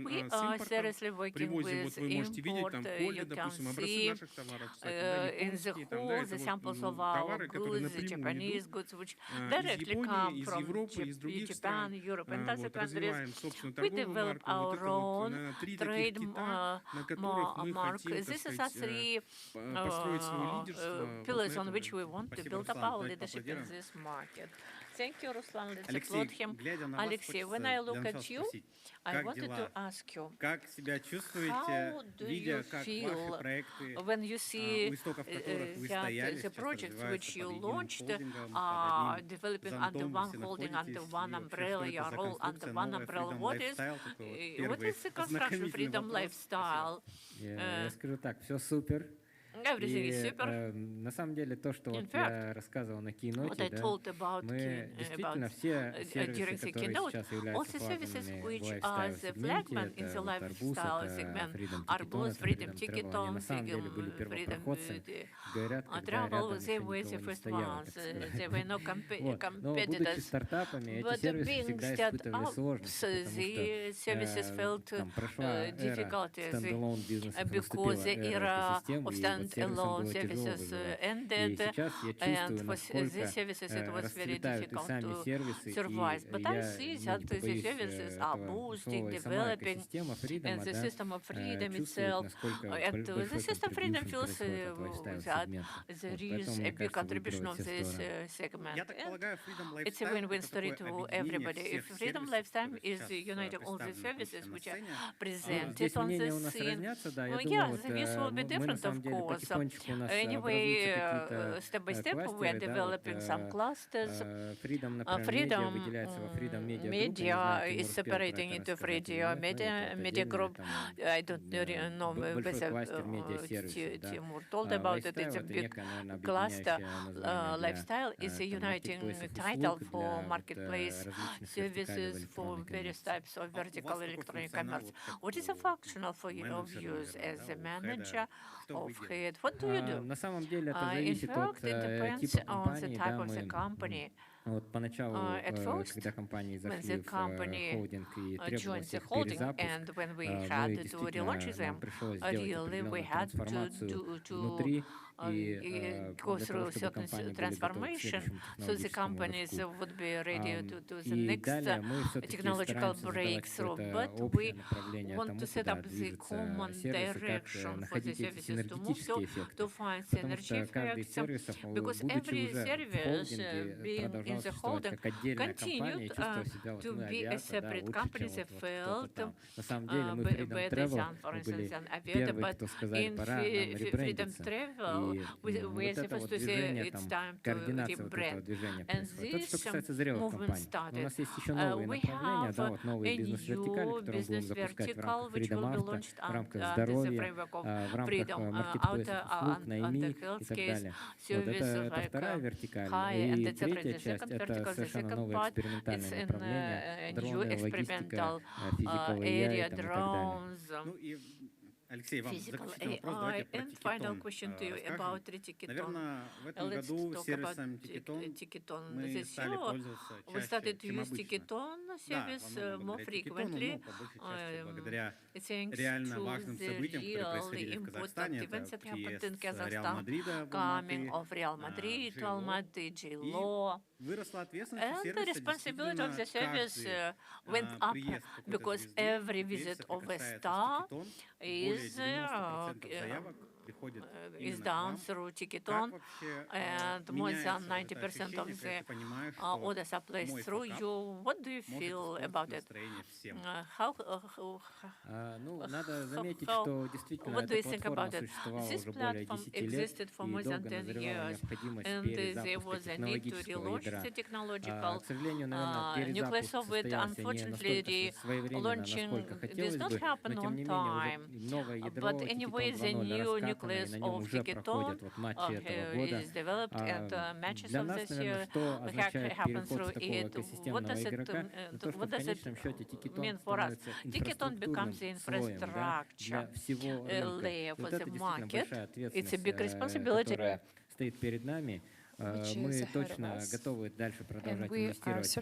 We are seriously working with import. You can see in the whole the samples of our goods, the Japanese goods, which directly come from Japan, Europe, and other countries. We develop our own trademark. This is our 3 pillars on which we want to build up our leadership in this market. Thank you, Ruslan. Let's applaud him. Alexei, when I look at you, I wanted to ask you, how do you feel when you see that the projects which you launched are developing under one holding, under one umbrella, you are all under one umbrella? What is the construction freedom lifestyle? Я скажу так, все супер. На самом деле то, что вот я рассказывал на Keynote, мы действительно все сервисы, которые сейчас являются флагманами в лайфстайл-сегменте, это Arbuz, Freedom Ticketon, на самом деле были первопроходцы, говорят, когда рядом еще никого не стояло, так сказать. Но будучи стартапами, эти сервисы всегда испытывали сложности, потому что там прошла эра стендалон бизнеса, наступила эра экосистемы, alone services ended, and for these services it was very difficult to survive. But I see that the services are boosting, developing, and the system of freedom itself, and the system of freedom feels that there is a big contribution of this segment. And it's a win-win story to everybody. If Freedom Lifestyle is uniting all the services which are presented on the scene, yes, this will be different, of course. Anyway, step by step, we are developing some clusters. Freedom Media is separating into Freedom Media Group. I don't know whether Timur told about it. It's a big cluster. Lifestyle is a uniting title for marketplace services for various types of vertical electronic commerce. What is the functional for your views as a manager of head? What do you do? На самом деле это In зависит от fact, it depends типа on the компании, type да, of the мы company. вот поначалу, когда компании зашли в холдинг и требовалась их перезапуск, мы действительно нам пришлось сделать определенную трансформацию внутри, и go through certain transformation, so the companies would be ready to the next technological breakthrough. But we want to set up the common direction for the services to move to find synergy effects, because every service being in the holding continued to be a separate company. They felt better than, for instance, than Aviator, but in Freedom Travel, we're supposed to say it's time to rebrand. And this movement started. We have a new business vertical which will be launched under the framework of Freedom under healthcare services like high and etc. The second vertical, the second part, it's in a new experimental area, drones. Physical AI. And final question to you about Ticketon. Let's talk about Ticketon. This year, we started to use Ticketon service more frequently, thanks to the really important events that happened in Kazakhstan, coming of Real Madrid, Almaty, J-Lo. And the responsibility of the service went up because every visit of a star is done through Ticketon, and more than 90% of the orders are placed through you. What do you feel about it? What do you think about it? This platform existed for more than 10 years, and there was a need to relaunch the technological nucleus of it. Unfortunately, the launching did not happen on time. But anyway, the new nucleus of Ticketon is developed, and matches of this year happen through it. What does it mean for us? Ticketon becomes the infrastructure layer for the market. It's a big responsibility. Мы точно готовы дальше продолжать инвестировать в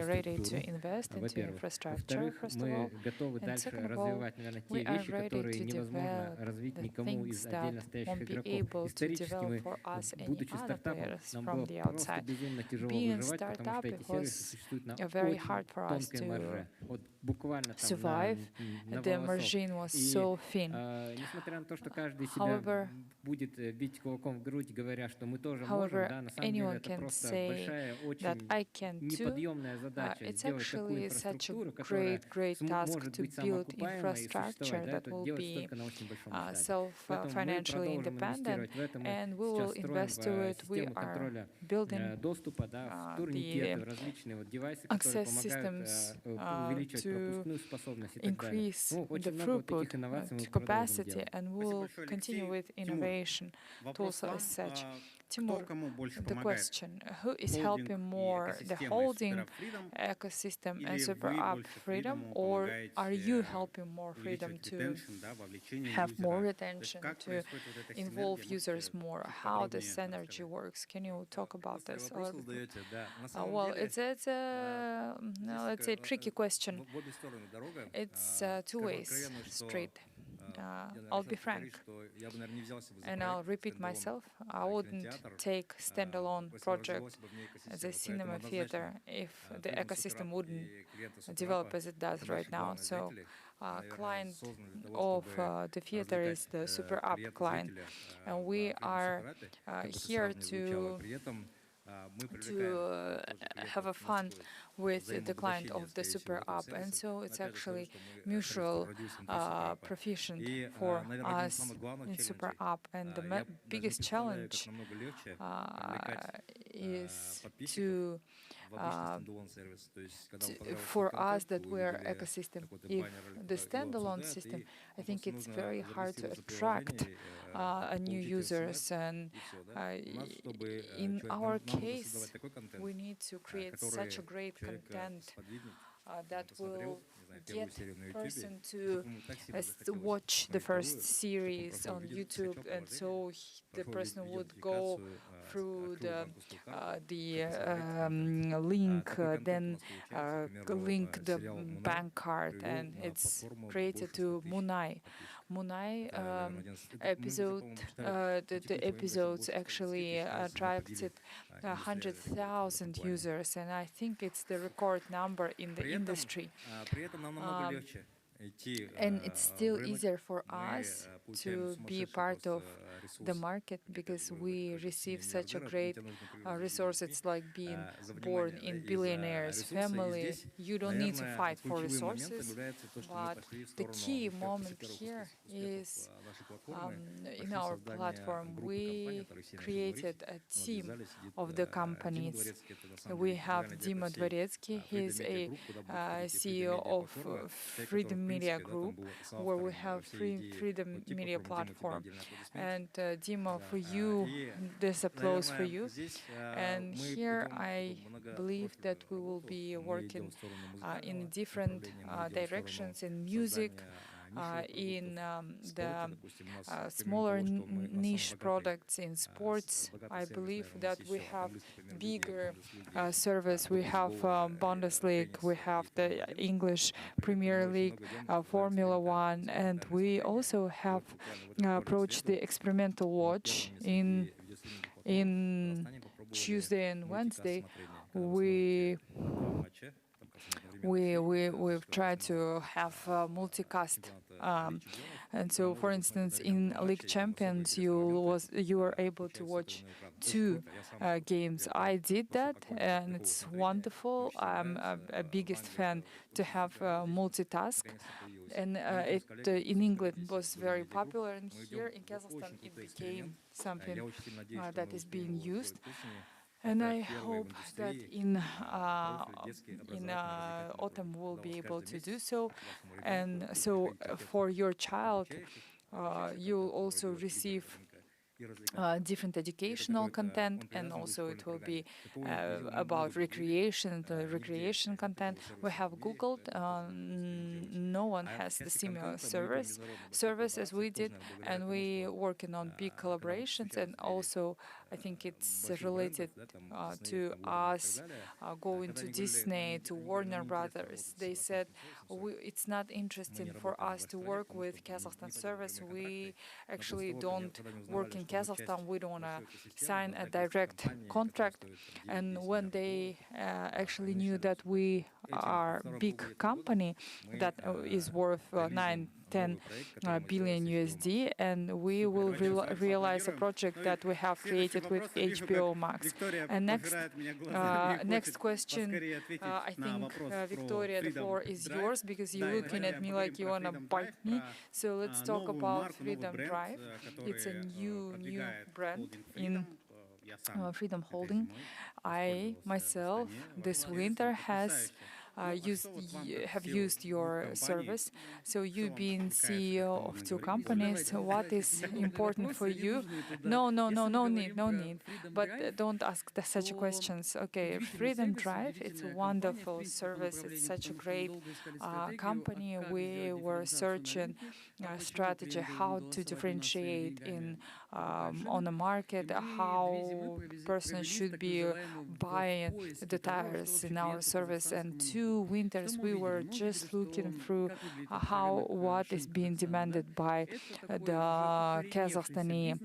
ready to invest into infrastructure, first of all. Мы готовы дальше развивать, наверное, те вещи, которые невозможно развить никому из отдельно стоящих игроков. Исторически мы, будучи стартапом, нам было просто безумно тяжело выживать, потому что эти сервисы существуют на очень тонкой марже. Вот буквально там на волосок. И несмотря на то, что каждый себя будет бить кулаком в грудь, говоря, что мы тоже можем, да, на самом деле это просто большая, очень неподъемная задача сделать такую инфраструктуру, которая может быть самоокупаемой и существовать, да, это делать только на очень большом масштабе. Поэтому мы продолжим инвестировать в это, мы сейчас строим систему контроля доступа, да, в турникеты, в различные вот девайсы, которые помогают увеличивать пропускную способность и так далее. Ну, очень много вот таких инноваций мы продолжим делать. To also as such. Timur, the question, who is helping more, the holding ecosystem and Super App Freedom, or are you helping more Freedom to have more retention, to involve users more? How this synergy works? Can you talk about this? Well, it's a let's say tricky question. It's two ways street. I'll be frank, and I'll repeat myself. I wouldn't take standalone project as a cinema theater if the ecosystem wouldn't develop as it does right now. So, client of the theater is the Super App client, and we are here to have a fun with the client of the Super App, and so it's actually mutual proficient for us in Super App. And the biggest challenge is for us that we are ecosystem. If the standalone system, I think it's very hard to attract new users, and in our case, we need to create such a great content that will get person to watch the first series on YouTube, and so the person would go through the link, then link the bank card, and it's created to Munai. Munai episode, the episodes actually attracted 100,000 users, and I think it's the record number in the industry. And it's still easier for us to be part of the market because we receive such a great resource. It's like being born in billionaire's family. You don't need to fight for resources, but the key moment here is in our platform we created a team of the companies. We have Dima Dvoretsky. He's a CEO of Freedom Media Group, where we have Freedom Media Platform. And Dima, for you, this applause for you. And here I believe that we will be working in different directions in music, in the smaller niche products in sports. I believe that we have bigger service. We have Bundesliga, we have the English Premier League, Formula One, and we also have approached the experimental watch in Tuesday and Wednesday. We've tried to have multicast, and so, for instance, in League Champions, you were able to watch 2 games. I did that, and it's wonderful. I'm a biggest fan to have multitask, and in England it was very popular, and here in Kazakhstan it became something that is being used. And I hope that in autumn we'll be able to do so. And so for your child, you'll also receive different educational content, and also it will be about recreation content. We have Googled. No one has the similar service as we did, and we working on big collaborations. And also, I think it's related to us going to Disney, to Warner Brothers. They said it's not interesting for us to work with Kazakhstan service. We actually don't work in Kazakhstan. We don't want to sign a direct contract. And when they actually knew that we are a big company that is worth 9-10 billion USD, and we will realize a project that we have created with HBO Max. And next question, I think, Victoria, the floor is yours, because you're looking at me like you want to bite me. So let's talk about Freedom Drive. It's a new brand in Freedom Holding. I myself this winter have used your service. So you being CEO of 2 companies, what is important for you? No need. But don't ask such questions. Okay, Freedom Drive, it's a wonderful service. It's such a great company. We were searching strategy, how to differentiate on the market, how person should be buying the tires in our service. And 2 winters we were just looking through what is being demanded by the Kazakhstani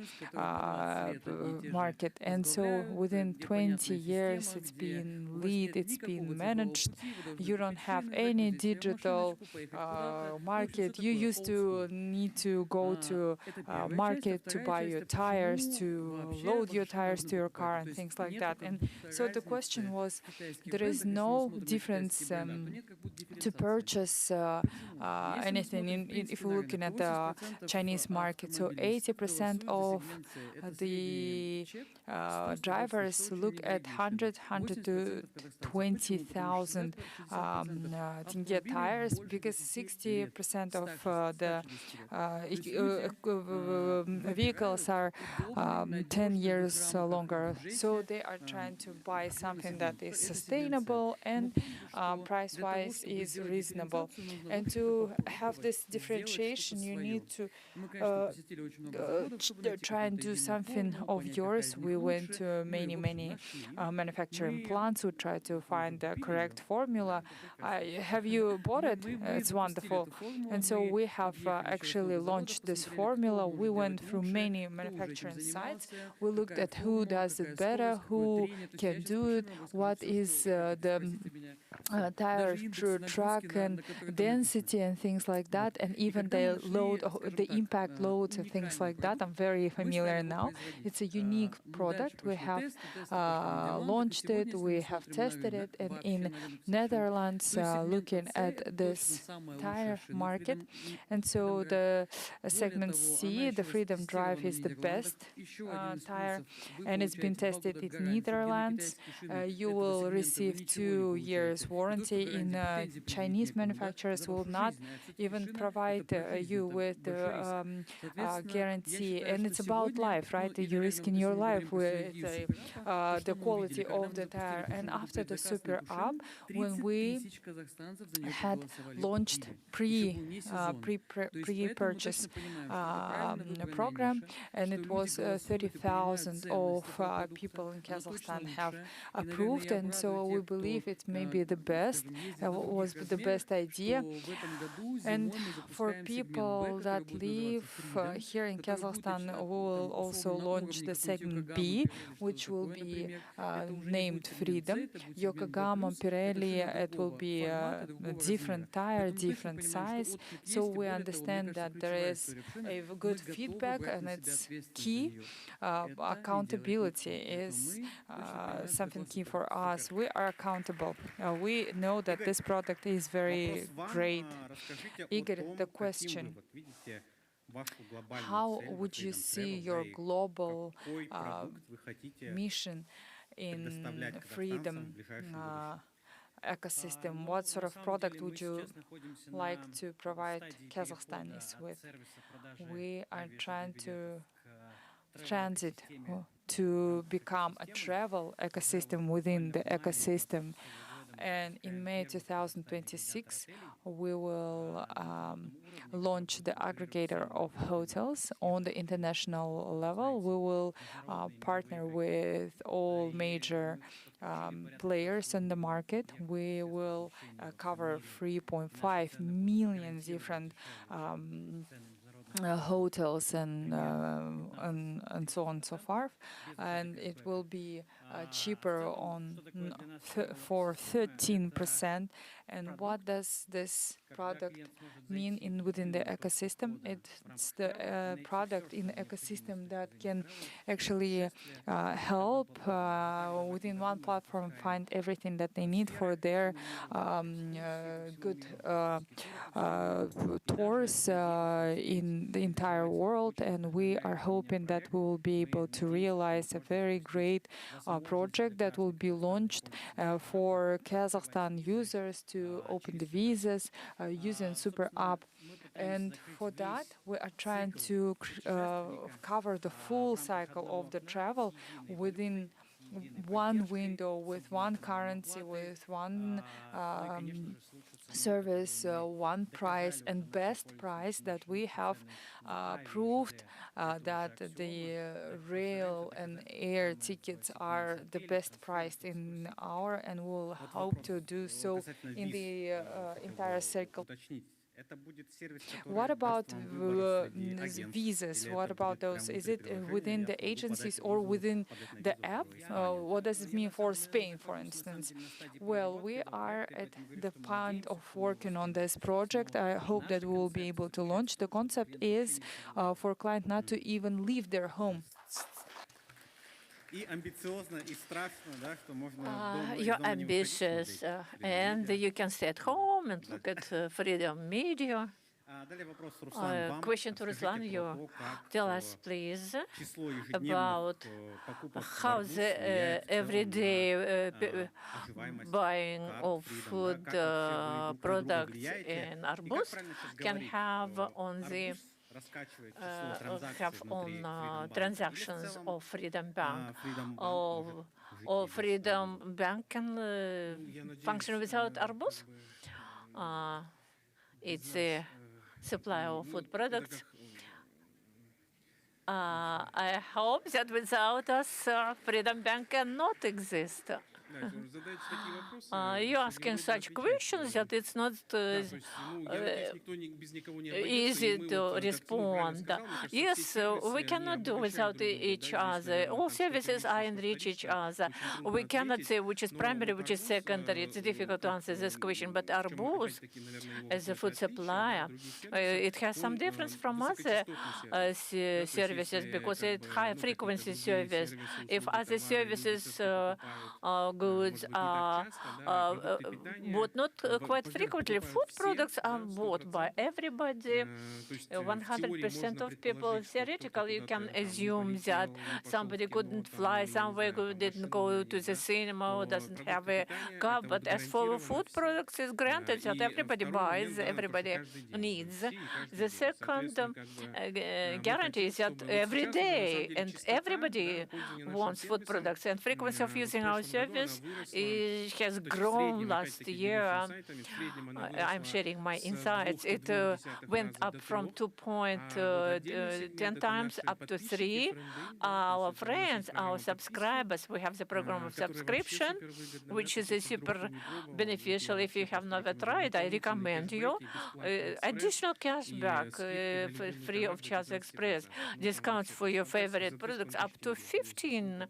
market. And so within 20 years it's been it's been managed. You don't have any digital market. You used to need to go to market to buy your tires, to load your tires to your car and things like that. And so the question was, there is no difference to purchase anything if we're looking at the Chinese market. So 80% of the drivers look at 100 to 20,000 tenge tires, because 60% of the vehicles are 10 years longer. So they are trying to buy something that is sustainable and price-wise is reasonable. And to have this differentiation, you need to try and do something of yours. We went to many manufacturing plants. We tried to find the correct formula. Have you bought it? It's wonderful. And so we have actually launched this formula. We went through many manufacturing sites. We looked at who does it better, who can do it, what is the tire track and density and things like that, and even the load, the impact loads and things like that. I'm very familiar now. It's a unique product. We have launched it, we have tested it, and in Netherlands, looking at this tire market. And so the segment C, the Freedom Drive, is the best tire, and it's been tested in Netherlands. You will receive 2 years warranty. In Chinese manufacturers will not even provide you with the guarantee, and it's about life, right? You're risking your life with the quality of the tire. And after the Super Up, when we had launched pre-purchase program, and it was 30,000 of people in Kazakhstan have approved, and so we believe it may be the best, was the best idea. And for people that live here in Kazakhstan, we will also launch the segment B, which will be named Freedom. Yokohama, Pirelli, it will be a different tire, different size. So we understand that there is a good feedback, and it's key. Accountability is something key for us. We are accountable. We know that this product is very great. Igor, the question: how would you see your global mission in Freedom ecosystem? What sort of product would you like to provide Kazakhstanis with? We are trying to transit to become a travel ecosystem within the ecosystem. And in May 2026, we will launch the aggregator of hotels on the international level. We will partner with all major players in the market. We will cover 3.5 million different hotels and so on and so forth, and it will be cheaper for 13%. And what does this product mean within the ecosystem? It's the product in the ecosystem that can actually help within one platform find everything that they need for their good tours in the entire world. And we are hoping that we will be able to realize a very great project that will be launched for Kazakhstan users to open the visas using Super App. And for that, we are trying to cover the full cycle of the travel within one window, with one currency, with one service, one price, and best price that we have proved that the rail and air tickets are the best priced in our, and we'll hope to do so in the entire circle. What about visas? What about those? Is it within the agencies or within the app? What does it mean for Spain, for instance? Well, we are at the point of working on this project. I hope that we will be able to launch. The concept is for a client not to even leave their home. You're ambitious, and you can stay at home and look at Freedom Media. Question to Ruslan. You tell us, please, about how the everyday buying of food products in Arbuz can have on the transactions of Freedom Bank, or Freedom Bank can function without Arbuz. It's a supply of food products. I hope that without us, Freedom Bank cannot exist. You're asking such questions that it's not easy to respond. Yes, we cannot do without each other. All services are enrich each other. We cannot say which is primary, which is secondary. It's difficult to answer this question. But Arbuz, as a food supplier, it has some difference from other services because it's high frequency service. If other services goods are bought not quite frequently, food products are bought by everybody. 100% of people, theoretically, you can assume that somebody couldn't fly somewhere, didn't go to the cinema, or doesn't have a car. But as for food products, it's granted that everybody buys, everybody needs. The second guarantee is that every day, and everybody wants food products, and frequency of using our service has grown last year. I'm sharing my insights. It went up from 2.10 times up to 3. Our friends, our subscribers, we have the program of subscription, which is a super beneficial. If you have never tried, I recommend you. Additional cashback, free of charge express, discounts for your favorite products up to 15.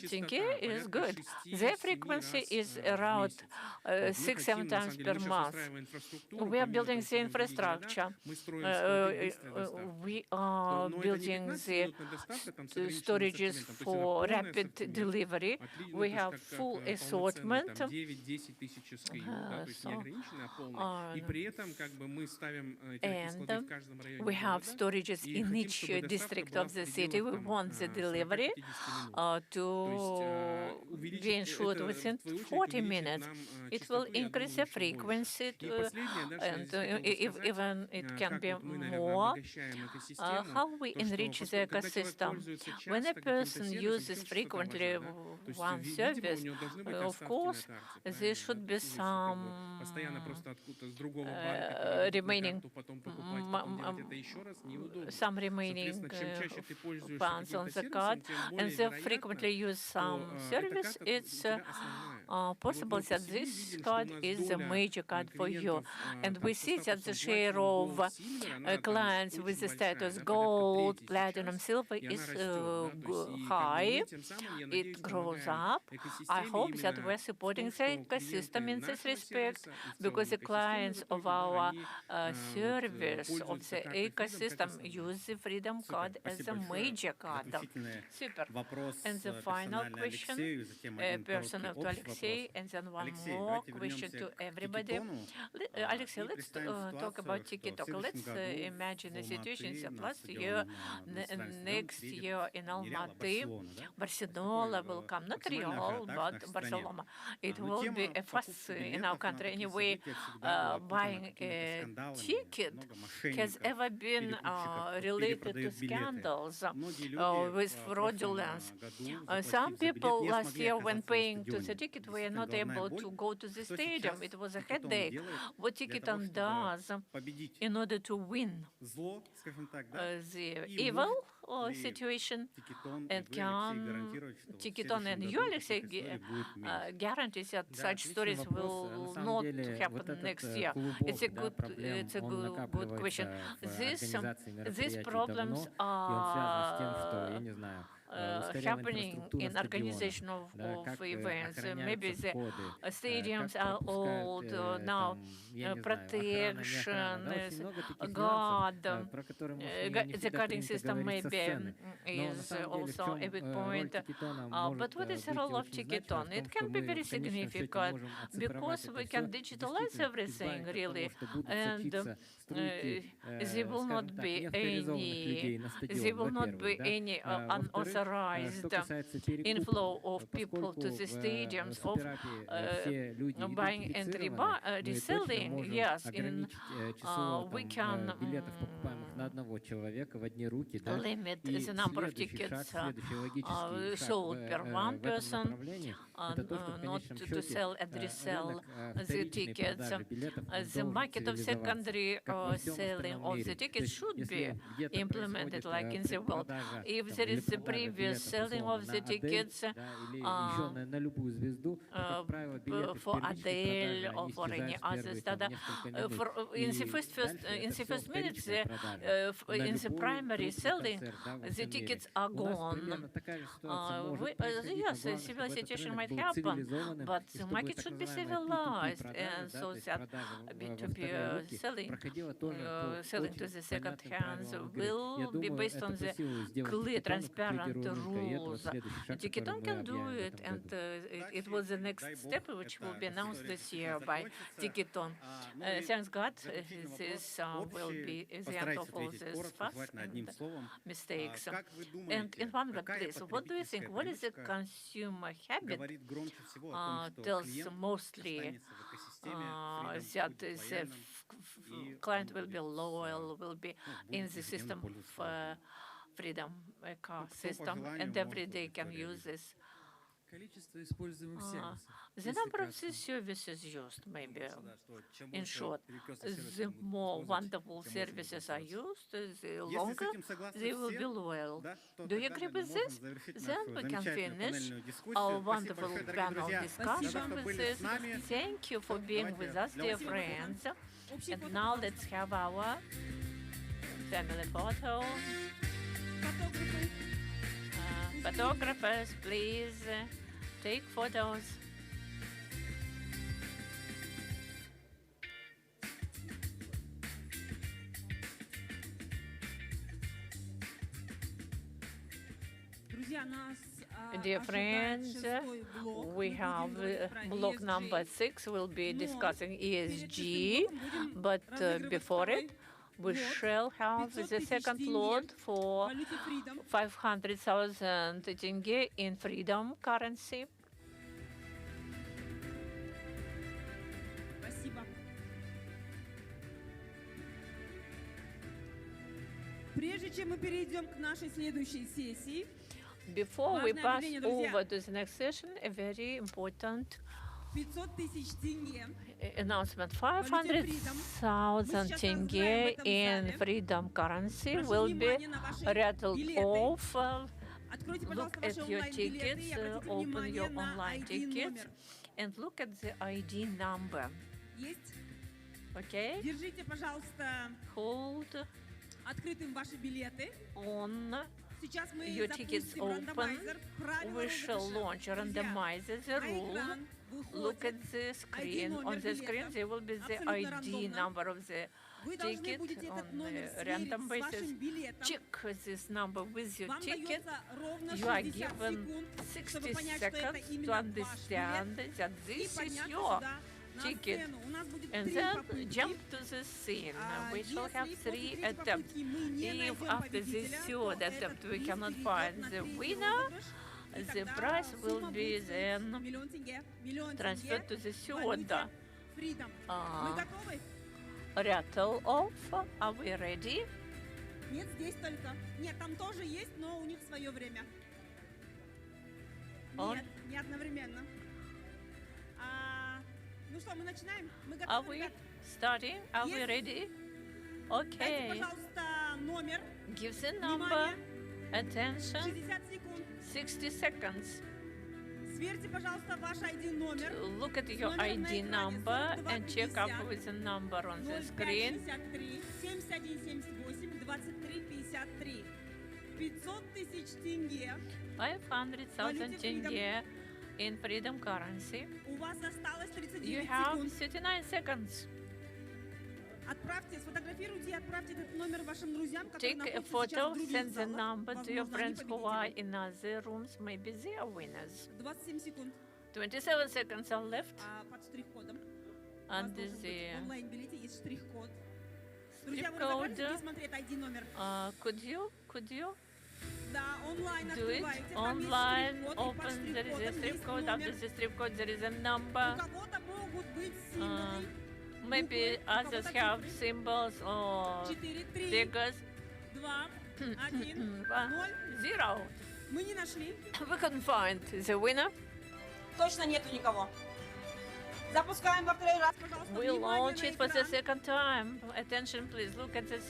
Tenge is good. Their frequency is around 6-7 times per month. We are building the infrastructure. We are building the storages for rapid delivery. We have full assortment. And we have storages in each district of the city. We want the delivery to be ensured within 40 minutes. It will increase the frequency, and even it can be more. How we enrich the ecosystem? When a person uses frequently one service, of course, there should be some remaining funds on the card, and they frequently use some service. It's possible that this card is a major card for you. And we see that the share of clients with the status gold, platinum, silver is high. It grows up. I hope that we're supporting the ecosystem in this respect, because the clients of our service of the ecosystem use the Freedom Card as a major card. Super. And the final question, personal to Alexei, and then one more question to everybody. Alexei, let's talk about TikTok. Let's imagine a situation that last year, next year in Almaty, Barcelona will come, not Real, but Barcelona. It will be a fuss in our country anyway. Buying a ticket has ever been related to scandals with fraudulence. Some people last year, when paying to the ticket, were not able to go to the stadium. It was a headache. What Ticketon does in order to win the evil situation, and can Ticketon and you, Alexei, guarantee that such stories will not happen next year? It's a good question. These problems are happening in organization of events. Maybe the stadiums are old now. Protection, guard, the guarding system maybe is also a big point. But what is the role of Ticketon? It can be very significant because we can digitalize everything really, and there will not be any unauthorized inflow of people to the stadiums, of buying and reselling. Yes, we can limit the number of tickets sold per one person, not to sell and resell the tickets. The market of secondary selling of the tickets should be implemented like in the world. If there is the previous selling of the tickets for Adele or for any other star, in the first minutes, in the primary selling, the tickets are gone. Yes, a similar situation might happen, but the market should be civilized, and so that B2B selling to the second hands will be based on the clear, transparent rules. Ticketon can do it, and it was the next step which will be announced this year by Ticketon. Thanks God, this will be the end of all this fuss and mistakes. And in one word, please, what do you think? What is the consumer habit tells mostly that the client will be loyal, will be in the system of Freedom ecosystem, and every day can use this? The number of these services used, maybe, in short, the more wonderful services are used, the longer they will be loyal. Do you agree with this? Then we can finish our wonderful panel discussion with this. Thank you for being with us, dear friends. And now let's have our family photo. Photographers, please take photos. Dear friends, we have block number 6. We'll be discussing ESG, but before it, we shall have the second lot for 500,000 tenge in Freedom currency. Прежде чем мы перейдем к нашей следующей сессии, before we pass over to the next session, a very important announcement. 500,000 tenge in Freedom currency will be rattled off. Look at your tickets, open your online tickets, and look at the ID number. Okay? Hold on your tickets open. We shall launch randomizer the rule. Look at the screen. On the screen there will be the ID number of the ticket on a random basis. Check this number with your ticket. You are given 60 seconds to understand that this is your ticket, and then jump to the scene. We shall have 3 attempts. If after this 3rd attempt we cannot find the winner, the prize will be then transferred to the 3rd rattle off. Are we ready? Нет, здесь только. Нет, там тоже есть, но у них свое время. Нет, не одновременно. Ну что, мы начинаем? Мы готовы? Are we starting? Are we ready? Okay. Дайте, пожалуйста, номер. Give the number. Attention. 60 seconds. Сверьте, пожалуйста, ваш ID номер. Look at your ID number and check up with the number on the screen. 7178 2353. 500 тысяч тенге. 500,000 tenge in Freedom currency. У вас осталось 39 You have секунд. 39 seconds. Отправьте, сфотографируйте и отправьте этот номер вашим друзьям, которые Take a находятся photo, сейчас в других send the залах. number to your Возможно, они friends who are победители. in other rooms. Maybe they are winners. 27 секунд. 27 seconds are left. Под штрих-кодом. And В the онлайн-билете есть штрих-код. Друзья, вы разобрались, где смотреть ID-номер? could you Да, онлайн do it? открываете, там есть Online, штрих-код, и под open, there is a штрих-кодом strip есть code. номер. After the strip code, there is a У number. кого-то могут быть символы. Maybe others have symbols or 4, 3, figures. 2, 1, 0. Мы не нашли. We couldn't find the winner. Точно нету никого. Запускаем во второй раз, пожалуйста. We Внимание launch на it for the экран. second time. Attention, please. Look at this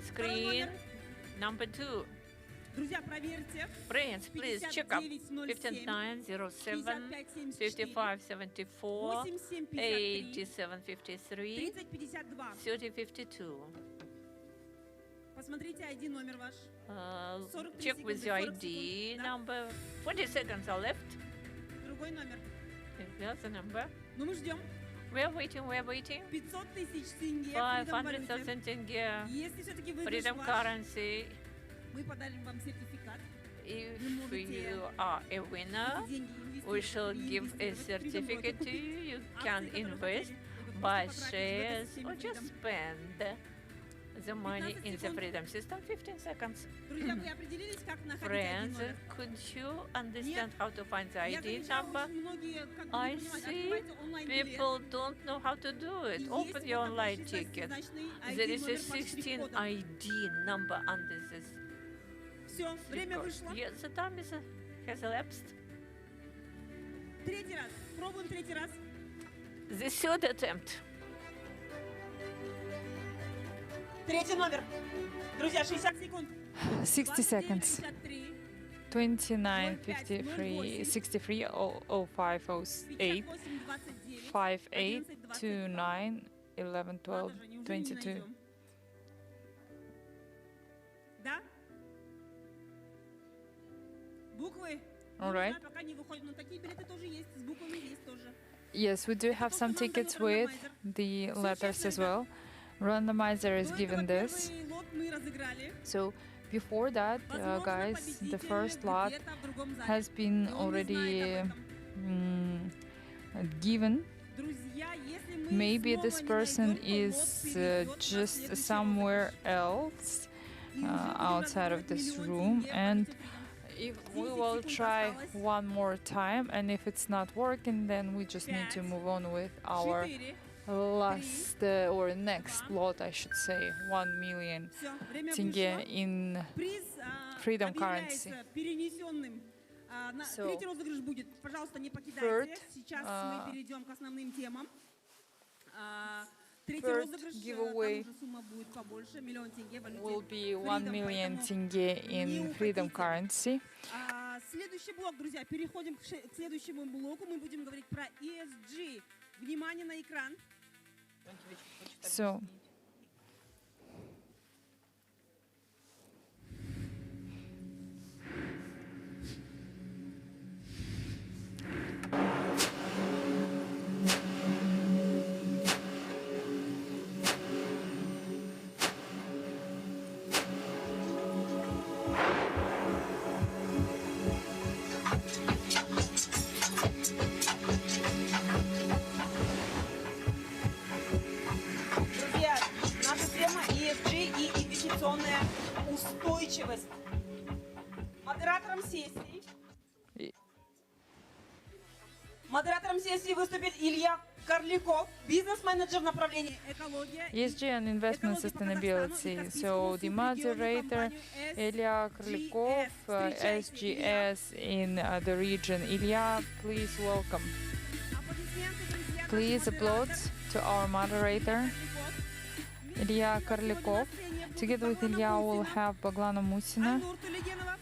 screen. Number 2. Друзья, проверьте. Friends, please check up 5907 5574 8753 3052. 3052. Посмотрите ID номер ваш. 43 Check with your секунды, 40 ID секунд, да? number. 40 seconds are left. Другой номер. That's the number. Ну мы ждем. We're waiting, we're waiting. 500 тысяч тенге. Freedom валюте. 500,000 tenge. Если все-таки выигрыш Freedom ваш, currency. мы подарим вам сертификат. If you are a winner, we shall give a certificate to you. You can invest, buy shares, or just spend the money in the Freedom System. 15 seconds. Друзья, вы определились, как находить Friends, ID номер? could you understand how to find the Я ID замечала, number? очень многие, как бы, I не понимают. see Открывайте онлайн-билет. people don't know how to do it. Open your online ticket. There is a 16 ID number under this. Все, время вышло. Yes, the time has elapsed. Третий раз. Пробуем третий раз. The third attempt. Третий номер. Друзья, 60 секунд. 60 seconds. 29, 29 53 63 05 08 58 29 11 12 22. Да? Буквы. All right. Пока не выходим, но такие билеты тоже есть. С буквами есть тоже. Yes, we do have some tickets with the letters as well. Randomizer is given this. Первый лот мы разыграли. So before that, guys, the first lot has been already given. Друзья, если мы Maybe снова this не person найдем, то is лот перейдет на just следующий somewhere else outside of this room, and if we will try one more time, and if it's not working, then we just need to move on with our last or next lot, I should say, 1 million Всё, время tenge вышло. in Приз freedom currency. объявляется перенесенным. So, Третий розыгрыш будет. Пожалуйста, не third, покидайте. Сейчас мы перейдем к основным темам. Третий third розыгрыш, giveaway там уже сумма будет побольше, 1 миллион тенге в валюте will be 1 Freedom, million поэтому tenge in не freedom уходите. currency. Следующий блок, друзья, переходим к следующему блоку. Мы будем говорить про ESG. Внимание на экран. So, Друзья, наша тема ESG и инвестиционная устойчивость. Модератором сессии выступит Илья Карликов, бизнес-менеджер направления экология. ESG and investment sustainability. So the moderator Ilya Krlikov, SGS in the region. Ilya, please welcome. Please applaud to our moderator, Ilya Karlikov. Together with Ilya, we'll have Baglana Musina,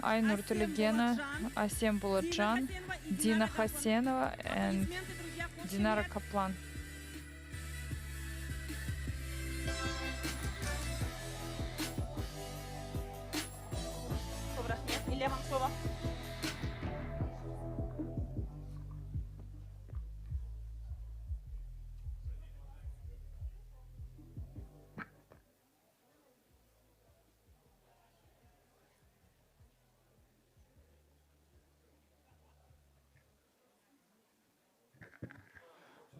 Aynur Tulygena, Asem Buladjan, Dina Hasenova, and Dinara Kaplan. Илья, вам слово.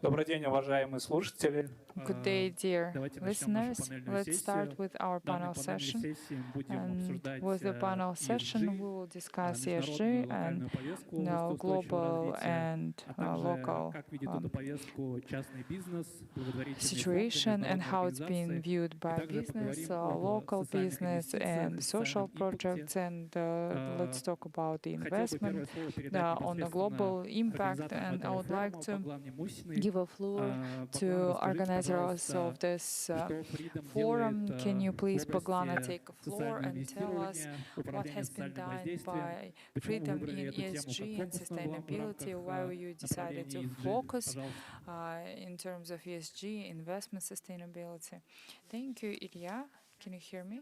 Добрый день, уважаемые слушатели. Good day, dear Давайте начнем нашу listeners. панельную Let's start сессию. with our В данной panel панельной session. сессии будем And обсуждать with the panel session, we ESG, will discuss международную ESG and локальную повестку now устойчивого global развития, and а также local как видит эту повестку частный бизнес, благотворительные фонды, situation and how it's международные being организации. viewed И by также business, поговорим об local социальных business инвестициях and и social социальном импакте. projects. And let's talk about the Хотел бы investment первое слово передать on the непосредственно global impact. организаторам And I этого would like форума, to Баклане Мусиной. give a floor to organizers of this forum. Can you please, Baglana, take a floor and tell us what has been done by Freedom in ESG and sustainability, why you decided to focus in terms of ESG, investment sustainability? Thank you, Ilya. Can you hear me?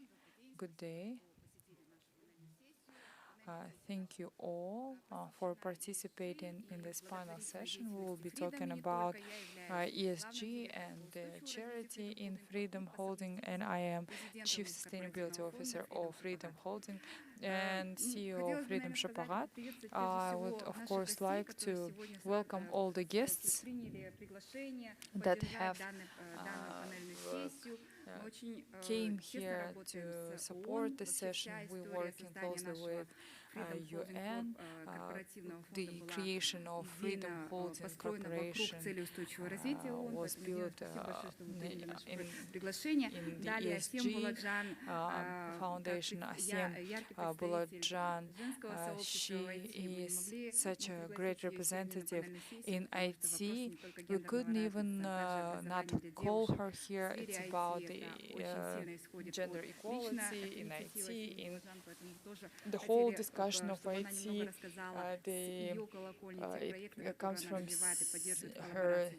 Good day. Thank you all for participating in this panel session. We will be talking about ESG and charity in Freedom Holding, and I am Chief Sustainability Officer of Freedom Holding and CEO of Freedom Shapagat. I would, of course, like to welcome all the guests that have came here to support the session. We're working closely with UN, the creation of Freedom Holding Corporation was built in the ESG Foundation. Asiem Buladjan, she is such a great representative in IT. We couldn't even not call her here. It's about the gender equality in IT, in the whole discussion of IT. It comes from her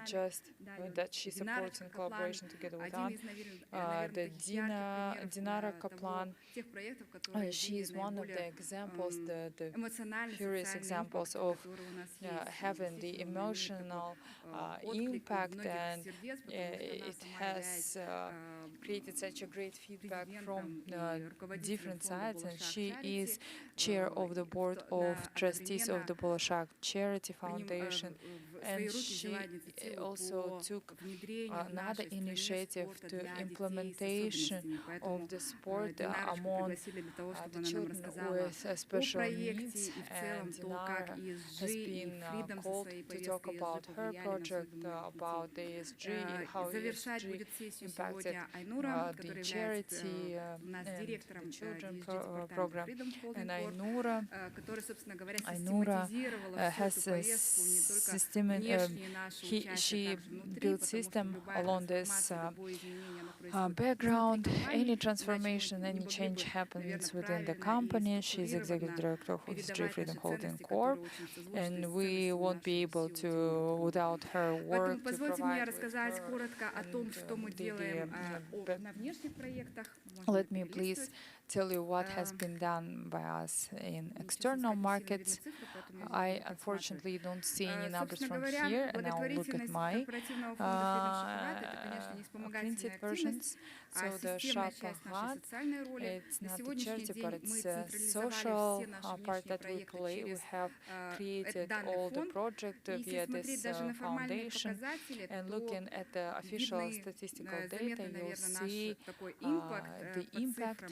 just that she supports in collaboration together with the Dinara Kaplan. She is one of the examples, the curious examples of having the emotional impact, and it has created such a great feedback from different sides. And she is chair of the board of trustees of the Bolshak Charity Foundation, and she also took another initiative to implementation of the sport among the children with special needs. And Dinara has been called to talk about her project, about the ESG, how ESG impacted the charity and the children program. And Ainura has a system. She built system along this background. Any transformation, any change happens within the company. She's executive director of ESG Freedom Holding Corp, and we won't be able to, without her work, to provide with let me please tell you what has been done by us in external markets. I unfortunately don't see any numbers from here, and I'll look at my printed versions. So the Shapagat, it's not a charity, but it's a social part that we play. We have created all the project via this foundation, and looking at the official statistical data, you'll see the impact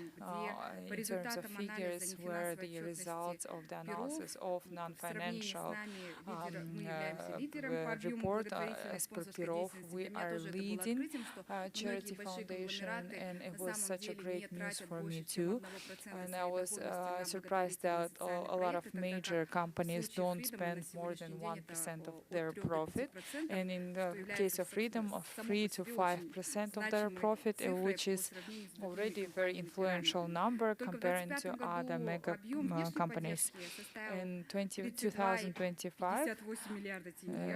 in terms of figures, where the results of the analysis of non-financial report as per Perov. We are leading charity foundation, and it was such a great news for me too. And I was surprised that a lot of major companies don't spend more than 1% of their profit, and in the case of Freedom, 3 to 5% of their profit, which is already a very influential number comparing to other mega companies. In 2025,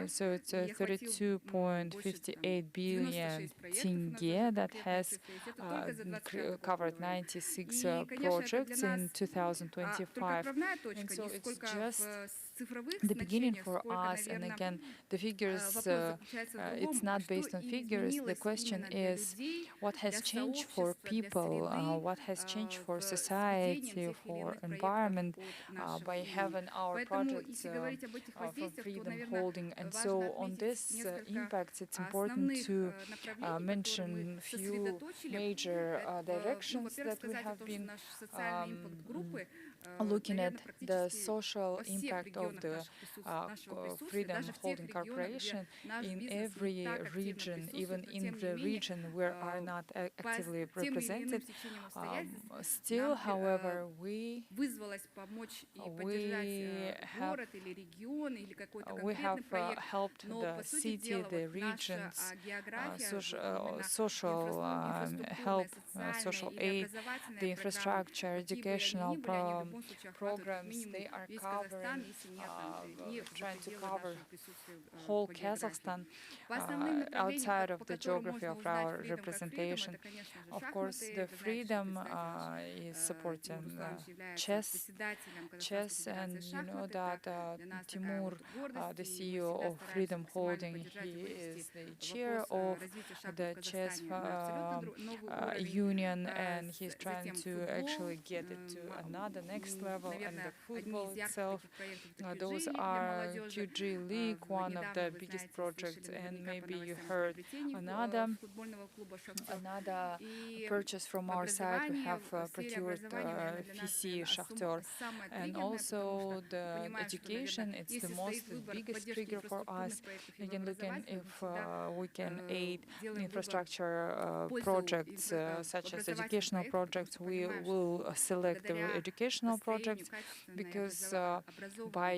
so it's 32.58 billion tenge that has covered 96 projects in 2025. And so it's just the beginning for us. And again, the figures, it's not based on figures. The question is, what has changed for people? What has changed for society, for environment, by having our projects from Freedom Holding? And so on this impact, it's important to mention few major directions that we have been looking at. The social impact of the Freedom Holding Corporation in every region, even in the region where are not actively represented. Still, however, we have helped the city, the regions, social help, social aid, the infrastructure, educational programs. They are covering, trying to cover whole Kazakhstan outside of the geography of our representation. Of course, the Freedom is supporting chess, and you know that Timur, the CEO of Freedom Holding, he is the chair of the chess union, and he's trying to actually get it to another next level. And the football itself, those are QG League, one of the biggest projects, and maybe you heard another purchase from our side. We have procured FISI Shakhter, and also the education. It's the biggest trigger for us. Again, looking if we can aid infrastructure projects such as educational projects, we will select the educational projects, because by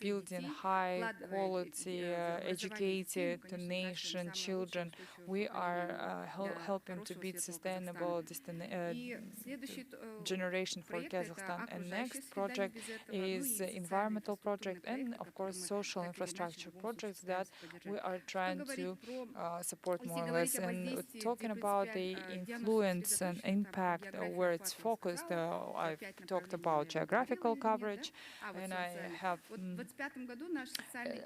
building high quality educated nation children, we are helping to build sustainable generation for Kazakhstan. And next project is environmental project, and of course social infrastructure projects that we are trying to support more or less. And talking about the influence and impact where it's focused, I've talked about geographical coverage, and I have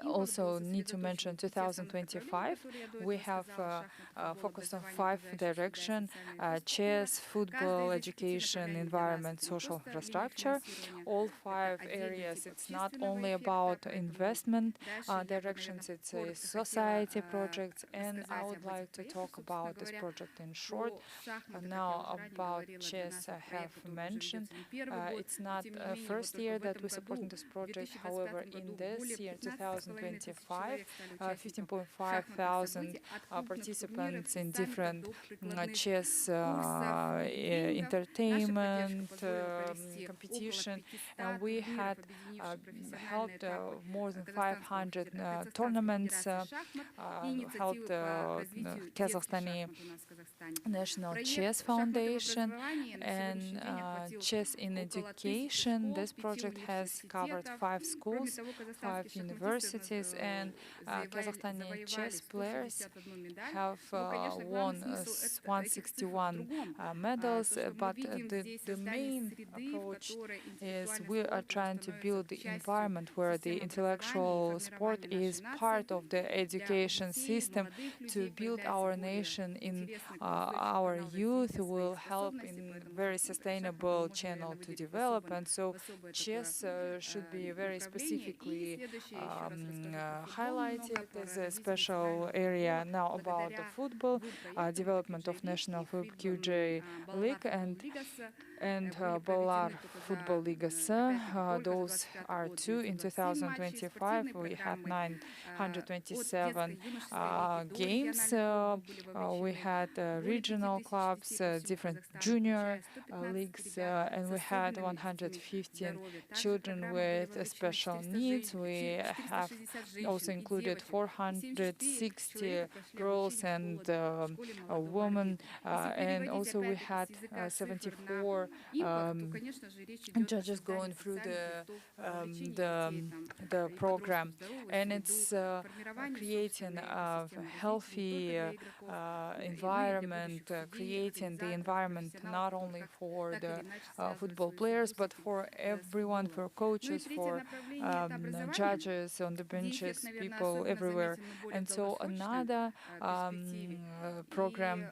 also need to mention 2025. We have focused on 5 directions: chess, football, education, environment, social infrastructure. All 5 areas, it's not only about investment directions, it's a society project, and I would like to talk about this project in short. Now about chess, I have mentioned. It's not first year that we're supporting this project. However, in this year, 2025, 15,500 participants in different chess entertainment competition, and we had held more than 500 tournaments, held Kazakhstani National Chess Foundation, and chess in education. This project has covered 5 schools, 5 universities, and Kazakhstani chess players have won 161 medals. But the main approach is we are trying to build the environment where the intellectual sport is part of the education system to build our nation in our youth, will help in very sustainable channel to develop. And so chess should be very specifically highlighted as a special area. Now about the football, development of National QJ League and Bolar Football Liga S. Those are 2 in 2025. We had 927 games. We had regional clubs, different junior leagues, and we had 115 children with special needs. We have also included 460 girls and women, and also we had 74 judges going through the program, and it's creating a healthy environment, creating the environment not only for the football players but for everyone, for coaches, coaches, for judges on the benches, people everywhere. And so another program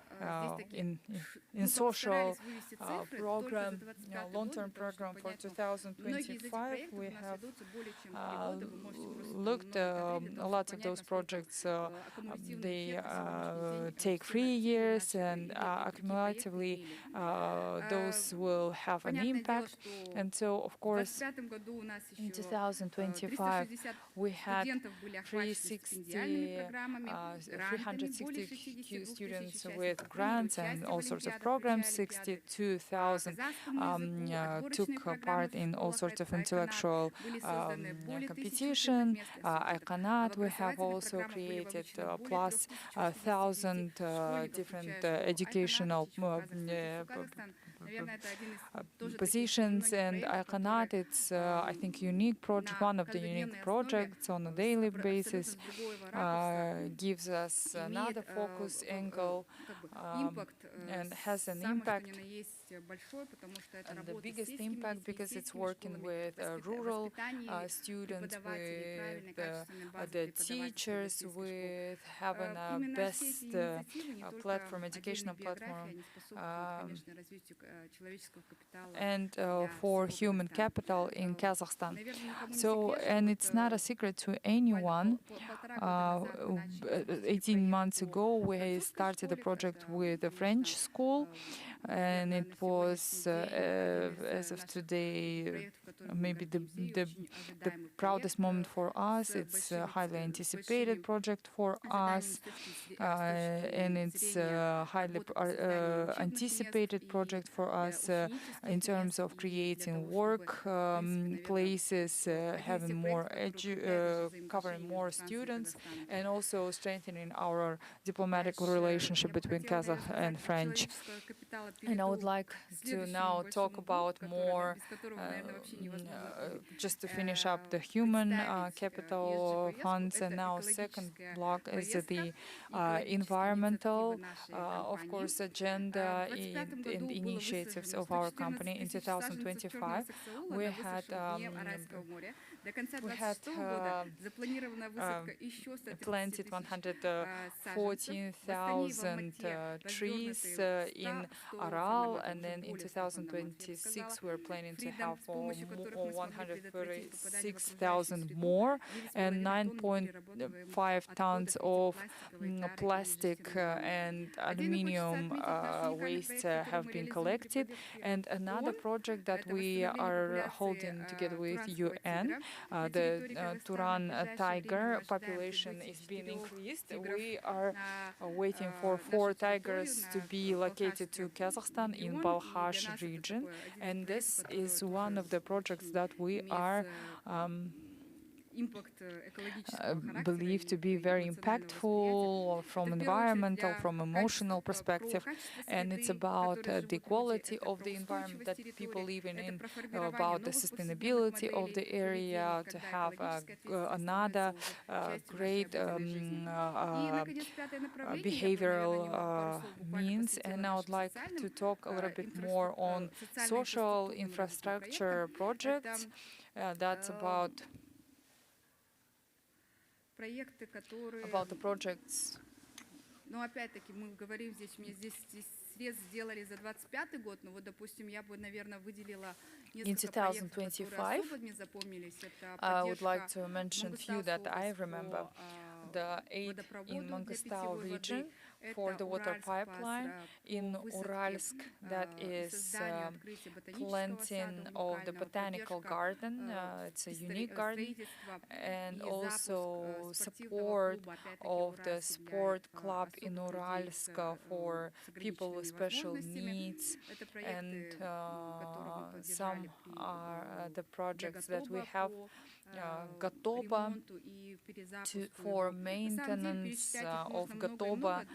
in social program, long-term program for 2025, we have looked a lot of those projects. They take 3 years, and accumulatively those will have an impact. And so, of course, in 2025, we had 360 students with grants and all sorts of programs. 62,000 took part in all sorts of intellectual competition. ICANAT, we have also created plus 1,000 different educational positions, and ICANAT, it's I think unique project, one of the unique projects on a daily basis, gives us another focus angle and has an impact, and the biggest impact because it's working with rural students, with the teachers, with having a best platform, educational platform, and for human capital in Kazakhstan. So, and it's not a secret to anyone. 18 months ago, we started a project with a French school, and it was, as of today, maybe the proudest moment for us. It's a highly anticipated project for us, and it's a highly anticipated project for us in terms of creating work places, having more covering more students, and also strengthening our diplomatic relationship between Kazakh and French. And I would like to now talk about more, just to finish up the human capital funds. And now second block is the environmental, of course, agenda and initiatives of our company. In 2025, we had planted 114,000 trees in Aral, and then in 2026 we're planning to have 136,000 more, and 9.5 tons of plastic and aluminium waste have been collected. And another project that we are holding together with UN, the Turan tiger population is being increased. We are waiting for 4 tigers to be located to Kazakhstan in Balkhash region, and this is one of the projects that we are believed to be very impactful from environmental, from emotional perspective, and it's about the quality of the environment that people live in, about the sustainability of the area, to have another great behavioral means. And I would like to talk a little bit more on social infrastructure projects. That's about the projects. Но опять-таки мы говорим здесь, мне здесь срез сделали за 25-й год, но вот, допустим, я бы, наверное, выделила несколько проектов, которые особо мне запомнились. Это I would like to mention a few that I remember. The aid in Mangostau region for the water pipeline, in Uralsk, that is planting of the botanical garden, it's a unique garden, and also support of the sport club in Uralsk for people with special needs, and some are the projects that we have. Gotoba, for maintenance of Gotoba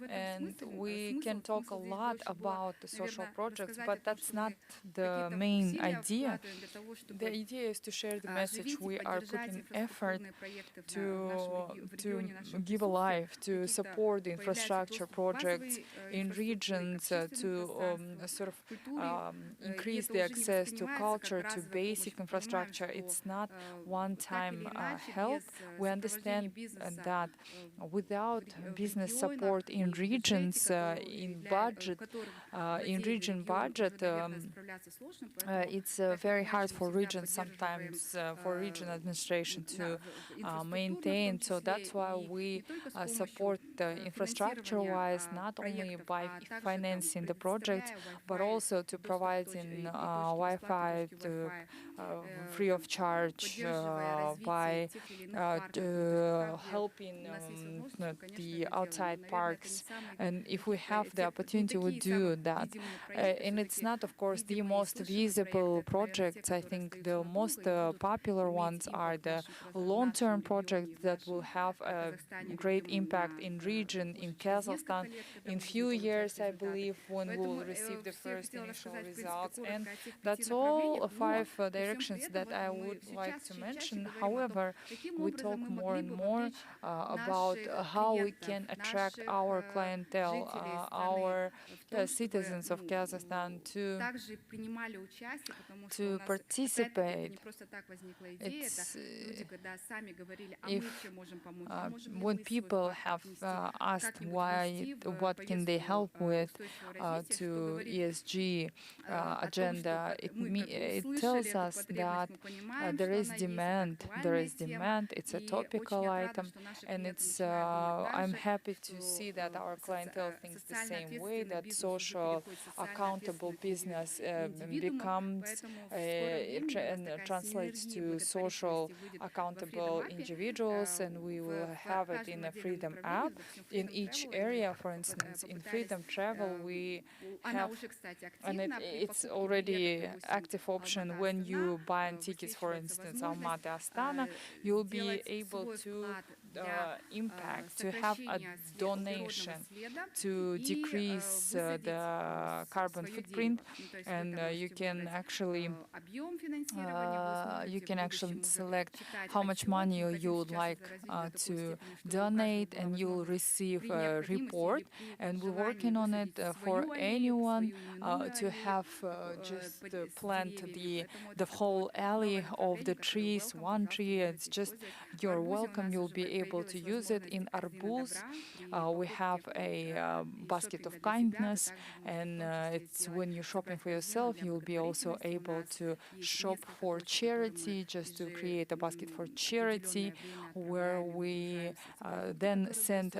and we can talk a lot about the social projects, but that's not the main idea. The idea is to share the message. We are putting effort to give a life, to support the infrastructure projects in regions, to sort of increase the access to culture, to basic infrastructure. It's not one-time help. We understand that without business support in regions, in region budget, it's very hard for regions sometimes, for region administration to maintain. So that's why we support infrastructure-wise, not only by financing the project, but also to providing Wi-Fi free of charge, by helping the outside parks. And if we have the opportunity, we do that. And it's not, of course, the most visible projects. I think the most popular ones are the long-term projects that will have a great impact in region, in Kazakhstan. In few years, I believe, when we will receive the first initial results. And that's all 5 directions that I would like to mention. However, we talk more and more about how we can attract our clientele, our citizens of Kazakhstan to participate. When people have asked what can they help with to ESG agenda, it tells us that there is demand. It's a topical item, and it's. I'm happy to see that our clientele thinks the same way. That social, accountable business becomes and translates to social, accountable individuals, and we will have it in a Freedom app. In each area, for instance, in Freedom Travel, we have, and it's already active option when you buy tickets, for instance, Almaty Astana, you'll be able to impact, to have a donation to decrease the carbon footprint, and you can actually select how much money you would like to donate, and you'll receive a report. And we're working on it for anyone to have just plant the whole alley of the trees, one tree. It's just you're welcome. You'll be able to use it. In Arbuz, we have a basket of kindness, and it's when you're shopping for yourself, you'll be also able to shop for charity, just to create a basket for charity, where we then send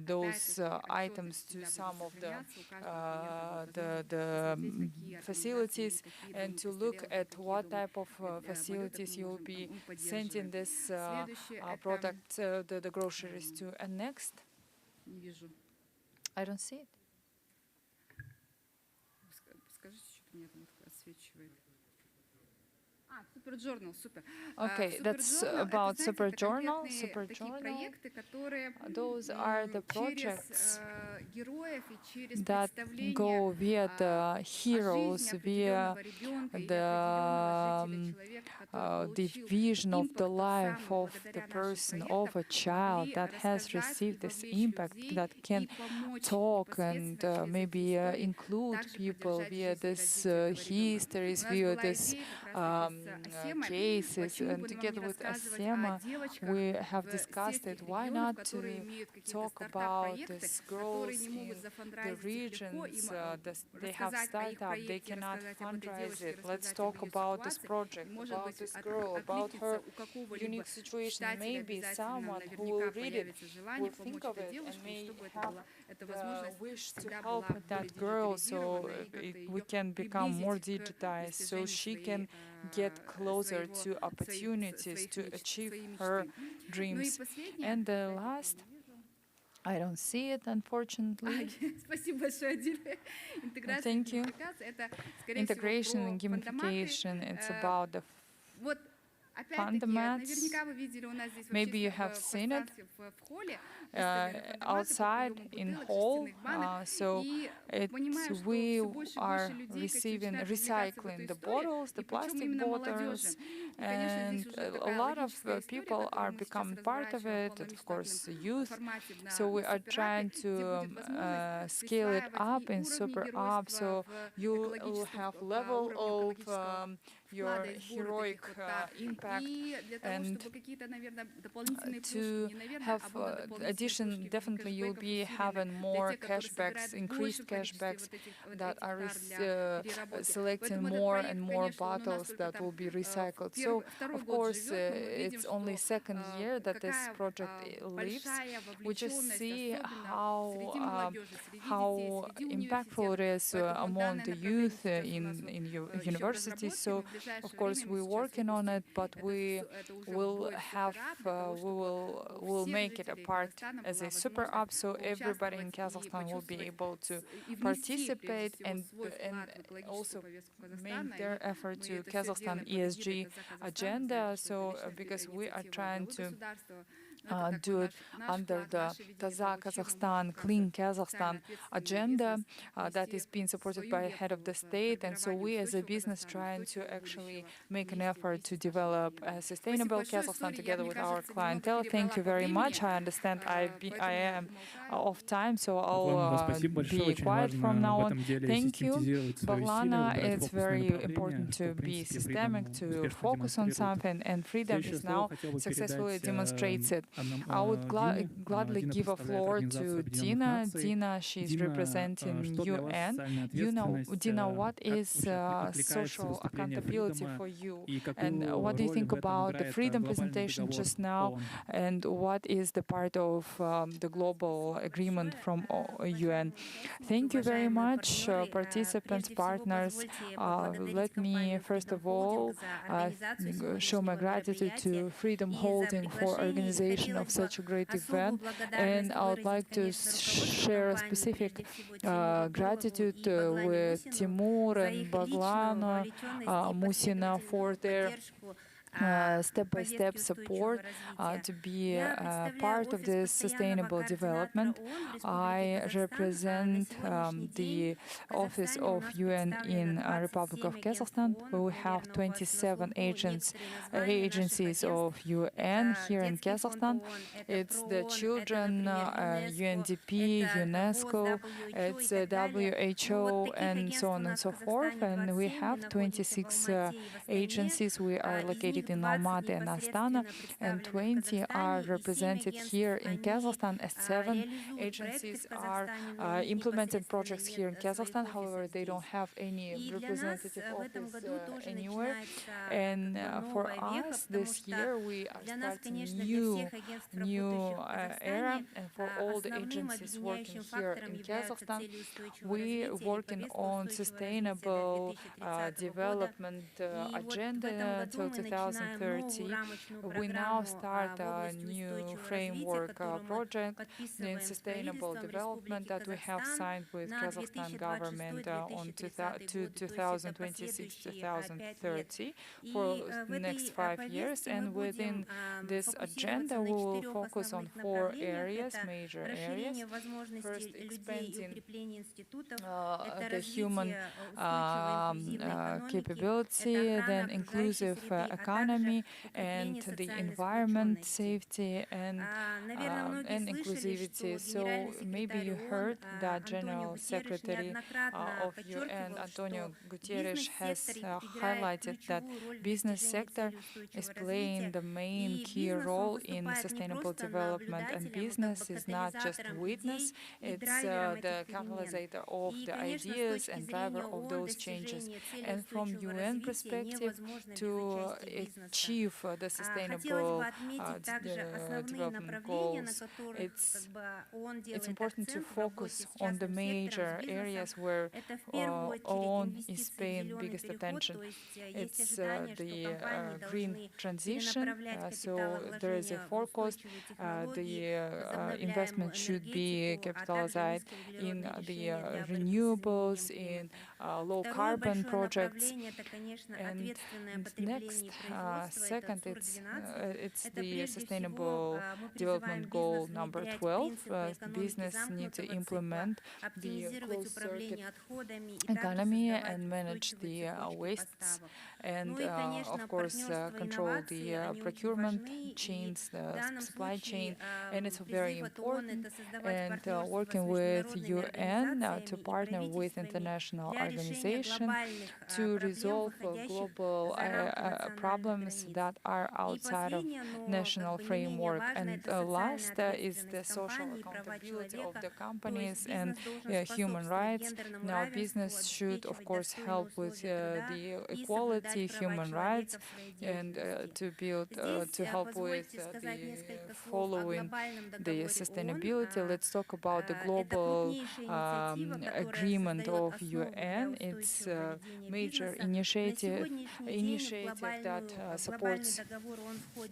those items to some of the facilities, and to look at what type of facilities you'll be sending this product, the groceries to. And next, I don't see it. Okay, that's about Superjournal. Those are the projects that go via the heroes, via the vision of the life of the person, of a child that has received this impact, that can talk and maybe include people via this histories, via this cases. And together with Asema, we have discussed it. Why not to talk about these girls in the regions? They have startup, they cannot fundraise it. Let's talk about this project, about this girl, about her unique situation. Maybe someone who will read it will think of it and may have the wish to help that girl, so we can become more digitized, so she can get closer to opportunities to achieve her dreams. And the last, I don't see it, unfortunately. Thank you. Integration and gamification, it's about the fundaments. Maybe you have seen it outside in hall. So we are recycling the bottles, the plastic bottles, and a lot of people are becoming part of it, and of course youth. So we are trying to scale it up in super up, so you will have level of your heroic impact, and to have addition, definitely you'll be having more cashbacks, increased cashbacks that are selecting more and more bottles that will be recycled. So of course it's only second year that this project lives. We just see how impactful it is among the youth in universities. So of course we're working on it, but we will make it a part as a super app, so everybody in Kazakhstan will be able to participate and also make their effort to Kazakhstan ESG agenda. So because we are trying to do it under the Taza Kazakhstan, Clean Kazakhstan agenda that is being supported by head of the state. And so we as a business trying to actually make an effort to develop a sustainable Kazakhstan together with our clientele. Thank you very much. I understand I am off time, so I'll be quiet from now on. Thank you, Baglana. It's very important to be systemic, to focus on something, and Freedom is now successfully demonstrates it. I would gladly give a floor to Dina. Dina, she's representing UN. Dina, what is social accountability for you? And what do you think about the Freedom presentation just now? And what is the part of the global agreement from UN? Thank you very much, participants, partners. Let me, first of all, show my gratitude to Freedom Holding for organization of such a great event, and I would like to share a specific gratitude with Timur and Baglana, Musina for their step-by-step support to be part of this sustainable development. I represent the Office of UN in Republic of Kazakhstan, where we have 27 agencies of UN here in Kazakhstan. It's the children, UNDP, UNESCO, it's WHO, and so on and so forth. And we have 26 agencies. We are located in Almaty and Astana, and 20 are represented here in Kazakhstan, as 7 agencies are implementing projects here in Kazakhstan. However, they don't have any representative office anywhere. And for us, this year, we are starting new era, and for all the agencies working here in Kazakhstan, we working on sustainable development agenda till 2030. We now start a new framework project in sustainable development that we have signed with Kazakhstan government on 2026-2030 for the next 5 years. And within this agenda, we will focus on 4 areas, major areas. First, expanding the human capability, then inclusive economy, and the environment, safety, and inclusivity. So maybe you heard that General Secretary of UN, Antonio Guterres, has highlighted that business sector is playing the main key role in sustainable development, and business is not just witness, it's the catalysator of the ideas and driver of those changes. And from UN perspective, to achieve the sustainable development goals, it's important to focus on the major areas where OON is paying biggest attention. It's the green transition, so there is a forecast. The investment should be capitalized in the renewables, in low carbon projects. And next, Second, it's the Sustainable Development Goal number 12. Business needs to implement the closed-circuit economy and manage the wastes, and of course control the procurement chains, the supply chain, and it's very important. And working with UN to partner with international organizations to resolve global problems that are outside of national framework. And last is the social accountability of the companies and human rights. Now, business should, of course, help with the equality, human rights, and to help with the following the sustainability. Let's talk about the global agreement of UN. It's a major initiative that supports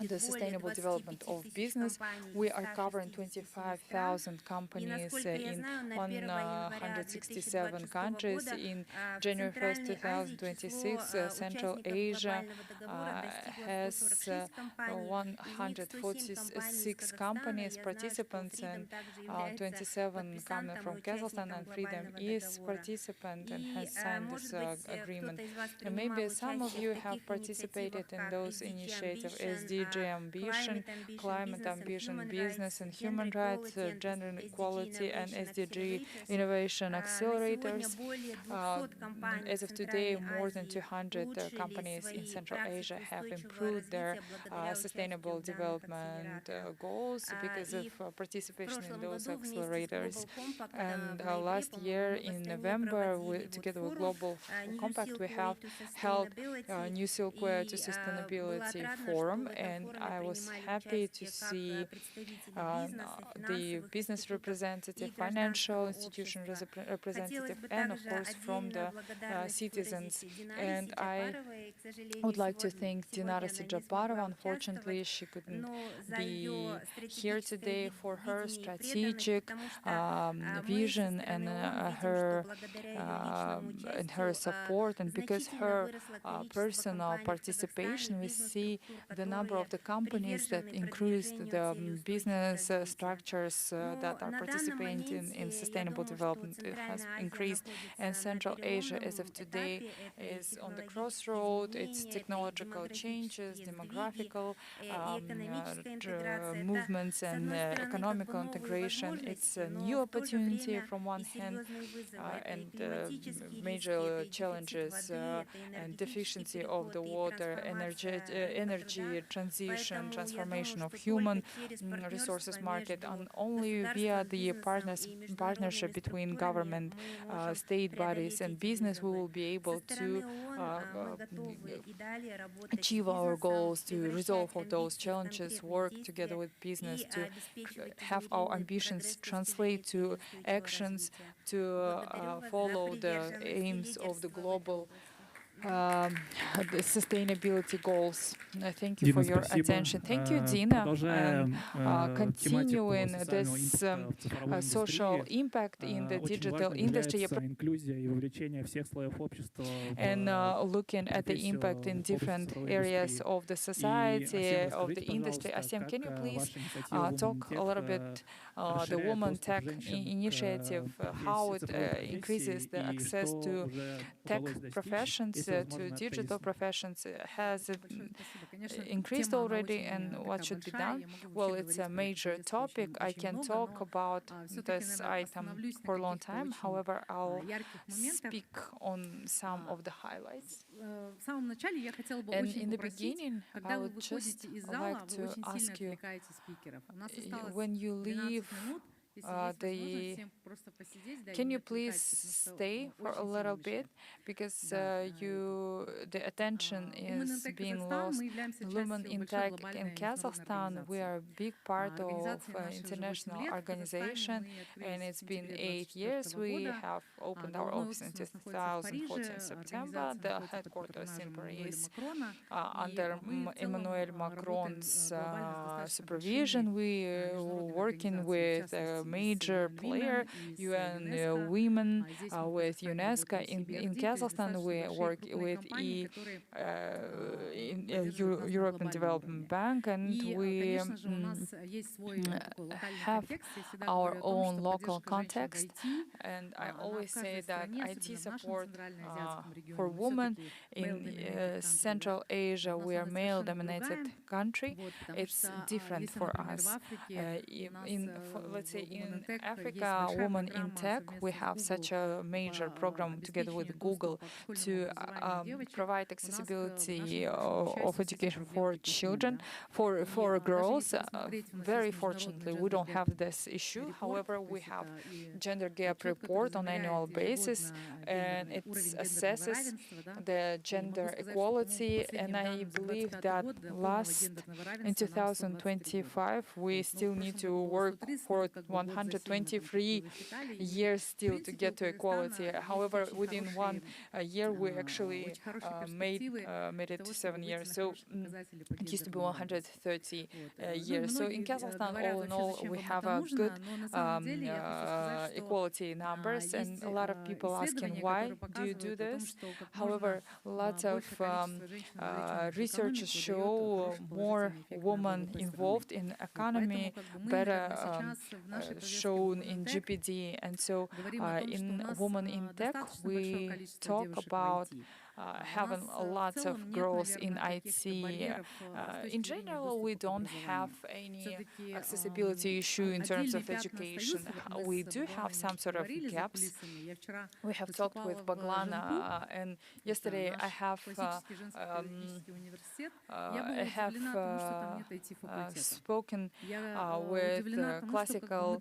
the sustainable development of business. We are covering 25,000 companies in 167 countries. In January 1st, 2026, Central Asia has 146 companies, participants, and 27 coming from Kazakhstan, and Freedom is participant and has signed this agreement. And maybe some of you have participated in those initiatives: SDG Ambition, Climate Ambition, Business and Human Rights, Gender Equality, and SDG Innovation Accelerators. As of today, more than 200 companies in Central Asia have improved their sustainable development goals because of participation in those accelerators. And last year in November, together with Global Compact, we have held New Silkware to Sustainability Forum, and I was happy to see the business representative, financial institution representative, and of course from the citizens. And I would like to thank Dinara Sijaparova. Unfortunately, she couldn't be here today for her strategic vision and her support, and because her personal participation, we see the number of the companies that increased the business structures that are participating in sustainable development. It has increased, and Central Asia, as of today, is on the crossroad. It's technological changes, demographical movements, and economical integration. It's a new opportunity from one hand, and major challenges and deficiency of the water, energy transition, transformation of human resources market, and only via the partnership between government, state bodies, and business, we will be able to achieve our goals, to resolve all those challenges, work together with business to have our ambitions translate to actions, to follow the aims of the global the sustainability goals. Thank you for your attention. Thank you, Dina. Continuing this social impact in the digital industry and looking at the impact in different areas of the society, of the industry. Asim, can you please talk a little bit the Women Tech Initiative, how it increases the access to tech professions, to digital professions? Has it increased already, and what should be done? Well, it's a major topic. I can talk about this item for a long time. However, I'll speak on some of the highlights. And in the beginning, I would just like to ask you, when you leave can you please stay for a little bit, because the attention is being lost. Women in Tech in Kazakhstan, we are a big part of international organization, and it's been 8 years. We have opened our office in 2014 September. The headquarters in Paris under Emmanuel Macron's supervision. We are working with major player, UN Women with UNESCO. In Kazakhstan, we work with European Development Bank, and we have our own local context. And I always say that IT support for women in Central Asia, we are male-dominated country. It's different for us. Let's say in Africa, Women in Tech, we have such a major program together with Google to provide accessibility of education for children, for girls. Very fortunately, we don't have this issue. However, we have gender gap report on annual basis, and it assesses the gender equality. And I believe that in 2025, we still need to work for 123 years still to get to equality. However, within 1 year, we actually made it to 7 years. So it used to be 130 years. So in Kazakhstan, all in all, we have a good equality numbers, and a lot of people asking, why do you do this? However, lots of research show more women involved in economy, better shown in GPD. And so in Women in Tech, we talk about having lots of girls in IT. In general, we don't have any accessibility issue in terms of education. We do have some sort of gaps. We have talked with Baglana, and yesterday I have spoken with Classical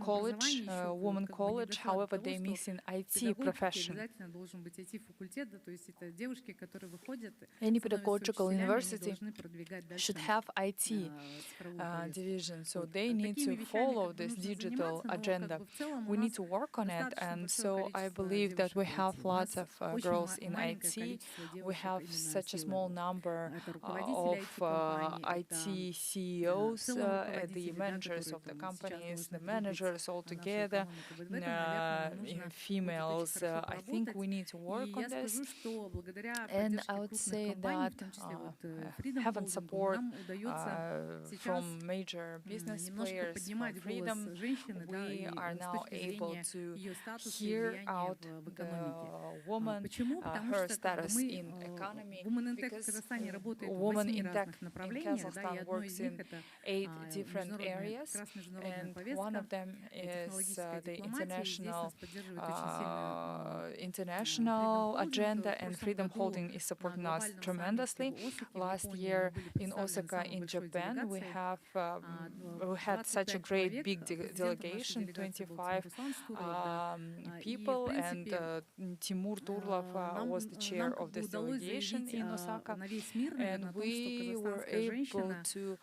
College, Women College. However, they miss in IT profession. Any pedagogical university should have IT division, so they need to follow this digital agenda. We need to work on it, and so I believe that we have lots of girls in IT. We have such a small number of IT CEOs, the managers of the companies, the managers all together, females. I think we need to work on this. And I would say that having support from major business players from Freedom, we are now able to hear out the woman, her status in economy, because Women in Tech in Kazakhstan works in 8 different areas, and one of them is the international agenda, and Freedom Holding is supporting us tremendously. Last year in Osaka, in Japan, we had such a great big delegation, 25 people, and Timur Turlov was the chair of this delegation in Osaka, and we were able to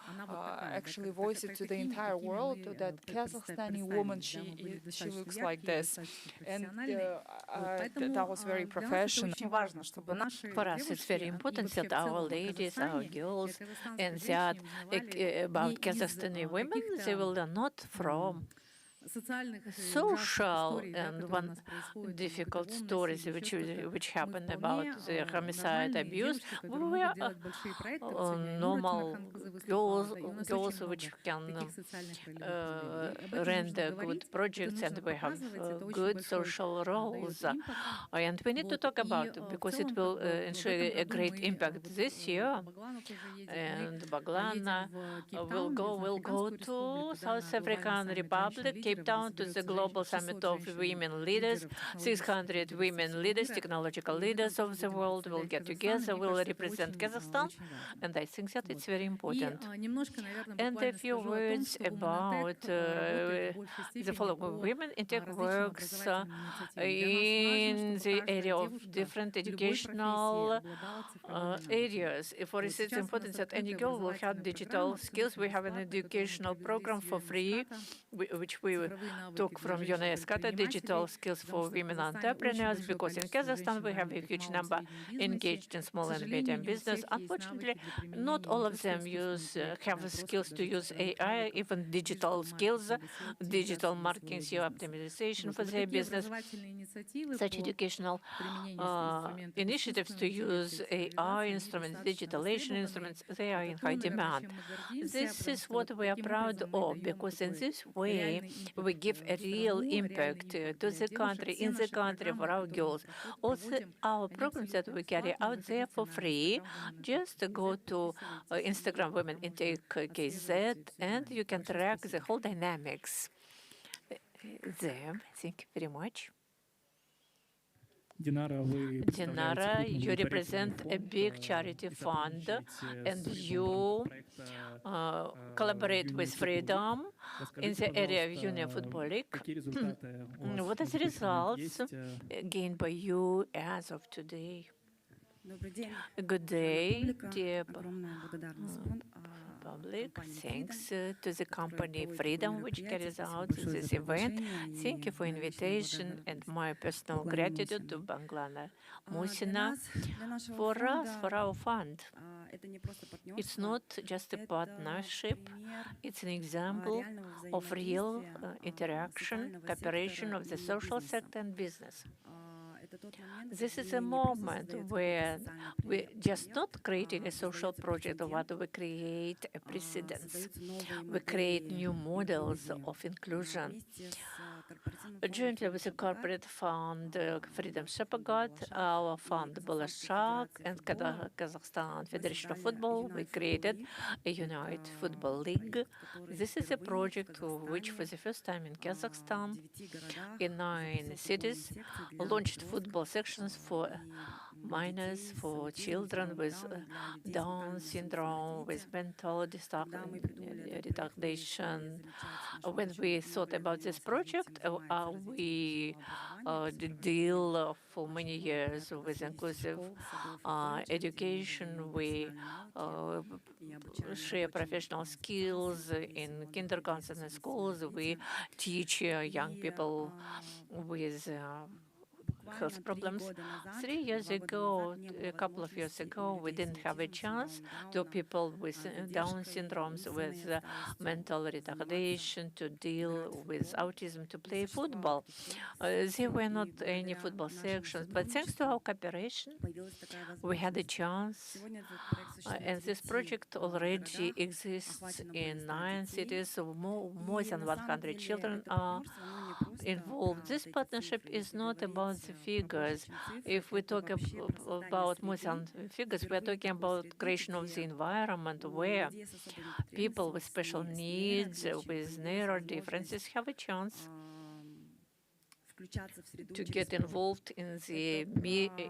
actually voice it to the entire world that Kazakhstani woman, she looks like this, and that was very professional. For us, it's very important that our ladies, our girls, and that about Kazakhstani women, they will learn not from social and one difficult stories which happened about the homicide, abuse. We were normal girls which can render good projects, and we have good social roles. And we need to talk about it because it will ensure a great impact this year. And Baglana will go to South African Republic, Cape Town, to the Global Summit of Women Leaders. 600 women leaders, technological leaders of the world will get together, will represent Kazakhstan, and I think that it's very important. And a few words about the following. Women in Tech works in the area of different educational areas. For us, it's important that any girl will have digital skills. We have an educational program for free, which we you took from UNESCO, the digital skills for women entrepreneurs, because in Kazakhstan we have a huge number engaged in small and medium business. Unfortunately, not all of them have the skills to use AI, even digital skills, digital marketing, SEO optimization for their business. Such educational initiatives to use AI instruments, digitalization instruments, they are in high demand. This is what we are proud of, because in this way we give a real impact to the country, in the country, for our girls. Also, our programs that we carry out there for free, just go to Instagram Women Intake KZ, and you can track the whole dynamics there. Thank you very much. Dinara, you represent a big charity fund, and you collaborate with Freedom in the area of Union Football League. What are the results gained by you as of today? Good day, dear public. Thanks to the company Freedom, which carries out this event. Thank you for invitation and my personal gratitude to Banglana Musina. For us, for our fund, it's not just a partnership, it's an example of real interaction, cooperation of the social sector and business. This is a moment where we're just not creating a social project, but we create a precedence. We create new models of inclusion. Jointly with the corporate fund Freedom Shepagat, our fund Balashak, and Kazakhstan Federation of Football, we created a Unite Football League. This is a project which, for the first time in Kazakhstan, in 9 cities, launched football sections for minors, for children with Down syndrome, with mental retardation. When we thought about this project, we deal for many years with inclusive education. We share professional skills in kindergartens and schools. We teach young people with health problems. 3 years ago, a couple of years ago, we didn't have a chance to people with Down syndromes, with mental retardation, to deal with autism, to play football. There were not any football sections, but thanks to our cooperation, we had a chance. And this project already exists in 9 cities. More than 100 children are involved. This partnership is not about the figures. If we talk about more than figures, we are talking about creation of the environment where people with special needs, with narrow differences, have a chance to get involved in the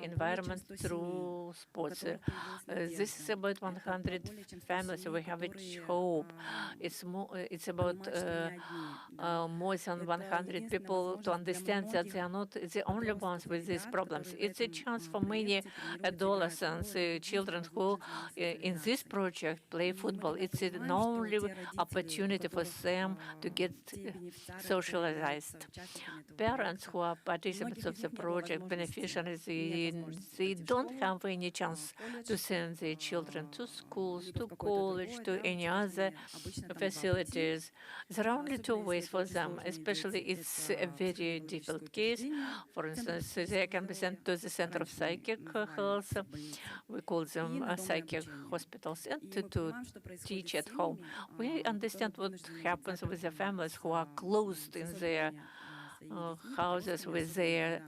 environment through sports. This is about 100 families. We have a hope. It's about more than 100 people to understand that they are not the only ones with these problems. It's a chance for many adolescents, children who in this project play football. It's an only opportunity for them to get socialized. Parents who are participants of the project, beneficiaries, they don't have any chance to send their children to schools, to college, to any other facilities. There are only 2 ways for them, especially it's a very difficult case. For instance, they can be sent to the Center of Psychic Health. We call them psychic hospitals, and to teach at home. We understand what happens with the families who are closed in their houses with their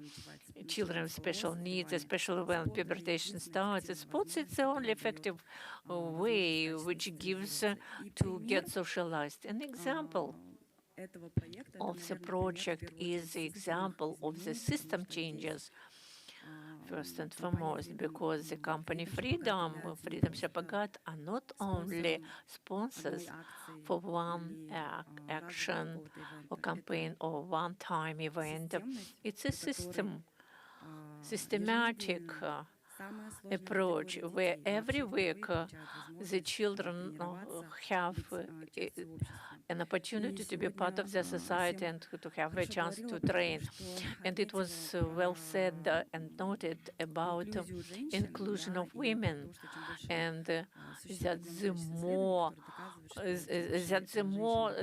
children with special needs, especially when pubertation starts. Sports is the only effective way which gives to get socialized. An example of the project is the example of the system changes. First and foremost, because the company Freedom Shepagat are not only sponsors for one action or campaign or one-time event. It's a systematic approach where every week the children have an opportunity to be part of the society and to have a chance to train. And it was well said and noted about inclusion of women, and that the more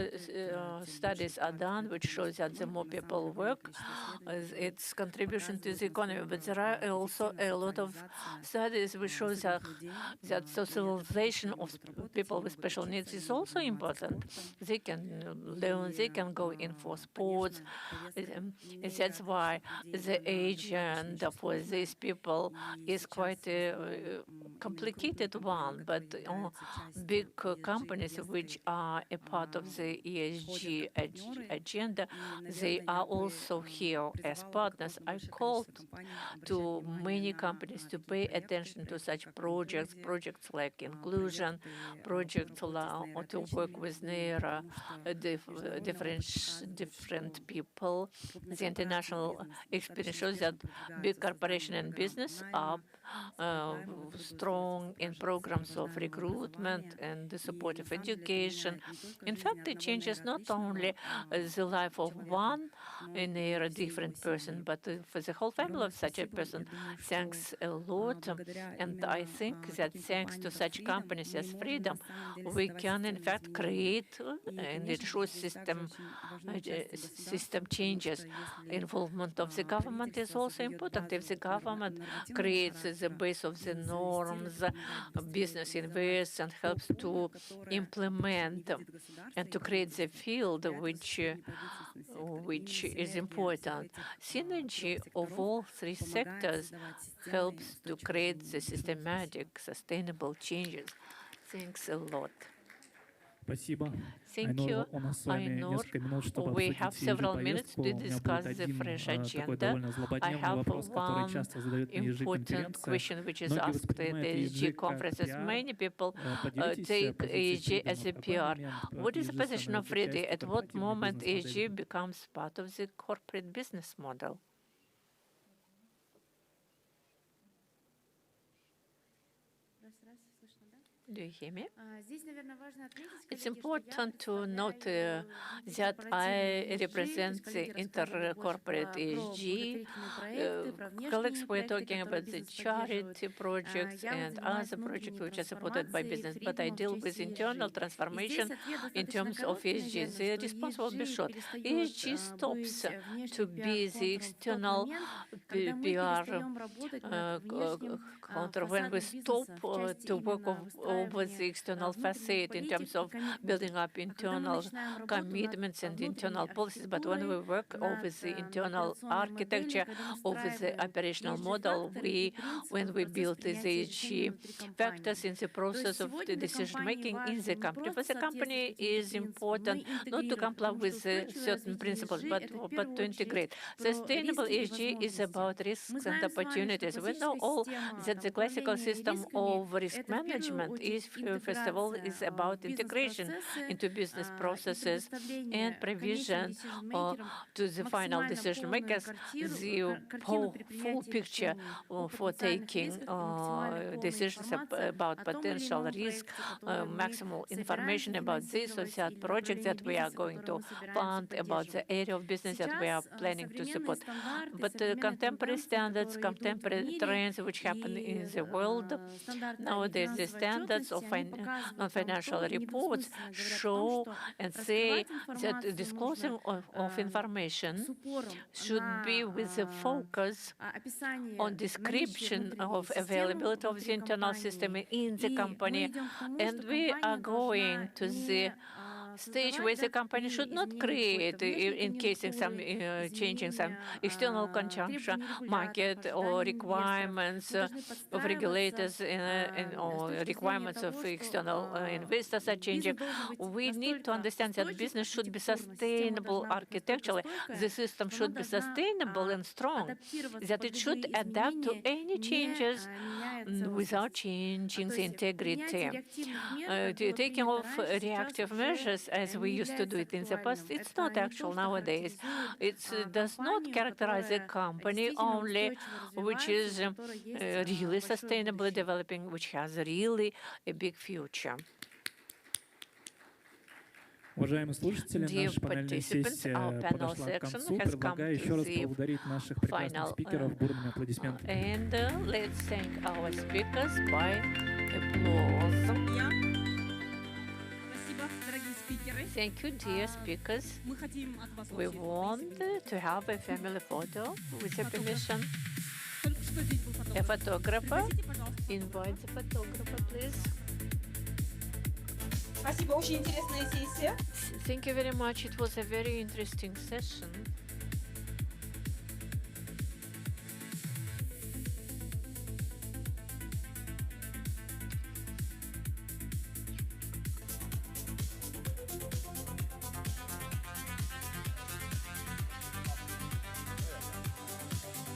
studies are done, which shows that the more people work, its contribution to the economy. But there are also a lot of studies which show that socialization of people with special needs is also important. They can learn, they can go in for sports. That's why the agenda for these people is quite a complicated one. But big companies which are a part of the ESG agenda, they are also here as partners. I called to many companies to pay attention to such projects like inclusion, projects to work with NERA, different people. The international experience shows that big corporation and business are strong in programs of recruitment and the support of education. In fact, it changes not only the life of one in a different person, but for the whole family of such a person. Thanks a lot. And I think that thanks to such companies as Freedom, we can in fact create and ensure system changes. Involvement of the government is also important. If the government creates the base of the norms, business invests and helps to implement and to create the field which is important. Synergy of all three sectors helps to create the systematic, sustainable changes. Thanks a lot. Thank you, Ainur. We have several minutes to discuss the fresh agenda. I have one important question which is asked at the ESG conferences. Many people take ESG as a PR. What is the position of Freedom? At what moment ESG becomes part of the corporate business model? Do you hear me? It's important to note that I represent the intercorporate ESG. Colleagues were talking about the charity projects and other projects which are supported by business, but I deal with internal transformation in terms of ESG. The response will be short. ESG stops to be the external PR counter when we stop to work over the external facade in terms of building up internal commitments and internal policies, but when we work over the internal architecture, over the operational model, when we build the ESG factors in the process of the decision-making in the company. For the company is important not to comply with certain principles, but to integrate. Sustainable ESG is about risks and opportunities. We know all that the classical system of risk management is, first of all, is about integration into business processes and provision to the final decision makers, the full picture for taking decisions about potential risk, maximal information about this or that project that we are going to fund, about the area of business that we are planning to support. But contemporary standards, contemporary trends which happen in the world, nowadays the standards of non-financial reports show and say that disclosing of information should be with a focus on description of availability of the internal system in the company. And we are going to the stage where the company should not create, in case changing some external conjunction, market or requirements of regulators or requirements of external investors are changing. We need to understand that business should be sustainable architecturally. The system should be sustainable and strong, that it should adapt to any changes without changing the integrity. Taking of reactive measures this as we used to do it in the past. It's not actual nowadays. It does not characterize a company only which is really sustainably developing, which has really a big future. Уважаемые слушатели, наша панельная сессия подошла к концу. Предлагаю еще раз поблагодарить наших прекрасных спикеров бурными аплодисментами. And let's thank our speakers by applause. Спасибо, дорогие спикеры. Thank you, dear speakers. Мы хотим от вас We want to have a family photo with your permission. Только что здесь был A photographer. Пригласите, пожалуйста. Invite the photographer, please. Спасибо, очень интересная сессия. Thank you very much. It was a very interesting session.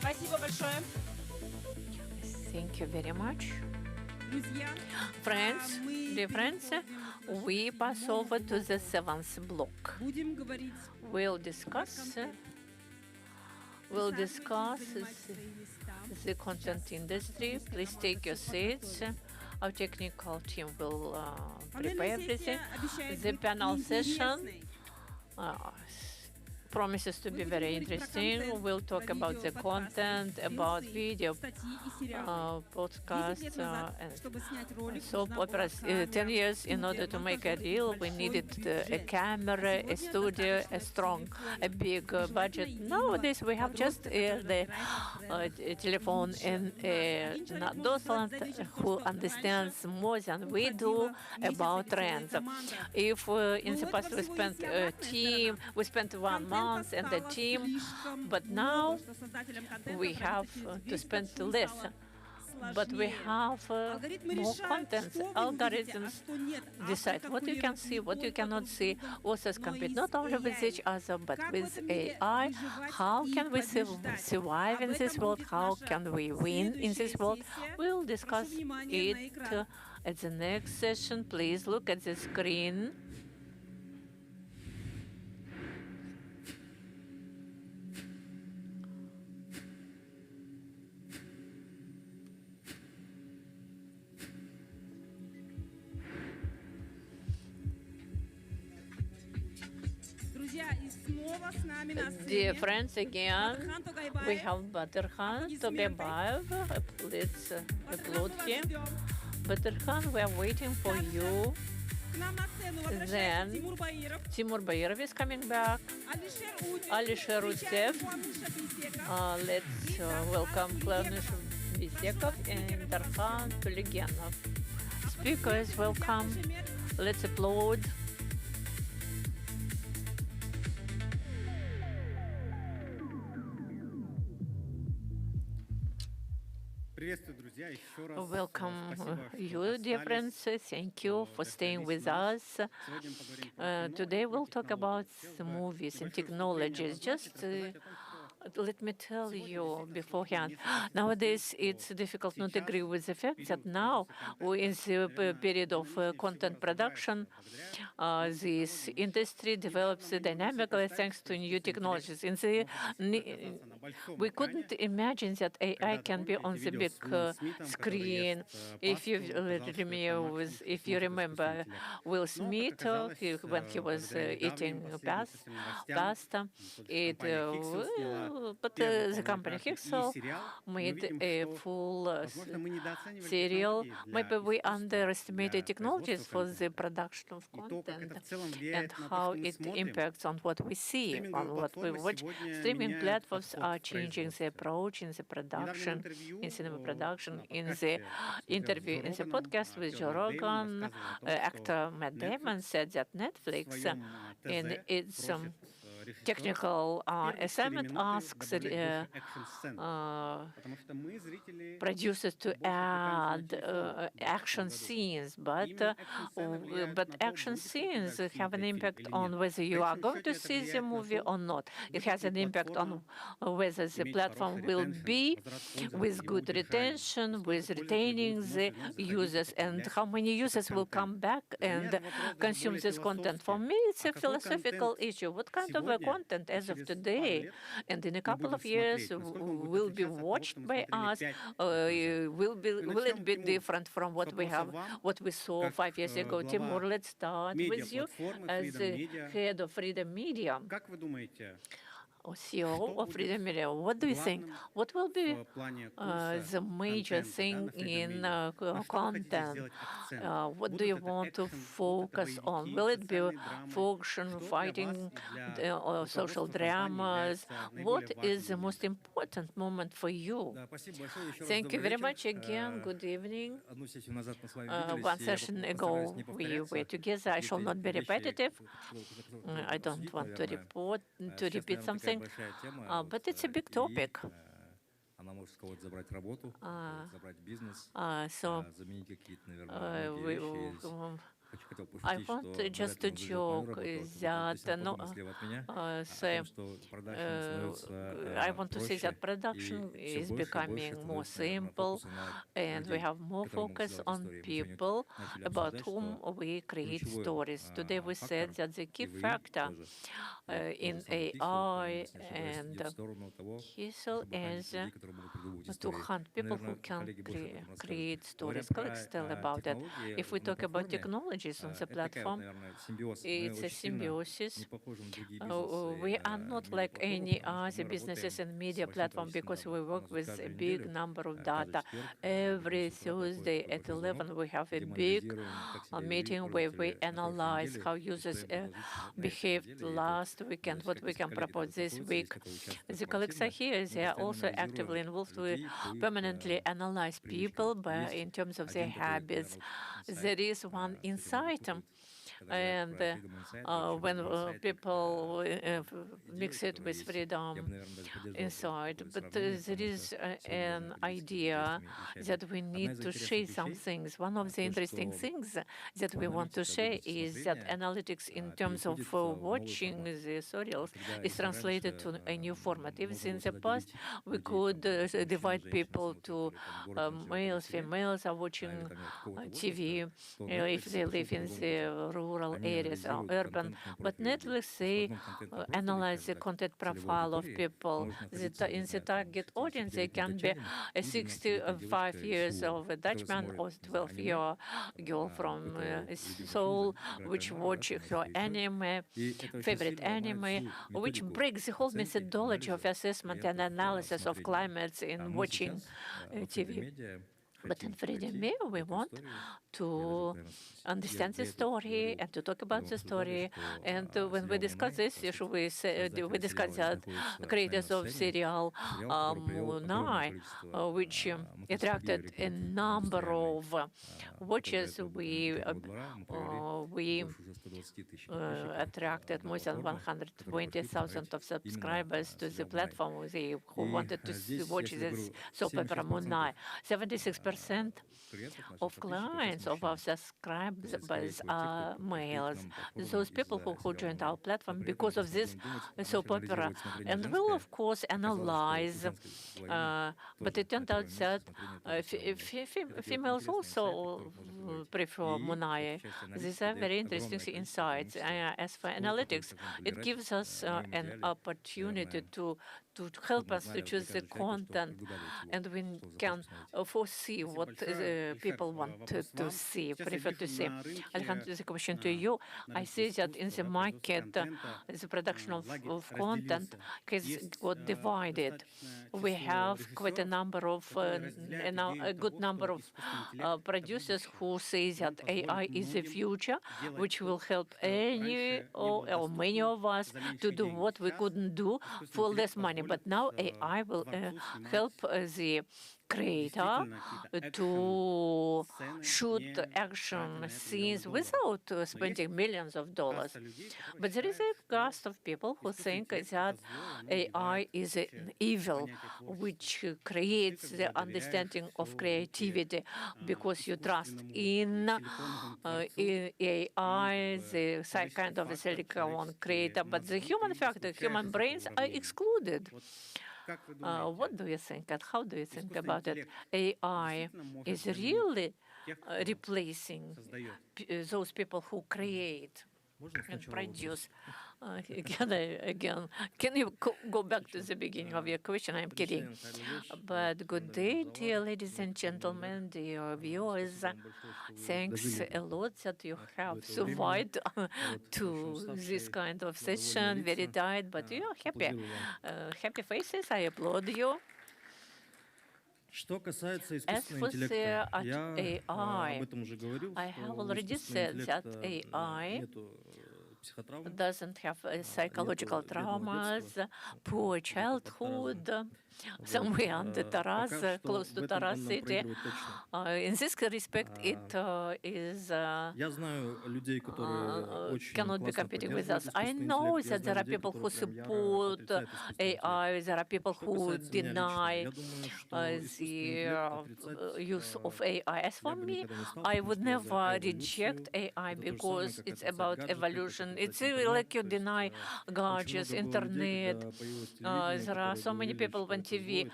Спасибо большое. Thank you very much. Друзья, Friends, dear friends, we pass over to the 7th block. будем говорить We'll discuss the content industry. Please take your seats. Our technical team will prepare everything. The panel session promises to be very interesting. We'll talk about the content, about video, podcasts, and soap operas. 10 years in order to make a reel, we needed a camera, a studio, a big budget. Nowadays, we have just the telephone and Dostland who understands more than we do about trends. If in the past we spent 1 month and the team, but now we have to spend less. But we have more contents. Algorithms decide what you can see, what you cannot see. Authors compete not only with each other, but with AI. How can we survive in this world? How can we win in this world? We'll discuss it at the next session. Please look at the screen. Dear friends, again, we have Batirkhan Togabayev. Let's applaud him. Batirkhan, we are waiting for you. Then Timur Bayrov is coming back. Alisher Utsev. Let's welcome Klernish Bisekov and Darkhan Peligenov. Speakers, welcome. Let's applaud. Welcome you, dear friends. Thank you for staying with us. Today we'll talk about movies and technologies. Just let me tell you beforehand, nowadays it's difficult not to agree with the fact that now, in the period of content production, this industry develops dynamically thanks to new technologies. We couldn't imagine that AI can be on the big screen. If you remember Will Smith, when he was eating pasta, but the company Hexel made a full serial. Maybe we underestimated technologies for the production of content and how it impacts on what we see, on what we watch. Streaming platforms are changing the approach in the production, in cinema production, in the interview, in the podcast with Joe Rogan. Actor Matt Damon said that Netflix, in its technical assignment asks producers to add action scenes, but action scenes have an impact on whether you are going to see the movie or not. It has an impact on whether the platform will be with good retention, with retaining the users, and how many users will come back and consume this content. For me, it's a philosophical issue. What kind of a content as of today and in a couple of years will be watched by us? Will it be different from what we saw 5 years ago? Timur, let's start with you as the head of Freedom Media. Or CEO of Freedom Media. What do you think? What will be the major thing in content? What do you want to focus on? Will it be fiction, fighting, or social dramas? What is the most important moment for you? Thank you very much again. Good evening. One session ago we were together. I shall not be repetitive. I don't want to repeat something. But it's a big topic. So I want just to joke that I want to say that production is becoming more simple, and we have more focus on people about whom we create stories. Today we said that the key factor in AI and Kissel is to hunt people who can create stories. Colleagues tell about that. If we talk about technologies on the platform, it's a symbiosis. We are not like any other businesses and media platform because we work with a big number of data. Every Thursday at 11 we have a big meeting where we analyze how users behaved last weekend, what we can propose this week. The colleagues are here. They are also actively involved. We permanently analyze people in terms of their habits. There is one insight, and when people mix it with Freedom Inside, but there is an idea that we need to share some things. One of the interesting things that we want to share is that analytics in terms of watching the serials is translated to a new format. Even in the past, we could divide people to males, females are watching TV if they live in the rural areas or urban. But Netflix, they analyze the content profile of people. In the target audience, they can be a 65 years of a Dutchman or 12-year girl from Seoul, which watch her favorite anime, which breaks the whole methodology of assessment and analysis of climates in watching TV. But in Freedom Media, we want to understand the story and to talk about the story. And when we discuss this issue, we discuss that creators of serial Munai, which attracted a number of watchers. We attracted more than 120,000 of subscribers to the platform who wanted to watch this soap opera Munai. 76% of clients of our subscribers are males. Those people who joined our platform because of this soap opera. And we'll, of course, analyze, but it turned out that females also prefer Munai. These are very interesting insights. As for analytics, it gives us an opportunity to help us to choose the content, and we can foresee what people want to see, prefer to see. Alejandro, the question to you. I see that in the market, the production of content has got divided. We have quite a number of, a good number of producers who say that AI is the future, which will help any or many of us to do what we couldn't do for less money. But now AI will help the creator to shoot action scenes without spending millions of dollars. But there is a cast of people who think that AI is an evil, which creates the understanding of creativity because you trust in AI, the kind of a silicon creator, but the human factor, human brains are excluded. What do you think and how do you think about it? AI is really replacing those people who create and produce. Again, can you go back to the beginning of your question? I'm kidding. But good day, dear ladies and gentlemen, dear viewers. Thanks a lot that you have survived to this kind of session. Very tired, but you are happy. Happy faces. I applaud you. As for the AI, I have already said that AI doesn't have psychological traumas, poor childhood, somewhere under Taras, close to Taras city. In this respect, it is cannot be competing with us. I know that there are people who support AI, there are people who deny the use of AI. As for me, I would never reject AI because it's about evolution. It's like you deny gadgets, internet. There are so many people when TV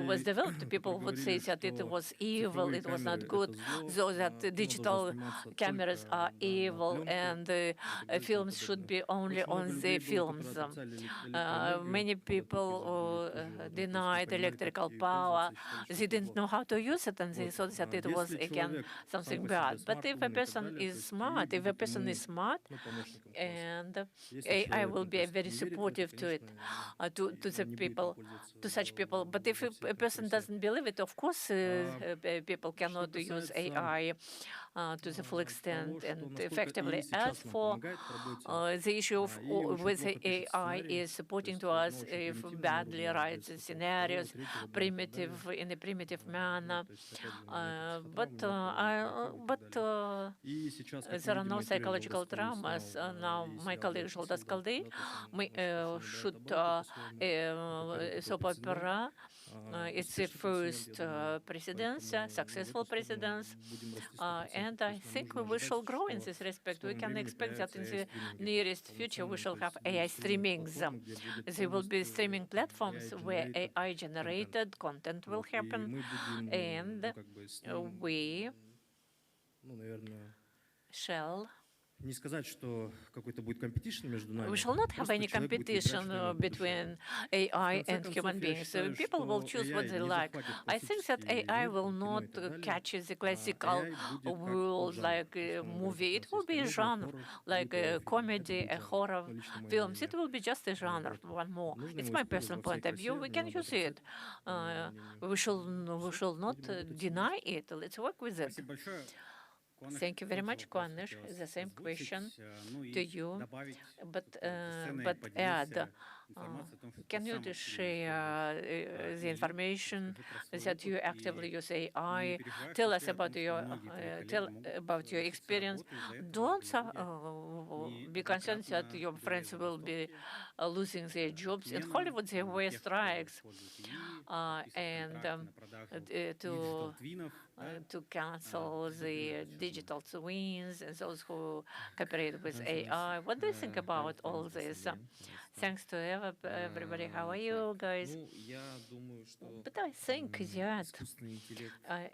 was developed, people would say that it was evil, it was not good, so that digital cameras are evil and films should be only on the films. Many people denied electrical power. They didn't know how to use it and they thought that it was, again, something bad. But if a person is smart, and AI will be very supportive to it, to the people, to such people. But if a person doesn't believe it, of course, people cannot use AI to the full extent and effectively. As for the issue of whether AI is supporting to us if badly writes scenarios, in a primitive manner, but there are no psychological traumas. Now, my colleague Zsoltas Kaldai shoot soap opera. It's the first successful presidents, and I think we shall grow in this respect. We can expect that in the nearest future we shall have AI streamings. There will be streaming platforms where AI-generated content will happen, and we shall Не сказать, что какой-то будет competition между нами. We shall not have any competition between AI and human beings. People will choose what they like. I think that AI will not catch the classical world like a movie. It will be a genre, like a comedy, a horror films. It will be just a genre, one more. It's my personal point of view. We can use it. We shall not deny it. Let's work with it. Thank you very much, Kuanesh. The same question to you, but add. Can you share the information that you actively use AI? Tell us about your experience. Don't be concerned that your friends will be losing their jobs. In Hollywood, there were strikes, and to cancel the digital twins and those who cooperate with AI. What do you think about all this? Thanks to everybody. How are you guys? But I think that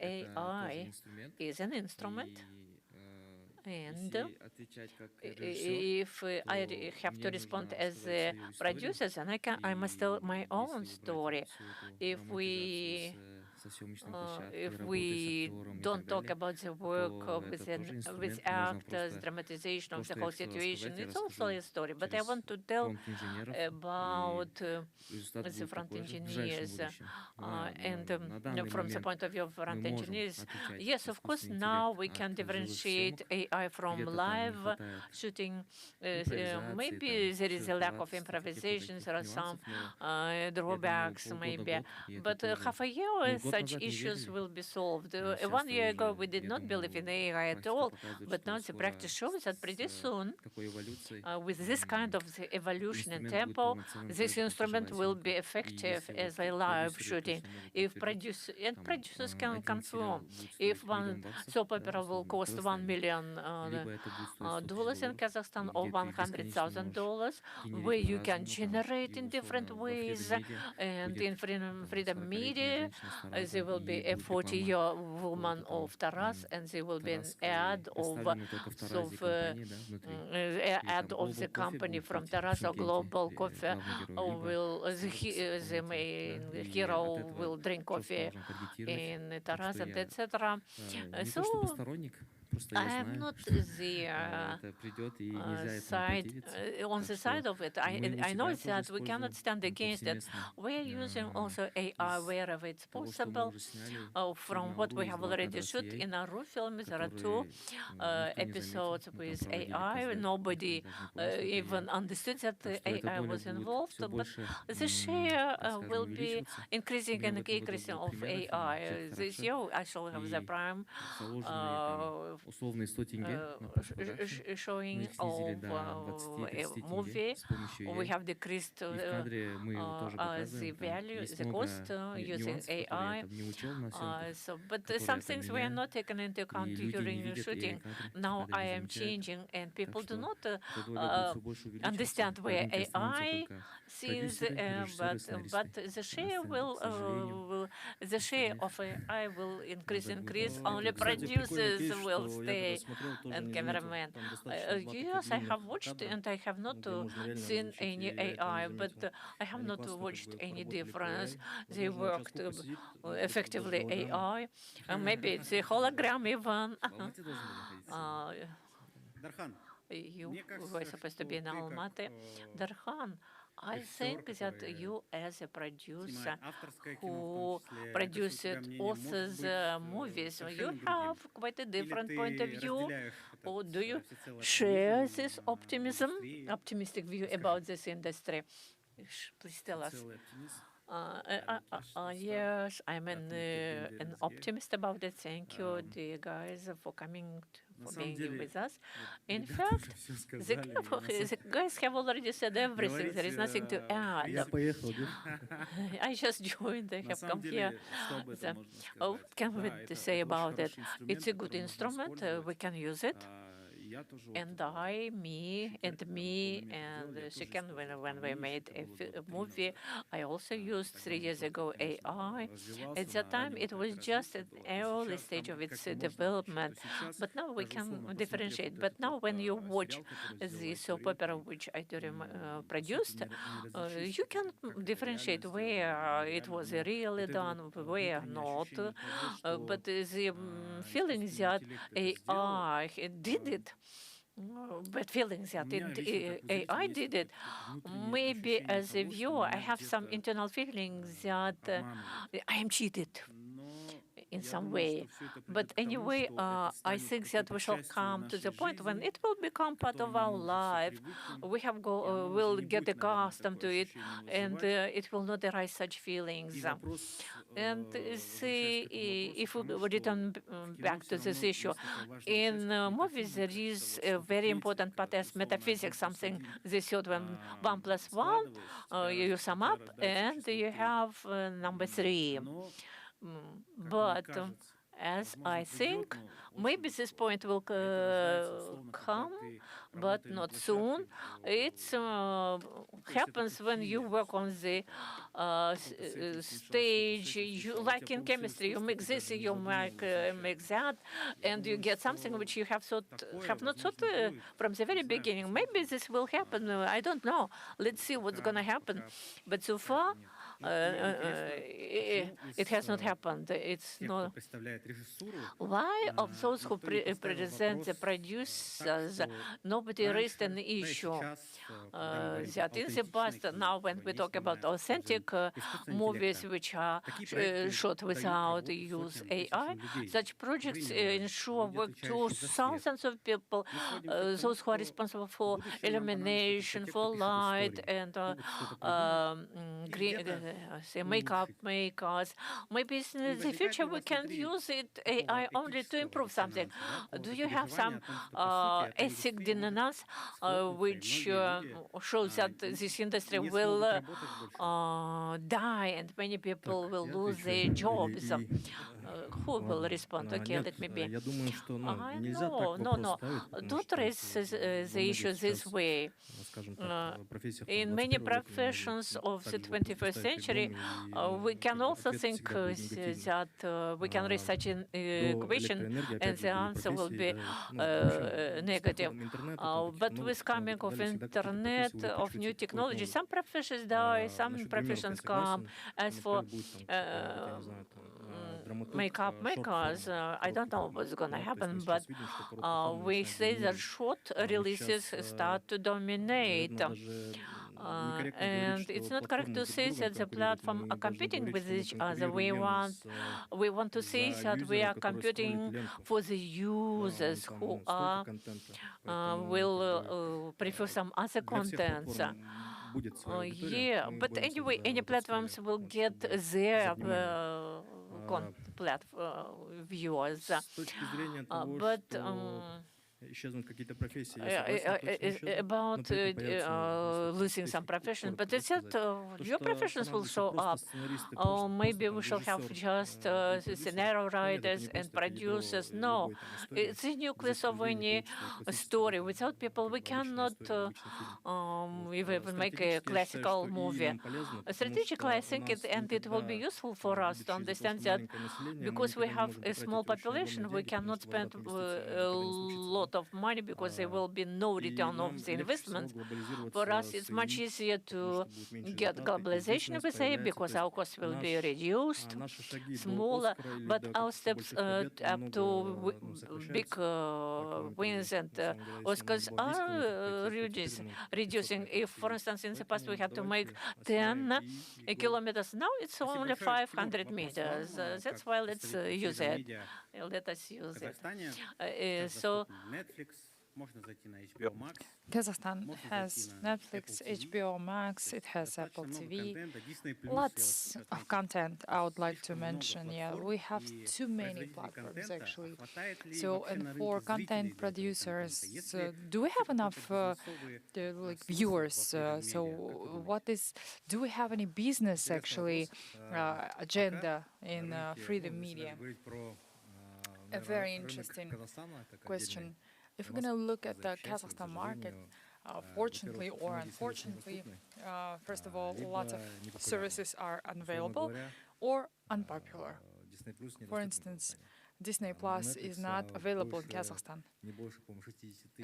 AI is an instrument. And if I have to respond as a producer, then I must tell my own story. If we if we don't talk about the work with actors, dramatization of the whole situation, it's also a story. But I want to tell about the front engineers. And from the point of view of front engineers, yes, of course, now we can differentiate AI from live shooting. Maybe there is a lack of improvisation, there are some drawbacks, maybe. But half a year, such issues will be solved. 1 year ago, we did not believe in AI at all, but now the practice shows that pretty soon, with this kind of the evolution and tempo, this instrument will be effective as a live shooting. If producers can confirm, if one soap opera will cost $1 million in Kazakhstan or $100,000, where you can generate in different ways, and in Freedom Media, there will be a 40-year woman of Taras, and there will be an ad of the company from Taras or Global Coffee. The main hero will drink coffee in Taras, and etc. So I am not on the side of it. I know that we cannot stand against it. We are using also AI wherever it's possible. From what we have already shot in our film, there are 2 episodes with AI. Nobody even understood that the AI was involved, but the share will be increasing and increasing of AI. This year, I shall have the prime showing of a movie. We have decreased the value, the cost using AI. But some things were not taken into account during shooting. Now I am changing, and people do not understand where AI sees, but the share of AI will increase. Only producers will stay and cameramen. Yes, I have watched and I have not seen any AI, but I have not watched any difference. They worked effectively AI. Maybe it's a hologram even. You were supposed to be in Almaty. Darkhan, I think that you, as a producer who produced authors' movies, you have quite a different point of view. Or do you share this optimistic view about this industry? Please tell us. Yes, I'm an optimist about it. Thank you, dear guys, for coming, for being with us. In fact, the guys have already said everything. There is nothing to add. I just joined. I have come here. What can we say about it? It's a good instrument. We can use it. And me, and Shiken, when we made a movie, I also used 3 years ago AI. At that time, it was just at the early stage of its development. But now we can differentiate. But now when you watch the soap opera which I produced, you can differentiate where it was really done, where not. But the feeling that AI did it, but feelings that AI did it. Maybe as a viewer, I have some internal feelings that I am cheated in some way. But anyway, I think that we shall come to the point when it will become part of our life. We'll get accustomed to it, and it will not arise such feelings. And see, if we return back to this issue, in movies there is a very important part as metaphysics, something they thought when 1 + 1, you sum up, and you have number 3. But as I think, maybe this point will come, but not soon. It happens when you work on the stage. Like in chemistry, you mix this, you mix that, and you get something which you have not thought from the very beginning. Maybe this will happen. I don't know. Let's see what's going to happen. But so far, it has not happened. It's not. Why of those who present the producers, nobody raised an issue that in the past, now when we talk about authentic movies which are shot without use AI, such projects ensure work to thousands of people, those who are responsible for illumination, for light, and makeup makers. Maybe in the future we can use AI only to improve something. Do you have some ethic dissonance which shows that this industry will die and many people will lose their jobs? Who will respond? Okay, let me be. No. Don't raise the issue this way. In many professions of the 21st century, we can also think that we can raise such a question and the answer will be negative. But with coming of internet, of new technology, some professions die, some professions come. As for makeup makers, I don't know what's going to happen, but we say that short releases start to dominate. And it's not correct to say that the platforms are competing with each other. We want to say that we are competing for the users who will prefer some other contents. Yeah, but anyway, any platforms will get their viewers. But about losing some professions, but it's that your professions will show up. Maybe we shall have just scenario writers and producers. No, it's the nucleus of any story. Without people, we cannot even make a classical movie. Strategically, I think it will be useful for us to understand that because we have a small population, we cannot spend a lot of money because there will be no return of the investment. For us, it's much easier to get globalization with AI because our costs will be reduced, smaller, but our steps up to big wins and Oscars are reducing. If, for instance, in the past we had to make 10 kilometers, now it's only 500 meters. That's why let's use it. Let us use it. So Kazakhstan has Netflix, HBO Max, it has Apple TV, lots of content I would like to mention. Yeah, we have too many platforms actually. So, and for content producers, do we have enough viewers? Do we have any business actually agenda in Freedom Media? A very interesting question. If we're going to look at the Kazakhstan market, fortunately or unfortunately, first of all, lots of services are unavailable or unpopular. For instance, Disney Plus is not available in Kazakhstan.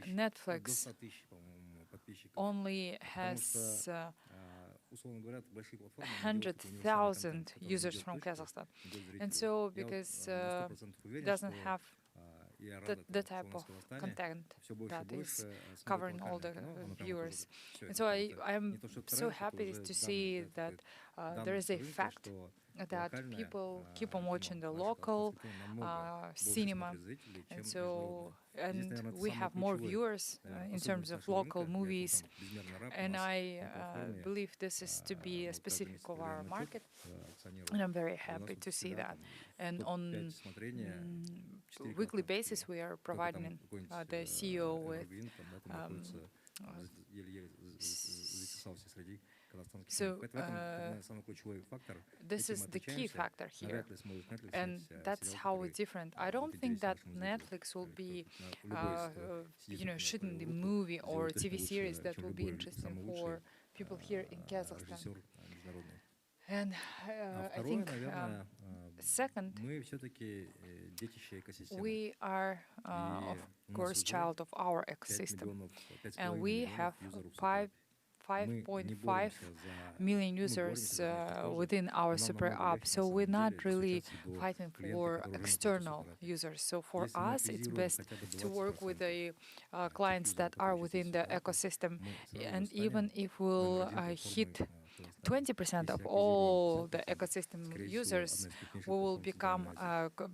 Netflix only has 100,000 users from Kazakhstan. And so, because it doesn't have the type of content that is covering all the viewers. And so I am so happy to see that there is a fact that people keep on watching the local cinema, and we have more viewers in terms of local movies, and I believe this is to be a specific of our market, and I'm very happy to see that. And on weekly basis, we are providing the CEO with this is the key factor here, and that's how it's different. I don't think that Netflix will be, shooting the movie or TV series that will be interesting for people here in Kazakhstan. And I think, second, we are, of course, child of our ecosystem, and we have 5.5 million users within our super app. So we're not really fighting for external users. So for us, it's best to work with the clients that are within the ecosystem. And even if we'll hit 20% of all the ecosystem users, we will become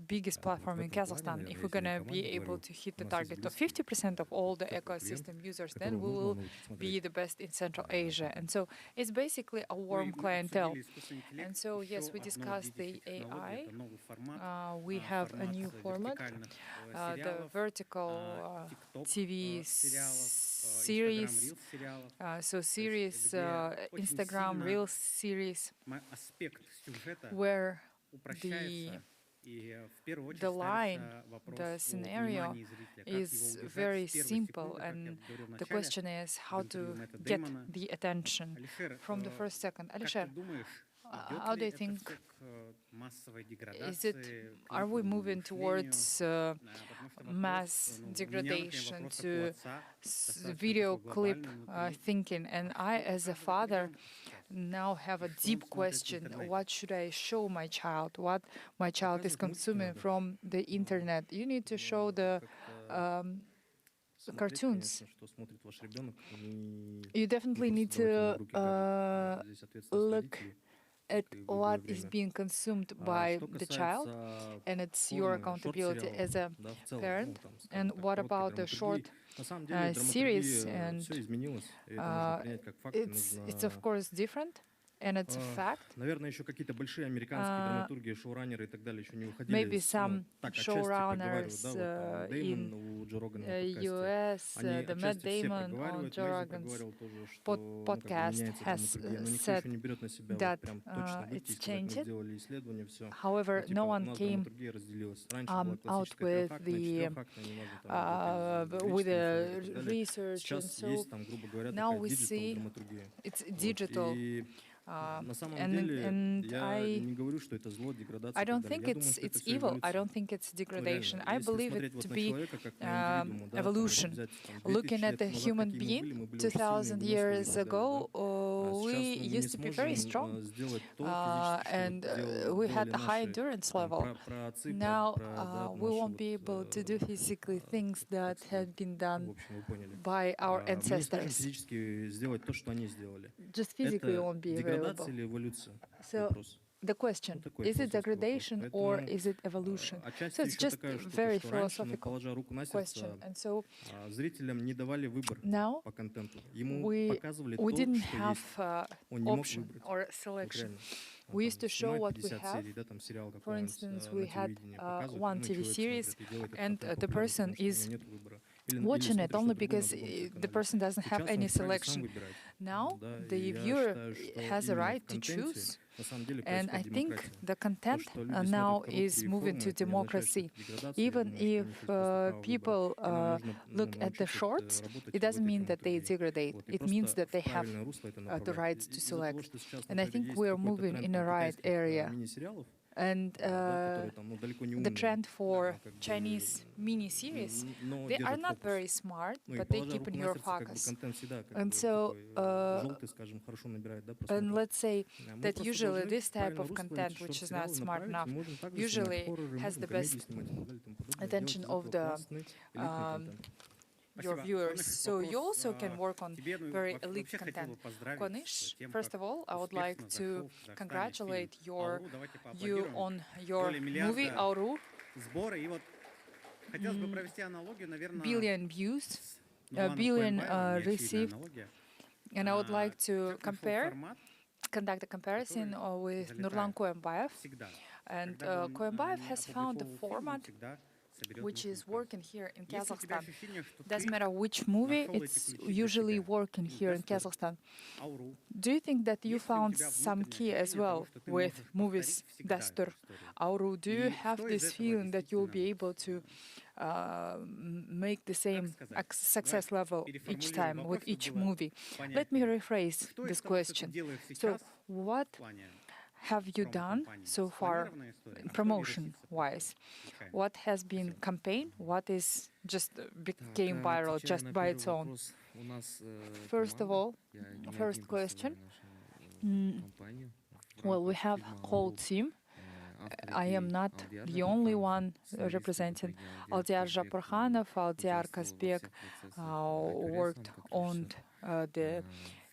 biggest platform in Kazakhstan. If we're going to be able to hit the target of 50% of all the ecosystem users, then we will be the best in Central Asia. And so it's basically a warm clientele. And so, yes, we discussed the AI. We have a new format, the vertical TV series, so series, Instagram Reels series, where the line, the scenario is very simple, and the question is how to get the attention from the first second. Alisher, how do you think? Are we moving towards mass degradation to video clip thinking? And I, as a father, now have a deep question. What should I show my child? What my child is consuming from the internet? You need to show the cartoons. You definitely need to look at what is being consumed by the child, and it's your accountability as a parent. And what about the short series? And it's of course different. And it's a fact. Maybe some showrunners in US, the Matt Damon on Joe Rogan's podcast has said that it's changed. However, no one came out with the research, and so now we see it's digital. And I don't think it's evil. I don't think it's degradation. I believe it to be evolution. Looking at the human being 2,000 years ago, we used to be very strong, and we had a high endurance level. Now we won't be able to do physically things that had been done by our ancestors. Just physically we won't be available. So the question, is it degradation or is it evolution? So it's just a very philosophical question. And so now we didn't have option or selection. We used to show what we have. For instance, we had one TV series, and the person is watching it only because the person doesn't have any selection. Now the viewer has a right to choose. And I think the content now is moving to democracy. Even if people look at the shorts, it doesn't mean that they degrade. It means that they have the right to select. And I think we are moving in the right area. And the trend for Chinese mini-series, they are not very smart, but they keep in your focus. And so, and let's say that usually this type of content, which is not smart enough, usually has the best attention of the your viewers. So you also can work on very elite content. Konish, first of all, I would like to congratulate you on your movie Auru. Billion views, billion received. And I would like to conduct a comparison with Nurlan Koyembayev. And Koyembayev has found a format which is working here in Kazakhstan. Doesn't matter which movie, it's usually working here in Kazakhstan. Do you think that you found some key as well with movies Dastur, Auru? Do you have this feeling that you'll be able to make the same success level each time with each movie? Let me rephrase this question. So what have you done so far, promotion-wise? What has been campaign? What is just became viral just by its own? First of all, first question. Well, we have whole team. I am not the only one representing. Aldiyar Japurkhanov, Aldiyar Kazbek worked on the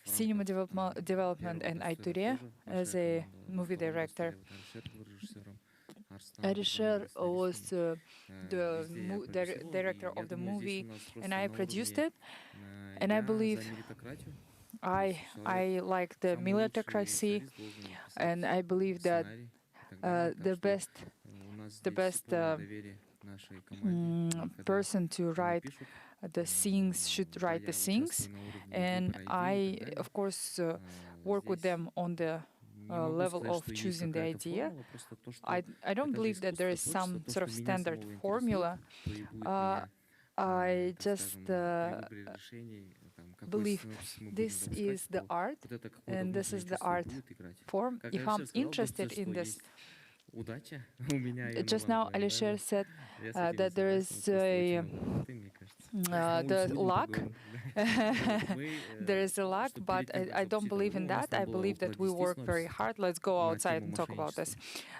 cinema development, and Ayture as a movie director. Arisher was the director of the movie, and I produced it. And I believe I like the meritocracy, and I believe that the best person to write the scenes should write the scenes, and I, of course, work with them on the level of choosing the idea. I don't believe that there is some sort of standard formula. I just believe this is the art, and this is the art form. If I'm interested in this, just now Alisher said that there is the luck. There is a luck, but I don't believe in that. I believe that we work very hard. Let's go outside and talk about this.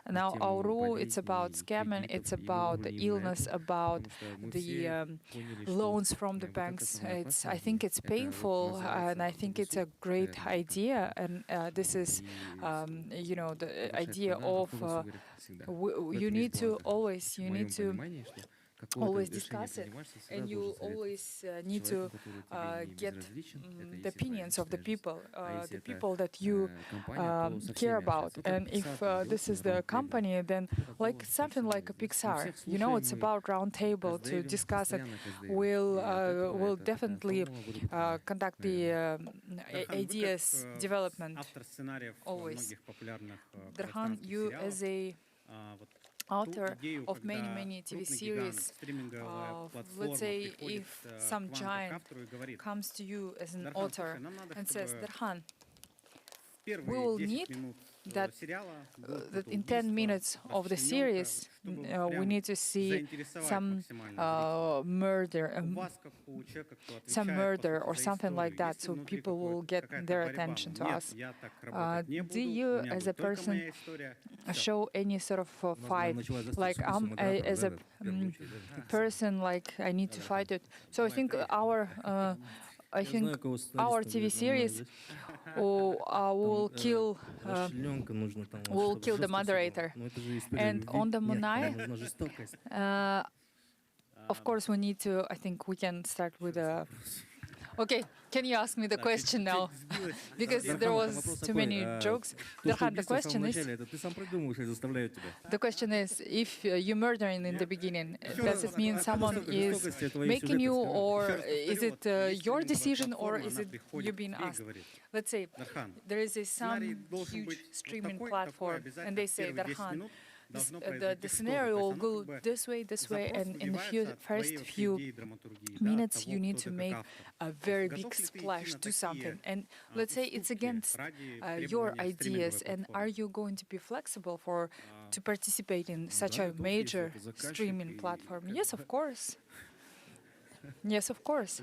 Now, Auru, it's about scamming, it's about the illness, about the loans from the banks. I think it's painful, and I think it's a great idea. And this is, the idea of you need to always discuss it, and you always need to get the opinions of the people that you care about. And if this is the company, then like something like a Pixar, it's about round table to discuss it. We'll definitely conduct the ideas development always. Darhan, you as a author of many TV series, let's say if some giant comes to you as an author and says, Darhan, we will need that in 10 minutes of the series, we need to see some murder or something like that, so people will get their attention to us. Do you, as a person, show any sort of fight? Like as a person, like I need to fight it. So I think our TV series will kill the moderator. And on the Munai, of course, we need to. I think we can start with a. Okay, can you ask me the question now? Because there was too many jokes. Darhan, the question is, if you're murdering in the beginning, does it mean someone is making you, or is it your decision, or is it you being asked? Let's say there is some huge streaming platform, and they say, Darhan, the scenario will go this way, and in the first few minutes you need to make a very big splash, do something. And let's say it's against your ideas, and are you going to be flexible to participate in such a major streaming platform? Yes, of course. Yes, of course.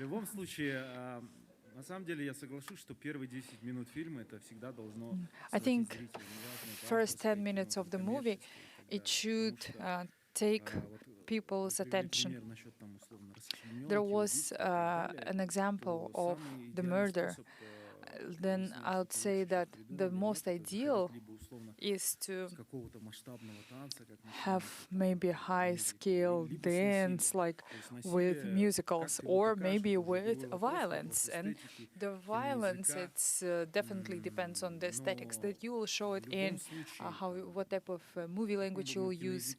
I think first 10 minutes of the movie, it should take people's attention. There was an example of the murder. Then I would say that the most ideal is to have maybe a high-scale dance, like with musicals, or maybe with violence. And the violence, it's definitely depends on the aesthetics that you will show it in, what type of movie language you will use.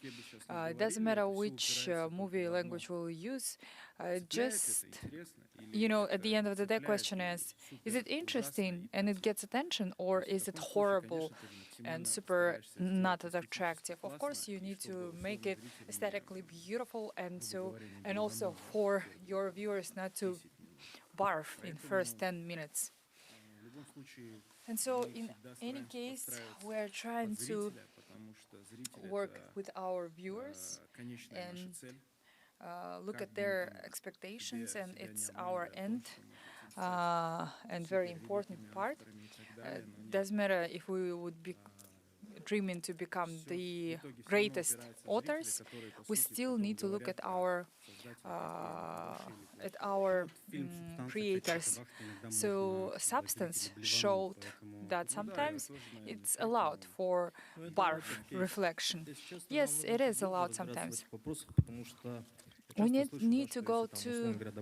It doesn't matter which movie language we'll use. Just, at the end of the day, question is it interesting and it gets attention, or is it horrible and super not as attractive? Of course, you need to make it aesthetically beautiful, and also for your viewers not to barf in first 10 minutes. And so, in any case, we're trying to work with our viewers and look at their expectations, and it's our end and very important part. Doesn't matter if we would be dreaming to become the greatest authors, we still need to look at our creators. So substance showed that sometimes it's allowed for barf reflection. Yes, it is allowed sometimes. We need to go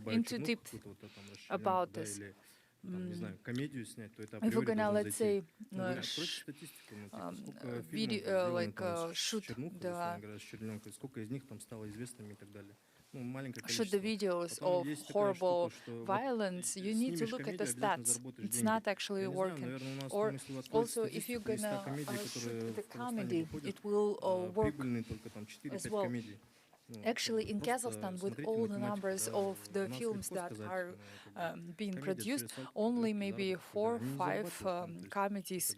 into depth about this. If we're gonna, let's say, shoot the videos of horrible violence, you need to look at the stats. It's not actually working. Or also, if you're gonna shoot the comedy, it will work as well. Actually, in Kazakhstan, with all the numbers of the films that are being produced, only maybe 4 or 5 comedies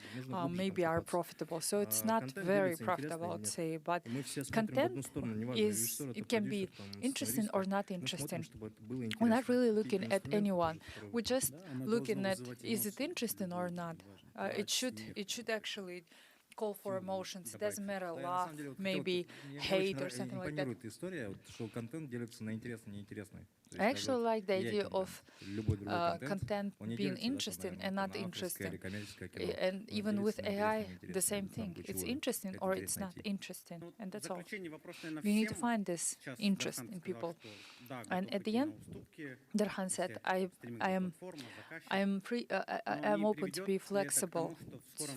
maybe are profitable. So it's not very profitable, I'd say. But content it can be interesting or not interesting. We're not really looking at anyone. We're just looking at, is it interesting or not? It should actually call for emotions. It doesn't matter, love, maybe hate or something like that. I actually like the idea of content being interesting and not interesting. And even with AI, the same thing. It's interesting or it's not interesting, and that's all. You need to find this interest in people. And at the end, Darhan said, I'm open to be flexible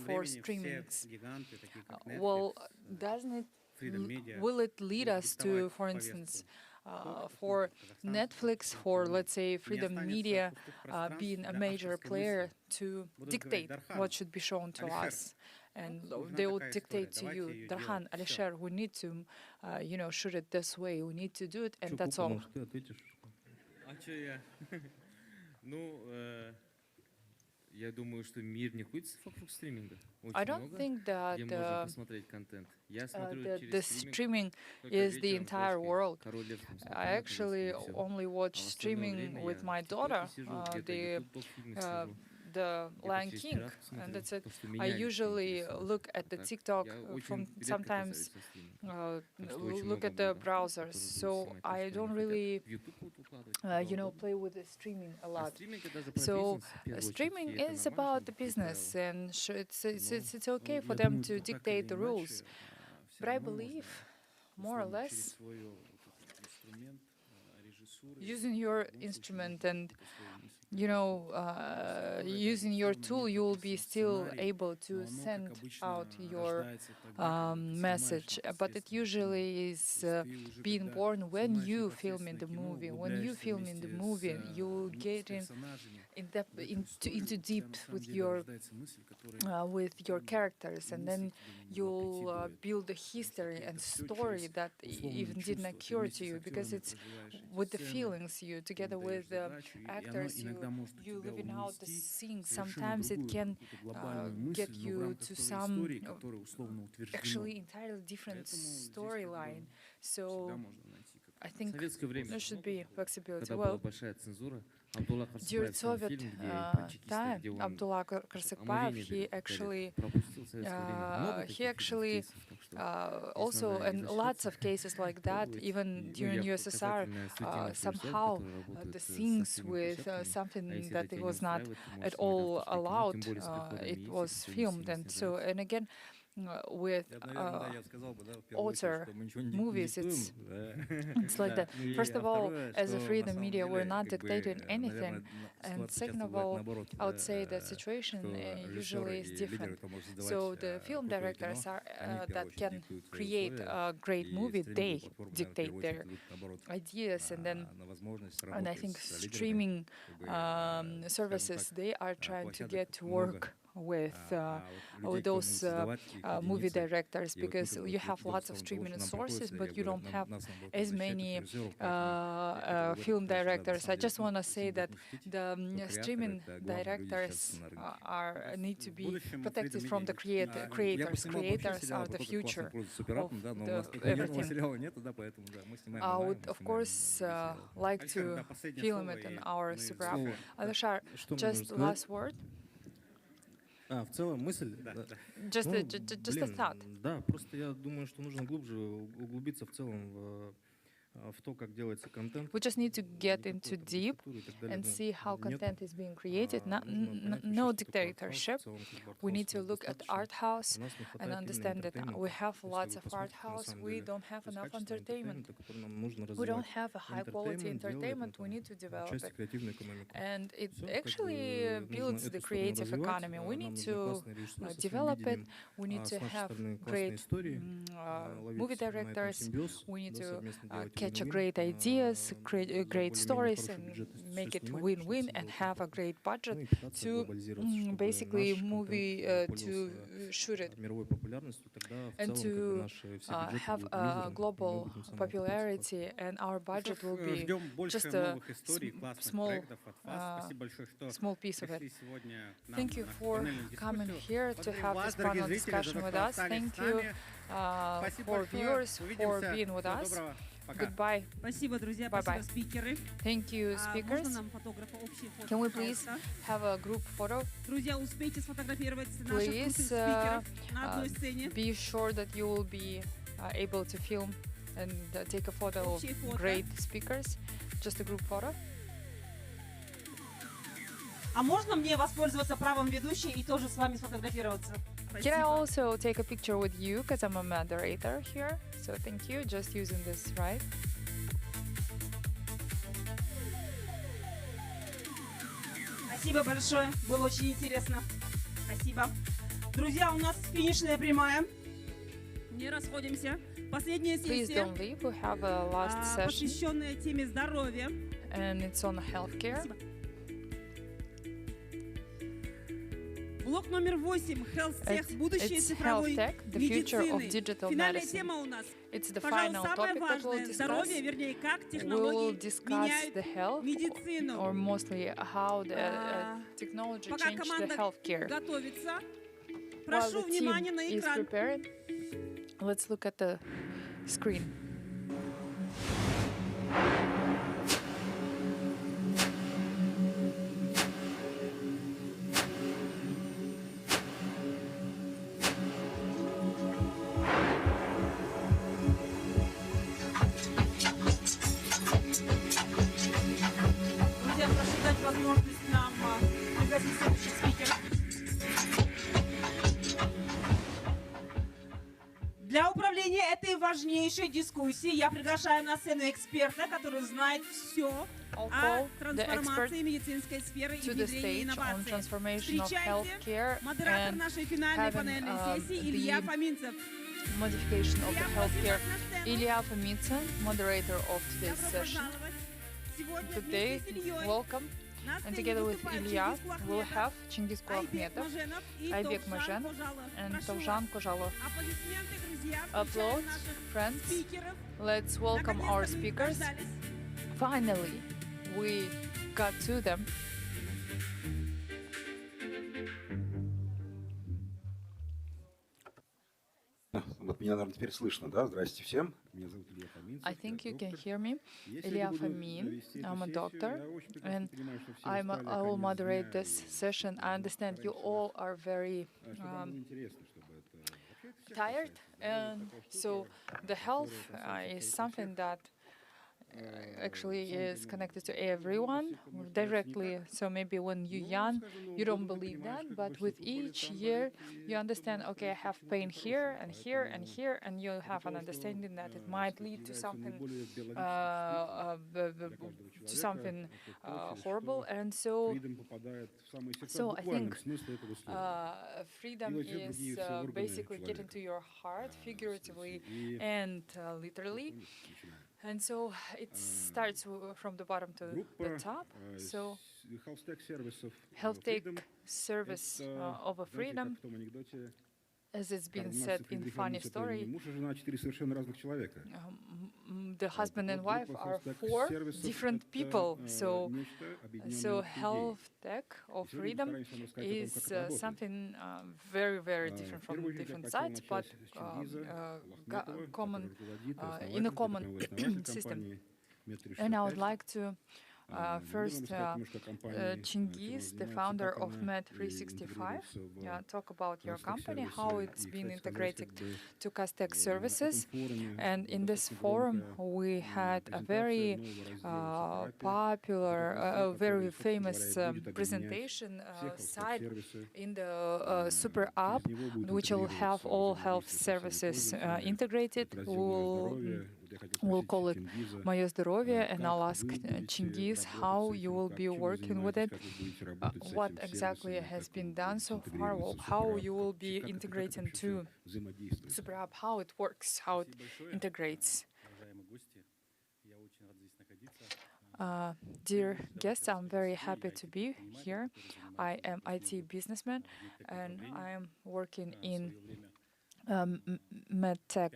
for streamings. Well, will it lead us to, for instance, for Netflix, for, let's say, Freedom Media being a major player to dictate what should be shown to us? And they will dictate to you, Darhan, Alisher, we need to, shoot it this way. We need to do it, and that's all. I don't think that the streaming is the entire world. I actually only watch streaming with my daughter, the Lion King, and that's it. I usually look at the TikTok from sometimes look at the browsers. So I don't really, play with the streaming a lot. So streaming is about the business, and it's okay for them to dictate the rules. But I believe, more or less, using your instrument and using your tool, you will be still able to send out your message. But it usually is being born when you film in the movie. When you film in the movie, you get into depth with your characters, and then you'll build a history and story that even didn't occur to you, because it's with the feelings, you together with the actors, you living out the scene. Sometimes it can get you to some actually entirely different storyline. So I think there should be flexibility. Well, during Soviet time, Abdullah Karsakbayev, he actually also, and lots of cases like that, even during USSR, somehow the scenes with something that it was not at all allowed, it was filmed. And so, and again, with author movies, it's like that. First of all, as a Freedom Media, we're not dictating anything, and second of all, I would say the situation usually is different. So the film directors are that can create a great movie, they dictate their ideas, and I think streaming services, they are trying to get to work with those movie directors, because you have lots of streaming sources, but you don't have as many film directors. I just want to say that the streaming directors need to be protected from the creators. Creators are the future of everything. I would, of course, like to film it in our Super App. Alishar, just last word. В целом мысль, just a thought. Да, просто я думаю, что нужно глубже углубиться в целом в то, как делается контент. We just need to get into deep and see how content is being created. No dictatorship. We need to look at art house and understand that we have lots of art house. We don't have enough entertainment. We don't have a high quality entertainment. We need to develop it. And it actually builds the creative economy. We need to develop it. We need to have great movie directors. We need to catch great ideas, great stories, and make it win-win, and have a great budget to basically to shoot it, and to have a global popularity. And our budget will be just a small piece of it. Thank you for coming here to have this panel discussion with us. Thank you for viewers for being with us. Goodbye. Спасибо, друзья. Bye-bye. Спасибо, спикеры. Thank you, speakers. Можно нам фотографа, общий фото? Can we please have a group photo? Друзья, успейте сфотографировать наших крутых спикеров на одной сцене. Be sure that you will be able to film and take a photo of great speakers. Just a group photo. А можно мне воспользоваться правом ведущей и тоже с вами сфотографироваться? Can I also take a picture with you, because I'm a moderator here? So thank you, just using this, right? Спасибо большое, было очень интересно. Спасибо. Друзья, у нас финишная прямая. Не расходимся. Последняя сессия, Please don't leave. We have a last session. посвященная теме здоровья. And it's on healthcare. Спасибо. Блок номер 8. Health Tech. Будущее цифровой медицины. Финальная тема у нас. Пожалуй, самое важное. Здоровье, вернее, как технологии меняют медицину. Or mostly how the technology changed the healthcare. Готовится. While Прошу the внимания team на is экран. prepared, let's look at the screen. Друзья, прошу дать возможность нам пригласить следующих спикеров. Для управления этой важнейшей дискуссией я приглашаю на сцену эксперта, который знает все о трансформации медицинской сферы и внедрении инноваций. Встречайте модератор нашей финальной панельной сессии Илья Фоминцев. Modification of the healthcare. Ilya Fomitsin, moderator of today's session. Today, welcome. And together with Ilya, we'll have Chingiz Kuahmetov, Aybek Majenov, and Tavzhan Kojalov. Applause, friends. Let's welcome our speakers. Finally, we got to them. Вот меня, наверное, теперь слышно, да? Здрасте всем. Меня зовут Илья Фомин. I think you can hear me. Ilya Fomin, I'm a doctor, and I will moderate this session. I understand you all are very tired, and so the health is something that actually is connected to everyone directly. So maybe when you're young, you don't believe that, but with each year, you understand, okay, I have pain here and here and here, and you have an understanding that it might lead to something horrible. And so I think freedom is basically getting to your heart, figuratively and literally. And so it starts from the bottom to the top. So Health tech service over freedom, as it's been said in funny story, the husband and wife are 4 different people. So health tech of freedom is something very, very different from different sides, but common in a common system. And I would like to first, Chingiz, the founder of Med365, talk about your company, how it's been integrated to Castech services. And in this forum, we had a very popular, very famous presentation site in the super app, which will have all health services integrated. We'll call it Moje Zdоровье, and I'll ask Chingiz how you will be working with it, what exactly has been done so far, how you will be integrating to Super App, how it works, how it integrates. Dear guests, I'm very happy to be here. I am IT businessman, and I am working in medtech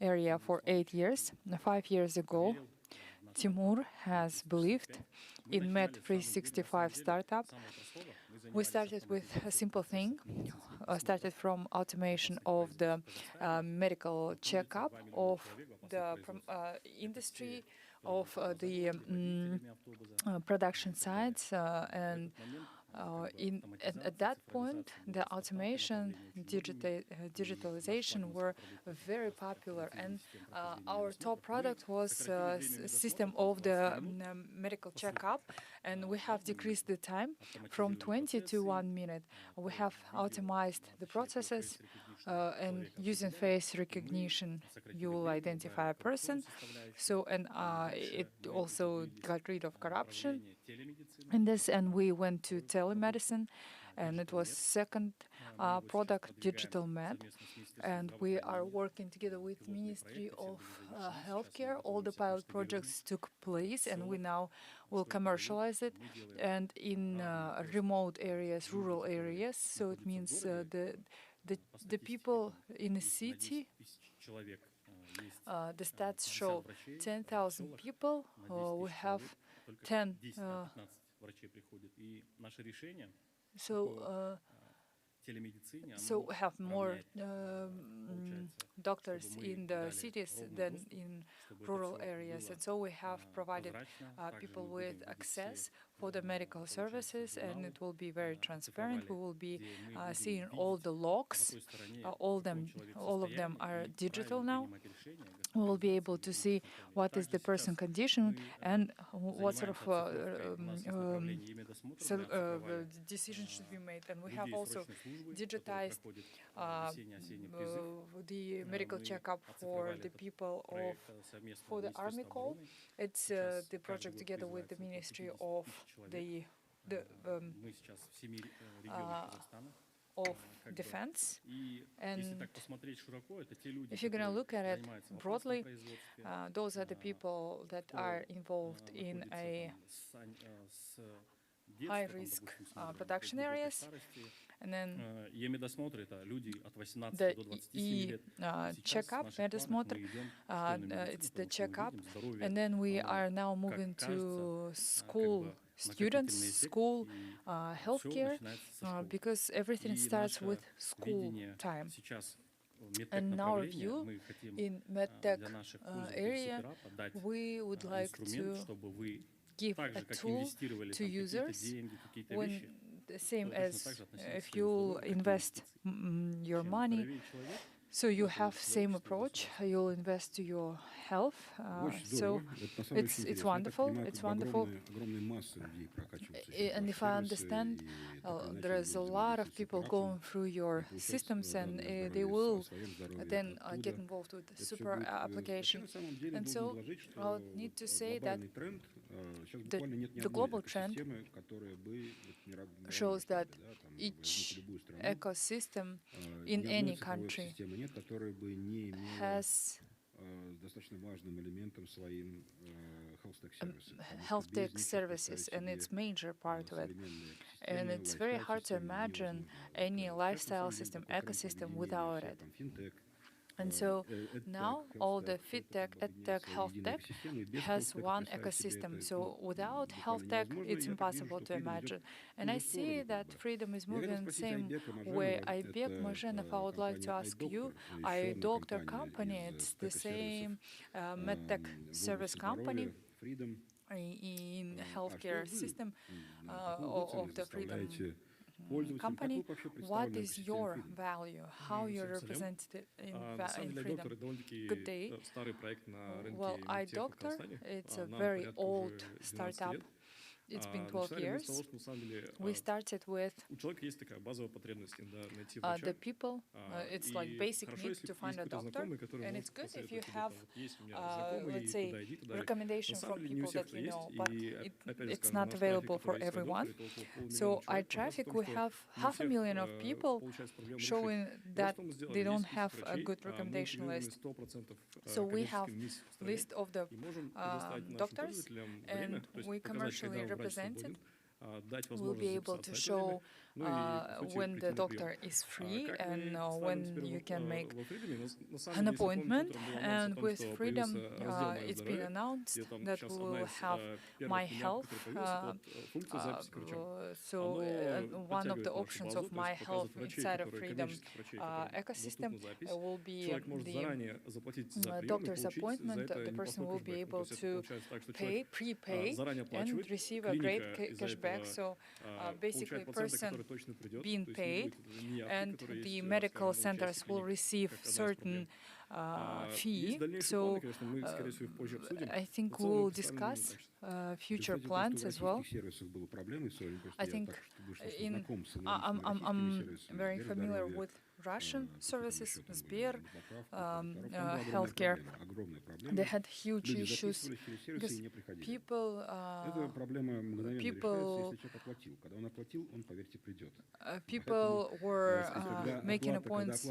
area for 8 years. 5 years ago, Timur has believed in Med365 startup. We started with a simple thing, started from automation of the medical checkup of the industry, of the production sites, and at that point, the automation, digitalization were very popular, and our top product was a system of the medical checkup, and we have decreased the time from 20 to 1 minute. We have optimized the processes, and using face recognition, you will identify a person. So, and it also got rid of corruption in this, and we went to telemedicine, and it was second product, Digital Med, and we are working together with Ministry of Healthcare. All the pilot projects took place, and we now will commercialize it, and in remote areas, rural areas. So it means the people in the city. The stats show 10,000 people. We have 10. So we have more doctors in the cities than in rural areas, and so we have provided people with access for the medical services, and it will be very transparent. We will be seeing all the logs. All of them are digital now. We will be able to see what is the person condition and what sort of decision should be made. And we have also digitized the medical checkup for the people for the Army Call. It's the project together with the Ministry of of Defense. And if you're going to look at it broadly, those are the people that are involved in a high-risk production areas. And then the checkup, Medosмотр, it's the checkup. And then we are now moving to school students, school healthcare, because everything starts with school time. And in our view, in medtech area, we would like to give a tool to users when the same as if you invest your money. So you have same approach. You'll invest to your health. So it's wonderful. It's wonderful. And if I understand, there is a lot of people going through your systems, and they will then get involved with the super application. And so I'll need to say that the global trend shows that each ecosystem in any country has health tech services, and it's major part of it. And it's very hard to imagine any lifestyle system, ecosystem without it. And so now all the FinTech, EdTech, health tech has one ecosystem. So without health tech, it's impossible to imagine. And I see that Freedom is moving the same way. Aybek Mojenov, I would like to ask you, a doctor company, it's the same medtech service company in healthcare system of the Freedom company. What is your value? How you're represented in Freedom? Good day. Well, iDoctor, it's a very old startup. It's been 12 years. We started with the people. It's like basic need to find a doctor. And it's good if you have, let's say, recommendation from people that you know, but it's not available for everyone. So iTraffic, we have 500,000 of people showing that they don't have a good recommendation list. So we have list of the doctors, and we commercially represented. We'll be able to show when the doctor is free and when you can make an appointment. And with Freedom, it's been announced that we will have My Health. So one of the options of My Health inside of Freedom ecosystem will be the doctor's appointment. The person will be able to prepay, and receive a great cashback. So basically, person being paid, and the medical centers will receive certain fee. So I think we'll discuss future plans as well. I think I'm very familiar with Russian services, Sber, healthcare. They had huge issues because people were making appointments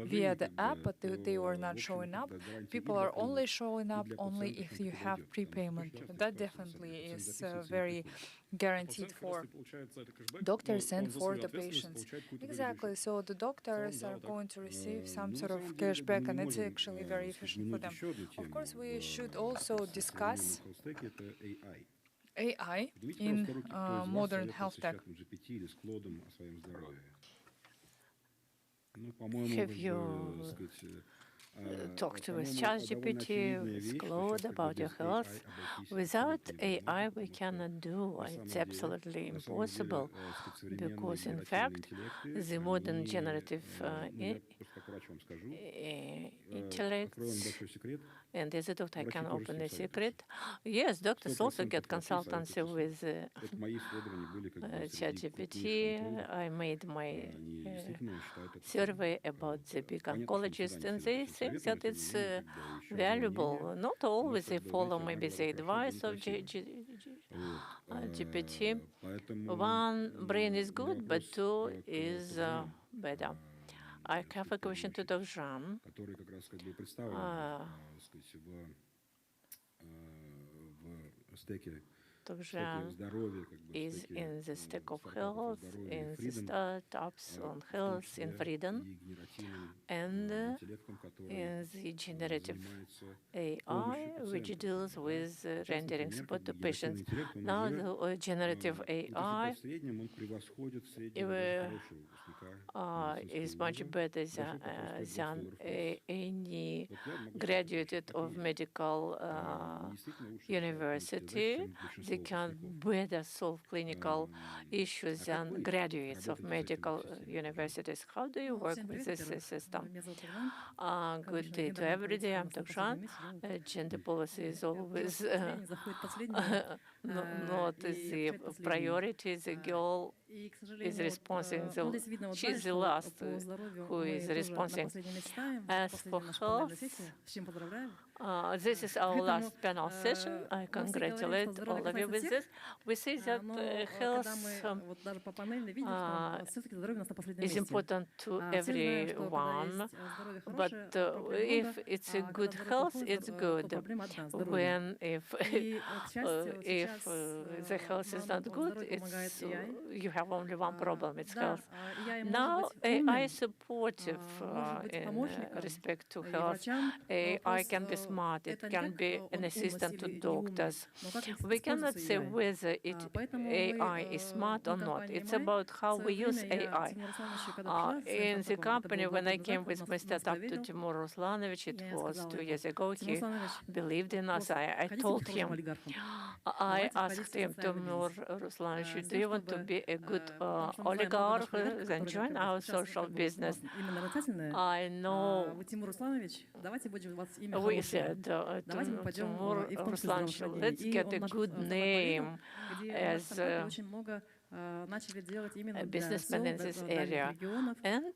via the app, but they were not showing up. People are only showing up only if you have prepayment. That definitely is very guaranteed for doctors and for the patients. Exactly. So the doctors are going to receive some sort of cashback, and it's actually very efficient for them. Of course, we should also discuss AI in modern health tech. Have you talked with ChatGPT, with Claude about your health? Without AI, we cannot do. It's absolutely impossible, because in fact, the modern generative intellects, and as a doctor, I can open a secret. Yes, doctors also get consultancy with ChatGPT. I made my survey about the big oncologists, and they think that it's valuable. Not always they follow maybe the advice of GPT. One brain is good, but two is better. I have a question to Dr. Zhan. Dr. Zhan is in the stack of health, in the startups on health, in Freedom, and in the generative AI, which deals with rendering support to patients. Now the generative AI is much better than any graduate of medical university. They can better solve clinical issues than graduates of medical universities. How do you work with this system? Good day to everybody. I'm Dr. Zhan. Gender policy is always not the priority. The girl is responding. She's the last who is responding. As for health, This is our last panel session. I congratulate all of you with this. We say that health is important to everyone, but if it's a good health, it's good. When if the health is not good, it's you have only one problem. It's health. Now AI is supportive in respect to health. AI can be smart. It can be an assistant to doctors. We cannot say whether AI is smart or not. It's about how we use AI. In the company, when I came with my startup to Timur Ruslanovich, it was 2 years ago, he believed in us. I told him, I asked him, Timur Ruslanovich, do you want to be a good oligarch? Then join our social business. I know. We said, Timur Ruslanovich, let's get a good name as a businessman in this area. And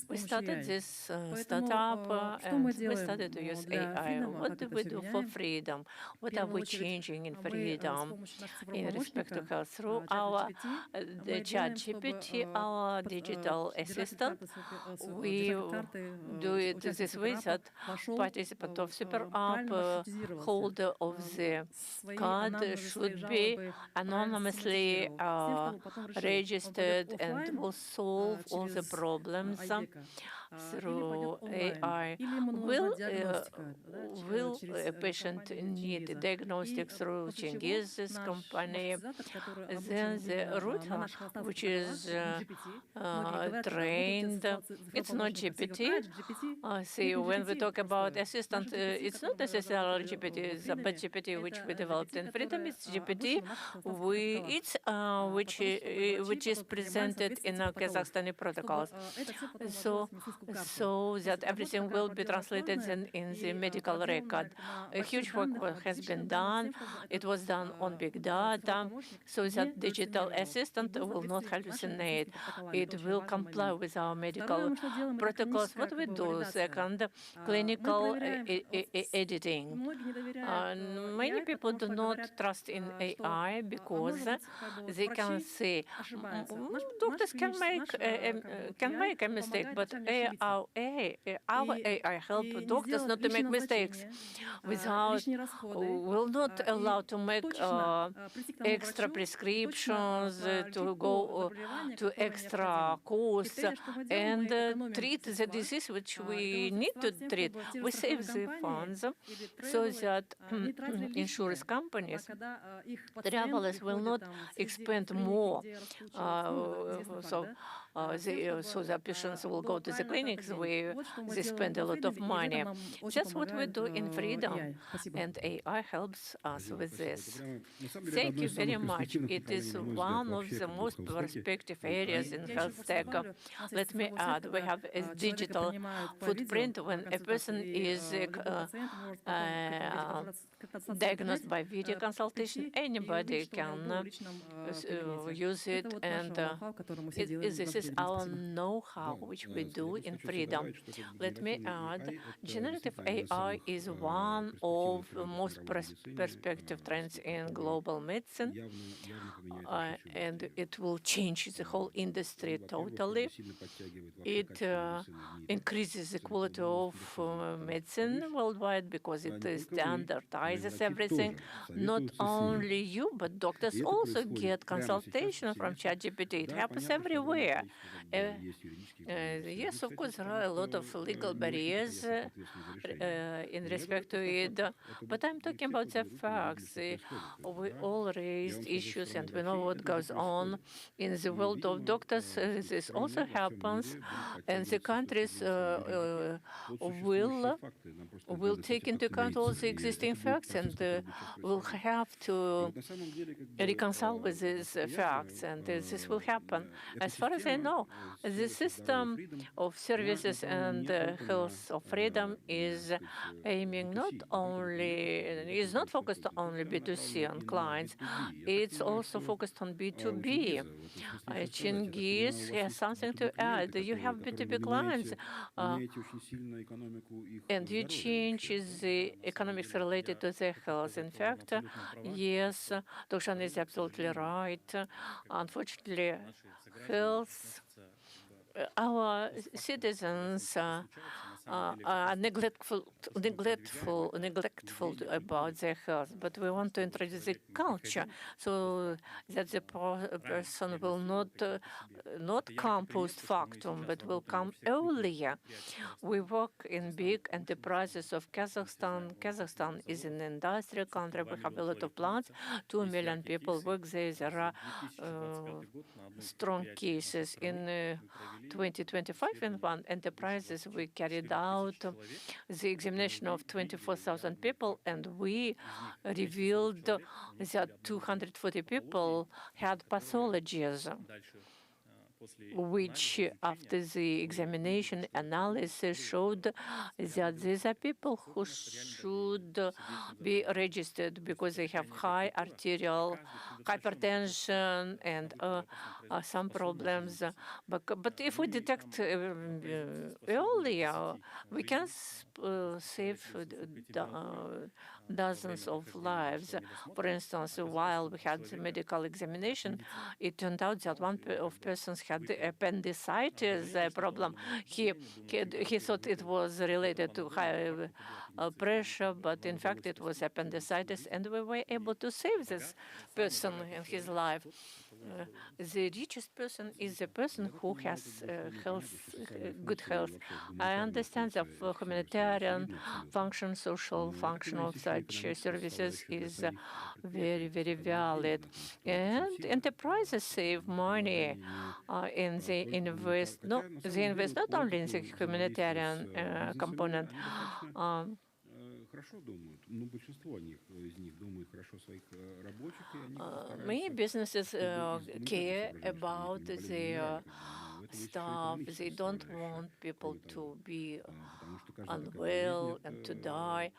we started this startup and we started to use AI. What do we do for freedom? What are we changing in freedom in respect to health? Through our ChatGPT, our digital assistant, we do it this way that participant of Super App, holder of the card should be anonymously registered and will solve all the problems through AI. Will a patient need diagnostic through Chingiz's company? Then the router, which is trained, it's not GPT. See, when we talk about assistant, it's not necessarily GPT, but GPT which we developed in Freedom. It's GPT, which is presented in Kazakhstani protocols. So that everything will be translated in the medical record. A huge work has been done. It was done on big data, so that digital assistant will not hallucinate. It will comply with our medical protocols. What we do, second, clinical editing. Many people do not trust in AI because they can say doctors can make a mistake, but our AI help doctors not to make mistakes. Will not allow to make extra prescriptions, to go to extra costs and treat the disease which we need to treat. We save the funds so that insurance companies, travelers will not expend more. So the patients will go to the clinics where they spend a lot of money. That's what we do in Freedom, and AI helps us with this. Thank you very much. It is one of the most perspective areas in health tech. Let me add, we have a digital footprint. When a person is diagnosed by video consultation, anybody can use it, and this is our know-how which we do in Freedom. Let me add, generative AI is one of the most perspective trends in global medicine, and it will change the whole industry totally. It increases the quality of medicine worldwide because it standardizes everything. Not only you, but doctors also get consultation from ChatGPT. It happens everywhere. Yes, of course, there are a lot of legal barriers in respect to it, but I'm talking about the facts. We all raised issues, and we know what goes on in the world of doctors. This also happens, and the countries will take into account all the existing facts and will have to reconcile with these facts, and this will happen. As far as I know, the system of services and health of freedom is aiming not only is not focused only B2C on clients, it's also focused on B2B. Chingiz has something to add. You have B2B clients, and you change the economics related to their health. In fact, yes, Dushan is absolutely right. Unfortunately, health, our citizens are neglectful about their health, but we want to introduce the culture so that the person will not come post factum, but will come earlier. We work in big enterprises of Kazakhstan. Kazakhstan is an industrial country. We have a lot of plants. 2 million people work there. There are strong cases. In 2025, in one enterprises, we carried out the examination of 24,000 people, and we revealed that 240 people had pathologies, which after the examination analysis showed that these are people who should be registered because they have high arterial hypertension and some problems. But if we detect earlier, we can save dozens of lives. For instance, while we had the medical examination, it turned out that one of persons had appendicitis problem. He thought it was related to high pressure, but in fact it was appendicitis, and we were able to save this person in his life. The richest person is the person who has good health. I understand that humanitarian function, social function of such services is very, very valid. And enterprises save money and they invest. They invest not only in the humanitarian component. Many businesses care about their staff. They don't want people to be unwell and to die.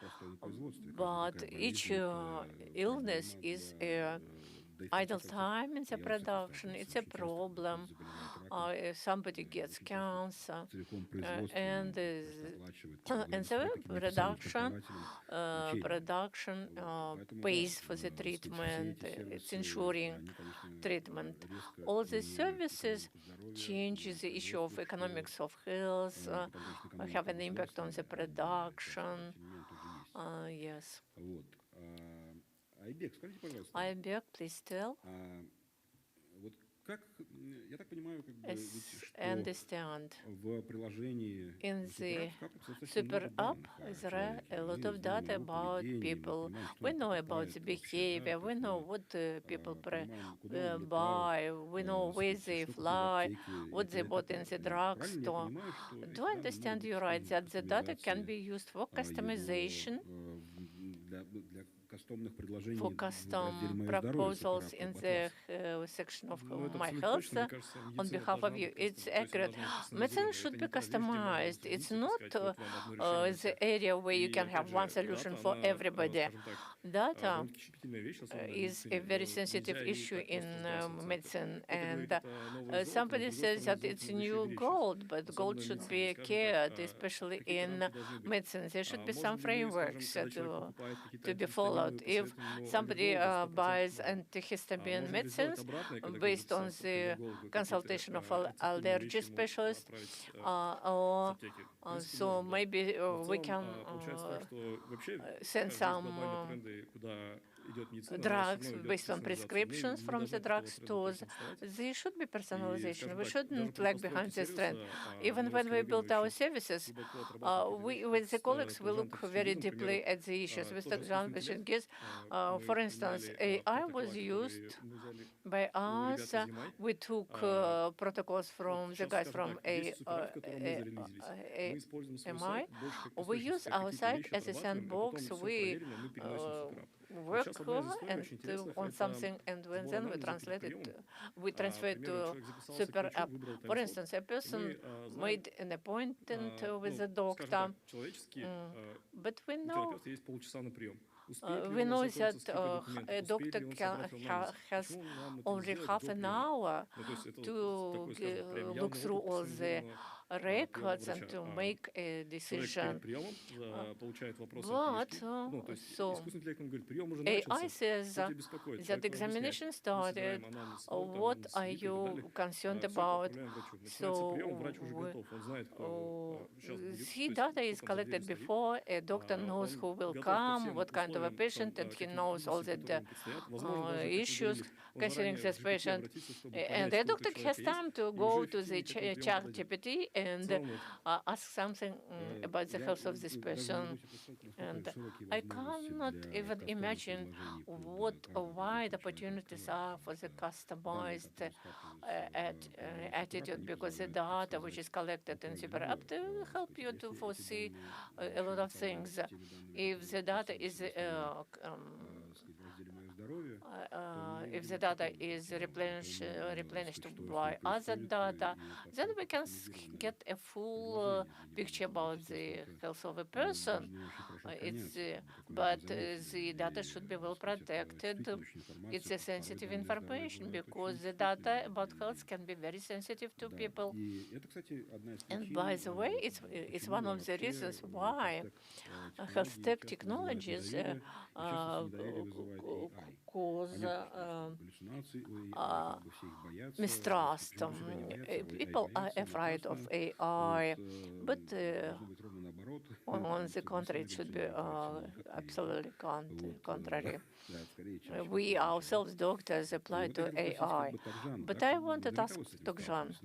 But each illness is idle time in the production. It's a problem. Somebody gets cancer, and the production pays for the treatment. It's ensuring treatment. All the services change the issue of economics of health, have an impact on the production. Yes. Aybek, please tell. Understand. In the super app, there are a lot of data about people. We know about the behavior. We know what people buy. We know where they fly, what they bought in the drugstore. Do I understand you right that the data can be used for customization, for custom proposals in the section of My Health on behalf of you? It's accurate. Medicine should be customized. It's not the area where you can have one solution for everybody. Data is a very sensitive issue in medicine, and somebody says that it's new gold, but gold should be cared, especially in medicine. There should be some frameworks to be followed. If somebody buys antihistamine medicines based on the consultation of an allergy specialist, so maybe we can send some drugs based on prescriptions from the drugstores. There should be personalization. We shouldn't lag behind this trend. Even when we build our services, we, with the colleagues, we look very deeply at the issues. With Dr. Chingiz, for instance, AI was used by us. We took protocols from the guys from AMI. We use our site as a sandbox. We work and on something, and then we translate it. We transfer it to super app. For instance, a person made an appointment with a doctor, but we know We know that a doctor has only half an hour to look through all the records and to make a decision. But so AI says that examination started. What are you concerned about? So the data is collected before. A doctor knows who will come, what kind of a patient, and he knows all the issues concerning this patient. And the doctor has time to go to the ChatGPT and ask something about the health of this person. And I cannot even imagine what wide opportunities are for the customized attitude, because the data which is collected in SuperApp will help you to foresee a lot of things. If the data is replenished by other data, then we can get a full picture about the health of a person. But the data should be well protected. It's a sensitive information because the data about health can be very sensitive to people. And by the way, it's one of the reasons why health tech technologies cause mistrust. People are afraid of AI, but on the contrary, it should be absolutely contrary. We ourselves, doctors, apply to AI. But I wanted to ask Dr. Zhan,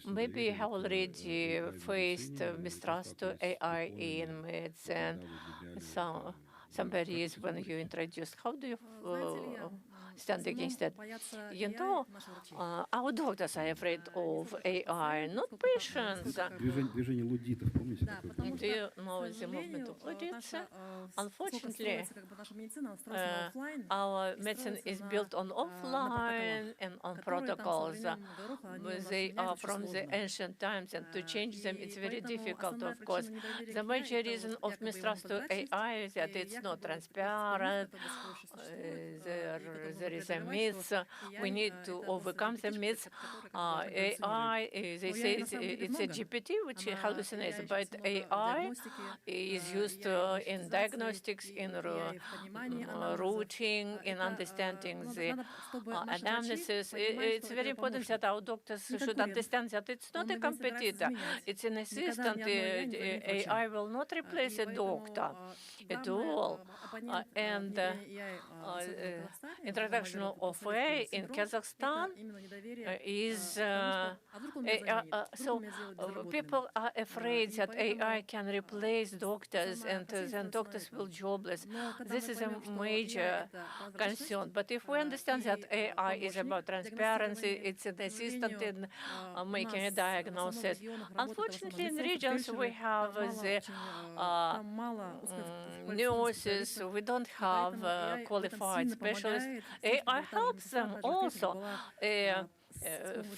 maybe you have already faced mistrust to AI in medicine. Some barriers when you introduced. How do you stand against that? You know, our doctors are afraid of AI, not patients. Do you know the movement of Luddite? Unfortunately, our medicine is built on offline and on protocols. They are from the ancient times, and to change them, it's very difficult, of course. The major reason of mistrust to AI is that it's not transparent. There is a myth. We need to overcome the myth. AI, they say it's a GPT which hallucinates, but AI is used in diagnostics, in routing, in understanding the anamnesis. It's very important that our doctors should understand that it's not a competitor. It's an assistant. AI will not replace a doctor at all. And introduction of AI in Kazakhstan is so people are afraid that AI can replace doctors and then doctors will be jobless. This is a major concern. But if we understand that AI is about transparency, it's an assistant in making a diagnosis. Unfortunately, in regions we have the nurses, we don't have qualified specialists. AI helps them also.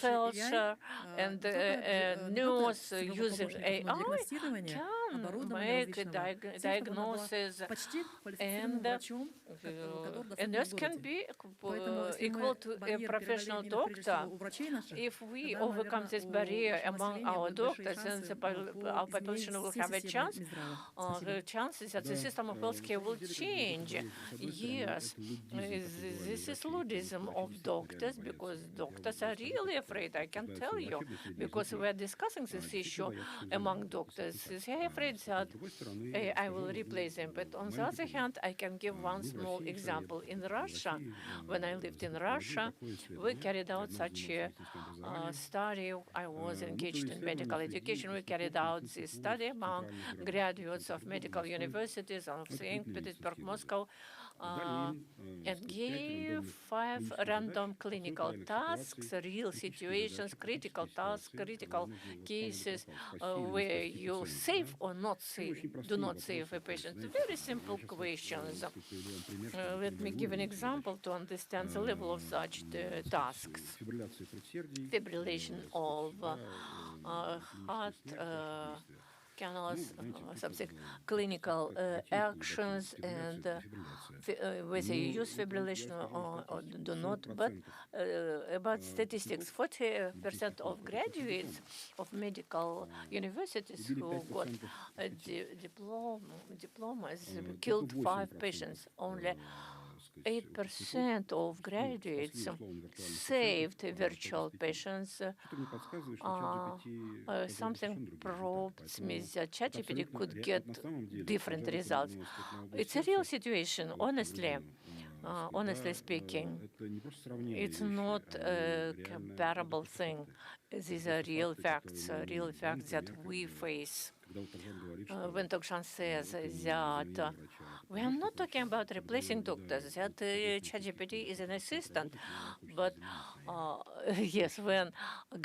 Felcher and nurse using AI can make a diagnosis, and a nurse can be equal to a professional doctor. If we overcome this barrier among our doctors, then our population will have a chance. The chances that the system of healthcare will change. Yes, this is Luddism of doctors, because doctors are really afraid, I can tell you, because we are discussing this issue among doctors. They are afraid that I will replace them. But on the other hand, I can give one small example. In Russia, when I lived in Russia, we carried out such a study. I was engaged in medical education. We carried out this study among graduates of medical universities of St. Petersburg, Moscow, and gave 5 random clinical tasks, real situations, critical tasks, critical cases where you save or not save, do not save a patient. Very simple questions. Let me give an example to understand the level of such tasks. Fibrillation of heart canals, something clinical actions, and whether you use fibrillation or do not. But about statistics, 40% of graduates of medical universities who got diplomas killed 5 patients. Only 8% of graduates saved virtual patients. Something prompts me that ChatGPT could get different results. It's a real situation, honestly. Honestly speaking, it's not a comparable thing. These are real facts that we face. When Tokshan says that we are not talking about replacing doctors, that ChatGPT is an assistant, but yes, when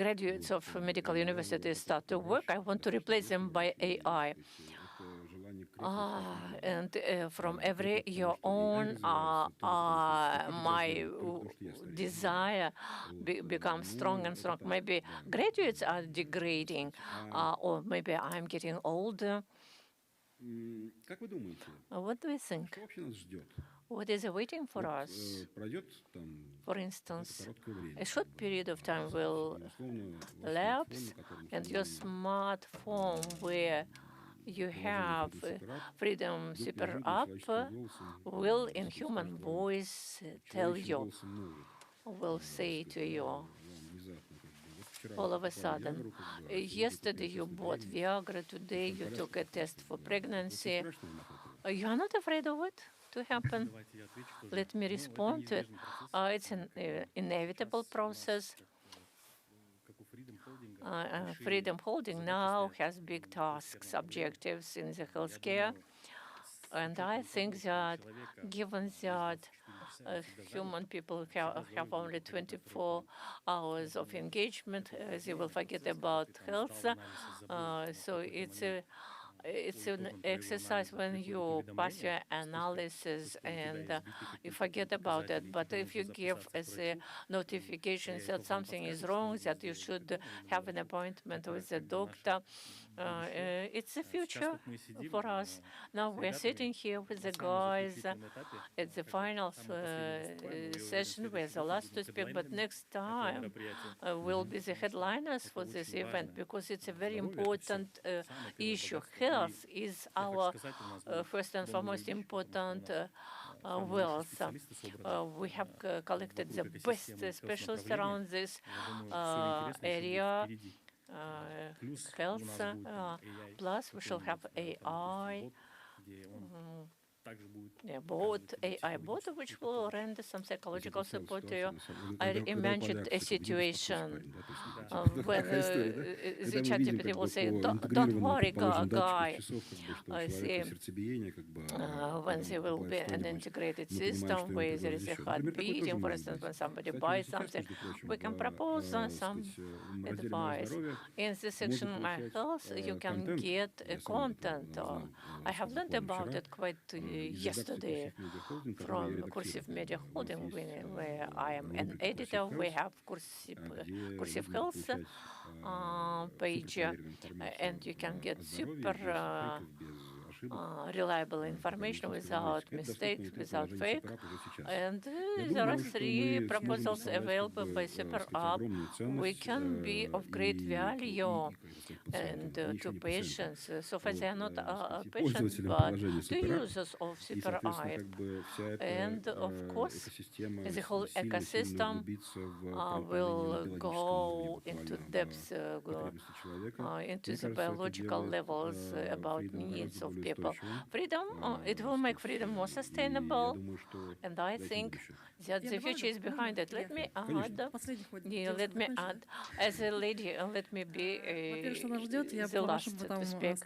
graduates of medical universities start to work, I want to replace them by AI. And from every your own, my desire becomes strong and strong. Maybe graduates are degrading, or maybe I'm getting older. What do you think? What is waiting for us? For instance, a short period of time will lapse, and your smartphone, where you have Freedom Super App, will in human voice tell you, will say to you, all of a sudden, yesterday you bought Viagra, today you took a test for pregnancy. You are not afraid of it to happen? Let me respond to it. It's an inevitable process. Freedom Holding now has big tasks, objectives in the healthcare. And I think that given that human people have only 24 hours of engagement, they will forget about health. So it's an exercise when you pass your analysis and you forget about it. But if you give as a notification that something is wrong, that you should have an appointment with a doctor, it's the future for us. Now we're sitting here with the guys at the final session. We're the last to speak, but next time we'll be the headliners for this event because it's a very important issue. Health is our first and foremost important wealth. We have collected the best specialists around this area. Health, plus we shall have AI, AI bot, which will render some psychological support to you. I imagined a situation when the ChatGPT will say, don't worry, guy. When there will be an integrated system where there is a heart beating, for instance, when somebody buys something, we can propose some advice. In the section My Health, you can get content. I have learned about it quite yesterday from Cursive Media Holding, where I am an editor. We have Cursive Health page, and you can get super reliable information without mistakes, without fake. And there are 3 proposals available by Super App. We can be of great value and to patients. So far, they are not patients, but to users of Super App. And of course, the whole ecosystem will go into depth, into the biological levels about needs of people. Freedom, it will make freedom more sustainable, and I think that the future is behind it. Let me add, as a lady, let me be the last to speak.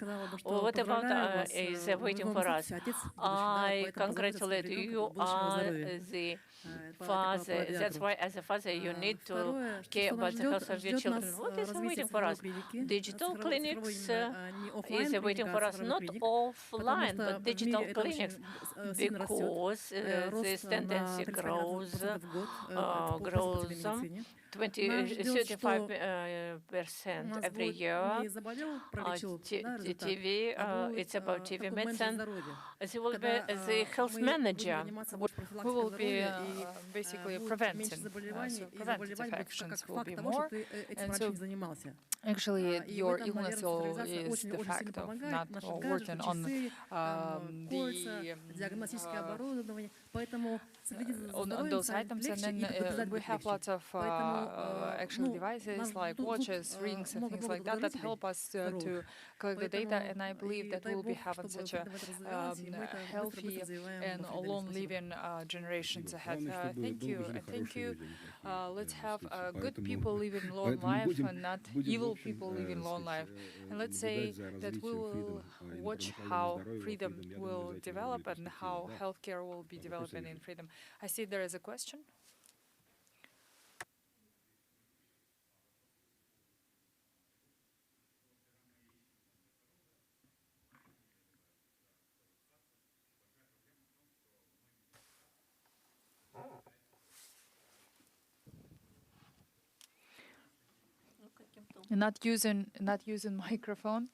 What about is waiting for us? I congratulate you. You are the father. That's why, as a father, you need to care about the health of your children. What is waiting for us? Digital clinics is waiting for us, not offline, but digital clinics, because this tendency grows. 35% every year. TV, it's about TV medicine. The health manager who will be basically preventing, so preventive actions will be more. And so actually your illness is the fact of not working on those items, and then we have lots of actual devices like watches, rings, and things like that that help us to collect the data. And I believe that we'll be having such a healthy and long-living generations ahead. Thank you, and thank you. Let's have good people living long life and not evil people living long life. And let's say that we will watch how freedom will develop and how healthcare will be developing in freedom. I see there is a question. Not using microphone.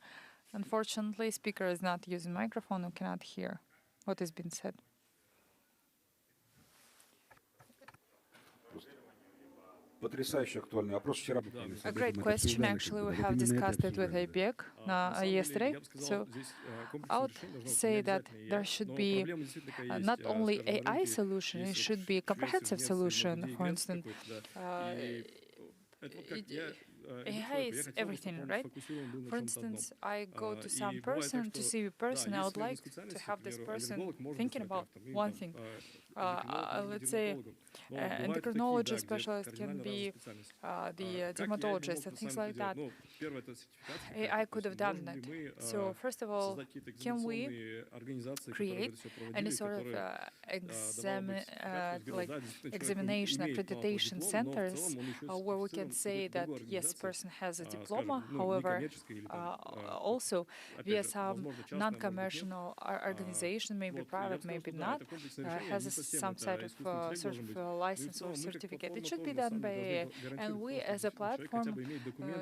Unfortunately, speaker is not using microphone and cannot hear what has been said. A great question. Actually, we have discussed it with Aybek yesterday. So I would say that there should be not only AI solution, it should be a comprehensive solution. For instance, AI is everything, right? For instance, I go to some person to see a person. I would like to have this person thinking about one thing. Let's say endocrinology specialist can be the dermatologist and things like that. AI could have done that. So first of all, can we create any sort of examination, accreditation centers where we can say that yes, person has a diploma, however, also via some non-commercial organization, maybe private, maybe not, has some sort of license or certificate. It should be done by AI. And we as a platform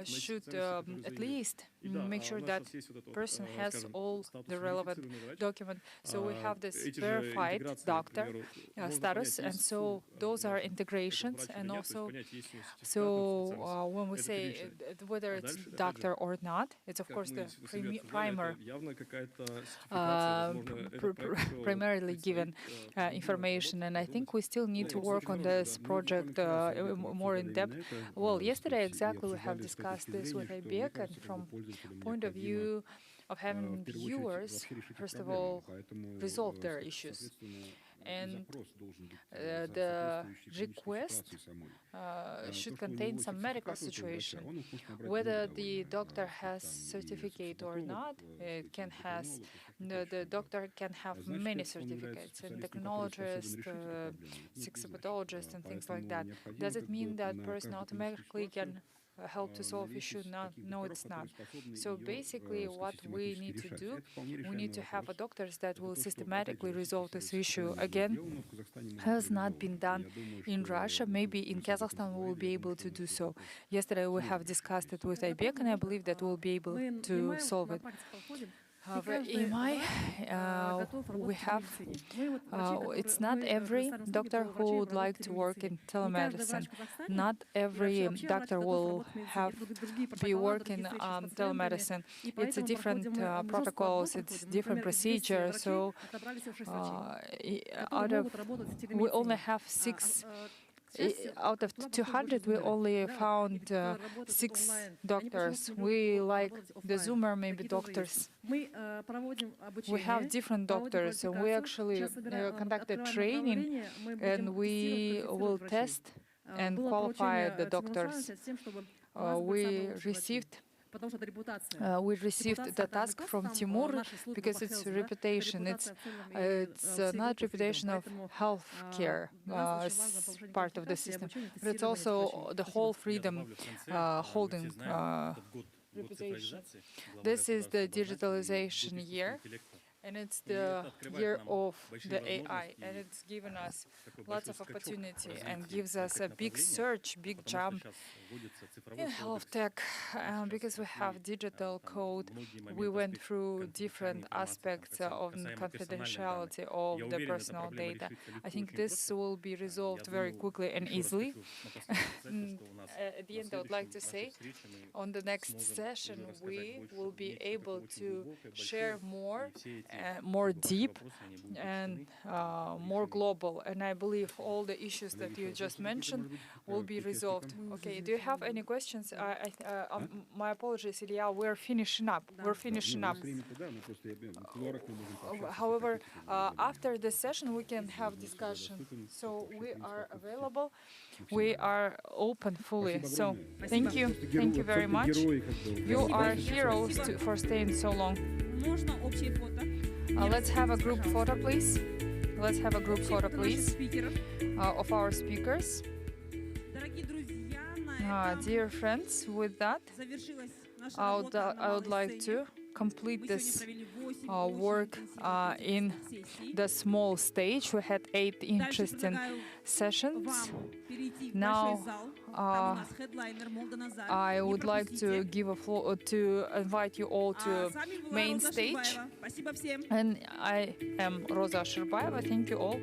should at least make sure that person has all the relevant documents. So we have this verified doctor status, and so those are integrations. And also, so when we say whether it's doctor or not, it's of course the primarily given information. And I think we still need to work on this project more in depth. Well, yesterday exactly we have discussed this with Aybek, and from point of view of having viewers, first of all, resolve their issues. And the request should contain some medical situation. Whether the doctor has certificate or not, it can has the doctor can have many certificates, endocrinologist, sexopathologist, and things like that. Does it mean that person automatically can help to solve issue? No, it's not. So basically what we need to do, we need to have doctors that will systematically resolve this issue. Again, has not been done in Russia. Maybe in Kazakhstan we will be able to do so. Yesterday we have discussed it with Aybek, and I believe that we'll be able to solve it. However, EMI, we have, it's not every doctor who would like to work in telemedicine. Not every doctor will be working on telemedicine. It's a different protocols, it's different procedure. So we only have 6. Out of 200, we only found 6 doctors. We like the Zoomer, maybe doctors. We have different doctors, and we actually conducted training, and we will test and qualify the doctors. We received the task from Timur because it's reputation. It's not reputation of healthcare as part of the system, but it's also the whole freedom holding reputation. This is the digitalization year. And it's the year of the AI, and it's given us lots of opportunity and gives us a big surge, big jump in health tech, because we have digital code. We went through different aspects of confidentiality of the personal data. I think this will be resolved very quickly and easily. At the end, I would like to say, on the next session, we will be able to share more deep and more global. And I believe all the issues that you just mentioned will be resolved. Okay, do you have any questions? My apologies, Ilya, we're finishing up. However, after the session, we can have discussion. So we are available. We are open fully. So thank you. Thank you very much. You are heroes for staying so long. Let's have a group photo, please. Let's have a group photo, please, of our speakers. Dear friends, with that, I would like to complete this work in the small stage. We had 8 interesting sessions. Now I would like to give a floor to invite you all to main stage. And I am Roza Sherbayeva. Thank you all.